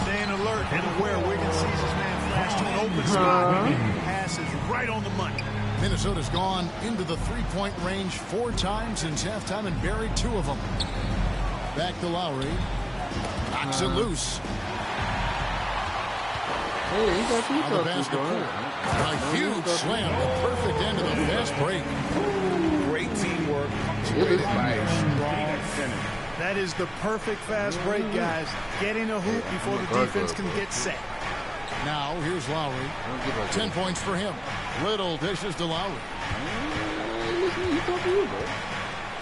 Speaker 16: Staying alert and aware. Wiggins sees his man flash to an open spot. Passes right on the money.
Speaker 14: Minnesota's gone into the three-point range 4 times since halftime and buried 2 of them. Back to Lowry. Knocks it loose.
Speaker 1: Hey, he got
Speaker 14: on the basket. A huge slam. The perfect end of the fast break.
Speaker 15: Great teamwork punctuated by a strong finish.
Speaker 16: That is the perfect fast break, guys. Getting a hoop before the defense can get set.
Speaker 14: Now, here's Lowry. 10 points for him. Little dishes to Lowry.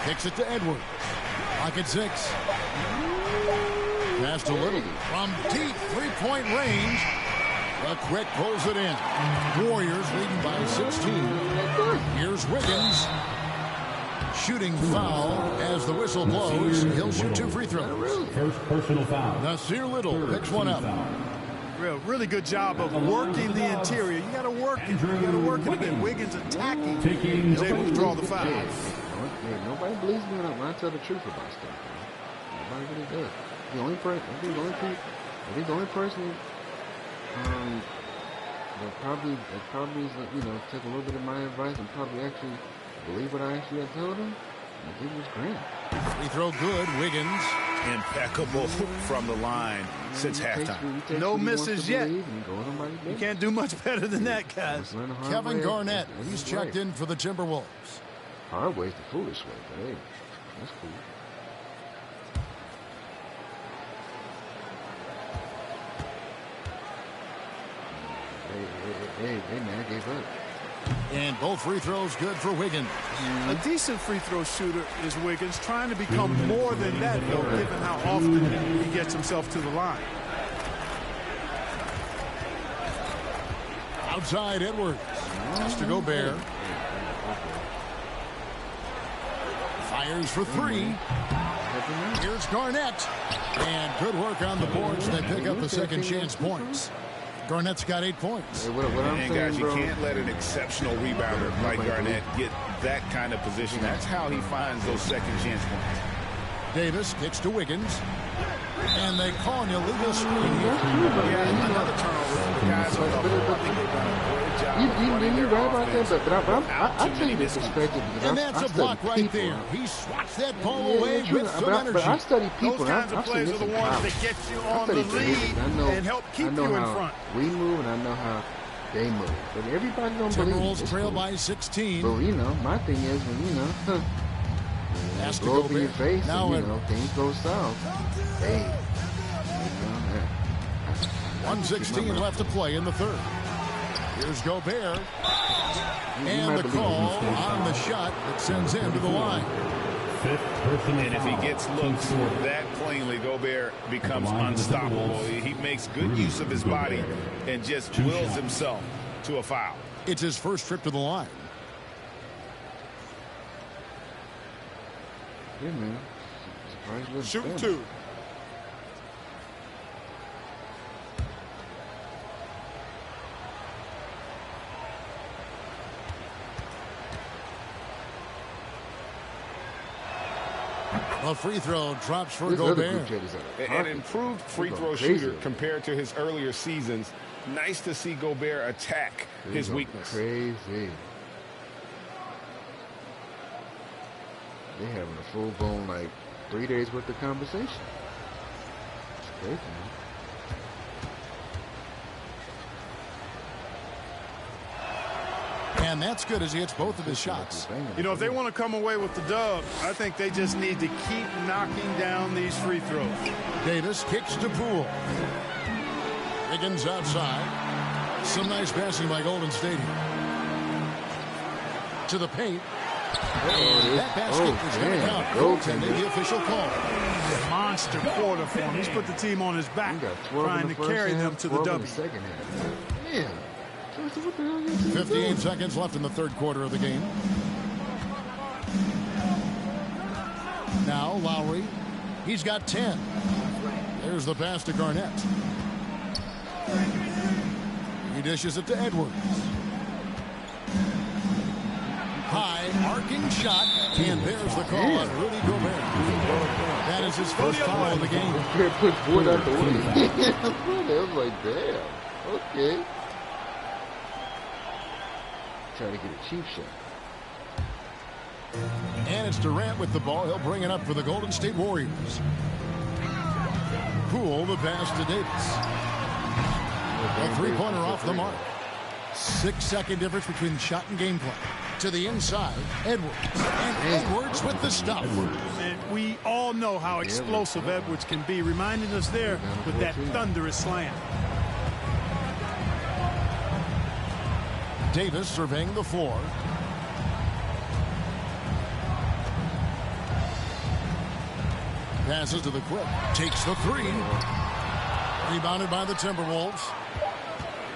Speaker 14: Kicks it to Edwards. Pocket 6. Pass to Little. From deep three-point range. The quick pulls it in. Warriors leading by 16. Here's Wiggins. Shooting foul as the whistle blows. He'll shoot 2 free throws.
Speaker 2: First personal foul.
Speaker 14: Nasir Little picks one up.
Speaker 16: Really good job of working the interior. You got to work it. You got to work it a bit. Wiggins attacking. He's able to draw the foul.
Speaker 1: Nobody believes me when I tell the truth about stuff. Nobody really does. The only person, I think the only person that probably take a little bit of my advice and probably actually believe what I actually had told him, I think it was Grant.
Speaker 14: Free throw good. Wiggins.
Speaker 15: Impeccable from the line since halftime.
Speaker 16: No misses yet. You can't do much better than that, guys.
Speaker 14: Kevin Garnett, he's checked in for the Timberwolves.
Speaker 1: Hard way's the foolish way, but hey, that's cool. Hey, man, I gave up.
Speaker 14: And both free throws good for Wiggins.
Speaker 16: A decent free throw shooter is Wiggins, trying to become more than that, though, given how often he gets himself to the line.
Speaker 14: Outside Edwards. Has to Gobert. Fires for 3. Here's Garnett. And good work on the boards. They pick up the second chance points. Garnett's got 8 points.
Speaker 15: And guys, you can't let an exceptional rebounder like Garnett get that kind of position. That's how he finds those second chance points.
Speaker 14: Davis kicks to Wiggins. And they call an illegal screen here.
Speaker 15: Yeah, another turnover. The guys on the whole, I think they've done a great job.
Speaker 1: You're right about that, but I tell you this perspective.
Speaker 14: And that's a block right there. He swats that ball away with some energy.
Speaker 1: But I study people.
Speaker 16: Those kinds of plays are the ones that get you on the lead and help keep you in front.
Speaker 1: We move, and I know how they move. But everybody don't believe it.
Speaker 14: Timberwolves trail by 16.
Speaker 1: But, my thing is, when,
Speaker 14: has to
Speaker 1: go
Speaker 14: go
Speaker 1: over your face,
Speaker 14: now
Speaker 1: and, things go south. Hey,
Speaker 14: 1:16 left to play in the third. Here's Gobert. And the call on the shot that sends him to the line.
Speaker 15: And if he gets looks that plainly, Gobert becomes unstoppable. He makes good use of his body and just wills himself to a foul.
Speaker 14: It's his first trip to the line.
Speaker 1: Yeah, man.
Speaker 8: Shoot 2.
Speaker 14: A free throw drops for Gobert.
Speaker 15: An improved free throw shooter compared to his earlier seasons. Nice to see Gobert attack his weakness.
Speaker 1: Crazy. They're having a full-blown, 3 days worth of conversation. It's crazy, man.
Speaker 14: And that's good as he hits both of his shots.
Speaker 16: If they want to come away with the dub, I think they just need to keep knocking down these free throws.
Speaker 14: Davis kicks to Poole. Wiggins outside. Some nice passing by Golden State here. To the paint. And that basket is going to count. Goaltending, the official call.
Speaker 16: Monster quarter for him. He's put the team on his back, trying to carry them to the W.
Speaker 1: Second half. Man.
Speaker 14: 58 seconds left in the third quarter of the game. Now Lowry. He's got 10. There's the pass to Garnett. He dishes it to Edwards. High arcing shot, and there's the call on Rudy Gobert. That is his first foul of the game.
Speaker 1: Puts Wood out the way. I was like, damn. Okay. Trying to get a cheap shot.
Speaker 14: And it's Durant with the ball. He'll bring it up for the Golden State Warriors. Poole, the pass to Davis. A three-pointer off the mark. 6-second difference between shot and gameplay. To the inside, Edwards. And Edwards with the stuff.
Speaker 16: And we all know how explosive Edwards can be, reminding us there with that thunderous slam.
Speaker 14: Davis surveying the floor. Passes to the quick. Takes the three. Rebounded by the Timberwolves.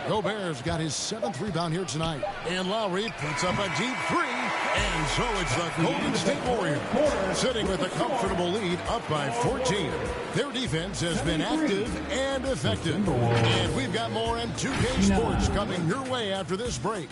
Speaker 14: Gobert's got his 7th rebound here tonight. And Lowry puts up a deep three. And so it's the Golden State Warriors sitting with a comfortable lead up by 14. Their defense has been active and effective. And we've got more M2K Sports coming your way after this break.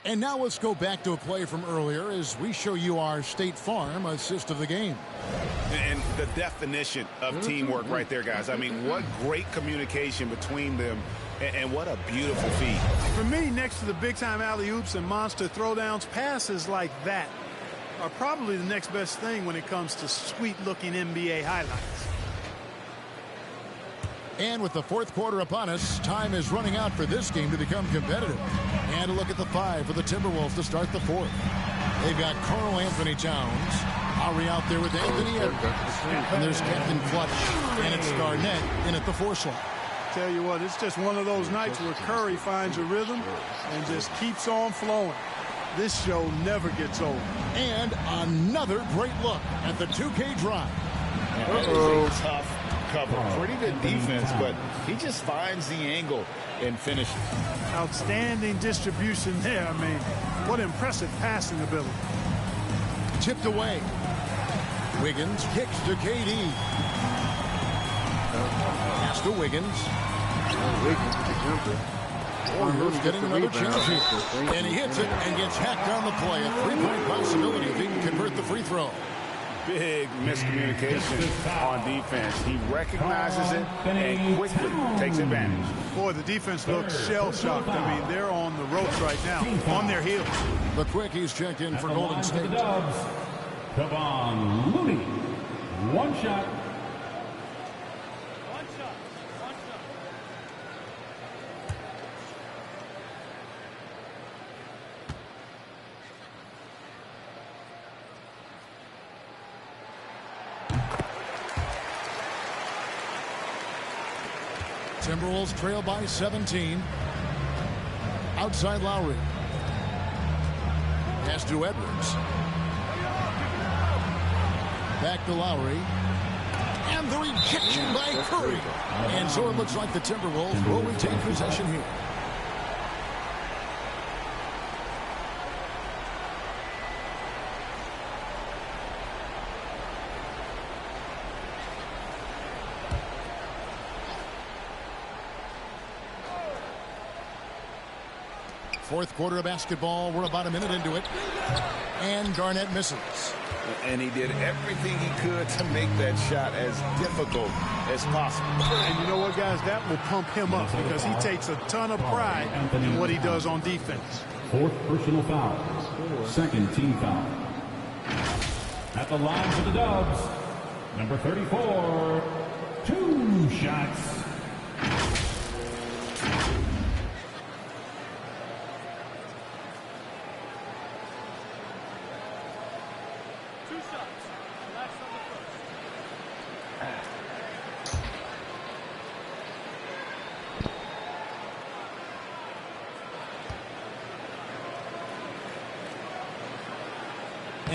Speaker 14: And now let's go back to a play from earlier as we show you our State Farm assist of the game.
Speaker 15: And the definition of teamwork right there, guys. I mean, what great communication between them, and what a beautiful feed.
Speaker 16: For me, next to the big-time alley-oops and monster throwdowns, passes like that are probably the next best thing when it comes to sweet-looking NBA highlights.
Speaker 14: And with the fourth quarter upon us, time is running out for this game to become competitive. And a look at the 5 for the Timberwolves to start the fourth. They've got Karl Anthony Towns. Lowry out there with Anthony Edwards. And there's Captain Clutch. And it's Garnett in at the 4 slot.
Speaker 16: Tell you what, it's just one of those nights where Curry finds a rhythm and just keeps on flowing. This show never gets old.
Speaker 14: And another great look at the 2K drive.
Speaker 15: That is a tough cover. Pretty good defense, but he just finds the angle and finishes.
Speaker 16: Outstanding distribution there. I mean, what impressive passing ability.
Speaker 14: Tipped away. Wiggins kicks to KD. Pass to Wiggins.
Speaker 1: Wiggins with the jumper.
Speaker 14: Warriors getting another chance here. And he hits it and gets hacked on the play. A 3-point possibility if he can convert the free throw.
Speaker 15: Big miscommunication on defense. He recognizes it and quickly takes advantage.
Speaker 16: Boy, the defense looks shell-shocked. I mean, they're on the ropes right now, on their heels.
Speaker 14: The quickies checked in for Golden State.
Speaker 2: Kevon Looney. One shot.
Speaker 14: Timberwolves trail by 17. Outside Lowry. Pass to Edwards. Back to Lowry. And the rejection by Curry. And so it looks like the Timberwolves will retain possession here. Fourth quarter of basketball. We're about a minute into it. And Garnett misses.
Speaker 15: And he did everything he could to make that shot as difficult as possible.
Speaker 16: And you know what, guys? That will pump him up because he takes a ton of pride in what he does on defense.
Speaker 2: 4th personal foul. 2nd team foul. At the line for the Dubs, number 34, 2 shots.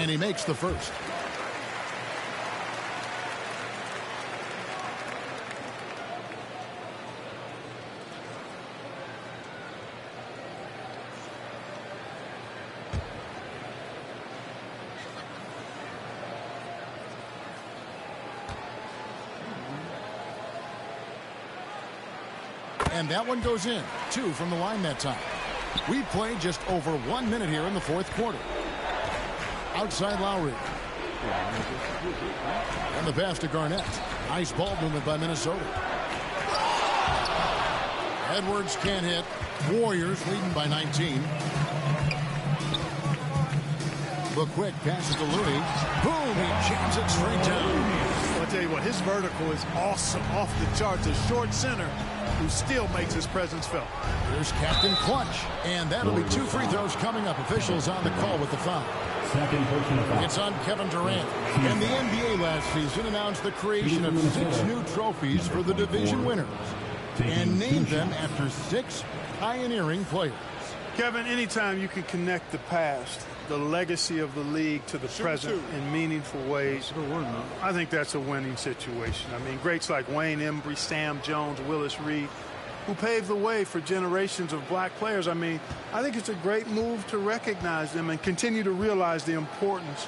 Speaker 14: And he makes the first. And that one goes in. 2 from the line that time. We've played just over 1 minute here in the fourth quarter. Outside Lowry. And the pass to Garnett. Nice ball movement by Minnesota. Edwards can't hit. Warriors leading by 19. The quick passes to Looney. Boom! He jams it straight down.
Speaker 16: I'll tell you what, his vertical is awesome. Off the charts. A short center who still makes his presence felt.
Speaker 14: Here's Captain Clutch. And that'll be 2 free throws coming up. Officials on the call with the foul. It's on Kevin Durant. And the NBA last season announced the creation of 6 new trophies for the division winners and named them after 6 pioneering players.
Speaker 16: Kevin, anytime you can connect the past, the legacy of the league to the present in meaningful ways, I think that's a winning situation. I mean, greats like Wayne Embry, Sam Jones, Willis Reed, who paved the way for generations of black players. I mean, I think it's a great move to recognize them and continue to realize the importance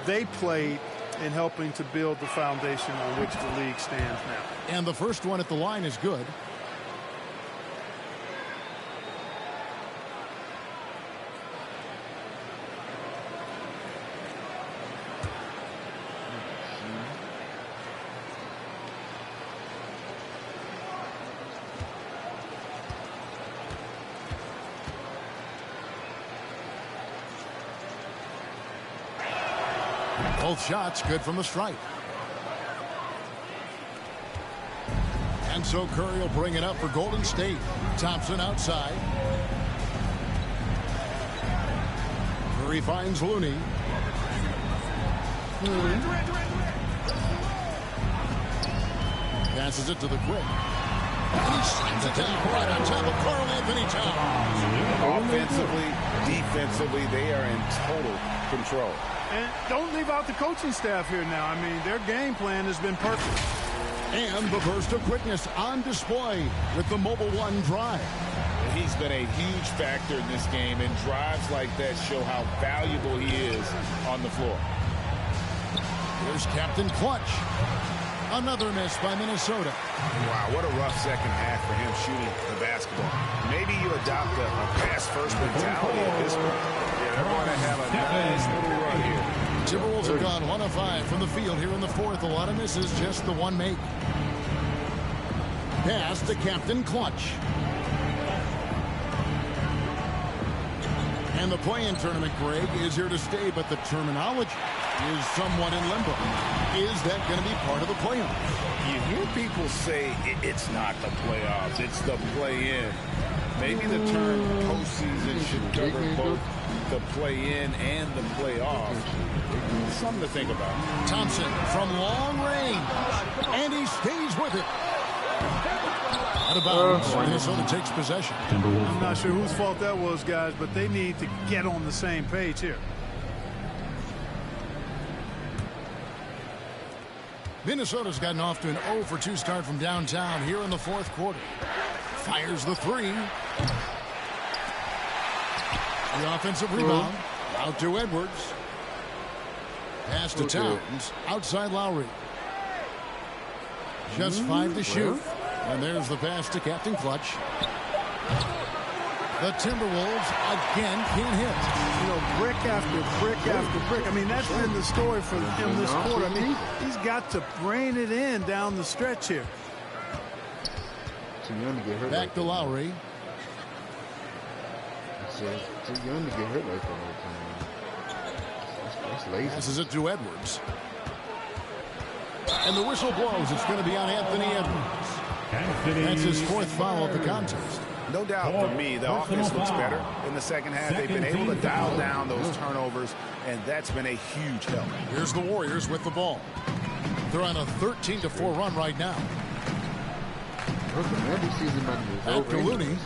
Speaker 16: they played in helping to build the foundation on which the league stands now.
Speaker 14: And the first one at the line is good. Both shots good from the stripe. And so Curry will bring it up for Golden State. Thompson outside. Curry finds Looney. Passes it to the quick. And he slams it down right on top of Karl Anthony Towns.
Speaker 15: Offensively, defensively, they are in total control.
Speaker 16: And don't leave out the coaching staff here now. I mean, their game plan has been perfect.
Speaker 14: And the burst of quickness on display with the Mobile One drive.
Speaker 15: He's been a huge factor in this game, and drives like that show how valuable he is on the floor.
Speaker 14: Here's Captain Clutch. Another miss by Minnesota.
Speaker 15: Wow, what a rough second half for him shooting the basketball. Maybe you adopt a pass-first mentality at this point. Yeah, they're going to have a nice little run here.
Speaker 14: Timberwolves have gone 1 of 5 from the field here in the fourth. A lot of misses, just the one make. Pass to Captain Clutch. And the play-in tournament, Greg, is here to stay, but the terminology is somewhat in limbo. Is that going to be part of the playoffs?
Speaker 15: You hear people say it's not the playoffs, it's the play-in. Maybe the term postseason should cover both the play-in and the playoffs. Something to think about.
Speaker 14: Thompson from long range, and he stays with it. Out of bounds. Minnesota takes possession.
Speaker 16: I'm not sure whose fault that was, guys, but they need to get on the same page here.
Speaker 14: Minnesota's gotten off to an 0 for 2 start from downtown here in the fourth quarter. Fires the 3. The offensive rebound. Out to Edwards. Pass to Towns. Outside Lowry. Just 5 to shoot. And there's the pass to Captain Clutch. The Timberwolves again can't hit.
Speaker 16: You know, brick after brick after brick. I mean, that's been the story for him this quarter. I mean, he's got to rein it in down the stretch here.
Speaker 14: Back to Lowry.
Speaker 1: Too young to get hurt like that all the time. That's lazy.
Speaker 14: Passes it to Edwards. And the whistle blows. It's going to be on Anthony Edwards. That's his 4th foul of the contest.
Speaker 15: No doubt for me, the offense looks better in the second half. They've been able to dial down those turnovers, and that's been a huge help.
Speaker 14: Here's the Warriors with the ball. They're on a 13-4 run right now. Out to Looney.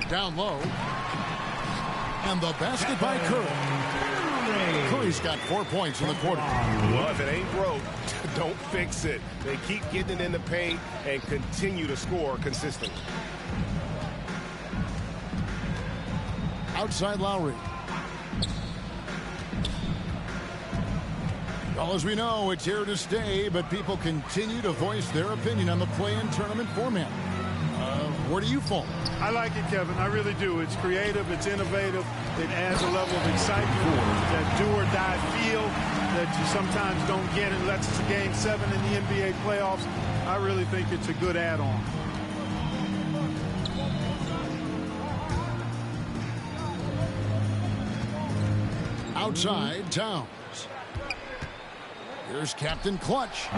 Speaker 14: Down low. And the basket by Curry. Curry's got 4 points in the quarter.
Speaker 15: Well, if it ain't broke, don't fix it. They keep getting it in the paint and continue to score consistently.
Speaker 14: Outside Lowry. Well, as we know, it's here to stay, but people continue to voice their opinion on the play-in tournament format. Where do you fall?
Speaker 16: I like it, Kevin. I really do. It's creative. It's innovative. It adds a level of excitement, that do-or-die feel that you sometimes don't get unless it's a Game 7 in the NBA playoffs. I really think it's a good add-on.
Speaker 14: Outside Towns. Here's Captain Clutch.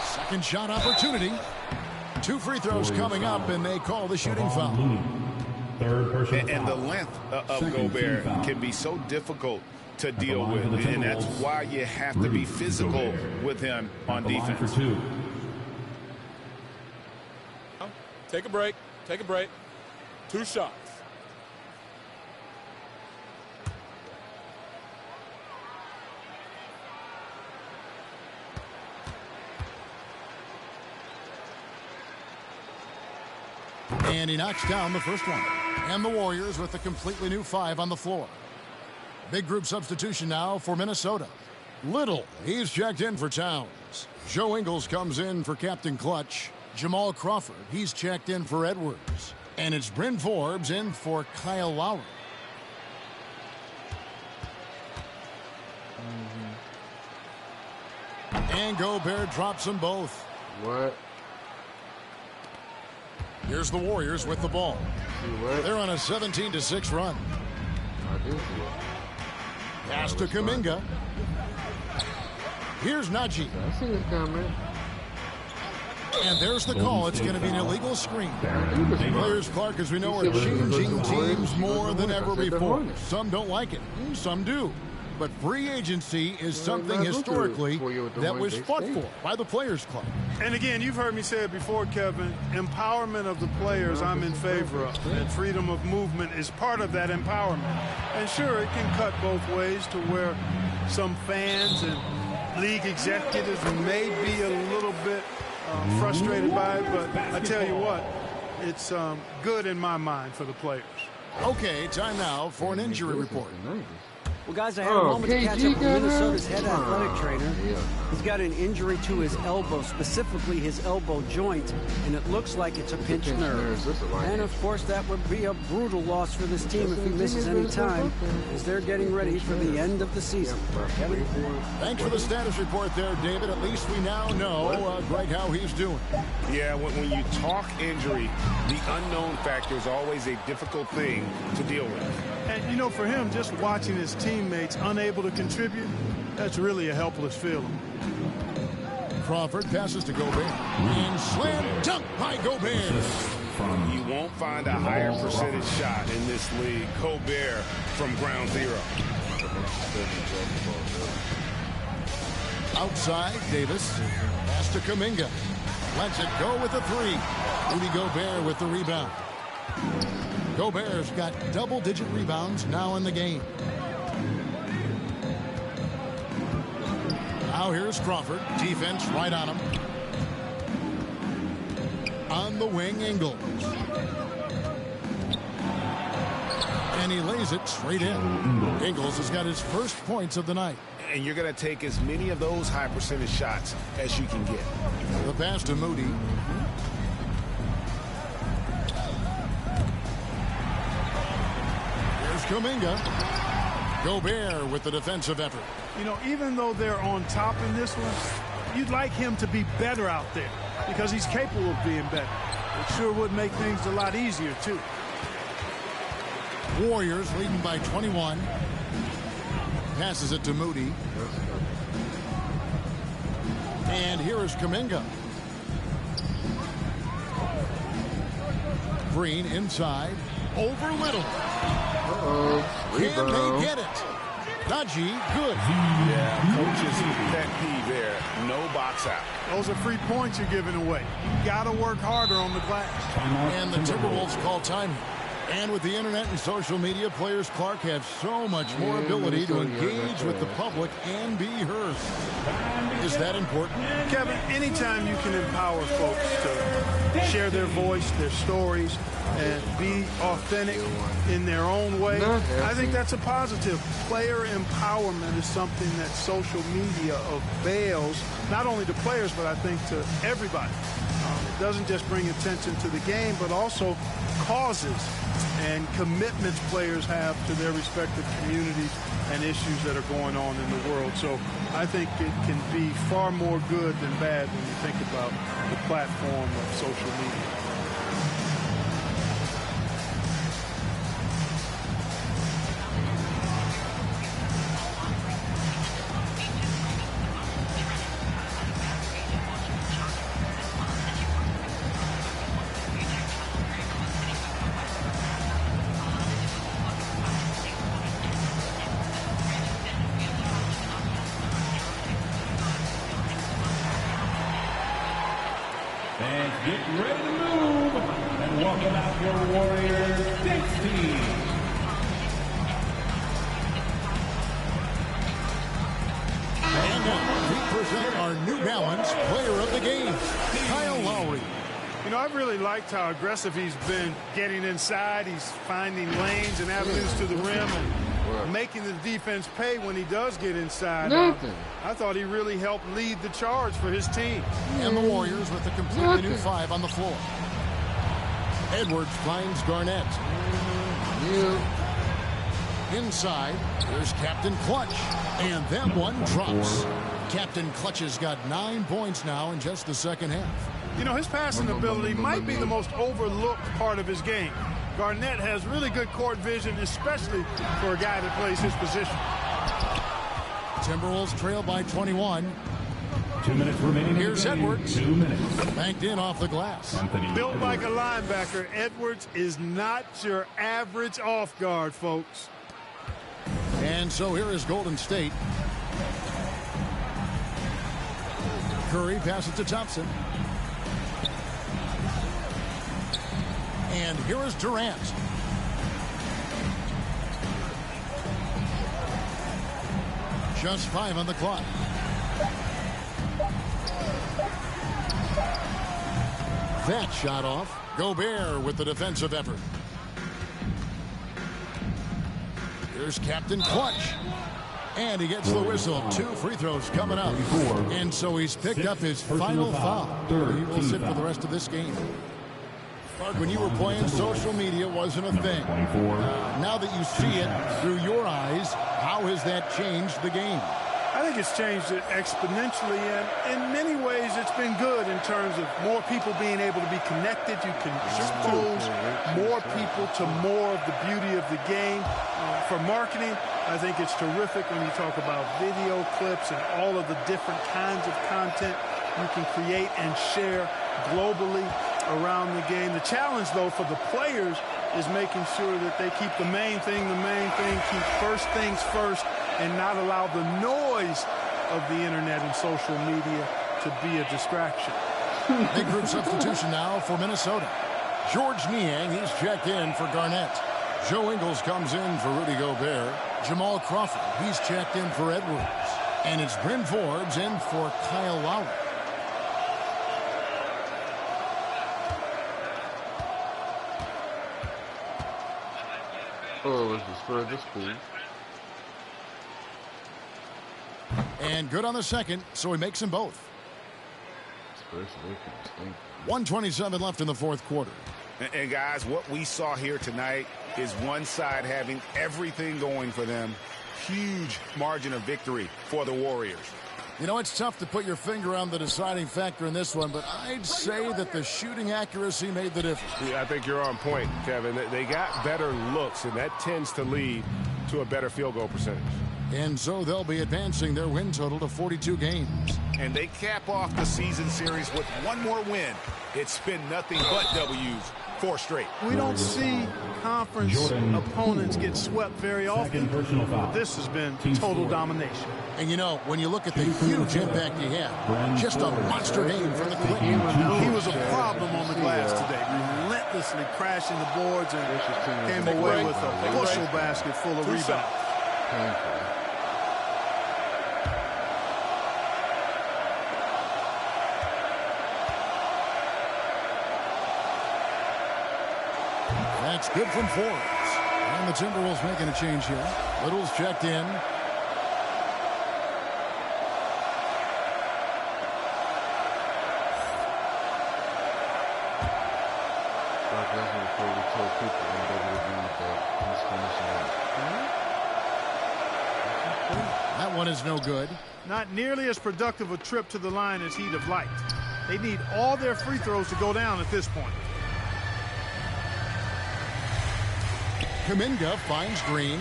Speaker 14: Second shot opportunity. 2 free throws coming up, and they call the shooting foul.
Speaker 15: And the length of Gobert can be so difficult to deal with, and that's why you have to be physical with him on defense.
Speaker 8: Take a break. Take a break. 2 shots.
Speaker 14: And he knocks down the first one. And the Warriors with a completely new 5 on the floor. Big group substitution now for Minnesota. Little, he's checked in for Towns. Joe Ingles comes in for Captain Clutch. Jamal Crawford, he's checked in for Edwards. And it's Bryn Forbes in for Kyle Lowry. And Gobert drops them both.
Speaker 1: What?
Speaker 14: Here's the Warriors with the ball. They're on a 17-6 run. Pass to Kuminga. Here's Najee.
Speaker 1: I see this coming.
Speaker 14: And there's the call. It's going to be an illegal screen. Players, Clark, as we know, are changing teams more than ever before. Some don't like it. Some do. But free agency is something historically that was fought for by the Players Club.
Speaker 16: And again, you've heard me say it before, Kevin, empowerment of the players I'm in favor of. And freedom of movement is part of that empowerment. And sure, it can cut both ways to where some fans and league executives may be a little bit frustrated by it, but I tell you what, it's good in my mind for the players.
Speaker 14: Okay, time now for an injury report.
Speaker 17: Well, guys, I had a moment to catch up with Minnesota's head athletic trainer. He's got an injury to his elbow, specifically his elbow joint, and it looks like it's a pinched nerve. And, of course, that would be a brutal loss for this team if he misses any time, as they're getting ready for the end of the season. Kevin?
Speaker 14: Thanks for the status report there, David. At least we now know, Greg, how he's doing.
Speaker 15: Yeah, when you talk injury, the unknown factor is always a difficult thing to deal with.
Speaker 16: And, you know, for him, just watching his teammates unable to contribute, that's really a helpless feeling.
Speaker 14: Crawford passes to Gobert. And slam dunk by Gobert.
Speaker 15: You won't find a higher percentage shot in this league. Gobert from ground zero.
Speaker 14: Outside, Davis. Pass to Kuminga. Lets it go with a 3. Rudy Gobert with the rebound. Gobert's got double-digit rebounds now in the game. Now here's Crawford. Defense right on him. On the wing, Ingles. And he lays it straight in. Ingles has got his first points of the night.
Speaker 15: And you're going to take as many of those high percentage shots as you can get.
Speaker 14: The pass to Moody. Kuminga. Gobert with the defensive effort.
Speaker 16: You know, even though they're on top in this one, you'd like him to be better out there because he's capable of being better. It sure would make things a lot easier, too.
Speaker 14: Warriors leading by 21. Passes it to Moody. And here is Kuminga. Green inside. Over Little. Can they get it? Najee, good.
Speaker 15: Yeah, coach's pet peeve there. No box out.
Speaker 16: Those are free points you're giving away. You got to work harder on the glass.
Speaker 14: And the Timberwolves call time. And with the internet and social media, players Clark have so much more ability to engage with the public and be heard. Is that important?
Speaker 16: Kevin, anytime you can empower folks to share their voice, their stories, and be authentic in their own way, I think that's a positive. Player empowerment is something that social media avails, not only to players, but I think to everybody. It doesn't just bring attention to the game, but also causes and commitments players have to their respective communities and issues that are going on in the world. So I think it can be far more good than bad when you think about the platform of social media.
Speaker 2: Get ready to move and welcome out your Warriors dance team.
Speaker 14: And now we present our New Balance Player of the Game, Kyle Lowry.
Speaker 16: You know, I've really liked how aggressive he's been getting inside. He's finding lanes and avenues to the rim and making the defense pay when he does get inside. I thought he really helped lead the charge for his team.
Speaker 14: And the Warriors with a completely new 5 on the floor. Edwards finds Garnett. Inside, there's Captain Clutch. And that one drops. Captain Clutch has got 9 points now in just the second half.
Speaker 16: You know, his passing ability might be the most overlooked part of his game. Garnett has really good court vision, especially for a guy that plays his position.
Speaker 14: Timberwolves trail by 21.
Speaker 2: 2 minutes remaining.
Speaker 14: Here's Edwards.
Speaker 2: 2 minutes.
Speaker 14: Banked in off the glass.
Speaker 16: Built like a linebacker, Edwards is not your average off guard, folks.
Speaker 14: And so here is Golden State. Curry passes to Thompson. And here is Durant. Just 5 on the clock. That shot off. Gobert with the defensive effort. Here's Captain Clutch. And he gets the whistle. 2 free throws coming up. And so he's picked up his final foul. He will sit for the rest of this game. When you were playing, social media wasn't a thing. Now that you see it through your eyes, how has that changed the game?
Speaker 16: I think it's changed it exponentially, and in many ways it's been good in terms of more people being able to be connected. You can expose more people to more of the beauty of the game. For marketing, I think it's terrific when you talk about video clips and all of the different kinds of content you can create and share globally around the game. The challenge, though, for the players is making sure that they keep the main thing, keep first things first, and not allow the noise of the internet and social media to be a distraction.
Speaker 14: Big group substitution now for Minnesota. George Niang, he's checked in for Garnett. Joe Ingles comes in for Rudy Gobert. Jamal Crawford, he's checked in for Edwards. And it's Bryn Forbes in for Kyle Lowry.
Speaker 1: Oh, it's the Spurs. That's cool.
Speaker 14: And good on the second, so he makes them both. 1:27 left in the fourth quarter.
Speaker 15: And guys, what we saw here tonight is one side having everything going for them. Huge margin of victory for the Warriors.
Speaker 14: You know, it's tough to put your finger on the deciding factor in this one, but I'd say that the shooting accuracy made the difference.
Speaker 10: Yeah, I think you're on point, Kevin. They got better looks, and that tends to lead to a better field goal percentage.
Speaker 14: And so they'll be advancing their win total to 42 games.
Speaker 15: And they cap off the season series with one more win. It's been nothing but W's, 4 straight.
Speaker 16: We don't see conference opponents get swept very often, but this has been total domination.
Speaker 14: And you know, when you look at the huge impact he had, just a monster game from the quick.
Speaker 16: He was a problem on the glass today, relentlessly crashing the boards and came away with a bushel basket full of rebounds.
Speaker 14: That's good from Forbes. And the Timberwolves making a change here. Little's checked in. That one is no good.
Speaker 16: Not nearly as productive a trip to the line as he'd have liked. They need all their free throws to go down at this point.
Speaker 14: Kuminga finds Green.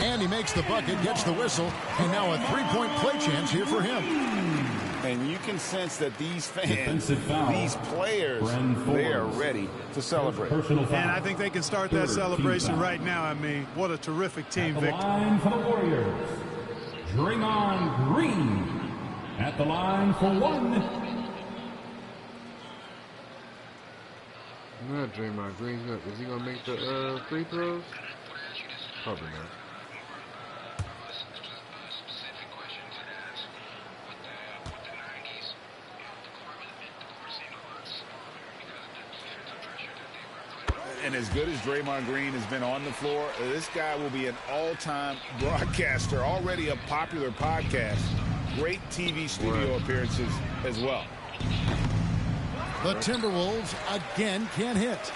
Speaker 14: And he makes the bucket, gets the whistle, and now a three-point play chance here for him.
Speaker 15: And you can sense that these fans, these players, they are ready to celebrate.
Speaker 16: And I think they can start that celebration right now. I mean, what a terrific team victory.
Speaker 2: Line for the Warriors, Draymond Green. At the line for one.
Speaker 1: Not Draymond Green. Is he gonna make the free throws? Probably not.
Speaker 15: And as good as Draymond Green has been on the floor, this guy will be an all-time broadcaster, already a popular podcast. Great TV studio appearances as well.
Speaker 14: The Timberwolves again can't hit.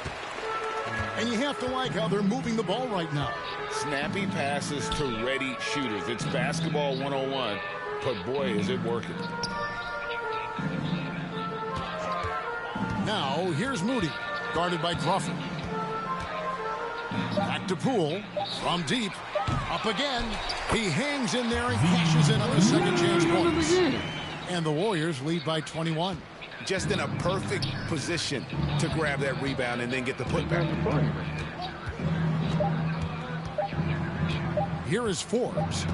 Speaker 14: And you have to like how they're moving the ball right now.
Speaker 15: Snappy passes to ready shooters. It's basketball 101, but boy, is it working.
Speaker 14: Now, here's Moody, guarded by Crawford. Back to Poole, from deep, up again. He hangs in there and cashes in on the second chance points. And the Warriors lead by 21.
Speaker 15: Just in a perfect position to grab that rebound and then get the putback.
Speaker 14: Here is Forbes.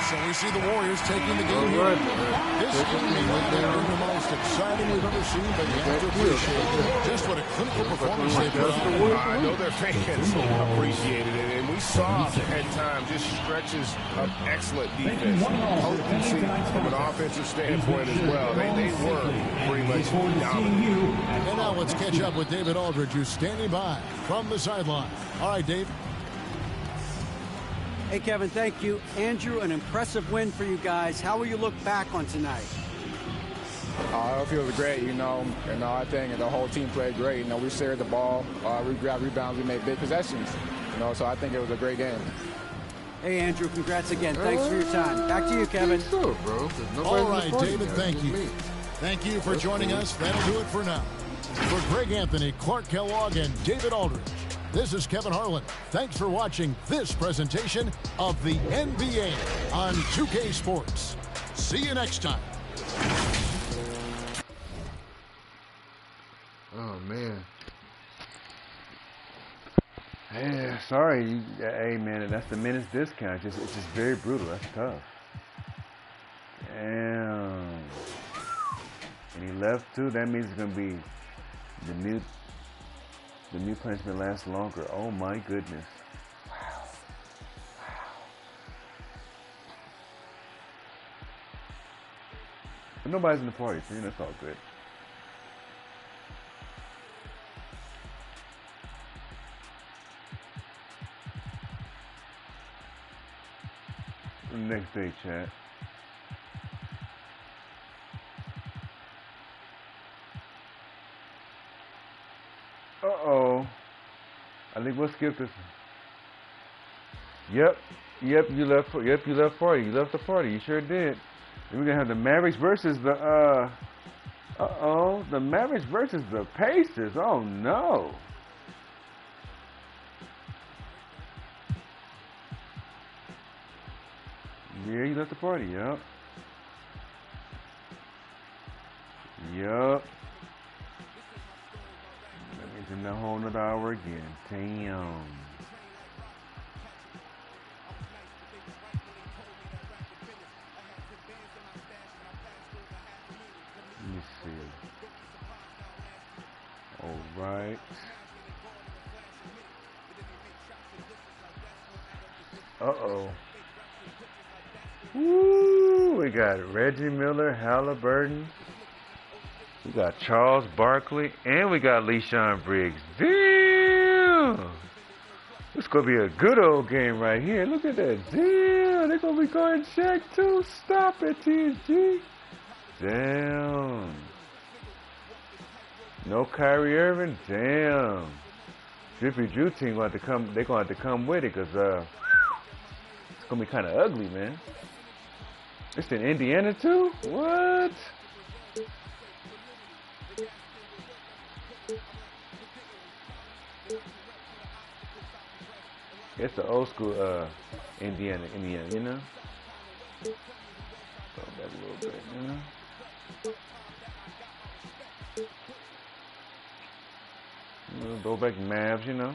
Speaker 14: So we see the Warriors taking the game here. This game may not have been the most exciting we've ever seen, but you have to appreciate just what a clinical performance they've put on.
Speaker 15: I know their fans appreciated it, and we saw at times just stretches of excellent defense, potency from an offensive standpoint as well. They were pretty much dominant.
Speaker 14: And now let's catch up with David Aldridge, who's standing by from the sideline. All right, Dave.
Speaker 17: Hey, Kevin, thank you. Andrew, an impressive win for you guys. How will you look back on tonight?
Speaker 18: It feels great, I think the whole team played great. We shared the ball, we grabbed rebounds, we made big possessions, so I think it was a great game.
Speaker 17: Hey, Andrew, congrats again. Thanks for your time. Back to you, Kevin.
Speaker 1: Sure, bro.
Speaker 14: All right, David, thank you. Thank you for joining us. That'll do it for now. For Greg Anthony, Clark Kellogg, and David Aldridge, this is Kevin Harlan. Thanks for watching this presentation of the NBA on 2K Sports. See you next time.
Speaker 1: Oh, man.
Speaker 19: Yeah, sorry. Hey, man, that's the minutes discount. It's just very brutal. That's tough. Damn. And he left, too. That means it's going to be the new punishment lasts longer. Oh, my goodness. Wow. But nobody's in the party, so that's all good. Next day, chat. Uh-oh. I think we'll skip this one. Yep, you left party. You left the party. You sure did. Then we're gonna have the Mavericks versus the the Mavericks versus the Pacers. Oh no. Yeah, you left the party, yep. Yep. That means in a whole nother hour again. Damn. Right. Uh-oh. Woo! We got Reggie Miller, Halliburton. We got Charles Barkley, and we got LeSean Briggs. Damn! This gonna be a good old game right here. Look at that. Damn! They're gonna be guarding Shaq too. Stop it, TSG. Damn. No Kyrie Irving. Damn. Drippy Drew team gonna have to come. They're gonna have to come with it, cause it's gonna be kind of ugly, man. It's in Indiana too. What? It's the old school Indiana, you know? Go back a little bit, you know? Throwback Mavs, you know?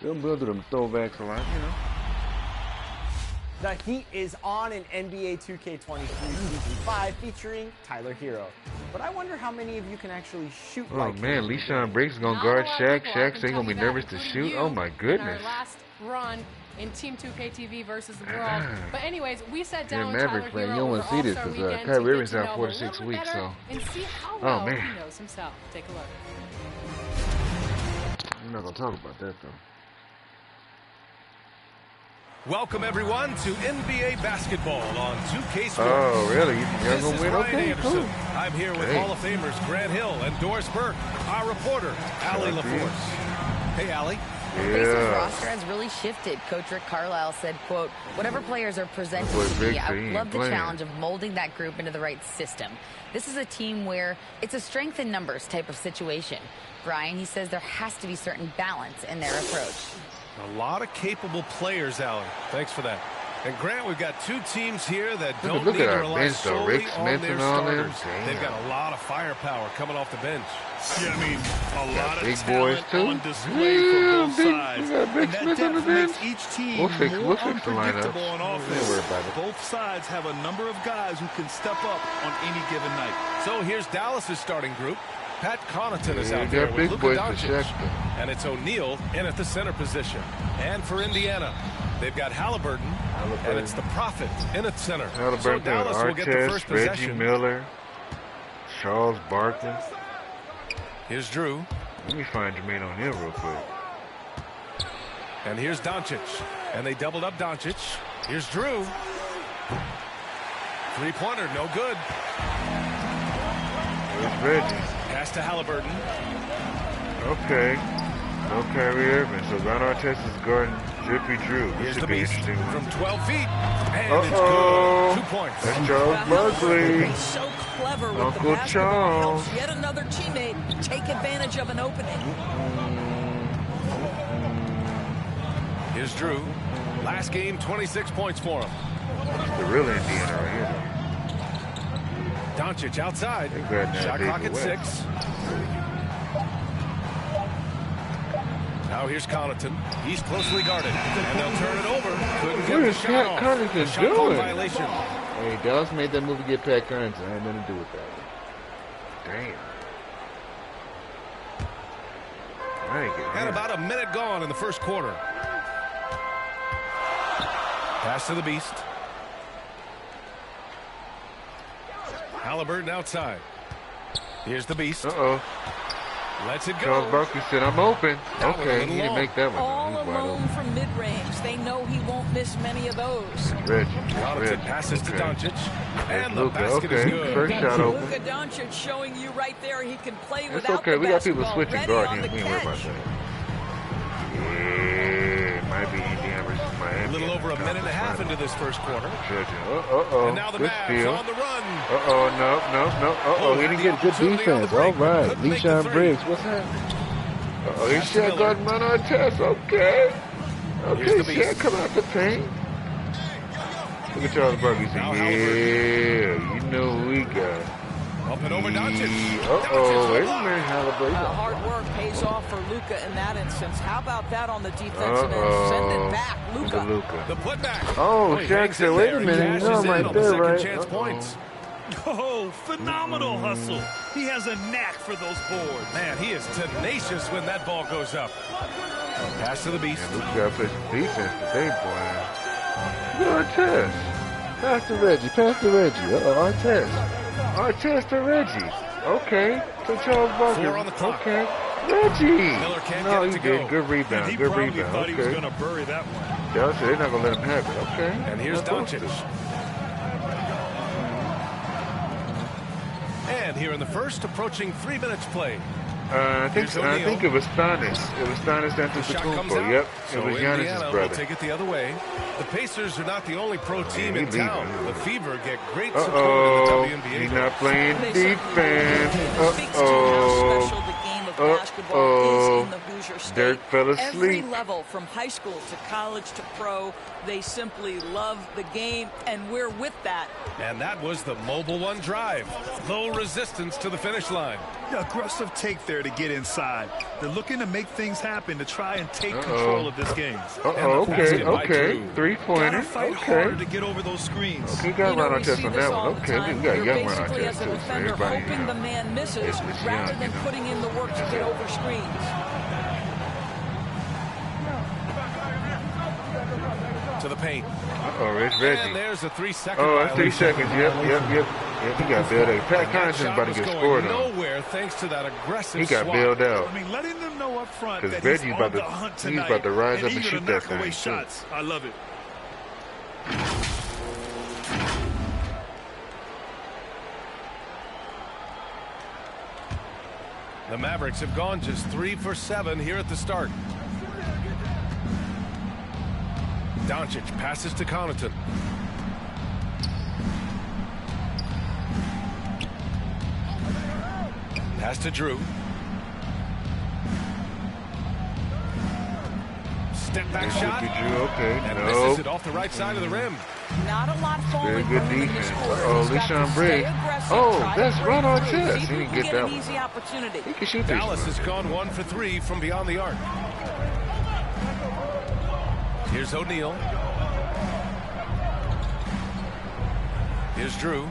Speaker 19: They'll build them throwbacks a lot, you know?
Speaker 3: The heat is on in NBA 2K23 Season 5 featuring Tyler Hero. But I wonder how many of you can actually shoot like him.
Speaker 1: Oh man, LeSean Briggs is gonna guard Shaq. Shaq's gonna be nervous to shoot. Oh my goodness.
Speaker 20: In our last run in Team 2K TV versus the world. But anyways, we sat down with
Speaker 1: Maverick
Speaker 20: Tyler
Speaker 1: fan,
Speaker 20: Hero
Speaker 1: you don't want to see this because Kyrie Irving's out 4 to 6 weeks, so.
Speaker 20: And see how well he knows himself. Take a look.
Speaker 1: We're not gonna talk about that though.
Speaker 4: Welcome everyone to NBA basketball on 2K Sports.
Speaker 1: Oh, really? You're gonna win? Okay,
Speaker 4: cool. I'm here with Hall of Famers Grant Hill and Doris Burke, our reporter, Allie LaForce. Hey, Allie.
Speaker 5: Pacers roster has really shifted. Coach Rick Carlisle said, quote, whatever players are presented to me, I would love the challenge of molding that group into the right system. This is a team where it's a strength in numbers type of situation. Brian, he says there has to be certain balance in their approach.
Speaker 4: A lot of capable players, Allie. Thanks for that. And Grant, we've got two teams here that don't need to rely solely on their starters. They've got a lot of firepower coming off the bench.
Speaker 7: Yeah, I mean, a lot of
Speaker 1: big boys
Speaker 7: talent on display for both sides. And that depth makes each team more unpredictable on offense. Both sides have a number of guys who can step up on any given night.
Speaker 4: So here's Dallas's starting group. Pat Connaughton is out there with Luka Doncic. And it's O'Neal in at the center position. And for Indiana, they've got Halliburton. And it's the Prophet in at center. So Dallas will get the first possession.
Speaker 1: Reggie Miller, Charles Barkley.
Speaker 4: Here's Drew.
Speaker 1: Let me find Jermaine O'Neal real quick.
Speaker 4: And here's Doncic. And they doubled up Doncic. Here's Drew. Three-pointer, no good.
Speaker 1: Here's Reggie.
Speaker 4: Pass to Halliburton.
Speaker 1: Okay. No Kyrie Irving. So Ron Artest is guarding Drippy Drew. This should be interesting.
Speaker 4: From 12 feet. And it's good. 2 points.
Speaker 1: That's Charles Barkley.
Speaker 21: He's so clever with
Speaker 1: Uncle
Speaker 21: the basketball.
Speaker 1: Charles.
Speaker 21: Helps yet another teammate take advantage of an opening.
Speaker 4: Here's Drew. Last game, 26 points for him.
Speaker 1: It's the real Indiana right here.
Speaker 4: Doncic outside. Shot clock at 6. Now here's Connaughton. He's closely guarded. And they'll turn it over. Couldn't get the shot off.
Speaker 1: Connaughton
Speaker 4: Shot clock
Speaker 1: doing?
Speaker 4: violation.
Speaker 1: Hey, Dallas made that move to get Pat Connaughton. I had nothing to do with that. Damn.
Speaker 4: And about a minute gone in the first quarter. Pass to the Beast. Halliburton outside. Here's the Beast.
Speaker 1: Uh-oh.
Speaker 4: Lets it go.
Speaker 1: Charles Barkley said, I'm open. Okay, he didn't make that one.
Speaker 21: All alone from mid-range. They know he won't miss many of those.
Speaker 1: Reggie.
Speaker 4: Connaughton passes to Doncic. And the basket is good.
Speaker 1: First shot open.
Speaker 21: Luka Doncic showing you right there he can play
Speaker 1: It's
Speaker 21: without
Speaker 1: okay.
Speaker 21: the
Speaker 1: We got people
Speaker 21: basketball.
Speaker 1: switching guard here. We ain't worried about that. Yeah, it might be Indiana versus Miami.
Speaker 4: A little over a minute and a half into this first quarter.
Speaker 1: Uh-oh.
Speaker 4: And now the
Speaker 1: Good
Speaker 4: Mavs
Speaker 1: steal.
Speaker 4: on the run.
Speaker 1: Uh-oh, no. Uh-oh, he didn't get good defense. All right. LeSean Briggs, what's that? Uh-oh, he's Shaq guarding Ron Artest. Okay. Okay, Shaq coming out the paint. Look at Charles Barkley. Yeah, you know who we got.
Speaker 4: Up and over Doncic.
Speaker 1: Uh-oh, wait a minute, Halliburton.
Speaker 21: Hard work pays off for Luka in that instance. How about that on the defensive end? Send it back, Luka.
Speaker 4: The putback.
Speaker 1: Oh, Shaq said, wait a minute. You know I'm right there, right?
Speaker 4: Chance points.
Speaker 7: Oh, phenomenal hustle. He has a knack for those boards.
Speaker 4: Man, he is tenacious when that ball goes up. Pass to the beast.
Speaker 1: Man, Luke got to play some defense today, boy. Look at Artest. Pass to Reggie. Pass to Reggie. Artest. Artest to Reggie. Okay. To Charles Barkley.
Speaker 4: 4 on the clock.
Speaker 1: Okay. Reggie.
Speaker 4: Miller can't
Speaker 1: No,
Speaker 4: get it
Speaker 1: he
Speaker 4: to go.
Speaker 1: did. Good rebound.
Speaker 7: He
Speaker 1: Good
Speaker 7: probably
Speaker 1: rebound.
Speaker 7: thought he was
Speaker 1: Okay.
Speaker 7: going to bury that one.
Speaker 1: Yeah, I said they're not going to let him have it. Okay.
Speaker 4: And here's Doncic. And here in the first, approaching 3 minutes play.
Speaker 1: I think it was Stannis. It was Stannis
Speaker 4: The
Speaker 1: that took the
Speaker 4: shot comes
Speaker 1: Kumpo.
Speaker 4: out.
Speaker 1: Yep.
Speaker 4: So
Speaker 1: It was
Speaker 4: Indiana
Speaker 1: Giannis's
Speaker 4: will
Speaker 1: brother.
Speaker 4: take it the other way. The Pacers are not the only pro team in
Speaker 1: he leaving.
Speaker 4: town. The Fever get great support
Speaker 1: Uh-oh.
Speaker 4: in the WNBA.
Speaker 1: He's not playing
Speaker 21: They
Speaker 1: defense.
Speaker 21: speaks to how special the game of basketball is in the Hoosier State.
Speaker 1: Dirk fell
Speaker 21: Every
Speaker 1: asleep.
Speaker 21: level, from high school to college to pro, they simply love the game, and we're with that.
Speaker 4: And that was the Mobile One drive. Low resistance to the finish line.
Speaker 7: Yeah, aggressive take there to get inside. They're looking to make things happen to try and take control of this game.
Speaker 1: Okay. 3-pointer.
Speaker 7: Gotta fight harder to get over those screens.
Speaker 1: Okay, we got Ron Artest on that one.
Speaker 21: all the
Speaker 1: Okay,
Speaker 21: time.
Speaker 1: we got
Speaker 21: You're
Speaker 1: young Ron
Speaker 21: basically,
Speaker 1: Artest
Speaker 21: as a
Speaker 1: too. So
Speaker 21: defender,
Speaker 1: everybody,
Speaker 21: hoping the man misses
Speaker 1: it's
Speaker 21: rather
Speaker 1: young,
Speaker 21: than putting in the work to get over screens.
Speaker 4: To the paint.
Speaker 1: It's Reggie.
Speaker 4: And there's a 3-second
Speaker 1: Oh, that's 3
Speaker 4: violation.
Speaker 1: seconds. Yep. He got bailed out. Pat Connaughton's about to get scored on.
Speaker 4: Nowhere thanks to that aggressive
Speaker 1: He got
Speaker 4: swat.
Speaker 1: bailed out.
Speaker 7: I mean, letting them know up front
Speaker 1: Because
Speaker 7: that he's
Speaker 1: Reggie's
Speaker 7: on
Speaker 1: about
Speaker 7: the
Speaker 1: to,
Speaker 7: hunt
Speaker 1: he's
Speaker 7: tonight
Speaker 1: about to rise up
Speaker 7: and
Speaker 1: and
Speaker 7: eager
Speaker 1: shoot
Speaker 7: to
Speaker 1: that
Speaker 7: knock away
Speaker 1: thing. too.
Speaker 7: shots. I love it.
Speaker 4: The Mavericks have gone just 3 for 7 here at the start. Doncic passes to Connaughton. Pass to Drew. Step back shot.
Speaker 1: Drew. Okay.
Speaker 4: And
Speaker 1: No.
Speaker 4: misses it off the right side of the rim.
Speaker 21: Not a lot
Speaker 1: Very
Speaker 21: falling
Speaker 1: good
Speaker 21: room in this
Speaker 1: defense.
Speaker 21: quarter. He's got
Speaker 1: LeSean
Speaker 21: to stay
Speaker 1: Briggs.
Speaker 21: aggressive,
Speaker 1: Oh,
Speaker 21: try to
Speaker 1: that's
Speaker 21: break
Speaker 1: Ron
Speaker 21: through,
Speaker 1: Artest.
Speaker 21: see
Speaker 1: He
Speaker 21: if
Speaker 1: didn't
Speaker 21: can
Speaker 1: get
Speaker 21: get
Speaker 1: that
Speaker 21: an
Speaker 1: one.
Speaker 21: easy opportunity.
Speaker 1: He can shoot
Speaker 4: Dallas
Speaker 1: this.
Speaker 4: has gone 1 for 3 from beyond the arc. Here's O'Neal. Here's Drew.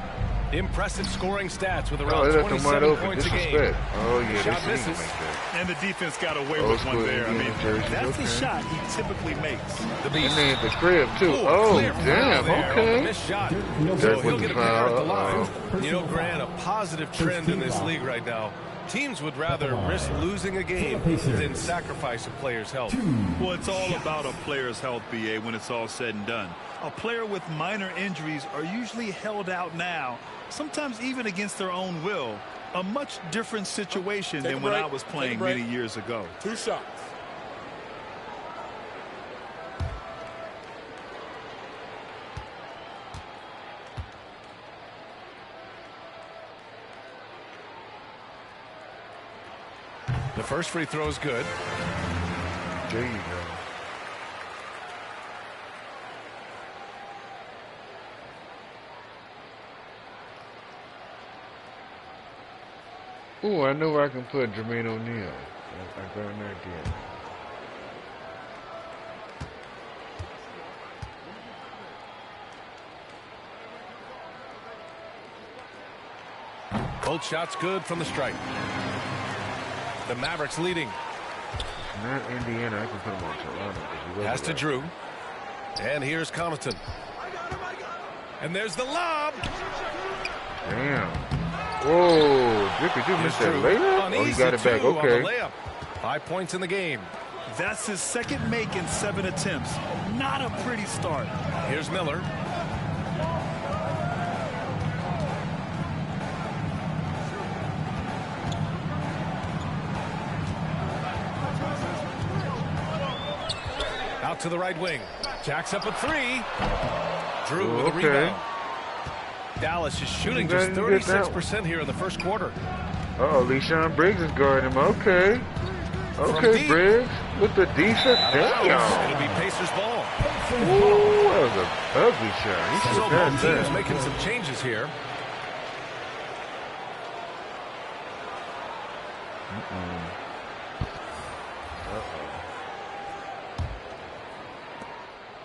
Speaker 4: Impressive scoring stats with around
Speaker 1: they left him wide
Speaker 4: 27
Speaker 1: open.
Speaker 4: points a game.
Speaker 1: Disrespect. Oh, yeah.
Speaker 4: Shot
Speaker 1: They
Speaker 4: misses.
Speaker 1: make that.
Speaker 7: And the defense got away
Speaker 1: Old
Speaker 7: with one
Speaker 1: school
Speaker 7: there. I mean,
Speaker 1: Indiana jerseys,
Speaker 7: that's the
Speaker 1: okay.
Speaker 7: shot he typically makes.
Speaker 4: The
Speaker 1: And
Speaker 4: beast.
Speaker 1: then the crib, too.
Speaker 4: Ooh,
Speaker 1: Oh,
Speaker 4: clear foul
Speaker 1: damn.
Speaker 4: there on the
Speaker 1: Okay.
Speaker 4: missed shot.
Speaker 1: Dirk
Speaker 4: So
Speaker 1: with
Speaker 4: he'll
Speaker 1: the
Speaker 4: get a pair at the
Speaker 1: foul.
Speaker 4: line. You know, Grant, a positive trend in this league right now. Teams would rather risk losing a game than sacrifice a player's health.
Speaker 7: Well, it's all about a player's health, BA, when it's all said and done. A player with minor injuries are usually held out now, sometimes even against their own will. A much different situation than when I was playing many years ago.
Speaker 8: 2 shots.
Speaker 4: The first free throw is good.
Speaker 1: There you go. Ooh, I know where I can put Jermaine O'Neal. I got an idea.
Speaker 4: Both shots good from the stripe. The Mavericks leading.
Speaker 1: Not Indiana. I can put him on Toronto.
Speaker 4: Pass to Drew. And here's Connaughton. And there's the lob.
Speaker 1: Damn. Whoa. Drippy, you missed that layup? Oh, he got it back. Okay.
Speaker 4: 5 points in the game.
Speaker 7: That's his second make in 7 attempts. Not a pretty start.
Speaker 4: Here's Miller. Out to the right wing. Jacks up a 3. Drew with a rebound. Dallas is shooting just 36% here in the first quarter.
Speaker 1: Uh-oh, LeSean Briggs is guarding him. Okay. Okay, Briggs with the defense. Damn.
Speaker 4: It'll be Pacers ball.
Speaker 1: Ooh, that was an ugly shot. He should
Speaker 4: So
Speaker 1: have
Speaker 4: both
Speaker 1: had
Speaker 4: teams
Speaker 1: that.
Speaker 4: making some changes here.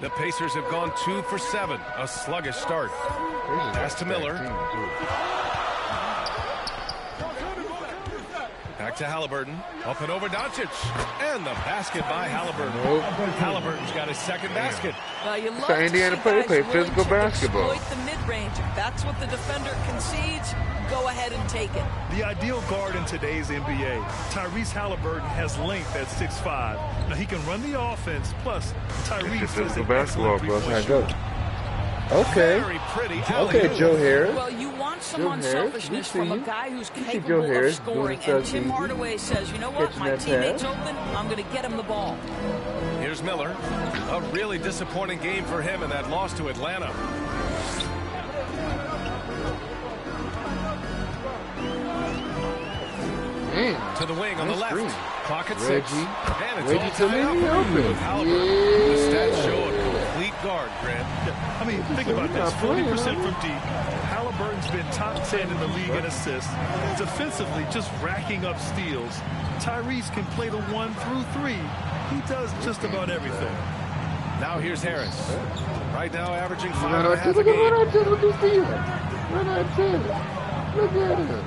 Speaker 4: The Pacers have gone 2 for 7. A sluggish start. Pass to Miller. Back to Halliburton. Up and over Doncic. And the basket by Halliburton. Halliburton's got his second basket.
Speaker 21: Now you love
Speaker 1: to Indiana
Speaker 21: see
Speaker 1: play
Speaker 21: guys
Speaker 1: physical
Speaker 21: to
Speaker 1: basketball.
Speaker 21: exploit the mid-range. If that's what the defender concedes, go ahead and take it.
Speaker 7: The ideal guard in today's NBA, Tyrese Halliburton, has length at 6'5". Now he can run the offense. Plus, Tyrese is
Speaker 1: physical
Speaker 7: an
Speaker 1: basketball,
Speaker 7: excellent
Speaker 1: bro.
Speaker 7: three-point
Speaker 1: Go.
Speaker 7: shooter.
Speaker 1: Okay.
Speaker 4: Very pretty.
Speaker 1: Okay, Joe Harris.
Speaker 21: Well, you want some
Speaker 1: Joe Harris,
Speaker 21: unselfishness
Speaker 1: we see
Speaker 21: from a
Speaker 1: you.
Speaker 21: guy who's
Speaker 1: We see Joe
Speaker 21: capable of
Speaker 1: Harris
Speaker 21: scoring.
Speaker 1: doing
Speaker 21: And
Speaker 1: such
Speaker 21: Tim
Speaker 1: easy.
Speaker 21: Hardaway says, you know what,
Speaker 1: Catching
Speaker 21: my
Speaker 1: that
Speaker 21: teammate's
Speaker 1: pass.
Speaker 21: open, I'm going to get him the ball.
Speaker 4: Here's Miller. A really disappointing game for him in that loss to Atlanta.
Speaker 1: Man,
Speaker 4: to the wing on the left.
Speaker 1: Green.
Speaker 4: Clock at 6.
Speaker 1: Reggie.
Speaker 4: And it's
Speaker 1: Reggie
Speaker 4: all
Speaker 1: to
Speaker 4: tied
Speaker 1: leave
Speaker 4: up.
Speaker 1: me open.
Speaker 4: Halliburton.
Speaker 1: Yeah.
Speaker 4: The stats show a complete guard, Grant.
Speaker 7: I mean, think about this. 40% from deep. Halliburton's been top 10 in the league in assists. Defensively, just racking up steals. Tyrese can play the 1 through 3. He does just about everything.
Speaker 4: Now here's Harris. Right now averaging
Speaker 1: Run
Speaker 4: 5.5 a game.
Speaker 1: Look at Steven. Run out Taylor. Look at him.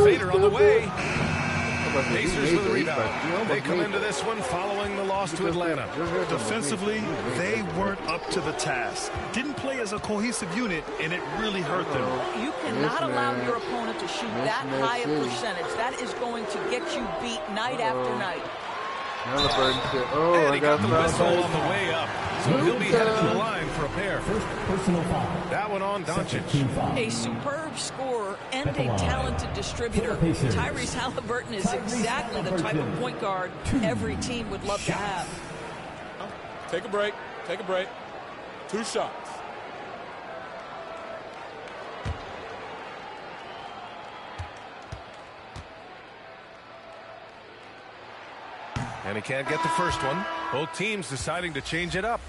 Speaker 4: Fader on the way. Pacers with the rebound. They come into this one following the loss to Atlanta.
Speaker 7: Defensively, they weren't up to the task. Didn't play as a cohesive unit, and it really hurt them.
Speaker 21: You cannot allow your opponent to shoot that high a percentage. That is going to get you beat night after night.
Speaker 1: Halliburton said, oh,
Speaker 4: And
Speaker 1: I
Speaker 4: he got the
Speaker 1: fouled
Speaker 4: whistle
Speaker 1: by-
Speaker 4: on the way up. So he'll be headed to the line for a pair.
Speaker 2: Personal foul.
Speaker 4: That one on Doncic.
Speaker 21: A superb scorer and a talented distributor. Tyrese Halliburton is exactly the type of point guard every team would love to have.
Speaker 8: Take a break. Take a break. 2 shots.
Speaker 4: And he can't get the first one. Both teams deciding to change it up.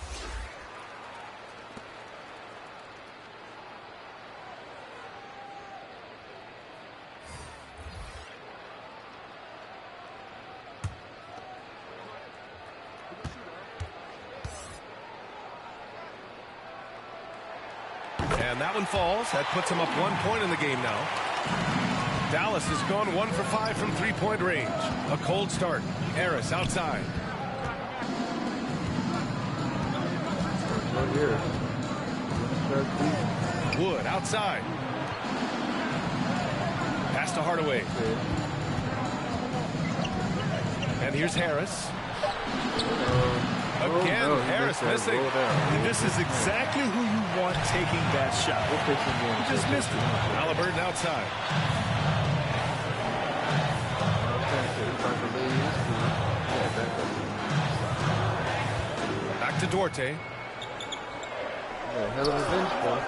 Speaker 4: And that one falls. That puts him up 1 point in the game now. Dallas has gone 1 for 5 from three-point range. A cold start. Harris outside.
Speaker 1: Right here.
Speaker 4: Wood outside. Pass to Hardaway. And here's Harris. Again, Harris missing.
Speaker 7: And this is exactly who you want taking that shot. He just missed it.
Speaker 4: Halliburton outside. Back to Duarte.
Speaker 1: Hell of a bench, boy.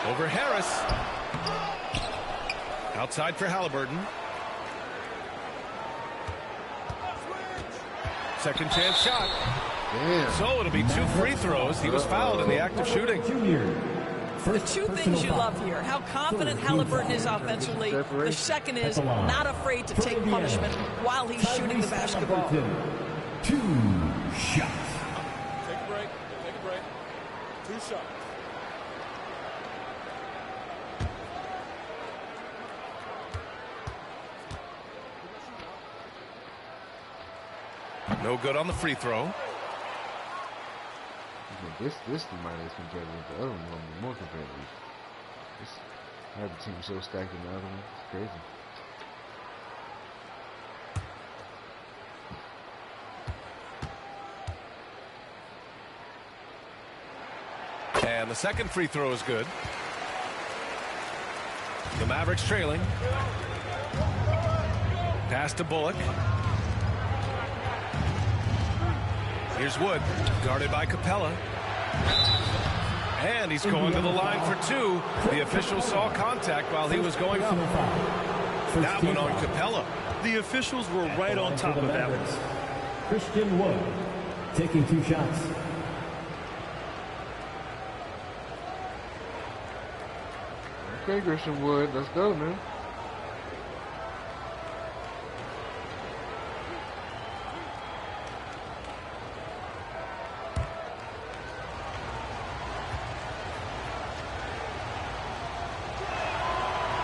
Speaker 4: Over Harris. Outside for Halliburton. Second chance shot.
Speaker 1: Damn.
Speaker 4: So it'll be 2 free throws. He was fouled in the act of shooting.
Speaker 21: The 2 things you love here, how confident Halliburton is offensively. The second is not afraid to take punishment while he's shooting the basketball.
Speaker 2: 2 shots.
Speaker 8: Take a break. Take a break. 2 shots.
Speaker 4: No good on the free throw.
Speaker 1: This might be competitive. The other one will be more competitive. This had the team so stacked in the other one. It's crazy.
Speaker 4: And the second free throw is good. The Mavericks trailing. Pass to Bullock. Here's Wood, guarded by Capella. And he's going to the line for 2. The official saw contact while he was going up. That one on Capella.
Speaker 7: The officials were right on top of that one.
Speaker 2: Christian Wood taking 2 shots.
Speaker 1: Okay, Christian Wood, let's go, man.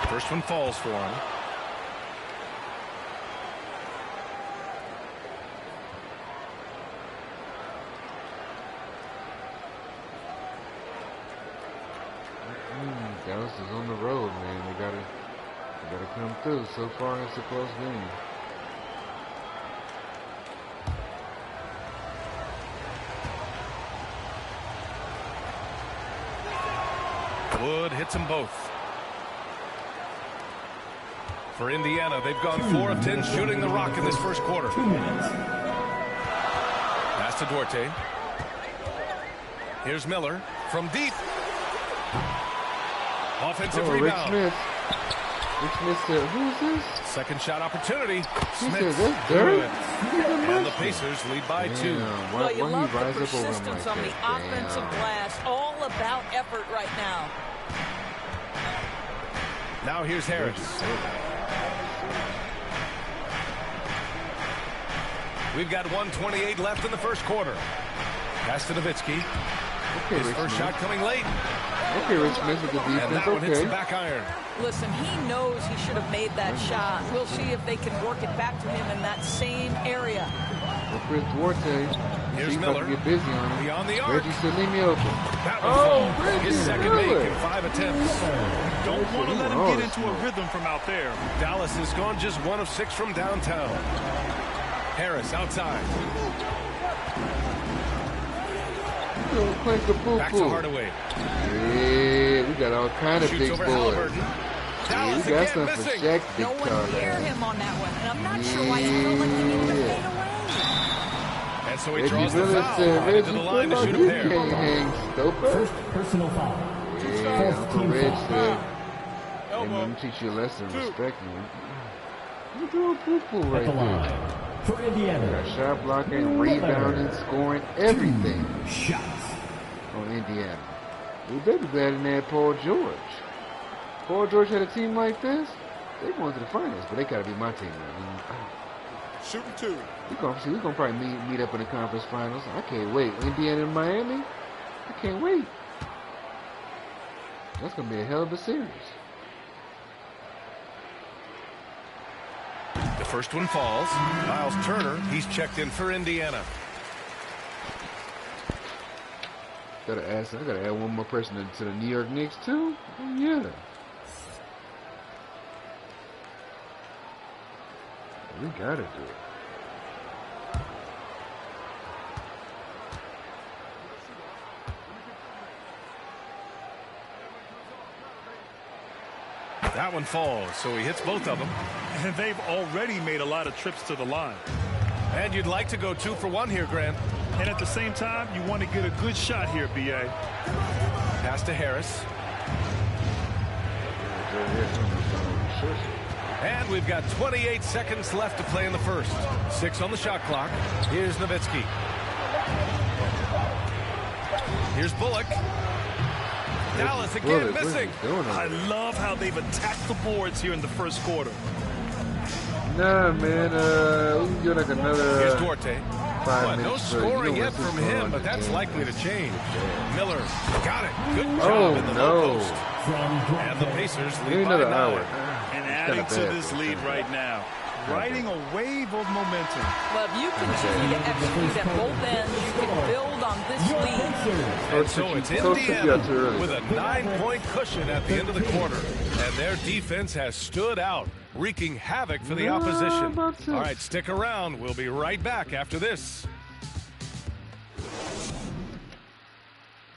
Speaker 4: First one falls for him.
Speaker 1: Dallas is on the road, man. They gotta come through. So far, it's a close game.
Speaker 4: Wood hits them both. For Indiana, they've gone 4 of 10 shooting the rock in this first quarter.
Speaker 2: 2 minutes.
Speaker 4: Pass to Duarte. Here's Miller from deep. Offensive rebound.
Speaker 1: Rick Smith said, who's this?
Speaker 4: Second shot opportunity.
Speaker 1: He
Speaker 4: Smith.
Speaker 1: said, that's dirt.
Speaker 4: And the Pacers lead by 2.
Speaker 21: Well, you love the persistence on the offensive glass. All about effort right now.
Speaker 4: Now here's Harris. We've got 1:28 left in the first quarter. Pass to Nowitzki.
Speaker 1: Okay,
Speaker 4: his first shot coming late.
Speaker 1: Okay, Rich Smith with the defense.
Speaker 4: And that one hits the back iron.
Speaker 21: Listen, he knows he should have made that shot. We'll see if they can work it back to him in that same area.
Speaker 1: Well, Chris Duarte.
Speaker 4: Here's
Speaker 1: Miller. Get busy on him.
Speaker 4: Beyond the arc.
Speaker 1: Reggie said, leave me open.
Speaker 4: His second make in 5 attempts.
Speaker 7: Don't want to let him get into a rhythm from out there.
Speaker 4: Dallas has gone just 1 of 6 from downtown. Harris outside. Back to Hardaway.
Speaker 1: Yeah, we got all kind of big boys. Yeah, we got some for Shaq, big
Speaker 21: no one near him on that one, and I'm not sure why he felt like he needed to fade away.
Speaker 4: And so he draws the foul right into the line to shoot a pair.
Speaker 1: Can't hang Stoper.
Speaker 2: First personal foul.
Speaker 1: Yeah, Uncle Reg said, hey, man, teach you a lesson of respect, man. You doing poo-poo right there.
Speaker 2: For Indiana.
Speaker 1: Got shot blocking, rebounding, scoring, everything.
Speaker 2: Shots.
Speaker 1: On Indiana. They be glad in there Paul George. Paul George had a team like this, they going to the finals, but they gotta be my team, man.
Speaker 8: Shooting 2.
Speaker 1: We're gonna probably meet up in the conference finals. I can't wait. Indiana and Miami, I can't wait. That's gonna be a hell of a series.
Speaker 4: The first one falls. Miles Turner, he's checked in for Indiana.
Speaker 1: I gotta add one more person to the New York Knicks too. Oh yeah. We gotta do it.
Speaker 4: That one falls, so he hits both of them.
Speaker 7: And they've already made a lot of trips to the line.
Speaker 4: And you'd like to go 2 for 1 here, Grant.
Speaker 7: And at the same time, you want to get a good shot here, B.A.
Speaker 4: Pass to Harris. And we've got 28 seconds left to play in the first. 6 on the shot clock. Here's Nowitzki. Here's Bullock. Dallas again missing.
Speaker 7: I love how they've attacked the boards here in the first quarter.
Speaker 1: Nah, man. We can do like another.
Speaker 4: Here's Duarte.
Speaker 1: 5 minutes.
Speaker 4: No scoring yet from him, but that's likely to change. Miller got it. Good job in the low post. And the Pacers lead by 9.
Speaker 7: And adding to this lead right now. Riding a wave of momentum.
Speaker 21: Well, if you continue to execute at both ends, you can build on this lead.
Speaker 4: And so it's Indiana with a 9-point cushion at the end of the quarter. And their defense has stood out, wreaking havoc for the opposition. All right, stick around. We'll be right back after this.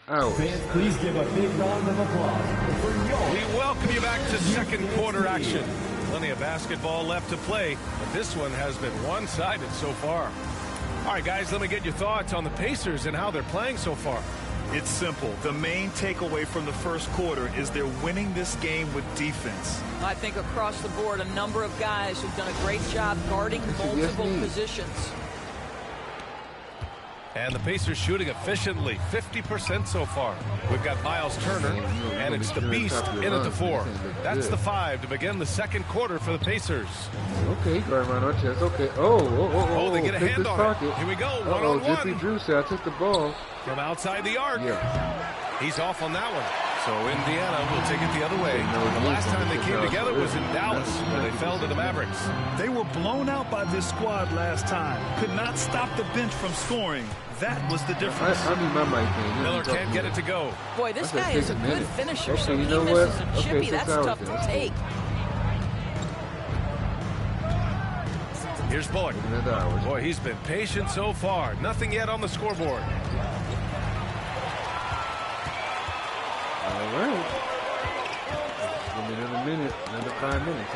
Speaker 2: Fans, please give a big round of applause for
Speaker 4: We welcome you back to second quarter action. Plenty of basketball left to play, but this one has been one-sided so far. All right, guys, let me get your thoughts on the Pacers and how they're playing so far.
Speaker 7: It's simple. The main takeaway from the first quarter is they're winning this game with defense.
Speaker 21: I think across the board, a number of guys who've done a great job guarding multiple positions.
Speaker 4: And the Pacers shooting efficiently, 50% so far. We've got Miles Turner, and it's the Beast in at the 4. That's the 5 to begin the second quarter for the Pacers.
Speaker 1: Okay, going around our chest. Okay.
Speaker 4: They get a hand on it. Here we go, one-on-one.
Speaker 1: Jeffrey Drew said I took the ball.
Speaker 4: From outside the arc.
Speaker 1: Yeah.
Speaker 4: He's off on that one. So Indiana will take it the other way. The last time they came together was in Dallas, where they fell to the Mavericks.
Speaker 7: They were blown out by this squad last time. Could not stop the bench from scoring. That was the difference.
Speaker 1: I need my mic thing.
Speaker 4: Miller can't get it to go.
Speaker 21: Boy, this guy is a good finisher, so he
Speaker 1: know
Speaker 21: misses
Speaker 1: what?
Speaker 21: a chippy. That's tough to take.
Speaker 4: Here's Bullock. Boy, he's been patient so far. Nothing yet on the scoreboard.
Speaker 1: All right. Another minute, another 5 minutes.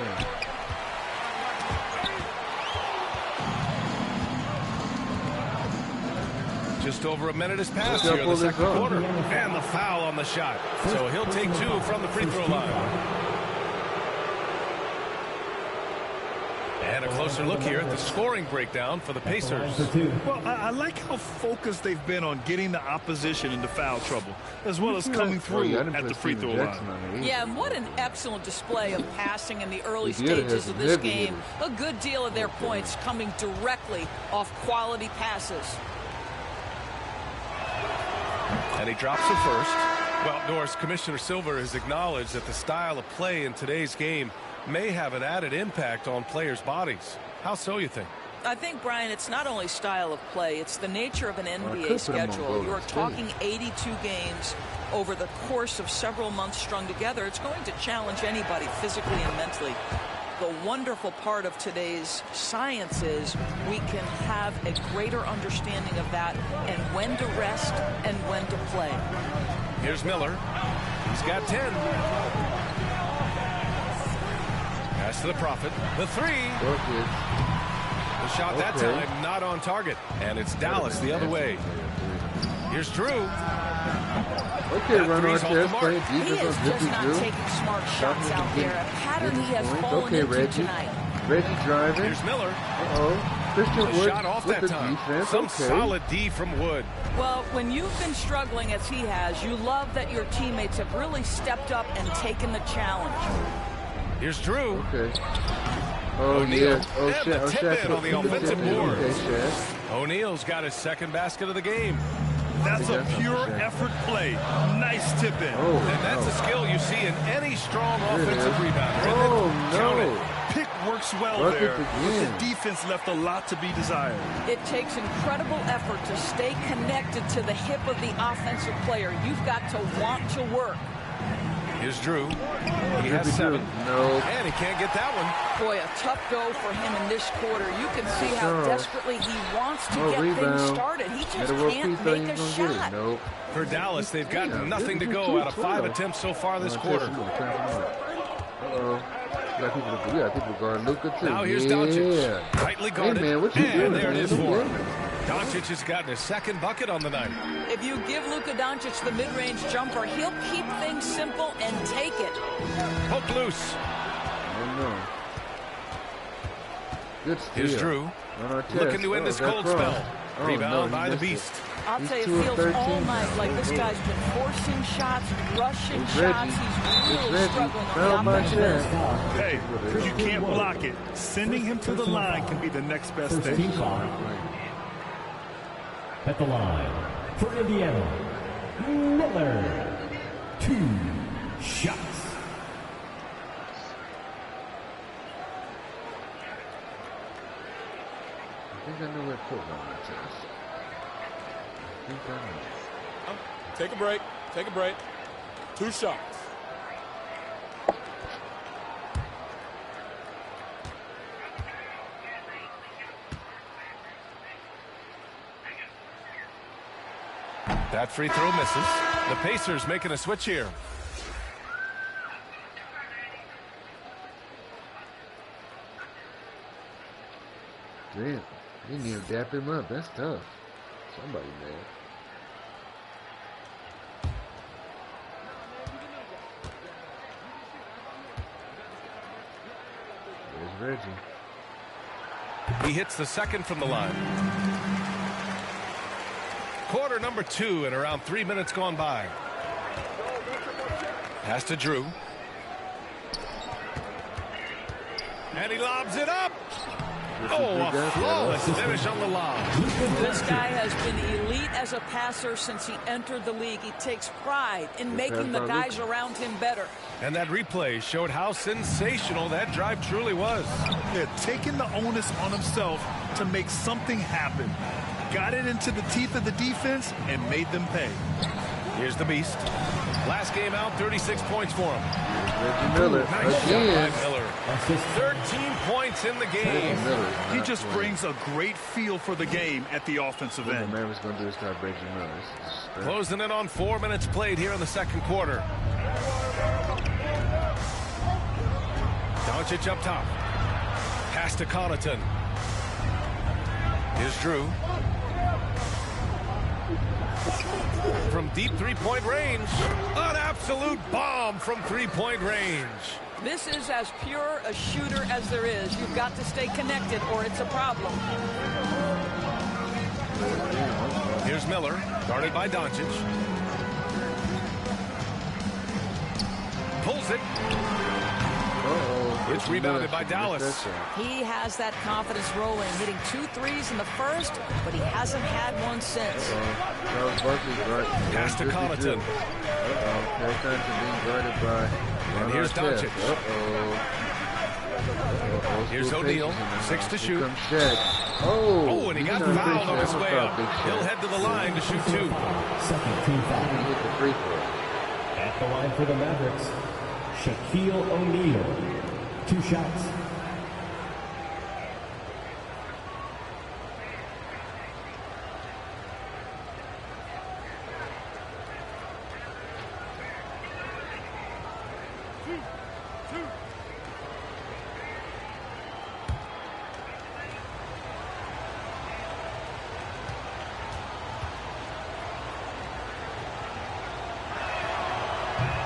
Speaker 4: Just over a minute has passed here in the second quarter. And the foul on the shot. So he'll take 2 from the free throw line. And a closer look here at the scoring breakdown for the Pacers.
Speaker 7: Well, I like how focused they've been on getting the opposition into foul trouble, as well as coming through at the free throw line.
Speaker 21: Yeah, and what an excellent display of passing in the early stages of this game. A good deal of their points coming directly off quality passes.
Speaker 4: And he drops it first. Well, Norris, Commissioner Silver has acknowledged that the style of play in today's game may have an added impact on players' bodies. How so, you think?
Speaker 21: I think, Brian, it's not only style of play, it's the nature of an NBA schedule. You're talking 82 games over the course of several months strung together. It's going to challenge anybody physically and mentally. The wonderful part of today's science is we can have a greater understanding of that and when to rest and when to play.
Speaker 4: Here's Miller. He's got 10. Pass to the Prophet. The 3. The shot that time not on target. And it's Dallas the other way. Here's Drew.
Speaker 1: Okay, run on test.
Speaker 21: He is just not taking smart shots out there. A pattern he has fallen into tonight.
Speaker 1: Reggie driving.
Speaker 4: Here's Miller.
Speaker 1: Christian Wood
Speaker 4: shot off that time.
Speaker 1: Defense.
Speaker 4: Some solid D from Wood.
Speaker 21: Well, when you've been struggling as he has, you love that your teammates have really stepped up and taken the challenge.
Speaker 4: Here's Drew.
Speaker 1: O'Neal.
Speaker 4: And the tip-in on the offensive board.
Speaker 1: Okay,
Speaker 4: O'Neal's got his second basket of the game.
Speaker 7: That's a pure effort play. Nice tip-in.
Speaker 4: And that's a skill you see in any strong offensive rebounder.
Speaker 1: Count it.
Speaker 7: Pick works well there, but the defense left a lot to be desired.
Speaker 21: It takes incredible effort to stay connected to the hip of the offensive player. You've got to want to work.
Speaker 4: Here's Drew. He has 7. And he can't get that one.
Speaker 21: Boy, a tough go for him in this quarter. You can see how desperately he wants to get things started. He just can't make a shot.
Speaker 4: For Dallas, they've got nothing to go out of 5 attempts so far this quarter.
Speaker 1: People guarding Luka too.
Speaker 4: Now here's Doncic. Tightly guarded.
Speaker 1: Hey man, what you doing?
Speaker 4: And there it is for him. Doncic has gotten his second bucket on the night.
Speaker 21: If you give Luka Doncic the mid-range jumper, he'll keep things simple and take it.
Speaker 4: Poke loose.
Speaker 1: Good steal.
Speaker 4: Here's Drew. Looking to end this cold spell. Rebound by the Beast.
Speaker 21: I'll tell you, it feels all night like this guy's been forcing shots, rushing shots. He's really struggling on the offensive end.
Speaker 7: Hey, you can't block it. Sending him to the line can be the next best thing.
Speaker 2: At the line for Indiana, Miller. 2 shots.
Speaker 1: I think I know where to put on my chest. I think I know.
Speaker 8: Take a break. Take a break. 2 shots.
Speaker 4: That free throw misses. The Pacers making a switch here.
Speaker 1: Damn, they need to dap him up. That's tough. Somebody mad. There's Reggie.
Speaker 4: He hits the second from the line. Quarter number 2 and around 3 minutes gone by. Pass to Drew. And he lobs it up.
Speaker 21: Oh,
Speaker 1: a
Speaker 21: flawless finish on the lob. This guy has been elite as a passer since he entered the league. He takes pride in making the guys around him better.
Speaker 4: And that replay showed how sensational that drive truly was.
Speaker 7: Yeah, taking the onus on himself to make something happen. Got it into the teeth of the defense and made them pay.
Speaker 4: Here's the beast. Last game out, 36 points for him.
Speaker 1: Reggie Miller.
Speaker 4: Nice shot by Miller. 13 points in the game.
Speaker 7: He just brings a great feel for the game at the offensive end.
Speaker 1: What was going to do is start Reggie Miller.
Speaker 4: Closing in on 4 minutes played here in the second quarter. Doncic up top. Pass to Connaughton. Here's Drew. From deep three-point range. An absolute bomb from three-point range.
Speaker 21: This is as pure a shooter as there is. You've got to stay connected or it's a problem.
Speaker 4: Here's Miller, guarded by Doncic. Pulls it. It's rebounded by Dallas.
Speaker 21: He has that confidence rolling, hitting 2 threes in the first, but he hasn't had one since.
Speaker 4: Pass to Connaughton. And here's Doncic. Here's O'Neal, 6 to shoot. Oh, and he got fouled on his way up. He'll head to the line to shoot 2.
Speaker 2: Second team foul. At the line for the Mavericks, Shaquille O'Neal. 2 shots.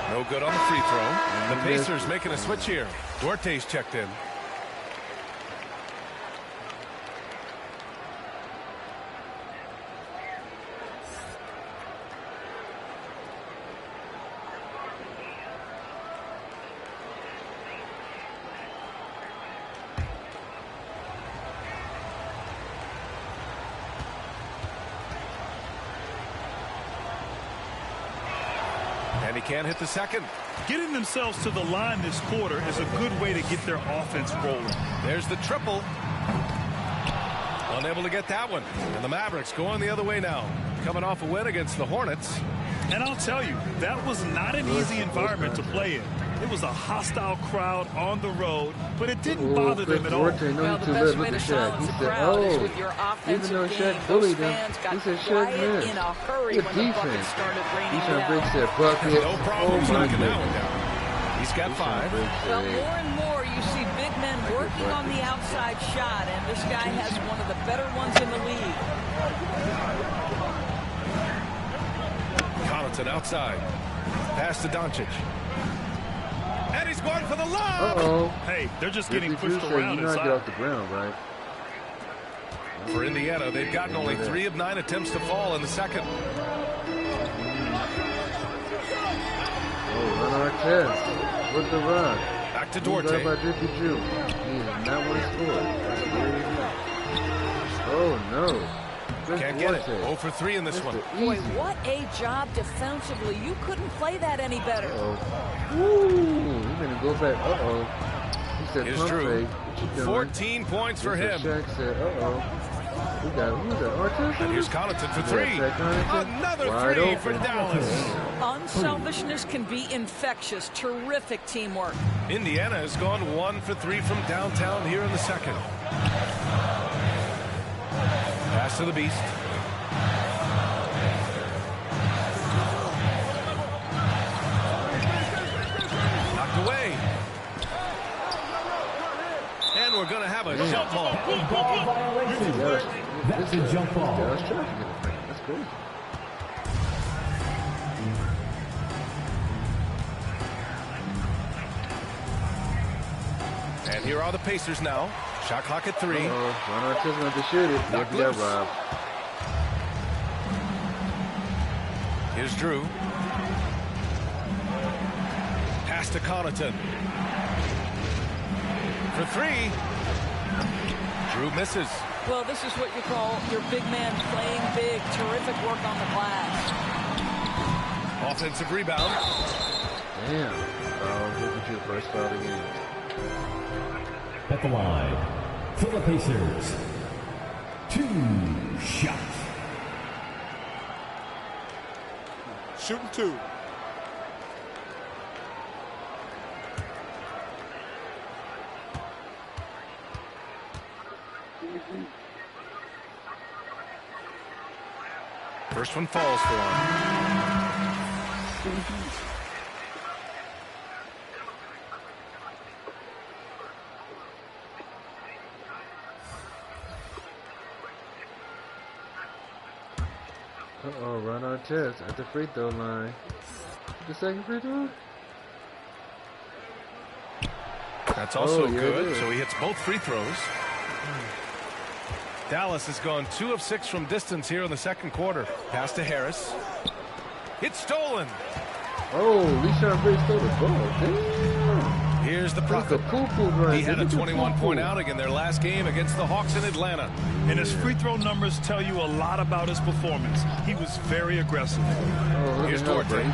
Speaker 4: No good on the free throw. The Pacers making a switch here. Duarte's checked in. And he can't hit the second.
Speaker 7: Getting themselves to the line this quarter is a good way to get their offense rolling.
Speaker 4: There's the triple. Unable to get that one. And the Mavericks going the other way now. Coming off a win against the Hornets.
Speaker 7: And I'll tell you, that was not an easy environment to play in. It was a hostile crowd on the road, but it didn't bother them at all.
Speaker 21: Well, the best way to silence a crowd is with your offensive game. Those fans got quiet in a hurry when the bucket started raining down.
Speaker 4: No problem knocking that one down. He's got 5.
Speaker 21: Well, more and more you see big men working on the outside shot, and this guy has one of the better ones in the league.
Speaker 4: Connaughton outside. Pass to Doncic. And he's going for the lob.
Speaker 7: Hey, they're just getting pushed around inside.
Speaker 1: Off the ground, right?
Speaker 4: For Indiana, they've gotten only 3 of 9 attempts to fall in the second.
Speaker 1: Run Artest with the run.
Speaker 4: Back to Duarte.
Speaker 1: He does not want to score. Oh no.
Speaker 4: Can't get it. 0 for 3 in this one.
Speaker 21: Boy, what a job defensively. You couldn't play that any better.
Speaker 1: Ooh, he's going to go back. He said,
Speaker 4: here's Drew. 14 points for him.
Speaker 1: Shaq said, We got Artest.
Speaker 4: And here's Connaughton for 3. Another 3 for Dallas.
Speaker 21: Unselfishness can be infectious. Terrific teamwork.
Speaker 4: Indiana has gone 1 for 3 from downtown here in the second. Pass to the beast. Knocked away. And we're going to have a jump ball.
Speaker 2: Ball violation. That's a jump ball.
Speaker 1: That's crazy.
Speaker 4: And here are the Pacers now. Shot clock at 3.
Speaker 1: Ron Artest going to shoot it.
Speaker 4: Knocked loose. Here's Drew. Pass to Connaughton. For 3. Drew misses.
Speaker 21: Well, this is what you call your big man playing big. Terrific work on the glass.
Speaker 4: Offensive rebound.
Speaker 1: Damn. We'll get you the first foul of the game.
Speaker 2: At the line for the Pacers. 2 shots.
Speaker 8: Shooting 2.
Speaker 4: First one falls for him.
Speaker 1: Uh-oh, run on test at the free throw line. The second free throw?
Speaker 4: That's also good, so he hits both free throws. Dallas has gone 2 of 6 from distance here in the second quarter. Pass to Harris. It's stolen.
Speaker 1: Oh, Lee Sean stole the ball. Damn.
Speaker 4: Here's the Prophet. He had a 21-point outing in their last game against the Hawks in Atlanta.
Speaker 7: And his free throw numbers tell you a lot about his performance. He was very aggressive.
Speaker 1: Oh,
Speaker 4: here's Duarte.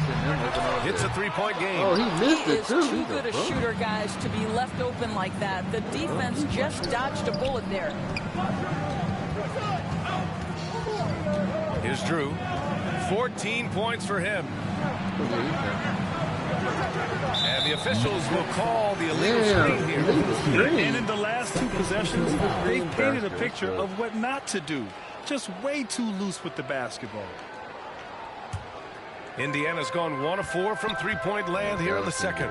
Speaker 4: It's a 3-point game.
Speaker 1: Oh, he missed
Speaker 21: He
Speaker 1: it
Speaker 21: is
Speaker 1: too.
Speaker 21: too good a shooter, guys, to be left open like that. The defense just dodged a bullet there.
Speaker 4: Here's Drew. 14 points for him. And the officials will call the illegal screen here.
Speaker 7: And in the last 2 possessions, they painted a picture of what not to do. Just way too loose with the basketball.
Speaker 4: Indiana's gone 1 of 4 from 3-point land here in the second.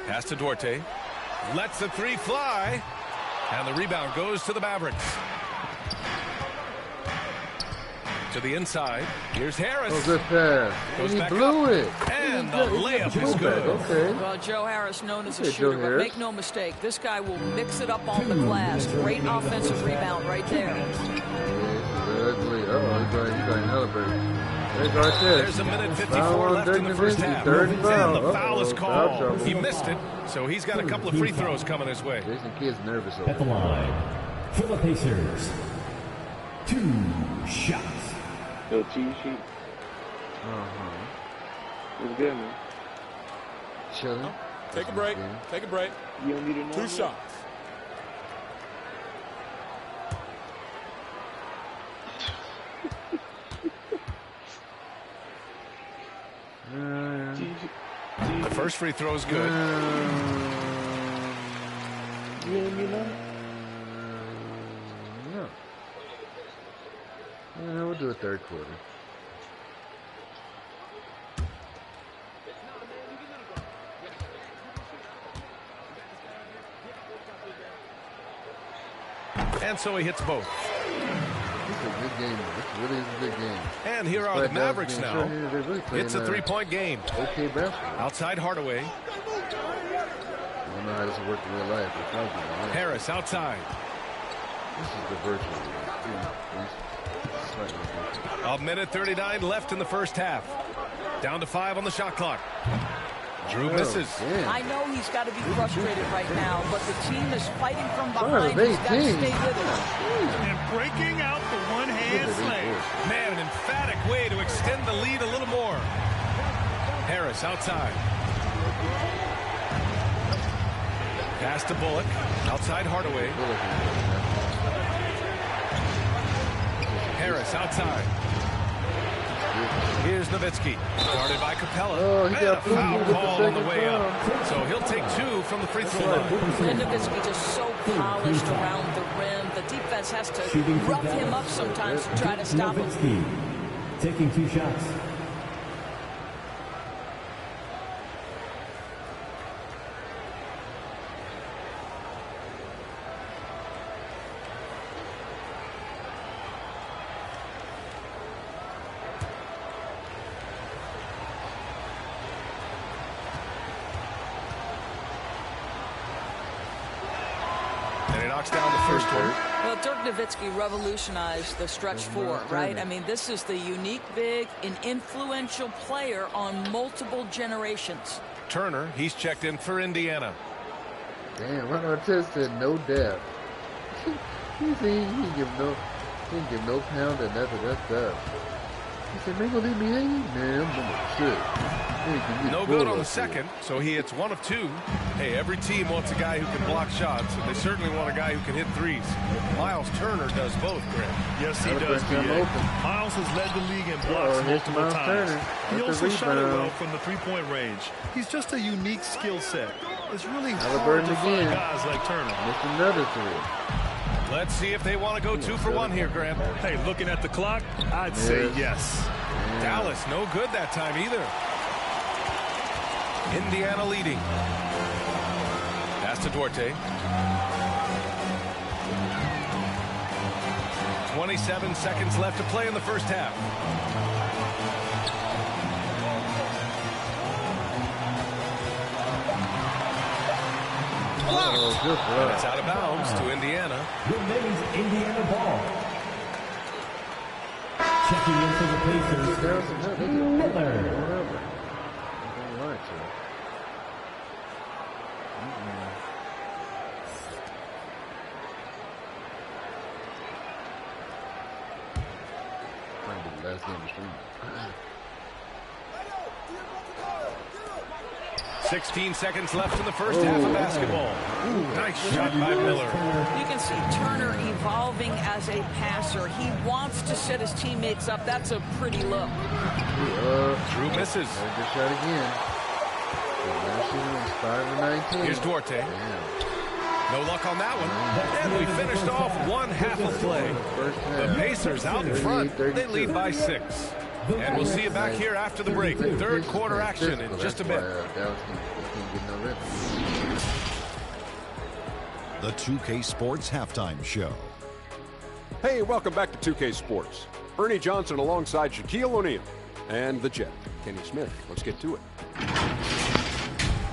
Speaker 4: Pass to Duarte. Lets the 3 fly. And the rebound goes to the Mavericks. To the inside. Here's Harris.
Speaker 1: Oh, good pass.
Speaker 4: Goes
Speaker 1: He
Speaker 4: back
Speaker 1: blew
Speaker 4: up.
Speaker 1: it.
Speaker 4: And the layup is good.
Speaker 1: Okay.
Speaker 21: Well, Joe Harris, known as a
Speaker 1: Hey,
Speaker 21: shooter,
Speaker 1: Joe
Speaker 21: but
Speaker 1: Harris.
Speaker 21: make no mistake, this guy will mix it up on the glass. Great offensive rebound right there.
Speaker 1: Yeah, ugly. Uh-oh, he's going Halliburton.
Speaker 4: There's a minute 54 left in the first half.
Speaker 1: Third
Speaker 4: And
Speaker 1: foul.
Speaker 4: the foul is called.
Speaker 1: Foul
Speaker 4: He missed it, so he's got a couple of free throws coming his way.
Speaker 1: Jason Kidd's nervous over
Speaker 2: At the line for the Pacers. 2 shots.
Speaker 19: Yo, cheat sheet. What's good, man?
Speaker 1: Chilling.
Speaker 8: Take a break. Take a break.
Speaker 19: You don't need to know
Speaker 8: 2
Speaker 19: that?
Speaker 8: shots.
Speaker 4: The first free throw is good.
Speaker 1: No. We'll do a third quarter.
Speaker 4: And so he hits both.
Speaker 1: This is a good game. This really is a good game.
Speaker 4: And here are the Mavericks now. It's a 3-point game.
Speaker 1: Okay, basketball.
Speaker 4: Outside Hardaway.
Speaker 1: I don't know how this will work in real life. But
Speaker 4: Harris outside.
Speaker 1: This is the virtual.
Speaker 4: A minute 39 left in the first half. Down to 5 on the shot clock. Drew misses.
Speaker 21: I know he's got to be frustrated right now, but the team is fighting from behind. He's got to stay with it.
Speaker 7: And breaking out the one-hand slam.
Speaker 4: Man, an emphatic way to extend the lead a little more. Harris outside. Pass to Bullock. Outside Hardaway. Harris outside. Here's Nowitzki. Guarded by Capella.
Speaker 1: Oh, he got
Speaker 4: a foul call on the way up. So he'll take 2 from the free throw line.
Speaker 21: And Nowitzki just so polished around the rim. The defense has to rough him up sometimes to try to stop him.
Speaker 2: Taking 2 shots.
Speaker 4: Down the first one.
Speaker 21: Well, Dirk Nowitzki revolutionized the stretch 4, right? I mean, this is the unique big and influential player on multiple generations.
Speaker 4: Turner. He's checked in for Indiana.
Speaker 1: Damn, Ron Artest said no depth. he didn't give no pound or nothing. That's tough. He said, man, gonna leave me hanging? Man, I'm number 6.
Speaker 4: No good on the second, so he hits 1 of 2. Hey, every team wants a guy who can block shots, and they certainly want a guy who can hit threes. Miles Turner does both, Greg.
Speaker 7: Yes, he does, B.A. Miles has led the league in blocks multiple times. He also shot it well from the three-point range. He's just a unique skill set. It's really hard to find guys like Turner.
Speaker 1: Missed another 3.
Speaker 4: Let's see if they want to go 2 for 1 here, Grant.
Speaker 7: Hey, looking at the clock, I'd say yes.
Speaker 4: Dallas, no good that time either. Indiana leading. Pass to Duarte. 27 seconds left to play in the first half. And it's out of bounds to Indiana.
Speaker 2: Remains Indiana ball. Checking in for the Pacers, Miller.
Speaker 1: Last game of streaming.
Speaker 4: 16 seconds left in the first half of basketball. Ooh, nice shot by Miller.
Speaker 21: You can see Turner evolving as a passer. He wants to set his teammates up. That's a pretty look.
Speaker 4: Drew misses.
Speaker 1: Good shot again. 5 of 19.
Speaker 4: Here's Duarte. No luck on that one. And we finished off one half of play. The Pacers out in front. They lead by 6. And we'll see you back here after the break. Third quarter action in just a bit.
Speaker 9: The 2K Sports Halftime Show.
Speaker 10: Hey, welcome back to 2K Sports. Ernie Johnson alongside Shaquille O'Neal and the Jet, Kenny Smith. Let's get to it.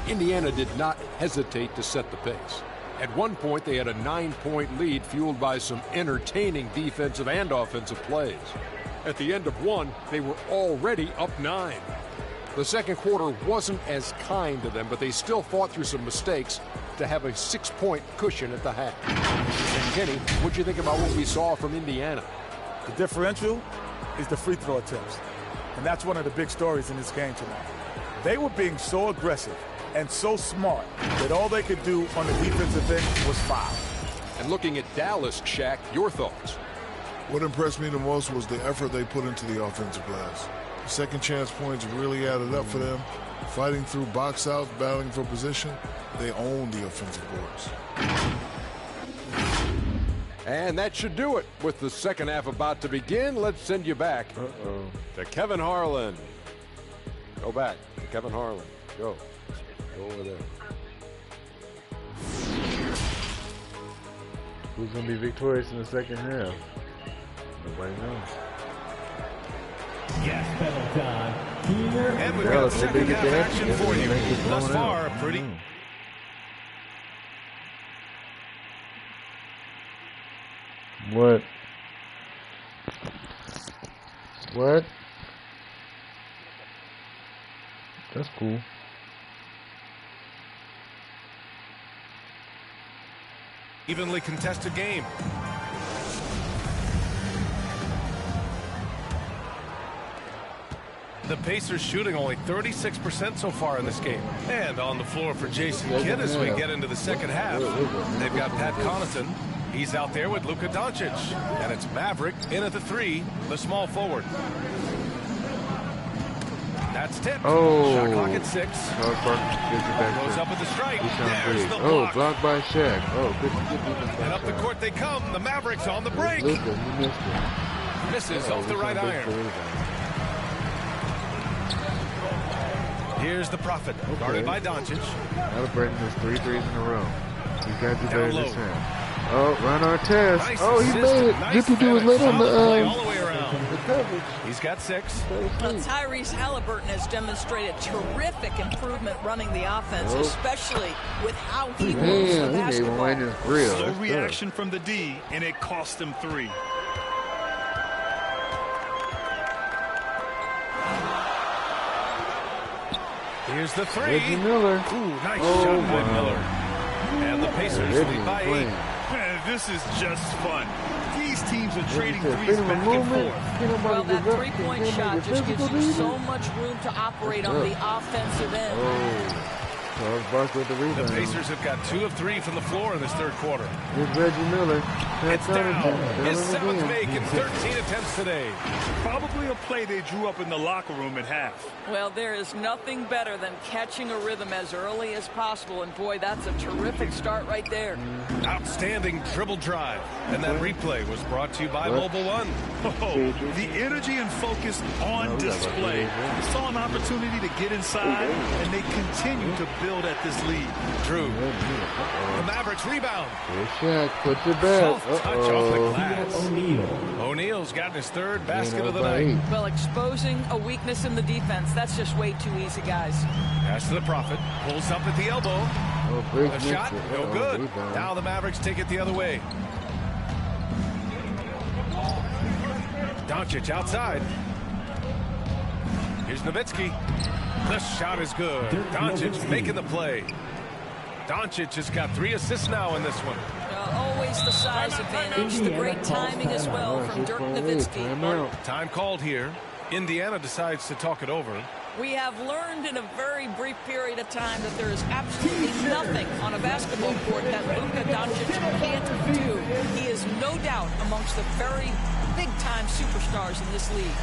Speaker 10: Indiana did not hesitate to set the pace. At one point, they had a 9-point lead fueled by some entertaining defensive and offensive plays. At the end of one, they were already up 9. The second quarter wasn't as kind to them, but they still fought through some mistakes to have a 6-point cushion at the half. And Kenny, what'd you think about what we saw from Indiana?
Speaker 11: The differential is the free throw attempts. And that's one of the big stories in this game tonight. They were being so aggressive and so smart that all they could do on the defensive end was foul.
Speaker 10: And looking at Dallas, Shaq, your thoughts?
Speaker 12: What impressed me the most was the effort they put into the offensive glass. Second chance points really added up for them. Fighting through box outs, battling for position, they owned the offensive boards.
Speaker 10: And that should do it. With the second half about to begin, let's send you back to Kevin Harlan. Go back to Kevin Harlan. Go over there.
Speaker 1: Who's going to be victorious in the second half? Nobody knows.
Speaker 2: Gas pedal time.
Speaker 4: And we've got second half action for you. Thus far, pretty...
Speaker 1: What? What? That's cool.
Speaker 4: Evenly contested game. The Pacers shooting only 36% so far in this game. And on the floor for Jason Kidd as we get into the second half. They've got Pat Connaughton. He's out there with Luka Doncic. And it's Maverick in at the 3, the small forward. That's tipped.
Speaker 1: Oh.
Speaker 4: Shot clock at 6. Goes up with the strike. There's the block.
Speaker 1: Blocked by Shaq. Oh, good
Speaker 4: and up the court they come. The Mavericks on the break.
Speaker 1: Luka, he missed it.
Speaker 4: Misses off the right iron. Here's the Prophet, guarded by Doncic.
Speaker 1: Halliburton has 3 threes in a row. He's got to better this half. Oh, Ron Artest.
Speaker 4: Nice
Speaker 1: he made it.
Speaker 4: Nice
Speaker 1: Zippy was late on the
Speaker 4: all the way around.
Speaker 1: The coverage.
Speaker 4: He's got 6.
Speaker 21: Well, Tyrese Halliburton has demonstrated terrific improvement running the offense, especially with how he moves the basketball.
Speaker 7: Slow reaction from the D, and it cost him 3.
Speaker 4: Here's the three.
Speaker 1: Reggie Miller.
Speaker 4: Ooh, nice shot by Miller. And the Pacers lead by 8.
Speaker 7: Man, this is just fun. These teams are trading threes back and forth.
Speaker 21: Well, that three-point shot just gives you so much room to operate on the offensive end.
Speaker 1: Charles Barkley with the rebound.
Speaker 4: The Pacers have got 2 of 3 from the floor in this third quarter.
Speaker 1: Here's Reggie Miller.
Speaker 4: It's down. His 7th make in 13 attempts today.
Speaker 7: Probably a play they drew up in the locker room at half.
Speaker 21: Well, there is nothing better than catching a rhythm as early as possible. And, boy, that's a terrific start right there.
Speaker 4: Outstanding dribble drive. And that replay was brought to you by Mobile One.
Speaker 7: Oh, the energy and focus on display. They saw an opportunity to get inside, and they continue to build at this lead.
Speaker 4: Drew. The Mavericks rebound.
Speaker 1: Good shot. Put your back.
Speaker 4: Soft touch off the glass. O'Neal's gotten his 3rd basket of the night.
Speaker 21: Well, exposing a weakness in the defense, that's just way too easy, guys.
Speaker 4: Pass to the Prophet. Pulls up at the elbow. A shot. No good. Now the Mavericks take it the other way. Doncic outside. Here's Nowitzki. The shot is good. Doncic making the play. Doncic has got 3 assists now in this one.
Speaker 21: Always the size advantage, the great timing as well from Dirk Nowitzki.
Speaker 4: Time called here. Indiana decides to talk it over.
Speaker 21: We have learned in a very brief period of time that there is absolutely nothing on a basketball court that Luka Doncic can't do. He is no doubt amongst the very big-time superstars in this league.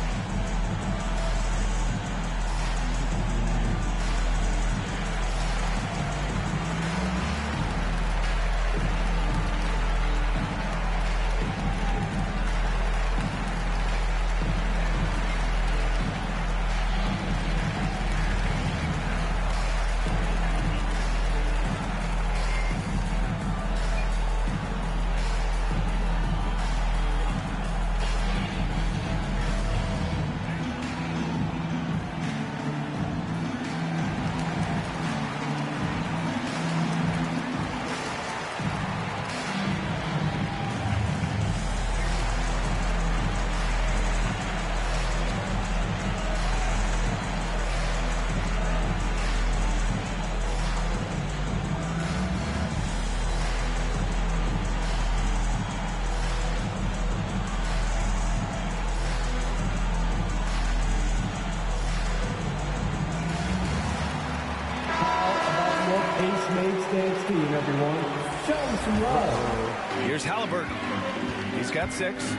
Speaker 4: Here's Halliburton. He's got 6.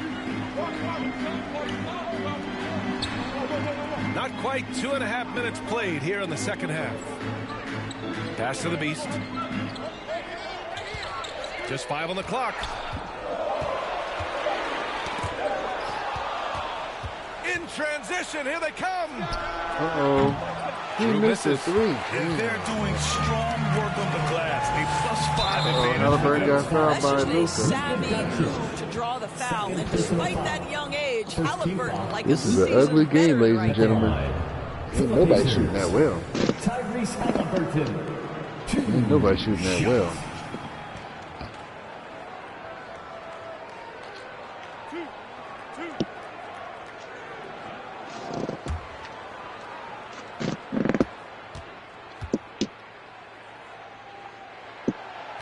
Speaker 4: Not quite 2.5 minutes played here in the second half. Pass to the Beast. Just 5 on the clock. In transition, here they come.
Speaker 1: He missed a 3.
Speaker 7: And they're doing strong work on the glass. A +5 advantage.
Speaker 1: Halliburton got fouled by Luka.
Speaker 21: Savvy move to draw the foul, and despite that young age, Halliburton, like
Speaker 1: this is an ugly game, ladies and gentlemen. Ain't nobody shooting that well. Ain't nobody shooting that well.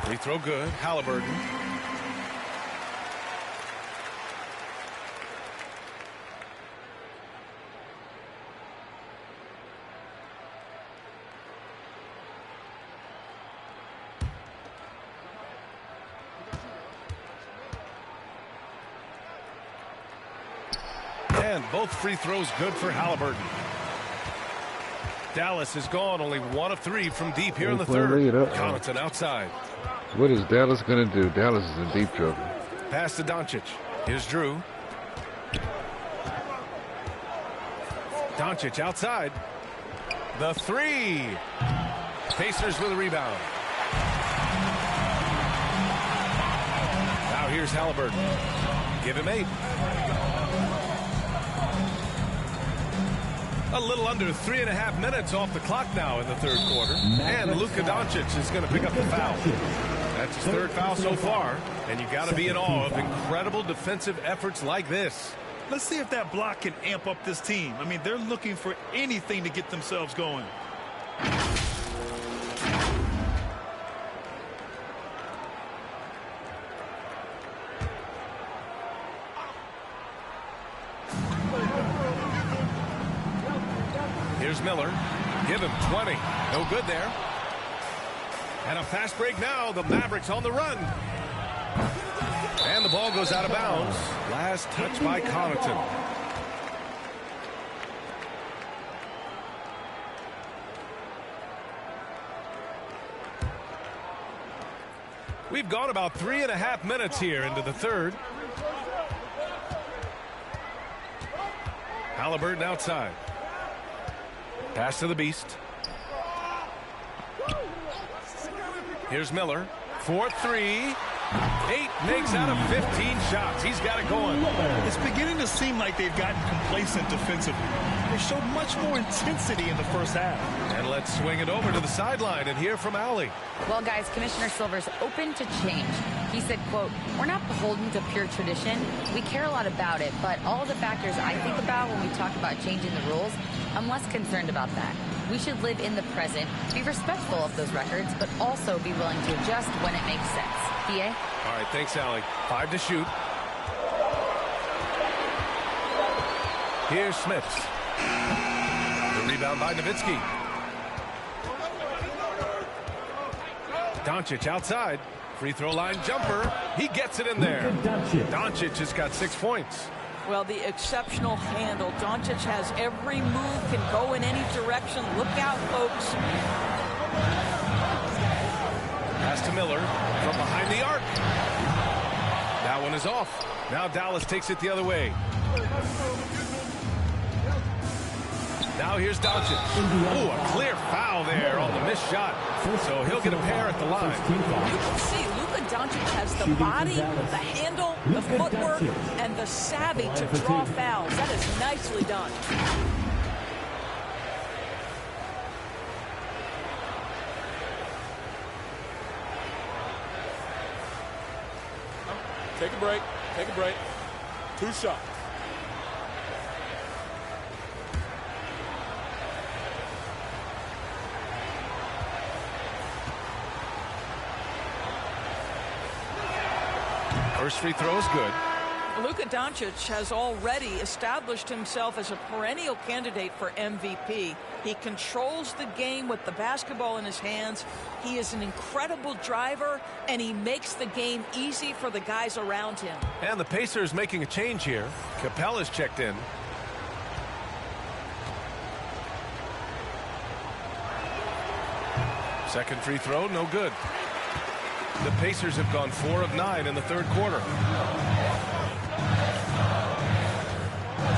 Speaker 4: Free throw good. Halliburton. And both free throws good for Halliburton. Dallas has gone only 1 of 3 from deep here in the third. Connaughton outside.
Speaker 1: What is Dallas going to do? Dallas is in deep trouble.
Speaker 4: Pass to Doncic. Here's Drew. Doncic outside. The 3. Pacers with a rebound. Now here's Halliburton. Give him 8. A little under 3.5 minutes off the clock now in the third quarter. And Luka Doncic is going to pick up the foul. That's his 3rd foul so far. And you got to be in awe of incredible defensive efforts like this.
Speaker 7: Let's see if that block can amp up this team. I mean, they're looking for anything to get themselves going.
Speaker 4: Here's Miller. Give him 20. No good there. And a fast break now. The Mavericks on the run. And the ball goes out of bounds. Last touch by Connaughton. We've gone about 3.5 minutes here into the third. Halliburton outside. Pass to the Beast. Here's Miller. 4-3. 8 makes out of 15 shots. He's got it going.
Speaker 7: It's beginning to seem like they've gotten complacent defensively. They showed much more intensity in the first half.
Speaker 4: And let's swing it over to the sideline and hear from Allie.
Speaker 5: Well, guys, Commissioner Silver's open to change. He said, quote, "We're not beholden to pure tradition. We care a lot about it, but all the factors I think about when we talk about changing the rules, I'm less concerned about that. We should live in the present, be respectful of those records, but also be willing to adjust when it makes sense." PA?
Speaker 4: All right, thanks, Allie. 5 to shoot. Here's Smith. The rebound by Nowitzki. Doncic outside. Free throw line jumper. He gets it in there. Doncic has got 6 points.
Speaker 21: Well, the exceptional handle. Doncic has every move, can go in any direction. Look out, folks.
Speaker 4: Pass to Miller from behind the arc. That one is off. Now Dallas takes it the other way. Now here's Doncic. Ooh, a clear foul there on the missed shot. So he'll get a pair at the line.
Speaker 21: You can see Luka Doncic has the body, the handle, the footwork, and the savvy to draw fouls. That is nicely done.
Speaker 8: Take a break. Take a break. 2 shots.
Speaker 4: First free throw is good.
Speaker 21: Luka Doncic has already established himself as a perennial candidate for MVP. He controls the game with the basketball in his hands. He is an incredible driver, and he makes the game easy for the guys around him.
Speaker 4: And the Pacers making a change here. Capella's checked in. Second free throw, no good. The Pacers have gone 4 of 9 in the third quarter.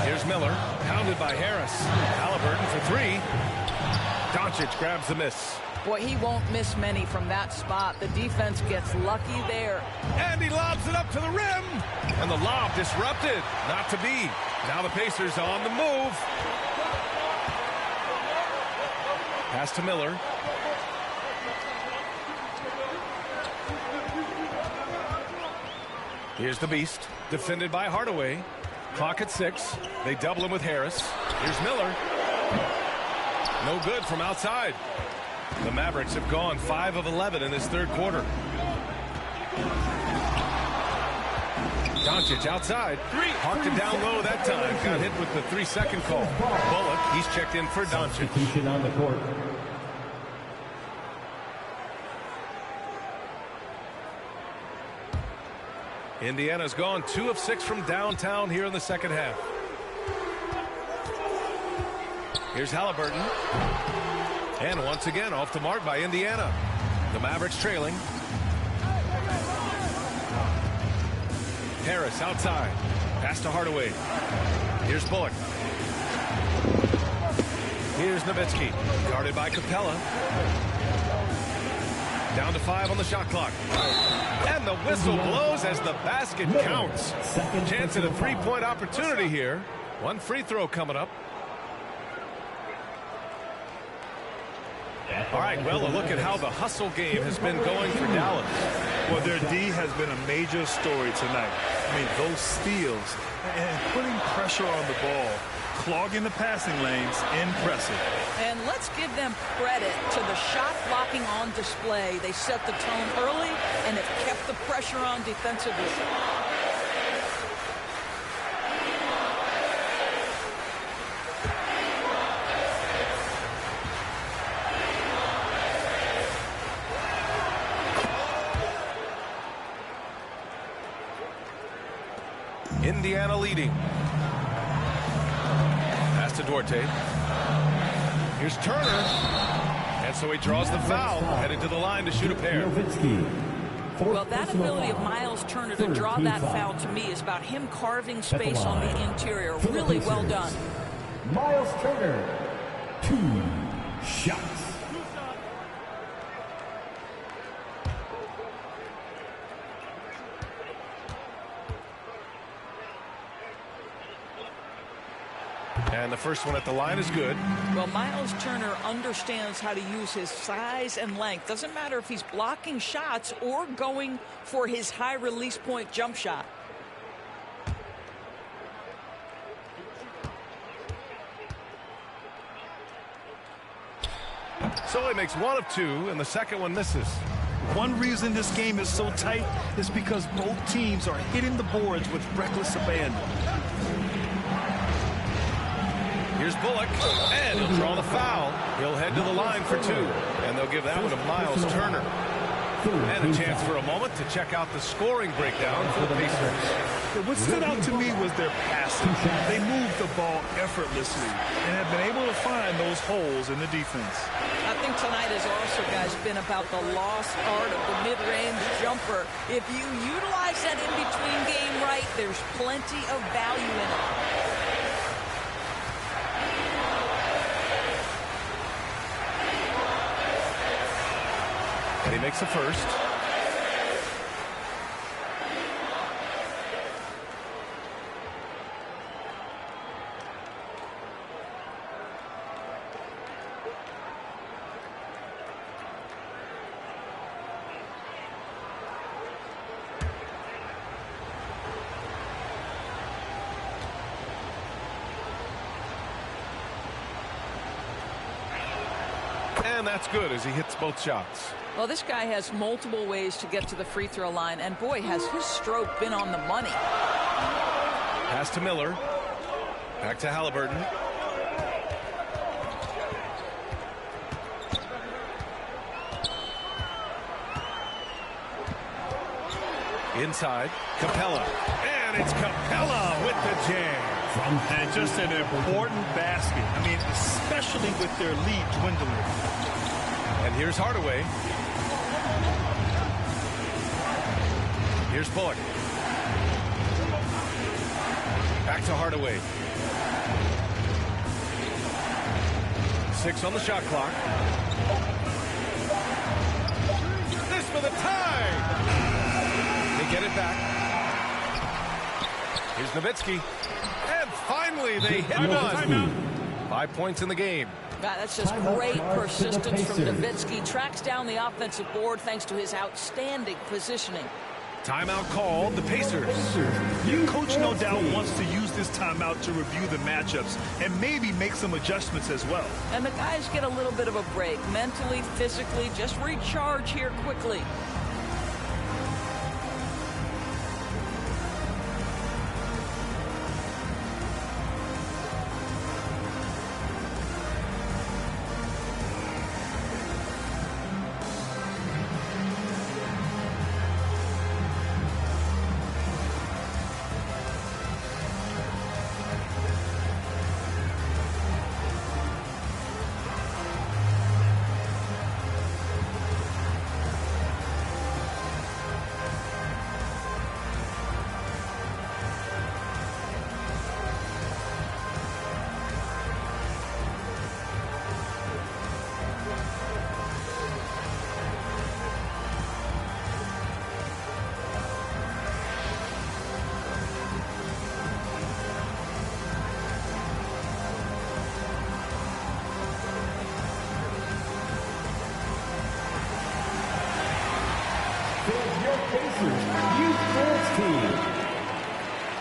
Speaker 4: Here's Miller, pounded by Harris. Halliburton for 3. Doncic grabs the miss.
Speaker 21: Boy, he won't miss many from that spot. The defense gets lucky there.
Speaker 4: And he lobs it up to the rim. And the lob disrupted. Not to be. Now the Pacers on the move. Pass to Miller. Here's the Beast, defended by Hardaway. Clock at 6. They double him with Harris. Here's Miller. No good from outside. The Mavericks have gone 5 of 11 in this third quarter. Doncic outside. Hawked it down low that time. Got hit with the 3-second call. Bullock, he's checked in for Doncic.
Speaker 2: On the court.
Speaker 4: Indiana's gone 2 of 6 from downtown here in the second half. Here's Halliburton. And once again off the mark by Indiana. The Mavericks trailing. Harris outside. Pass to Hardaway. Here's Bullock. Here's Nowitzki. Guarded by Capella. Down to 5 on the shot clock. And the whistle blows as the basket counts. Chance at a 3-point opportunity here. 1 free throw coming up. All right, well, a look at how the hustle game has been going for Dallas.
Speaker 7: Well, their D has been a major story tonight. I mean, those steals and putting pressure on the ball clogging the passing lanes. Impressive.
Speaker 21: And let's give them credit to the shot blocking on display. They set the tone early, and it kept the pressure on defensively.
Speaker 4: Indiana leading. Pass to Duarte. Here's Turner. And so he draws the foul, headed to the line to shoot a pair.
Speaker 21: Well, that ability of Miles Turner to draw that foul to me is about him carving space on the interior. Really well done.
Speaker 2: Miles Turner, 2 shots.
Speaker 4: And the first one at the line is good.
Speaker 21: Well, Miles Turner understands how to use his size and length. Doesn't matter if he's blocking shots or going for his high release point jump shot.
Speaker 4: So he makes 1 of 2, and the second one misses.
Speaker 7: One reason this game is so tight is because both teams are hitting the boards with reckless abandon.
Speaker 4: Here's Bullock, and he'll draw the foul. He'll head to the line for 2, and they'll give that one to Miles Turner. And a chance for a moment to check out the scoring breakdown for the Pacers.
Speaker 7: What stood out to me was their passing. They moved the ball effortlessly and have been able to find those holes in the defense.
Speaker 21: I think tonight has also, guys, been about the lost art of the mid-range jumper. If you utilize that in-between game right, there's plenty of value in it.
Speaker 4: And he makes the first. And that's good as he hits both shots.
Speaker 21: Well, this guy has multiple ways to get to the free throw line, and boy, has his stroke been on the money.
Speaker 4: Pass to Miller. Back to Halliburton. Inside, Capella. And it's Capella with the jam.
Speaker 7: And just an important basket. I mean, especially with their lead dwindling.
Speaker 4: And here's Hardaway. Here's Bullock. Back to Hardaway. 6 on the shot clock. This for the tie. They get it back. Here's Nowitzki. And finally they hit one. 5 points in the game.
Speaker 21: That's just great persistence from Nowitzki. Tracks down the offensive board thanks to his outstanding positioning.
Speaker 4: Timeout called, the Pacers.
Speaker 7: Your coach no doubt wants to use this timeout to review the matchups and maybe make some adjustments as well.
Speaker 21: And the guys get a little bit of a break, mentally, physically, just recharge here quickly.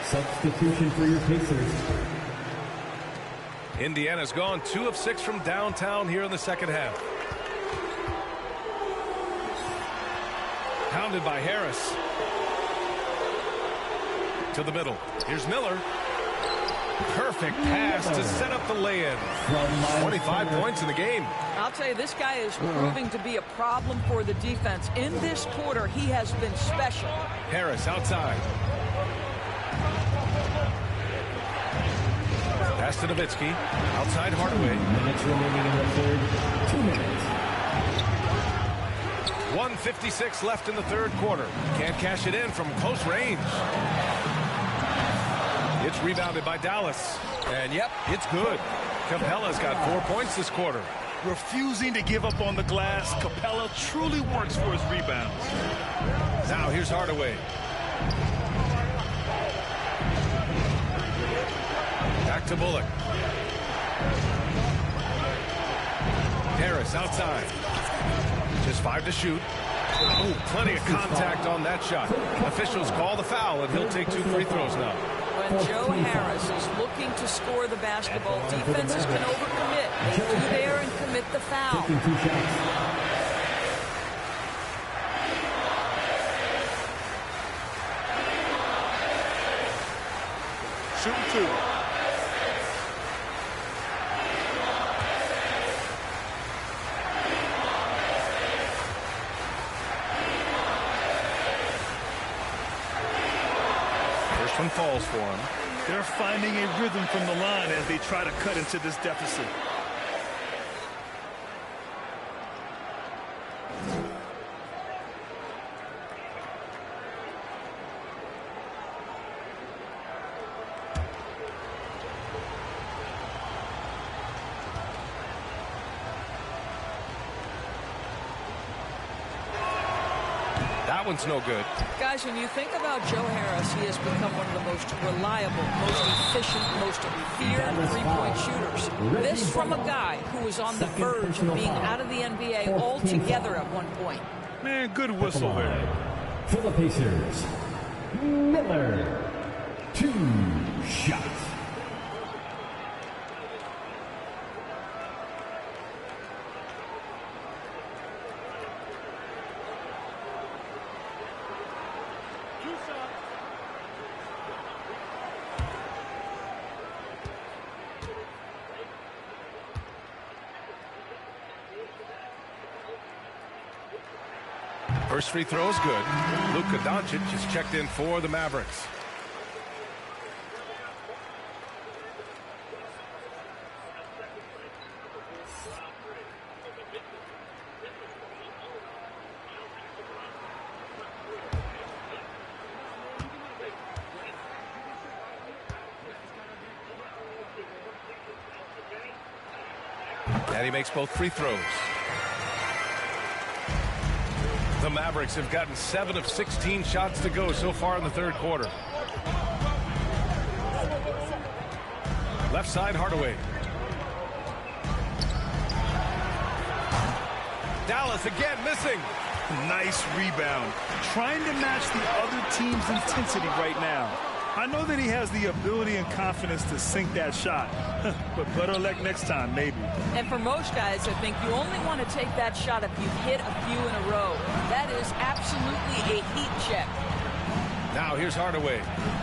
Speaker 2: Substitution for your Pacers.
Speaker 4: Indiana's gone 2 of 6 from downtown here in the second half. Pounded by Harris. To the middle. Here's Miller. Perfect pass to set up the lay-in. 25 points in the game.
Speaker 21: I'll tell you, this guy is proving to be a problem for the defense. In this quarter, he has been special.
Speaker 4: Harris outside. Pass to Nowitzki. Outside Hardaway.
Speaker 2: 2 minutes.
Speaker 4: 1:56 left in the third quarter. Can't cash it in from close range. It's rebounded by Dallas. And yep, it's good. Capella's got 4 points this quarter.
Speaker 7: Refusing to give up on the glass, Capella truly works for his rebounds.
Speaker 4: Now here's Hardaway. Back to Bullock. Harris outside. Just 5 to shoot. Oh, plenty of contact on that shot. Officials call the foul, and he'll take 2 free throws now.
Speaker 21: When Joe Harris is looking to score the basketball, defenses can overcommit. They do there and commit the foul.
Speaker 2: Taking 2 shots.
Speaker 7: Shooting 2.
Speaker 4: One falls for him.
Speaker 7: They're finding a rhythm from the line as they try to cut into this deficit.
Speaker 4: That one's no good.
Speaker 21: Guys, when you think about Joe Harris, he has become one of the most reliable, most efficient, most feared three-point shooters. This from a guy who was on the verge of being out of the NBA altogether at one point.
Speaker 7: Man, good whistle there.
Speaker 2: For the Pacers, Miller. 2 shots.
Speaker 4: First free throw is good. Luka Doncic is checked in for the Mavericks. And he makes both free throws. The Mavericks have gotten 7 of 16 shots to go so far in the third quarter. Left side, Hardaway. Dallas again missing.
Speaker 7: Nice rebound. Trying to match the other team's intensity right now. I know that he has the ability and confidence to sink that shot, but better luck next time, maybe.
Speaker 21: And for most guys, I think you only want to take that shot if you've hit a few in a row. That is absolutely a heat check.
Speaker 4: Now here's Hardaway,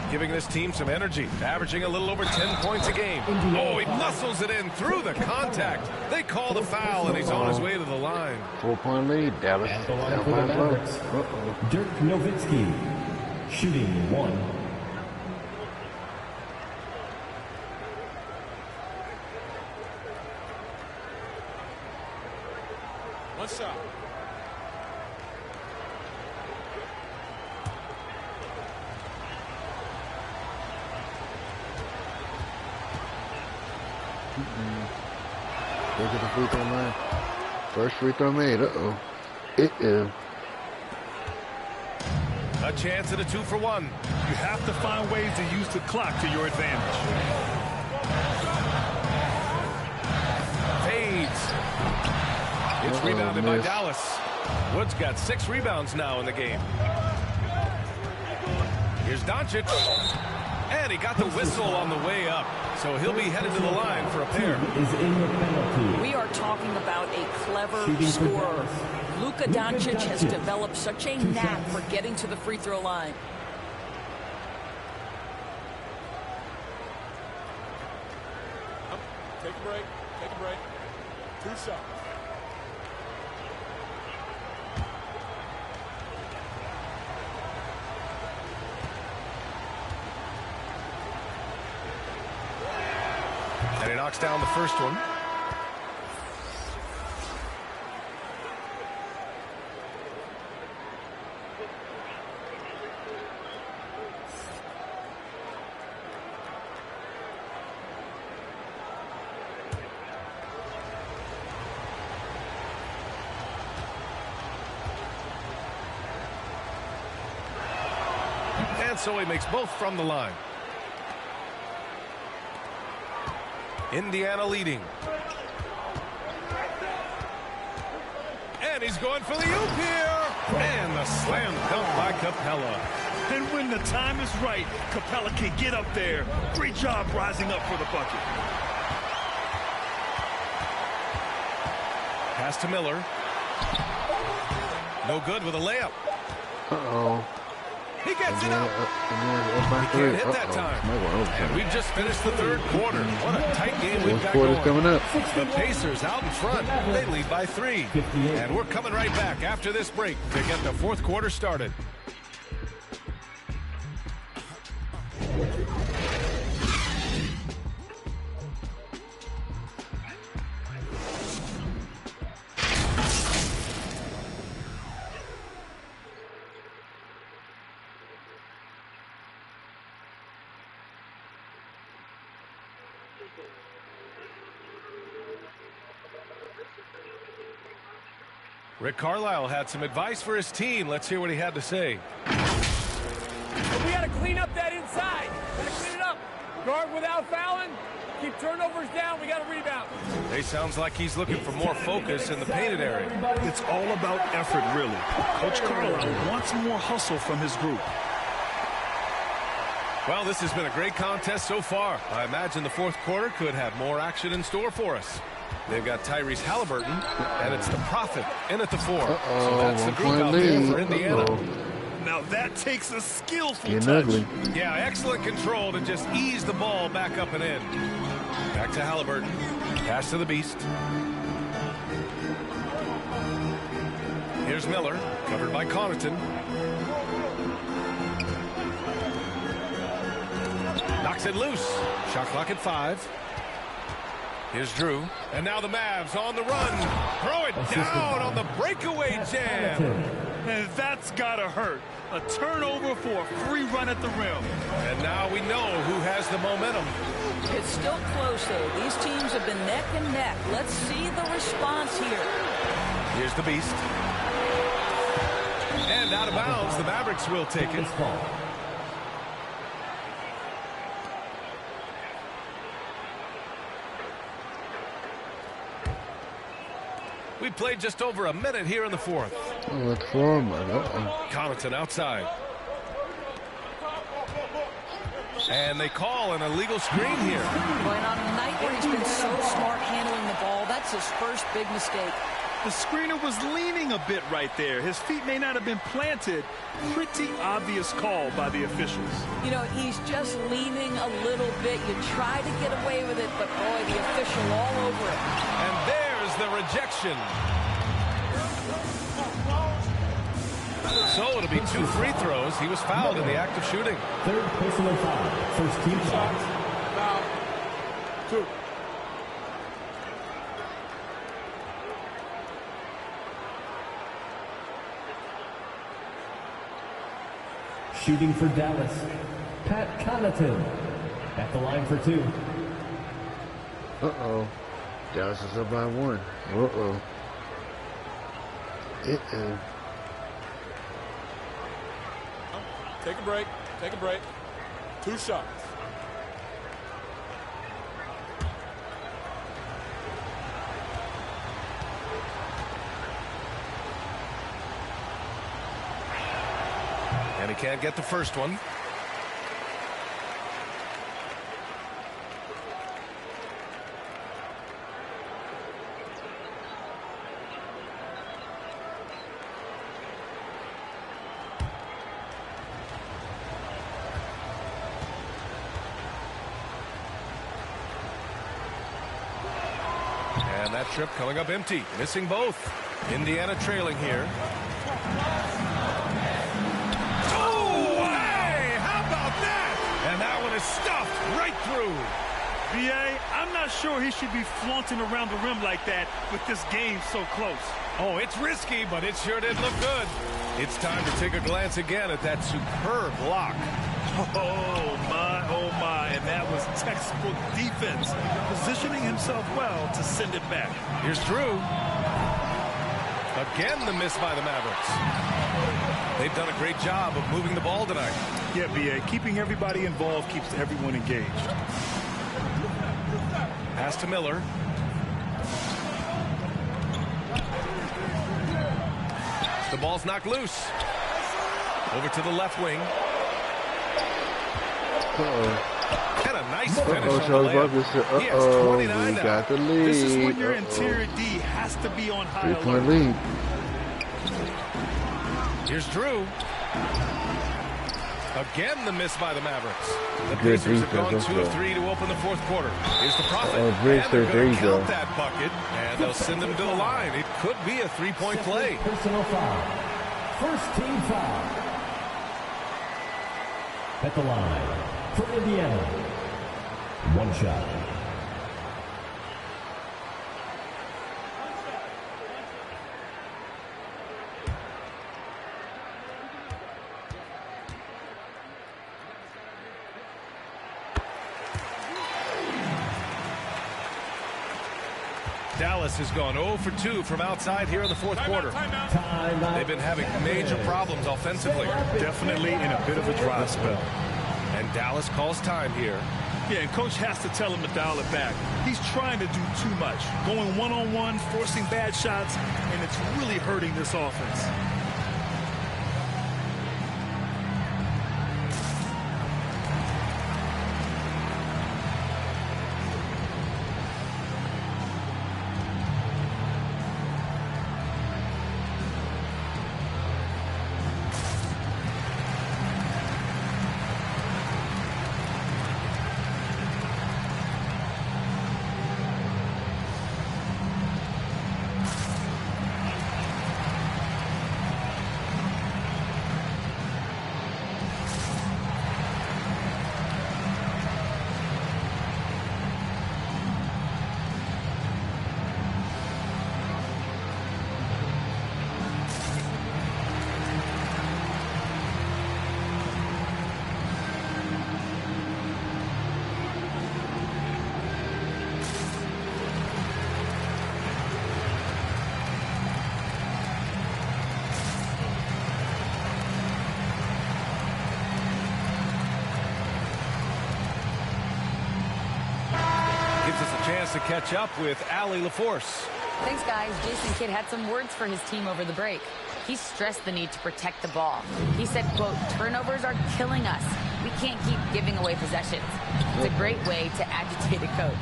Speaker 4: giving this team some energy, averaging a little over 10 points a game. Oh, he muscles it in through the contact. They call the foul, and he's on his way to the line.
Speaker 1: 4-point lead, Dallas.
Speaker 2: Dirk Nowitzki, shooting 1.
Speaker 8: One shot.
Speaker 1: Look at the free throw line. First free throw made. Uh-oh. It is.
Speaker 4: A chance at a 2-for-1.
Speaker 7: You have to find ways to use the clock to your advantage.
Speaker 4: Fades. It's rebounded by Dallas. Wood's got 6 rebounds now in the game. Here's Doncic. And he got the whistle on the way up. So he'll be headed to the line for a pair.
Speaker 21: We are talking about a clever scorer. Luka Doncic has developed such a knack for getting to the free throw line.
Speaker 8: Take a break. Take a break. 2 shots.
Speaker 4: And he knocks down the first one. And so he makes both from the line. Indiana leading. And he's going for the oop here. And the slam dunk by Capella.
Speaker 7: And when the time is right, Capella can get up there. Great job rising up for the bucket.
Speaker 4: Pass to Miller. No good with a layup.
Speaker 1: Uh-oh.
Speaker 4: He gets it up. He can't hit that time. And we've just finished the third quarter. What a tight game we've got going.
Speaker 1: Coming up.
Speaker 4: The Pacers out in front. They lead by 3. And we're coming right back after this break to get the fourth quarter started. Rick Carlisle had some advice for his team. Let's hear what he had to say.
Speaker 13: We got to clean up that inside. Got to clean it up. Guard without fouling. Keep turnovers down. We got to rebound.
Speaker 4: It sounds like he's looking for more focus in the painted area.
Speaker 7: It's all about effort, really. Coach Carlisle wants more hustle from his group.
Speaker 4: Well, this has been a great contest so far. I imagine the fourth quarter could have more action in store for us. They've got Tyrese Halliburton, and it's the Prophet in at the 4. So that's the group out there for Indiana.
Speaker 7: Now that takes a skillful
Speaker 1: Getting
Speaker 7: touch.
Speaker 1: ugly.
Speaker 4: Yeah, excellent control to just ease the ball back up and in. Back to Halliburton. Pass to the Beast. Here's Miller, covered by Connaughton. Knocks it loose. Shot clock at 5. Here's Drew. And now the Mavs on the run. Throw it down on the breakaway jam.
Speaker 7: And that's got to hurt. A turnover for a free run at the rim.
Speaker 4: And now we know who has the momentum.
Speaker 21: It's still close, though. These teams have been neck and neck. Let's see the response here.
Speaker 4: Here's the Beast. And out of bounds, the Mavericks will take it. We played just over a minute here in the fourth.
Speaker 1: Oh, it's forward.
Speaker 4: Connaughton outside. And they call an illegal screen here.
Speaker 21: Going on a night where he's been so smart handling the ball, that's his first big mistake.
Speaker 7: The screener was leaning a bit right there. His feet may not have been planted. Pretty obvious call by the officials.
Speaker 21: You know, he's just leaning a little bit. You try to get away with it, but boy, the official all over it.
Speaker 4: And there's the rejection. So it'll be 2 free throws. He was fouled in the act of shooting.
Speaker 2: Third personal foul. First team shot.
Speaker 11: Foul. 2.
Speaker 2: Shooting for Dallas, Pat Connaughton. At the line for 2.
Speaker 1: Uh-oh. Dallas is up by 1. Uh-oh. Uh-oh.
Speaker 8: Take a break. Take a break. 2 shots.
Speaker 4: And he can't get the first one. And that trip coming up empty, missing both. Indiana trailing here. Oh, hey, how about that? And that one is stuffed right through.
Speaker 7: B.A., I'm not sure he should be flaunting around the rim like that with this game so close.
Speaker 4: Oh, it's risky, but it sure did look good. It's time to take a glance again at that superb block.
Speaker 7: Oh, my, and that was textbook defense, positioning himself well to send it back.
Speaker 4: Here's Drew. Again, the miss by the Mavericks. They've done a great job of moving the ball tonight.
Speaker 7: Yeah, B.A., keeping everybody involved keeps everyone engaged.
Speaker 4: Pass to Miller. The ball's knocked loose. Over to the left wing. And a nice finish on the layup. He has 29
Speaker 1: we
Speaker 4: now.
Speaker 1: got the lead.
Speaker 7: This is when your interior D has to be on high alert.
Speaker 1: 3-point lead.
Speaker 4: Here's Drew. Again, the miss by the Mavericks. The
Speaker 1: Good
Speaker 4: Pacers have gone
Speaker 1: defense,
Speaker 4: 2 of 3 to open the fourth quarter. Here's the Prophet.
Speaker 1: Oh,
Speaker 4: And
Speaker 1: Briggs,
Speaker 4: they're
Speaker 1: there
Speaker 4: going
Speaker 1: you
Speaker 4: to
Speaker 1: go.
Speaker 4: count that bucket, and they'll send him to the line. It could be a 3-point play.
Speaker 2: Personal foul. First team foul. At the line for Indiana. One shot.
Speaker 4: Dallas has gone 0 for 2 from outside here in the fourth quarter. They've been having major problems offensively.
Speaker 7: Definitely in a bit of a dry spell.
Speaker 4: And Dallas calls time here.
Speaker 7: Yeah, and Coach has to tell him to dial it back. He's trying to do too much. Going one-on-one, forcing bad shots, and it's really hurting this offense.
Speaker 4: To catch up with Allie LaForce.
Speaker 5: Thanks, guys. Jason Kidd had some words for his team over the break. He stressed the need to protect the ball. He said, quote, "Turnovers are killing us. We can't keep giving away possessions." It's a great way to agitate a coach.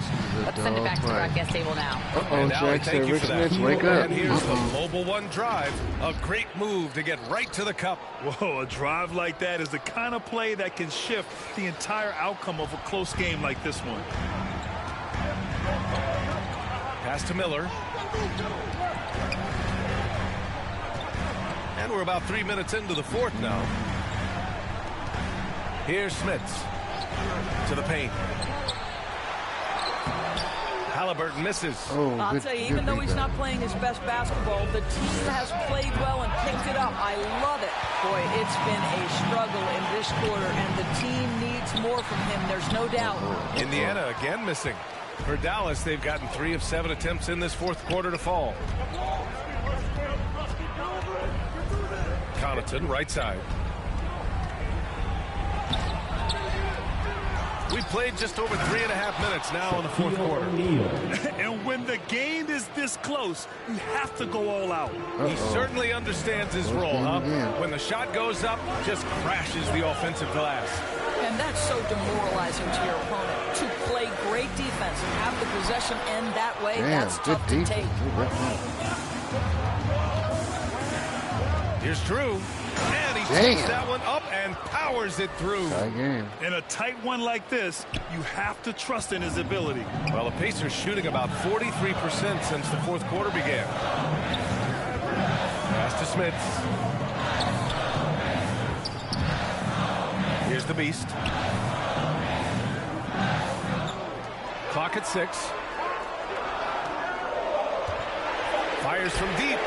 Speaker 5: Let's send it back to the broadcast table now.
Speaker 1: Uh-oh, Jackson, Rich Mitch, wake up.
Speaker 4: And here's the Mobile One drive. A great move to get right to the cup.
Speaker 7: Whoa, a drive like that is the kind of play that can shift the entire outcome of a close game like this one.
Speaker 4: Pass to Miller. And we're about 3 minutes into the fourth now. Here's Smits to the paint. Halliburton misses.
Speaker 21: Oh, I'll tell you, even though he's not playing his best basketball, the team has played well and picked it up. I love it. Boy, it's been a struggle in this quarter, and the team needs more from him. There's no doubt.
Speaker 4: Indiana again missing. For Dallas, they've gotten 3 of 7 attempts in this fourth quarter to fall. Connaughton, right side. We've played just over 3.5 minutes now in the fourth quarter.
Speaker 7: And when the game is this close, you have to go all out.
Speaker 4: He certainly understands his role, huh? When the shot goes up, just crashes the offensive glass.
Speaker 21: And that's so demoralizing to your opponent. To play great defense and have the possession end that way, that's tough to take.
Speaker 4: Here's Drew. And he takes that one up and powers it through.
Speaker 7: In a tight one like this, you have to trust in his ability.
Speaker 4: Well, the Pacers shooting about 43% since the fourth quarter began. Pass to Smits. Here's the Beast. Clock at 6. Fires from deep.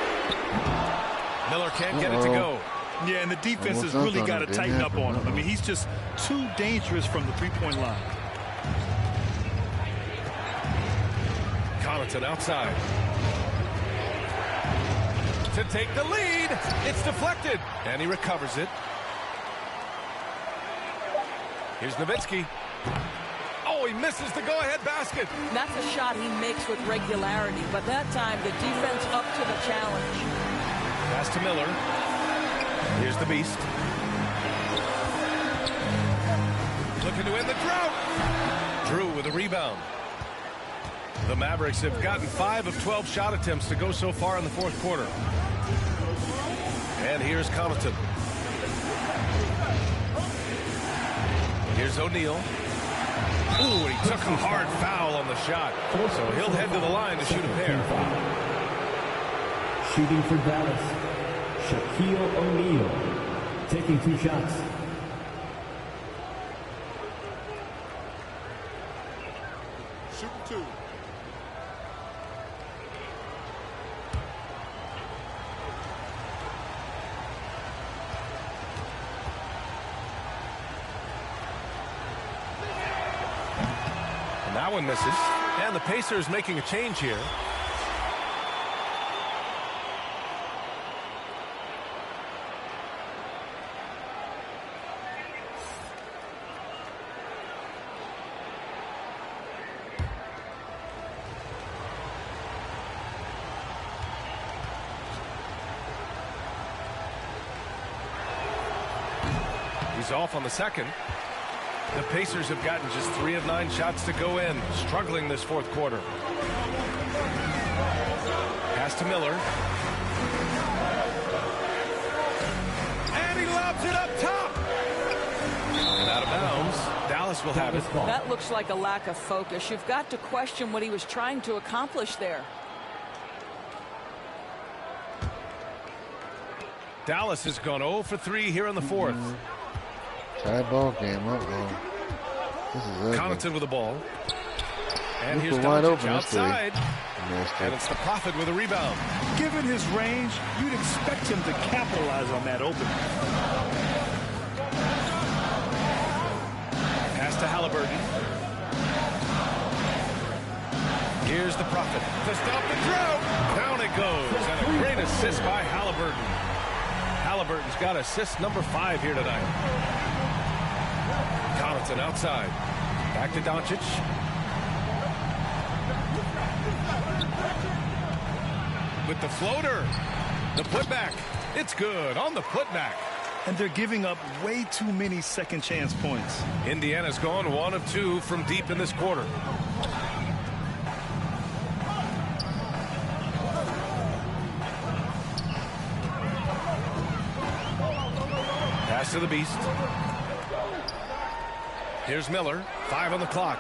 Speaker 4: Miller can't get it to go.
Speaker 7: Yeah, and the defense has really got to tighten up on him. I mean, he's just too dangerous from the three-point line.
Speaker 4: Connaughton outside. To take the lead. It's deflected. And he recovers it. Here's Nowitzki. Oh, he misses the go-ahead basket.
Speaker 21: That's a shot he makes with regularity, but that time the defense up to the challenge.
Speaker 4: Pass to Miller. Here's the Beast. Looking to end the drought. Drew with a rebound. The Mavericks have gotten 5 of 12 shot attempts to go so far in the fourth quarter. And here's Connaughton. Here's O'Neal. Ooh, and he took a hard foul on the shot. So he'll head to the line to shoot a pair.
Speaker 6: Shooting for Dallas, Shaquille O'Neal, taking 2 shots.
Speaker 11: Shooting 2.
Speaker 4: And that one misses. And the Pacers making a change here. He's off on the second. The Pacers have gotten just 3 of 9 shots to go in, struggling this fourth quarter. Pass to Miller. And he lobs it up top. And out of bounds. Dallas will have it.
Speaker 21: That looks like a lack of focus. You've got to question what he was trying to accomplish there.
Speaker 4: Dallas has gone 0 for 3 here in the fourth.
Speaker 1: Tie ball game. This is ugly.
Speaker 4: Connaughton with the ball. And here's
Speaker 1: wide
Speaker 4: Doncic
Speaker 1: open
Speaker 4: outside. And it's the Prophet with a rebound.
Speaker 7: Given his range, you'd expect him to capitalize on that opening.
Speaker 4: Pass to Halliburton. Here's the Prophet to stop the drought. Down it goes. And a great assist by Halliburton. Halliburton's got assist number 5 here tonight. Connaughton outside. Back to Doncic. With the floater. The putback. It's good on the putback.
Speaker 7: And they're giving up way too many second chance points.
Speaker 4: Indiana's gone 1 of 2 from deep in this quarter. Pass to the Beast. Here's Miller. 5 on the clock.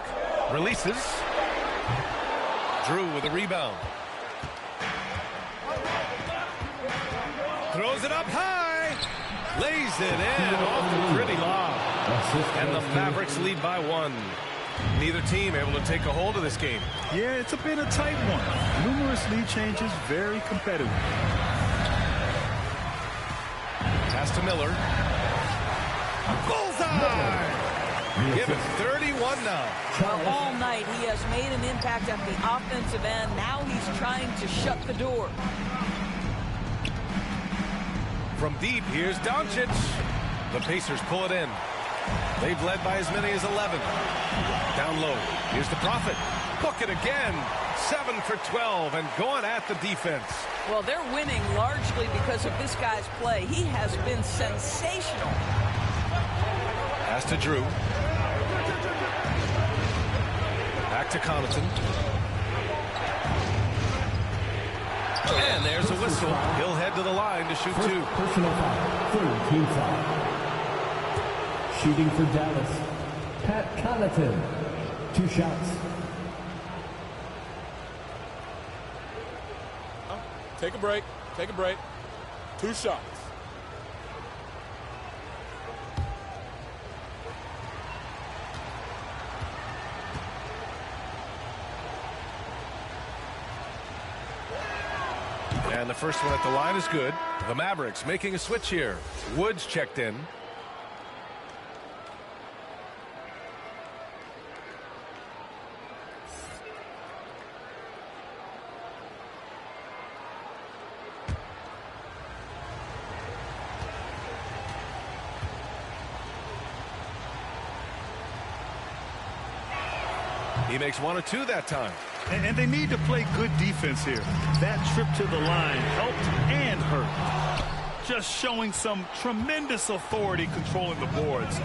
Speaker 4: Releases. Drew with a rebound. Throws it up high. Lays it in off the pretty lob. And the Mavericks lead by 1. Neither team able to take a hold of this game.
Speaker 7: Yeah, it's been a tight one. Numerous lead changes, very competitive.
Speaker 4: Pass to Miller. Bullseye! Give it 31 now.
Speaker 21: All night he has made an impact at the offensive end. Now he's trying to shut the door.
Speaker 4: From deep, here's Doncic. The Pacers pull it in. They've led by as many as 11. Down low. Here's the Prophet. Book it again. 7 for 12 and going at the defense.
Speaker 21: Well, they're winning largely because of this guy's play. He has been sensational.
Speaker 4: Pass to Drew. Back to Connaughton. And there's a whistle. He'll head to the line to shoot two.
Speaker 6: Personal foul. Third team foul. Shooting for Dallas, Pat Connaughton. 2 shots.
Speaker 8: Take a break. Take a break. 2 shots.
Speaker 4: And the first one at the line is good. The Mavericks making a switch here. Woods checked in. He makes 1 or 2 that time.
Speaker 7: And they need to play good defense here. That trip to the line helped and hurt. Just showing some tremendous authority controlling the boards.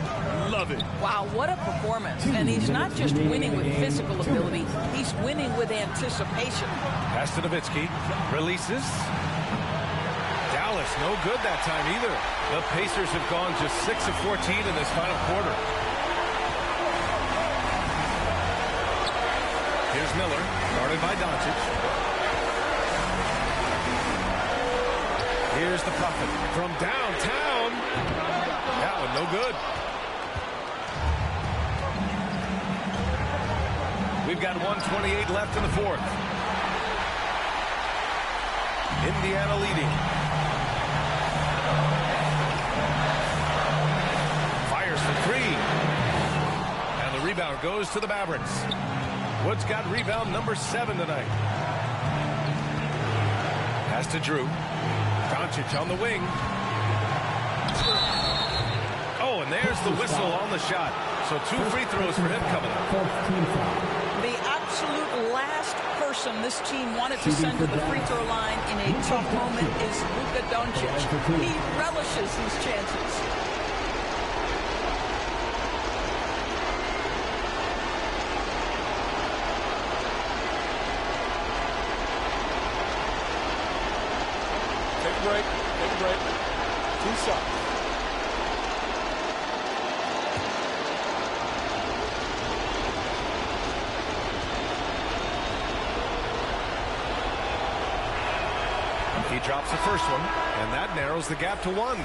Speaker 7: Love it.
Speaker 21: Wow, what a performance. And he's not just winning with physical ability, he's winning with anticipation.
Speaker 4: Pass to Nowitzki. Releases. Dallas, no good that time either. The Pacers have gone just 6 of 14 in this final quarter. Here's Miller, guarded by Doncic. Here's the Puffin from downtown. That one no good. We've got 1:28 left in the fourth. Indiana leading. Fires for 3. And the rebound goes to the Mavericks. Woods got rebound number 7 tonight. Pass to Drew. Doncic on the wing. Oh, and there's the whistle on the shot. So 2 free throws for him coming up.
Speaker 21: The absolute last person this team wanted to send to the free throw line in a tough moment is Luka Doncic. He relishes these chances.
Speaker 8: Break. Take a break. 2 shots.
Speaker 4: He drops the first one, and that narrows the gap to 1.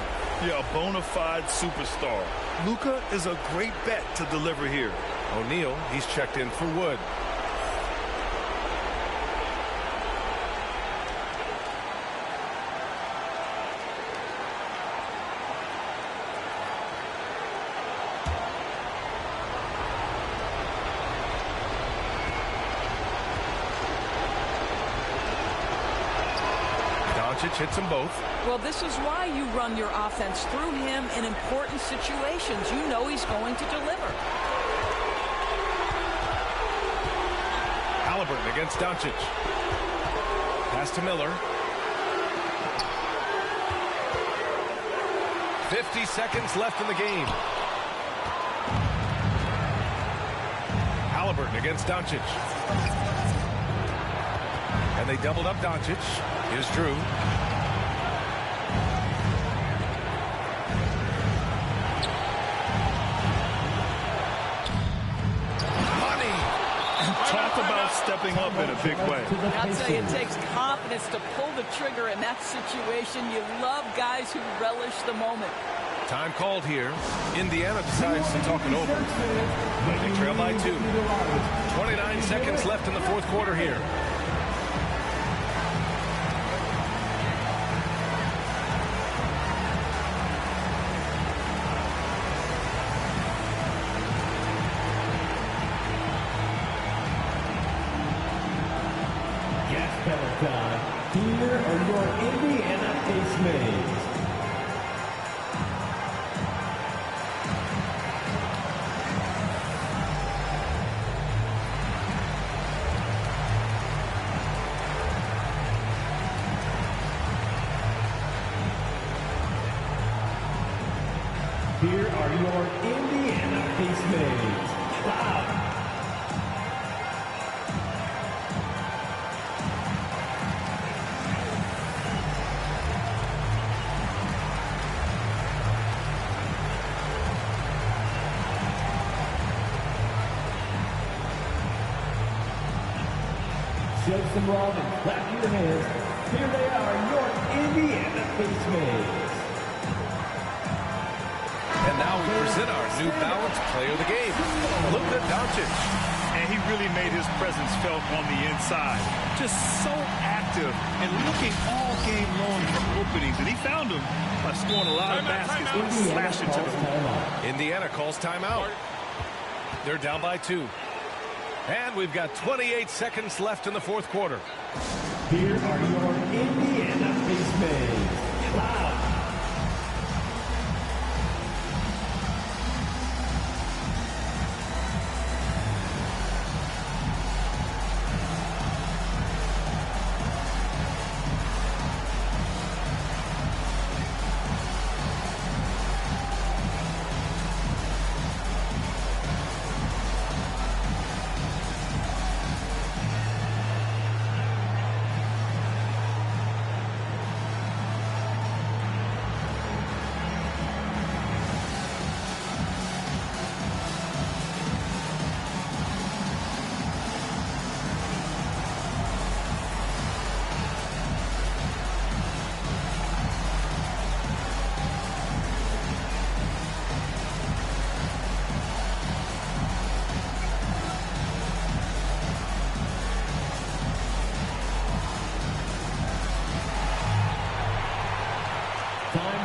Speaker 7: Yeah, a bona fide superstar. Luka is a great bet to deliver here.
Speaker 4: O'Neal, he's checked in for Wood. Hits them both.
Speaker 21: Well, this is why you run your offense through him in important situations. You know he's going to deliver.
Speaker 4: Halliburton against Doncic. Pass to Miller. 50 seconds left in the game. Halliburton against Doncic. And they doubled up Doncic. Here's Drew.
Speaker 7: Talk about stepping up in a big way.
Speaker 21: I'll tell you, it takes confidence to pull the trigger in that situation. You love guys who relish the moment.
Speaker 4: Time called here. Indiana decides to talk it over. They trail by 2. 29 seconds left in the fourth quarter here.
Speaker 6: Here are your Indiana Ace Maids. Here are your Indiana Ace Maids. Wow. Show some love and clap your hands. Here they are, your Indiana face maids.
Speaker 4: And now we present our New Balance Player of the Game, Luka Doncic.
Speaker 7: And he really made his presence felt on the inside. Just so active and looking all game long for openings. And he found them by scoring a lot of baskets and slashing to them.
Speaker 4: Indiana calls timeout. They're down by 2. And we've got 28 seconds left in the fourth quarter.
Speaker 6: Here are your Indiana face maids. Wow.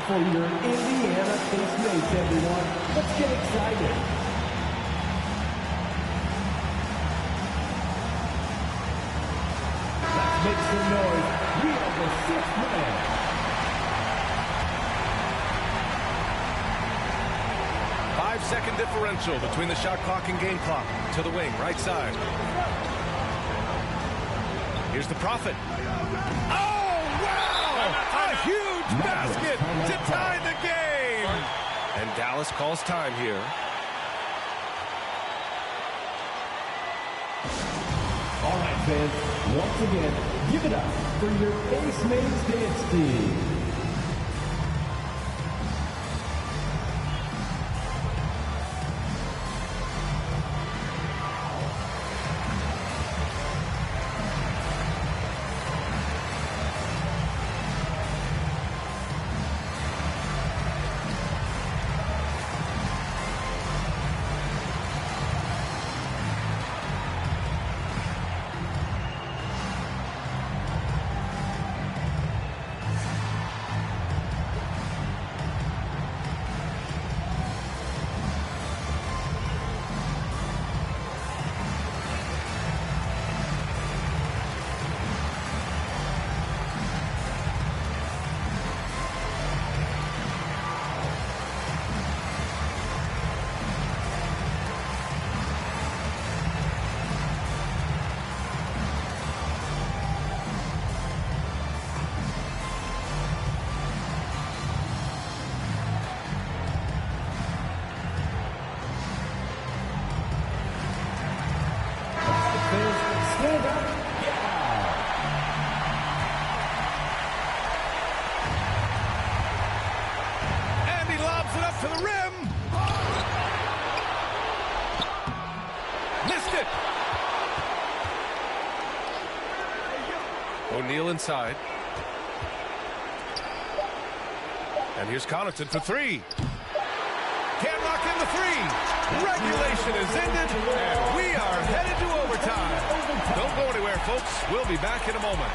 Speaker 6: For your Indiana face mates, everyone. Let's get excited. Let's make some noise. We are the 6th man.
Speaker 4: Five-second differential between the shot clock and game clock. To the wing, right side. Here's the Prophet. Oh, wow! A huge basket to tie the game. And Dallas calls time here.
Speaker 6: All right, fans. Once again, give it up for your face mates dance team. Stand up.
Speaker 4: And he lobs it up to the rim. Missed it. O'Neal inside. And here's Connaughton for three. Can't lock in the three. Regulation is ended, and we are headed to overtime. Don't go anywhere, folks. We'll be back in a moment.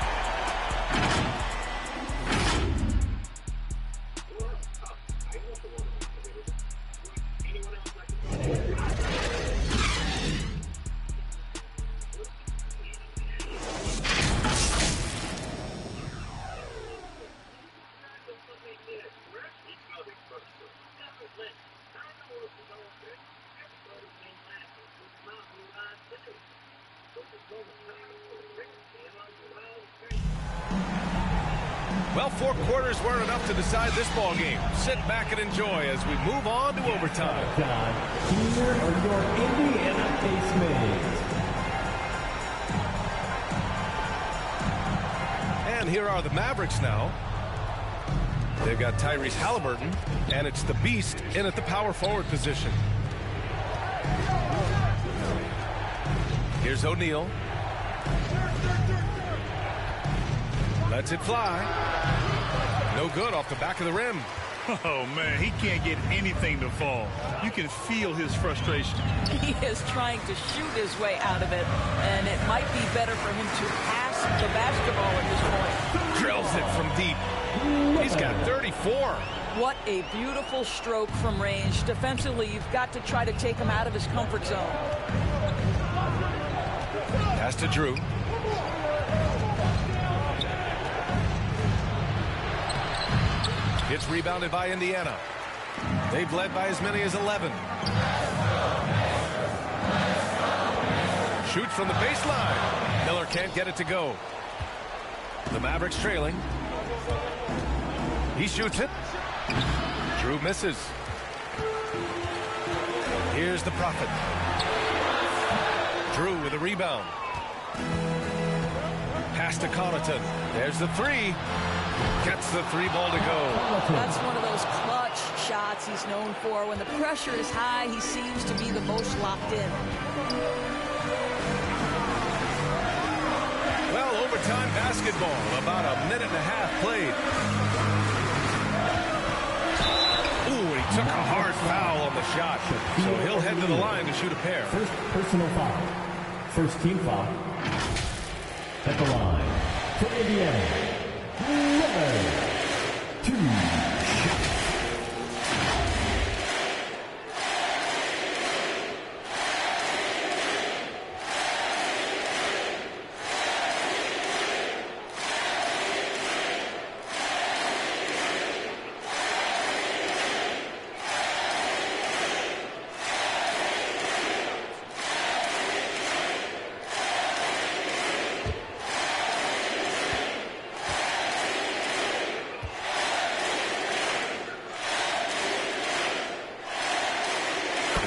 Speaker 4: Well, 4 quarters weren't enough to decide this ball game. Sit back and enjoy as we move on to overtime.
Speaker 6: Here are your Indiana face mates.
Speaker 4: And here are the Mavericks now. They've got Tyrese Halliburton, and it's the Beast in at the power forward position. Here's O'Neal. Lets it fly. No good off the back of the rim.
Speaker 7: Oh, man, he can't get anything to fall. You can feel his frustration.
Speaker 21: He is trying to shoot his way out of it, and it might be better for him to pass the basketball at this point.
Speaker 4: Drills it from deep. He's got 34.
Speaker 21: What a beautiful stroke from range. Defensively, you've got to try to take him out of his comfort zone.
Speaker 4: Pass to Drew. It's rebounded by Indiana. They've led by as many as 11. Shoots from the baseline. Miller can't get it to go. The Mavericks trailing. He shoots it. Drew misses. Here's the Prophet. Drew with a rebound. Pass to Connaughton. There's the three. Gets the three ball to go.
Speaker 21: That's one of those clutch shots he's known for. When the pressure is high, he seems to be the most locked in.
Speaker 4: Well, overtime basketball. About a minute and a half played. Ooh, he took a hard foul on the shot. So he'll head to the line to shoot a pair.
Speaker 6: First personal foul. First team foul. At the line for Indiana. Miller. 2 shots.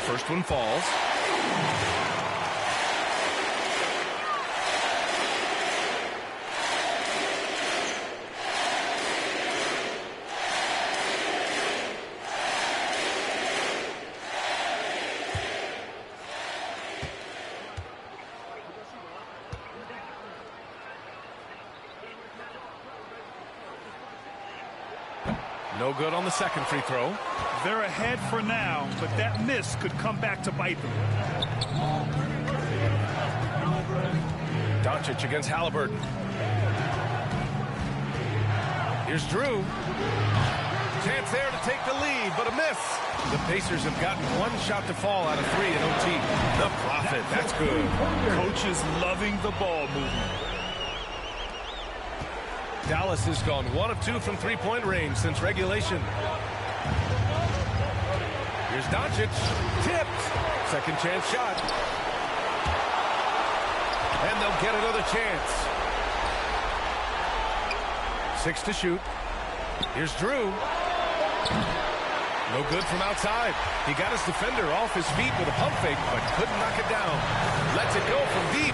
Speaker 4: First one falls. No good on the second free throw.
Speaker 7: They're ahead for now, but that miss could come back to bite them.
Speaker 4: Doncic against Halliburton. Here's Drew. Chance there to take the lead, but a miss. The Pacers have gotten one shot to fall out of 3 in OT. The Prophet, that's good.
Speaker 7: Coach is loving the ball movement.
Speaker 4: Dallas has gone 1 of 2 from three-point range since regulation. Here's Doncic. Tipped. Second chance shot. And they'll get another chance. 6 to shoot. Here's Drew. No good from outside. He got his defender off his feet with a pump fake, but couldn't knock it down. Lets it go from deep.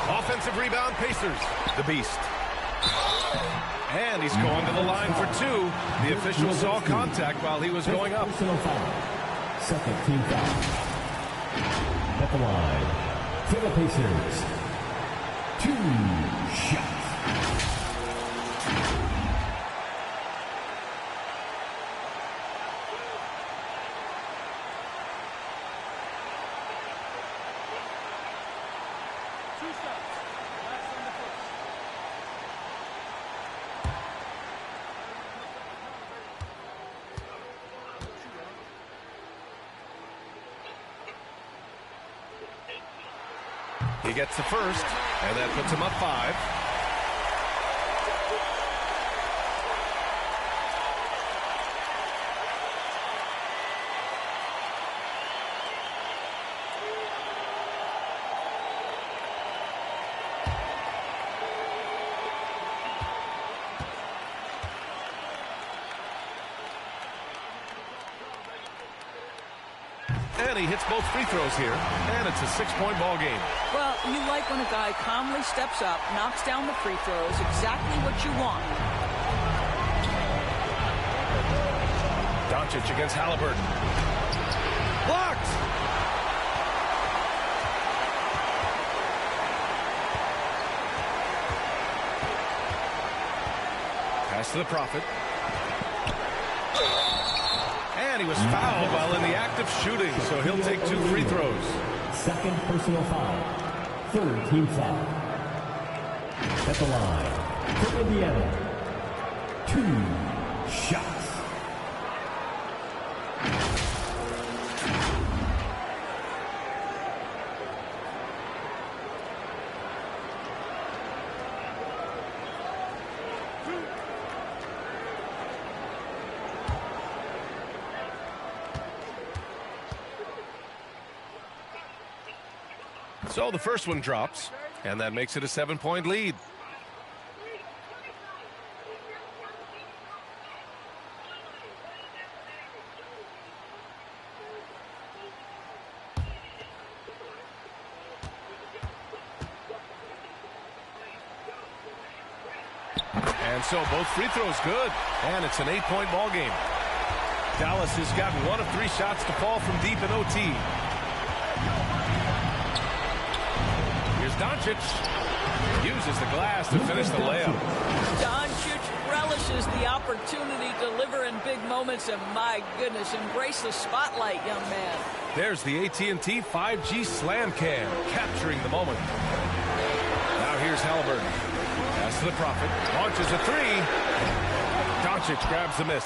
Speaker 4: Offensive rebound, Pacers. The Beast. And he's going to the line for 2. The official saw contact while he was going up.
Speaker 6: Second team foul. At the line for the Pacers. 2 shots.
Speaker 4: He gets the first, and that puts him up 5. And he hits both free throws here, and it's a 6-point ball game.
Speaker 21: Well, you like when a guy calmly steps up, knocks down the free throws, exactly what you want.
Speaker 4: Doncic against Halliburton. Blocked! Pass to the Prophet. And he was fouled while in the act of shooting, so he'll take 2 free throws.
Speaker 6: Second personal foul. Third team foul. At the line for Indiana. 2 shots.
Speaker 4: So the first one drops, and that makes it a 7-point lead. And so both free throws good, and it's an 8-point ball game. Dallas has gotten 1 of 3 shots to fall from deep in OT. Doncic uses the glass to finish the layup.
Speaker 21: Doncic relishes the opportunity to deliver in big moments, and my goodness, embrace the spotlight, young man.
Speaker 4: There's the AT&T 5G Slam Cam, capturing the moment. Now here's Halliburton. Pass to the Prophet. Launches a 3. Doncic grabs the miss.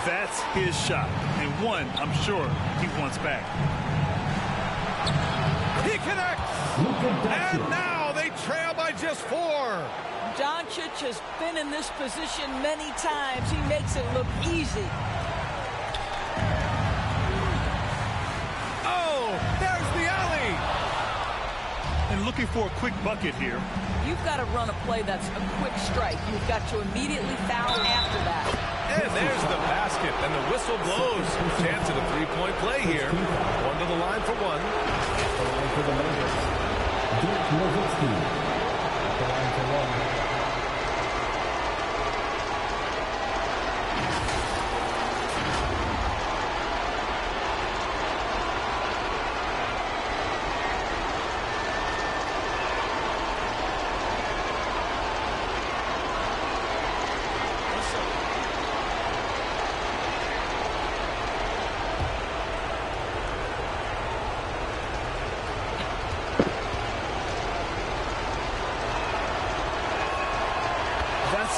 Speaker 7: That's his shot, and one I'm sure he wants back.
Speaker 4: He connects! And now they trail by just 4.
Speaker 21: Doncic has been in this position many times. He makes it look easy.
Speaker 4: Oh, there's the alley!
Speaker 7: And looking for a quick bucket here.
Speaker 21: You've got to run a play that's a quick strike. You've got to immediately foul after that.
Speaker 4: And there's the basket, and the whistle blows. Chance at a 3-point play here. 1 to the line for 1.
Speaker 6: The line for the Mavericks. Dirk Nowitzki. The line for 1.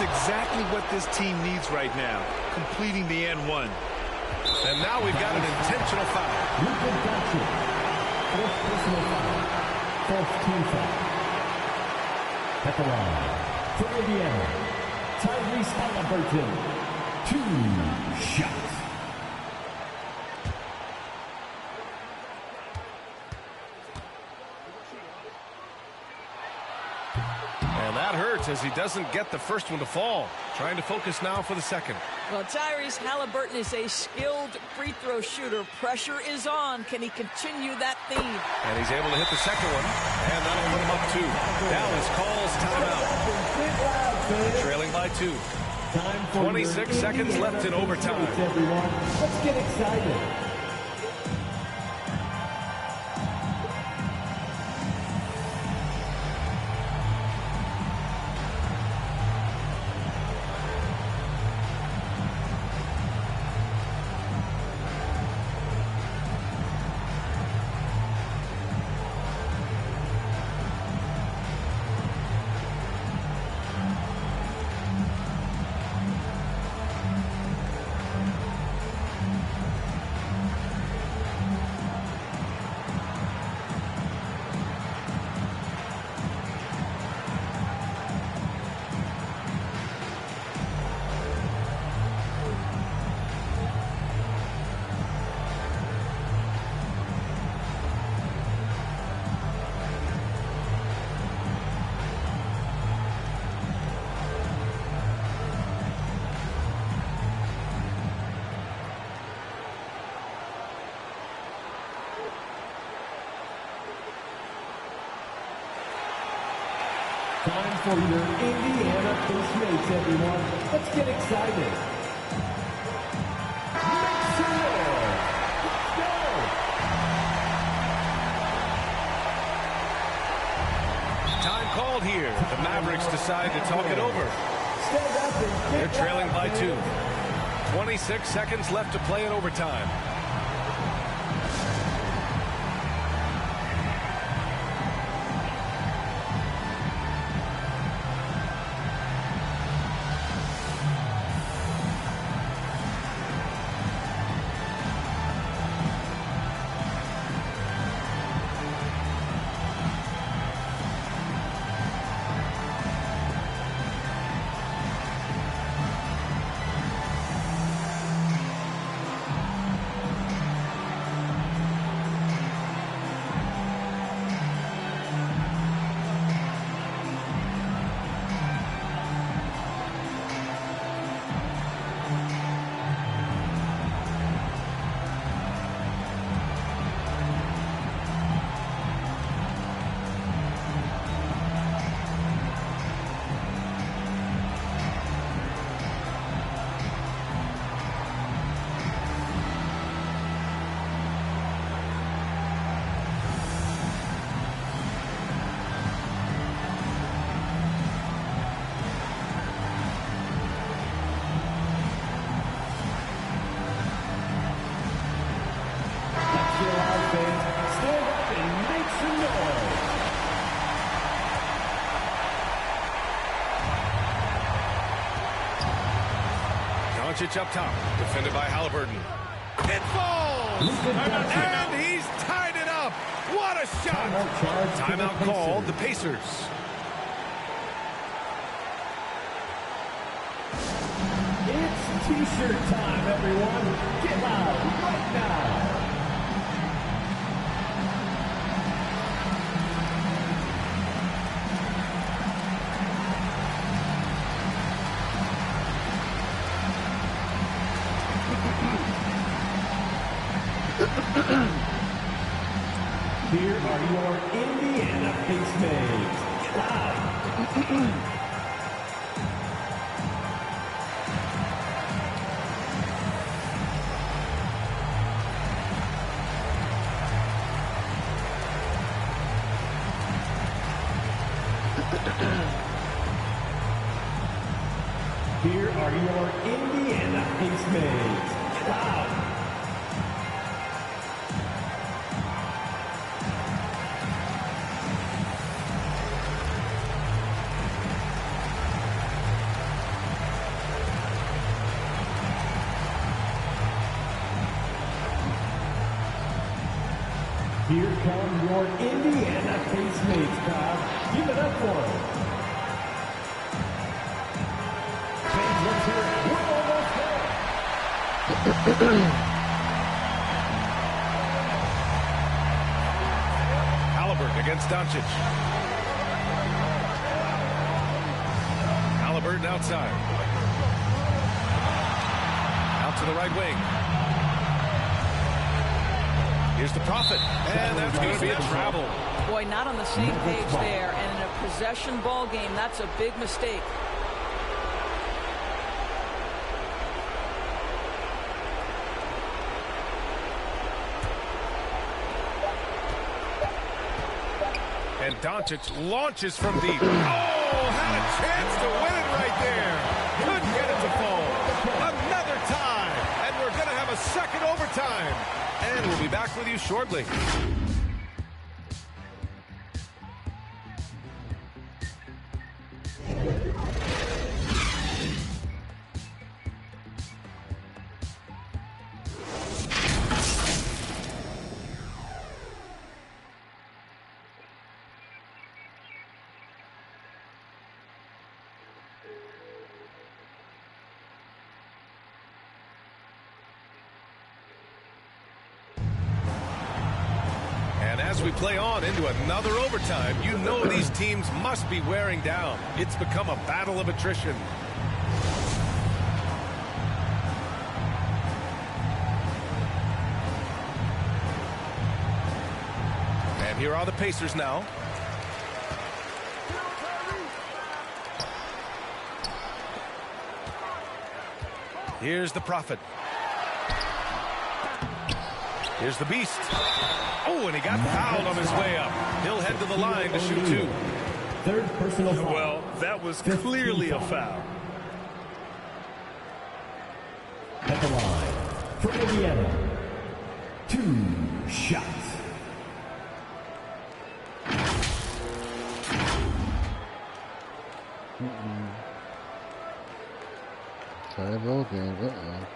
Speaker 7: Exactly what this team needs right now, completing the and 1.
Speaker 4: And now we've got an intentional foul.
Speaker 6: Luka Doncic. 4th personal foul. 4th team foul. At the line for Indiana, Tyrese Halliburton. 2 shots.
Speaker 4: And that hurts as he doesn't get the first one to fall. Trying to focus now for the second.
Speaker 21: Well, Tyrese Halliburton is a skilled free throw shooter. Pressure is on. Can he continue that theme?
Speaker 4: And he's able to hit the second one. And that'll put him up 2. Dallas calls timeout. Trailing by 2. 26 seconds left in overtime.
Speaker 6: Let's get excited. Time for your Indiana Postmates, everyone. Let's get excited. Let's go!
Speaker 4: Time called here. The Mavericks decide to talk it over. They're trailing by 2. 26 seconds left to play in overtime. Doncic up top, defended by Halliburton. It falls! And he's tied it up! What a shot! Timeout called, the Pacers.
Speaker 6: It's T-shirt time, everyone. Get loud right now. Here are your Indiana face mates. Get loud. Here are your Indiana face mates. Get loud. Here come your Indiana face mates, crowd. Give it up for them. Fans, let's hear it. We're almost there.
Speaker 4: Halliburton against Doncic. Halliburton outside. Out to the right wing. Here's the Prophet, and that's going to be a travel.
Speaker 21: Boy, not on the same page there, and in a possession ball game, that's a big mistake.
Speaker 4: And Doncic launches from deep. Oh, had a chance to win it right there. Couldn't get it to fall. Another tie, and we're going to have a second overtime. And we'll be back with you shortly. As we play on into another overtime, you know these teams must be wearing down. It's become a battle of attrition. And here are the Pacers now. Here's the Prophet. Here's the Beast. Oh, and he got fouled on his way up. He'll head to the line to shoot 2.
Speaker 6: Third personal foul.
Speaker 7: Well, that was clearly a foul.
Speaker 6: At the line, for Indiana, 2 shots.
Speaker 1: Tie ball game. Uh-oh.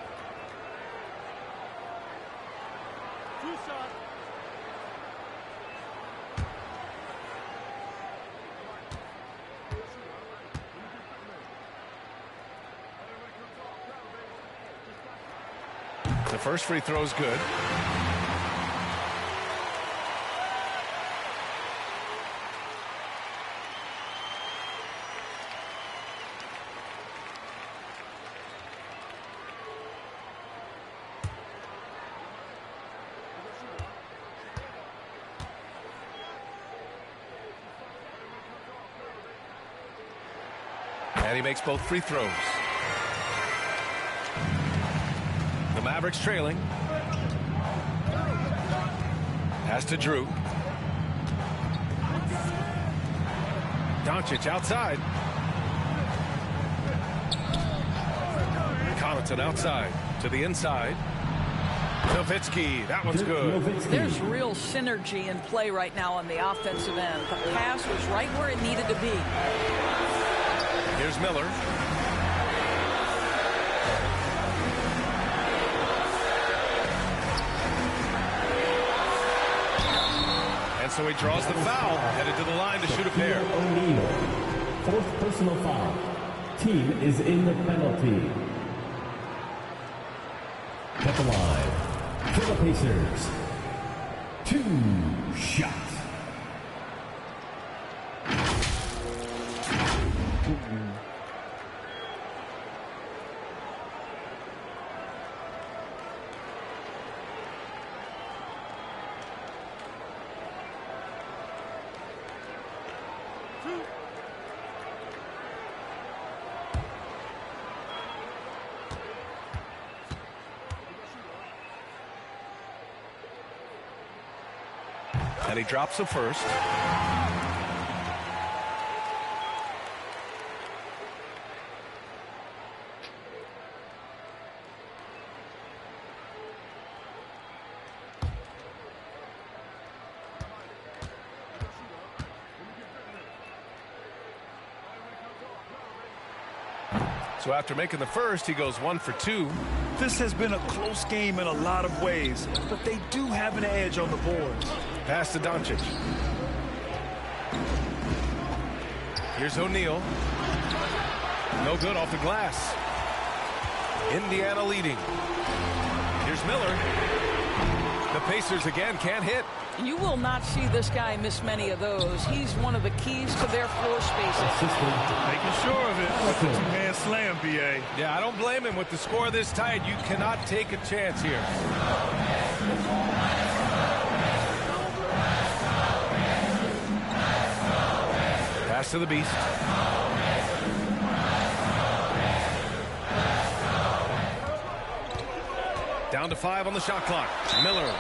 Speaker 4: The first free throw is good. And he makes both free throws. The Mavericks trailing. Pass to Drew. Doncic outside. Connaughton outside to the inside. Nowitzki, that one's good.
Speaker 21: There's real synergy in play right now on the offensive end. The pass was right where it needed to be.
Speaker 4: Here's Miller. And so he draws the foul, headed to the line to shoot a pair.
Speaker 6: O'Neal, 4th personal foul. Team is in the penalty. At the line, for the Pacers, 2 shots.
Speaker 4: And he drops the first. So after making the first, he goes 1 for 2.
Speaker 7: This has been a close game in a lot of ways, but they do have an edge on the boards.
Speaker 4: Pass to Doncic. Here's O'Neal. No good off the glass. Indiana leading. Here's Miller. The Pacers again can't hit.
Speaker 21: You will not see this guy miss many of those. He's one of the keys to their floor spacing.
Speaker 7: Making sure of it with the two-hand slam, B.A.
Speaker 4: Yeah, I don't blame him. With the score this tight, you cannot take a chance here. Pass to the Beast. Down to 5 on the shot clock. Miller.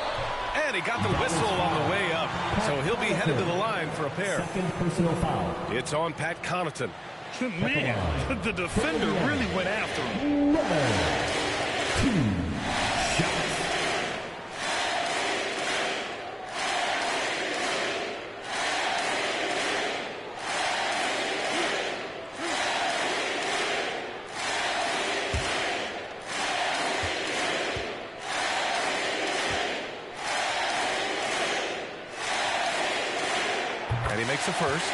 Speaker 4: And he got the whistle on the way up. So he'll be headed to the line for a pair.
Speaker 6: 2nd personal foul.
Speaker 4: It's on Pat Connaughton.
Speaker 7: Man, the defender really went after him.
Speaker 6: 2 shots.
Speaker 4: And he makes the first.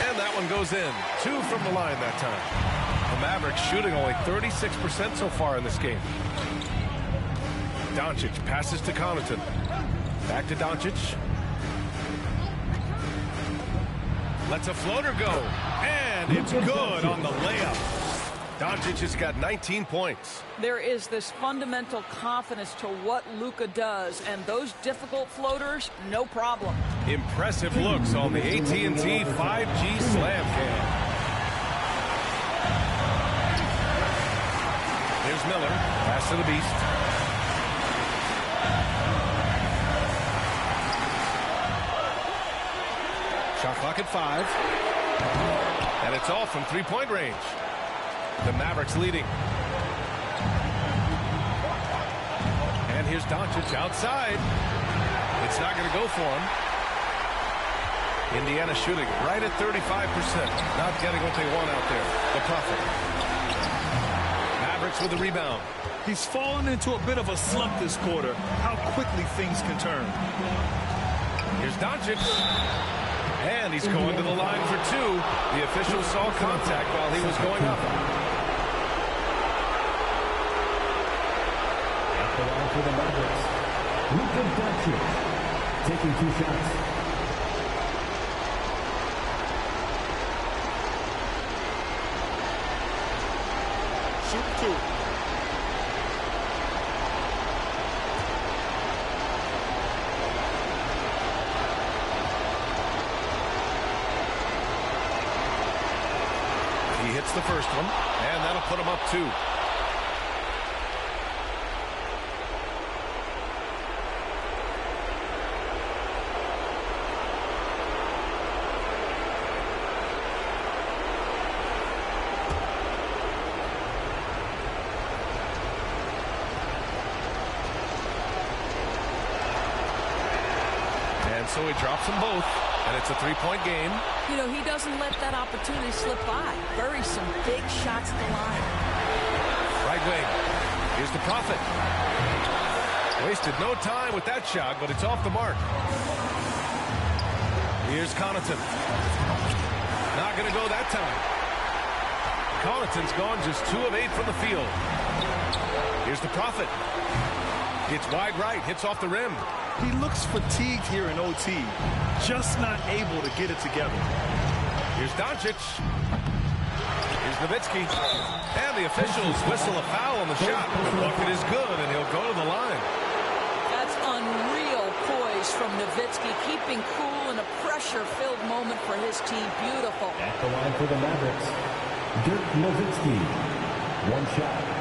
Speaker 4: And that one goes in. 2 from the line that time. The Mavericks shooting only 36% so far in this game. Doncic passes to Connaughton. Back to Doncic. Lets a floater go. And it's good on the layup. Doncic has got 19 points.
Speaker 21: There is this fundamental confidence to what Luka does, and those difficult floaters, no problem.
Speaker 4: Impressive looks on the AT&T 5G Slam Cam. Here's Miller, pass to the Beast. Shot clock at 5. And it's all from three-point range. The Mavericks leading. And here's Doncic outside. It's not going to go for him. Indiana shooting right at 35%. Not getting what they want out there. The Prophet. Mavericks with the rebound.
Speaker 7: He's fallen into a bit of a slump this quarter. How quickly things can turn.
Speaker 4: Here's Doncic. And he's going to the line for 2. The official saw contact while he was going up.
Speaker 6: At the line for the Mavericks, Luka Doncic taking 2 shots.
Speaker 8: Shoot 2.
Speaker 4: He hits the first one, and that'll put him up 2. And so he drops them both, and it's a 3-point game.
Speaker 21: You know, he doesn't let that opportunity slip by. Buries some big shots at the line.
Speaker 4: Right wing. Here's the Prophet. Wasted no time with that shot, but it's off the mark. Here's Connaughton. Not going to go that time. Connaughton's gone just 2 of 8 from the field. Here's the Prophet. It's wide right, hits off the rim.
Speaker 7: He looks fatigued here in OT, just not able to get it together.
Speaker 4: Here's Doncic. Here's Nowitzki. And the officials whistle a foul on the shot. The bucket is good, and he'll go to the line.
Speaker 21: That's unreal poise from Nowitzki, keeping cool in a pressure-filled moment for his team. Beautiful.
Speaker 6: At the line for the Mavericks, Dirk Nowitzki. 1 shot.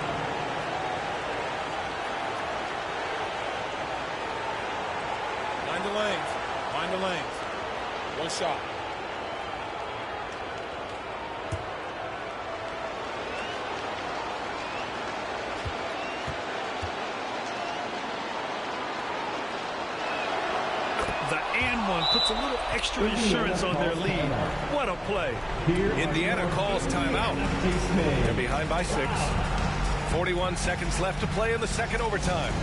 Speaker 8: Find the lanes. 1 shot.
Speaker 7: The and one puts a little extra insurance on their lead. What a play.
Speaker 4: Indiana calls timeout. They're behind by 6. 41 seconds left to play in the second overtime.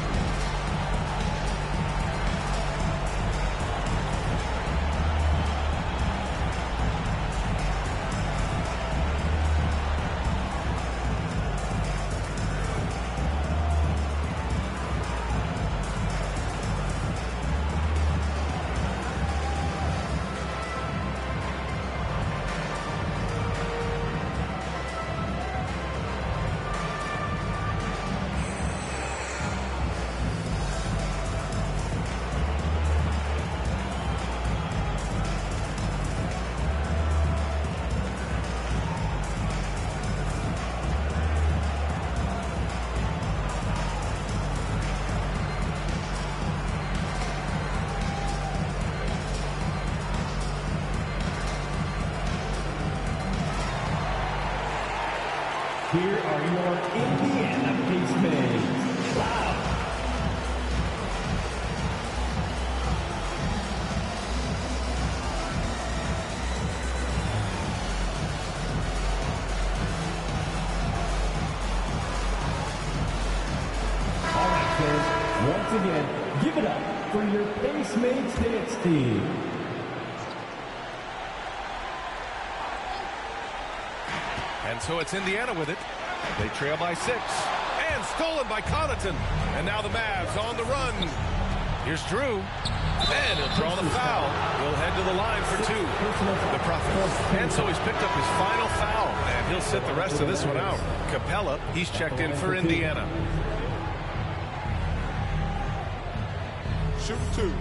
Speaker 6: Here are your Indiana Pacemates. Wow. All right, kids. Once again, give it up for your Pacemates dance team.
Speaker 4: And so it's Indiana with it. They trail by 6. And stolen by Connaughton. And now the Mavs on the run. Here's Drew. And he'll draw the foul. He'll head to the line for 2. The Profits. And so he's picked up his final foul. And he'll sit the rest of this one out. Capella, he's checked in for Indiana.
Speaker 11: Shoot 2.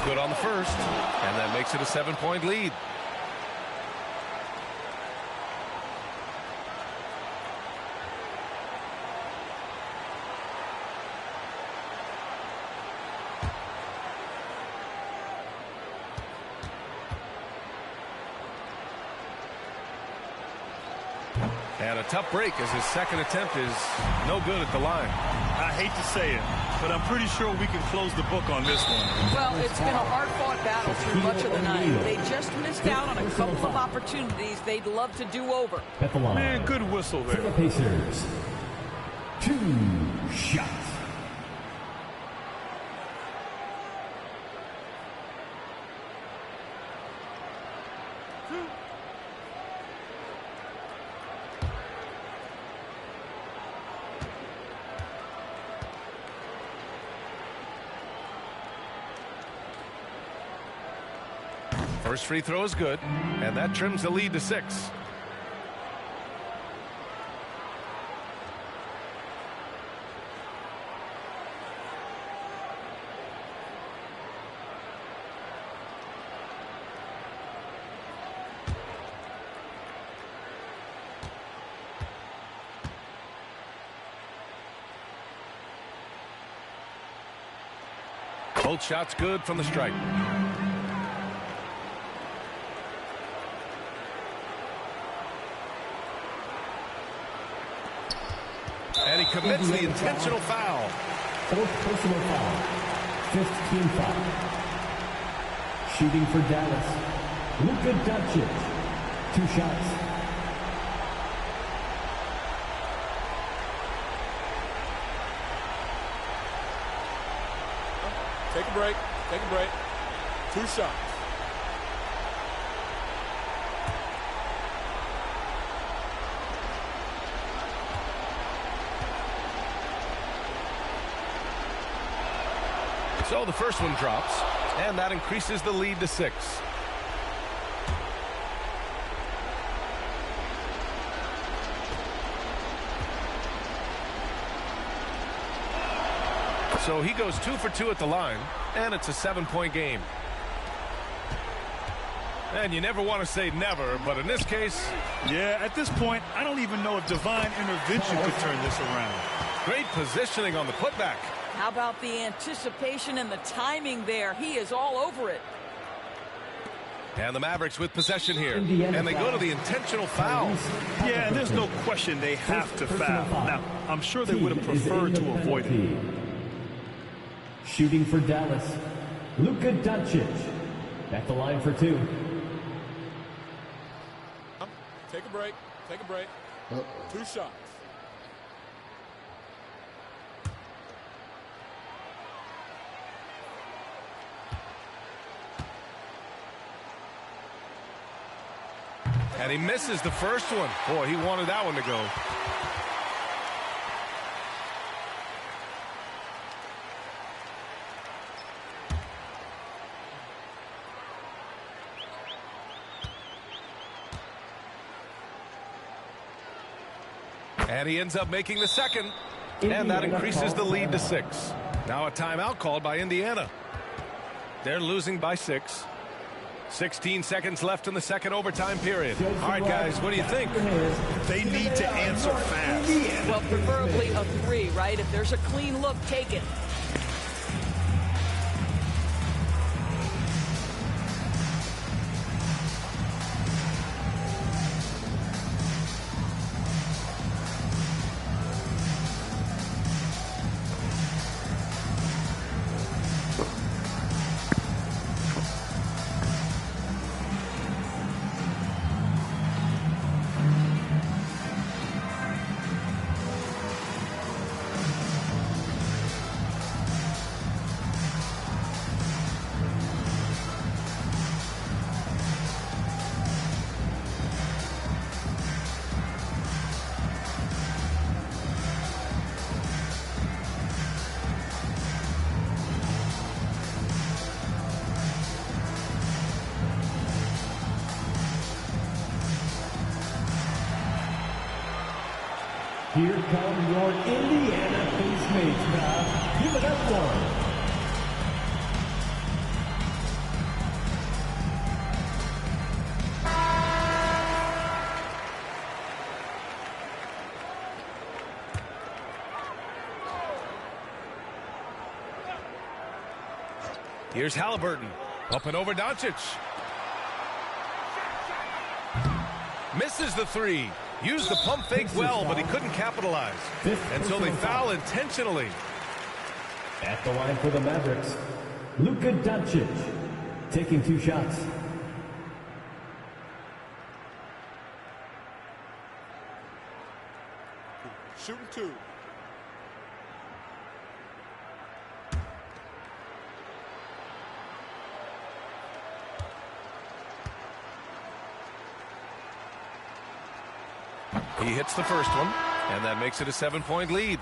Speaker 4: Good on the first, and that makes it a 7-point lead. And a tough break as his second attempt is no good at the line.
Speaker 7: I hate to say it, but I'm pretty sure we can close the book on this one.
Speaker 21: Well, it's been a hard-fought battle through much of the night. They just missed out on a couple of opportunities they'd love to do over.
Speaker 7: Man, good whistle there.
Speaker 6: For the Pacers, 2 shots.
Speaker 4: First free throw is good, and that trims the lead to 6. Both shots good from the stripe. And he commits the intentional foul.
Speaker 6: 4th personal foul. 5th team foul. Shooting for Dallas, Luka Doncic. 2 shots.
Speaker 8: Take a break. Take a break. 2 shots.
Speaker 4: So the first one drops, and that increases the lead to 6. So he goes 2 for 2 at the line, and it's a 7-point game. And you never want to say never, but in this case...
Speaker 7: Yeah, at this point, I don't even know if divine intervention could turn this around.
Speaker 4: Great positioning on the putback.
Speaker 21: How about the anticipation and the timing there? He is all over it.
Speaker 4: And the Mavericks with possession here. And they go to the intentional foul.
Speaker 7: Yeah, and there's no question they have to foul. Now, I'm sure they would have preferred to avoid it.
Speaker 6: Shooting for Dallas, Luka Doncic. At the line for 2.
Speaker 8: Take a break. Take a break. 2 shots.
Speaker 4: And he misses the first one. Boy, he wanted that one to go. And he ends up making the second. And that increases the lead to 6. Now a timeout called by Indiana. They're losing by 6. 16 seconds left in the second overtime period. All right, guys, what do you think?
Speaker 7: They need to answer fast.
Speaker 21: Well, preferably a 3, right? If there's a clean look, take it.
Speaker 6: Here come your Indiana face mates now. Give it up for them.
Speaker 4: Here's Halliburton. Up and over Doncic. Misses the three. Used the pump fake well, but he couldn't capitalize. And so they foul intentionally.
Speaker 6: At the line for the Mavericks, Luka Doncic taking 2 shots.
Speaker 8: Shooting 2.
Speaker 4: He hits the first one, and that makes it a 7-point lead.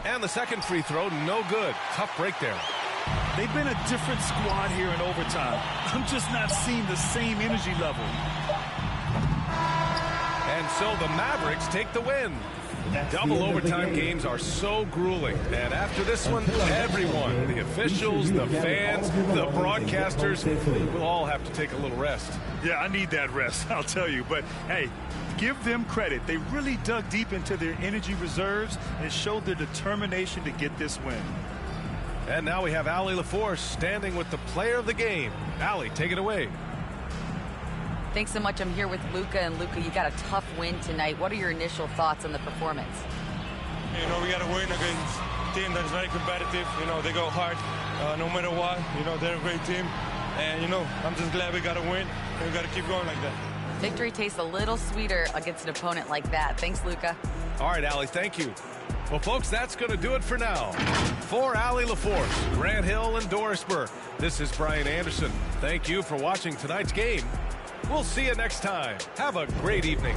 Speaker 4: And the second free throw, no good. Tough break there.
Speaker 7: They've been a different squad here in overtime. I'm just not seeing the same energy level.
Speaker 4: And so the Mavericks take the win. Double overtime games are so grueling. And after this one, everyone, the officials, the fans, the broadcasters, will all have to take a little rest.
Speaker 7: Yeah, I need that rest, I'll tell you. But, hey, give them credit. They really dug deep into their energy reserves and showed their determination to get this win.
Speaker 4: And now we have Allie LaForce standing with the player of the game. Allie, take it away.
Speaker 5: Thanks so much. I'm here with Luka. And Luka, you got a tough win tonight. What are your initial thoughts on the performance?
Speaker 16: You know, we got to win against a team that's very competitive. You know, they go hard no matter what. You know, they're a great team. And, you know, I'm just glad we got to win. And we got to keep going like that.
Speaker 5: Victory tastes a little sweeter against an opponent like that. Thanks, Luka.
Speaker 4: All right, Allie, thank you. Well, folks, that's going to do it for now. For Allie LaForce, Grant Hill, and Doris Burke, this is Brian Anderson. Thank you for watching tonight's game. We'll see you next time. Have a great evening.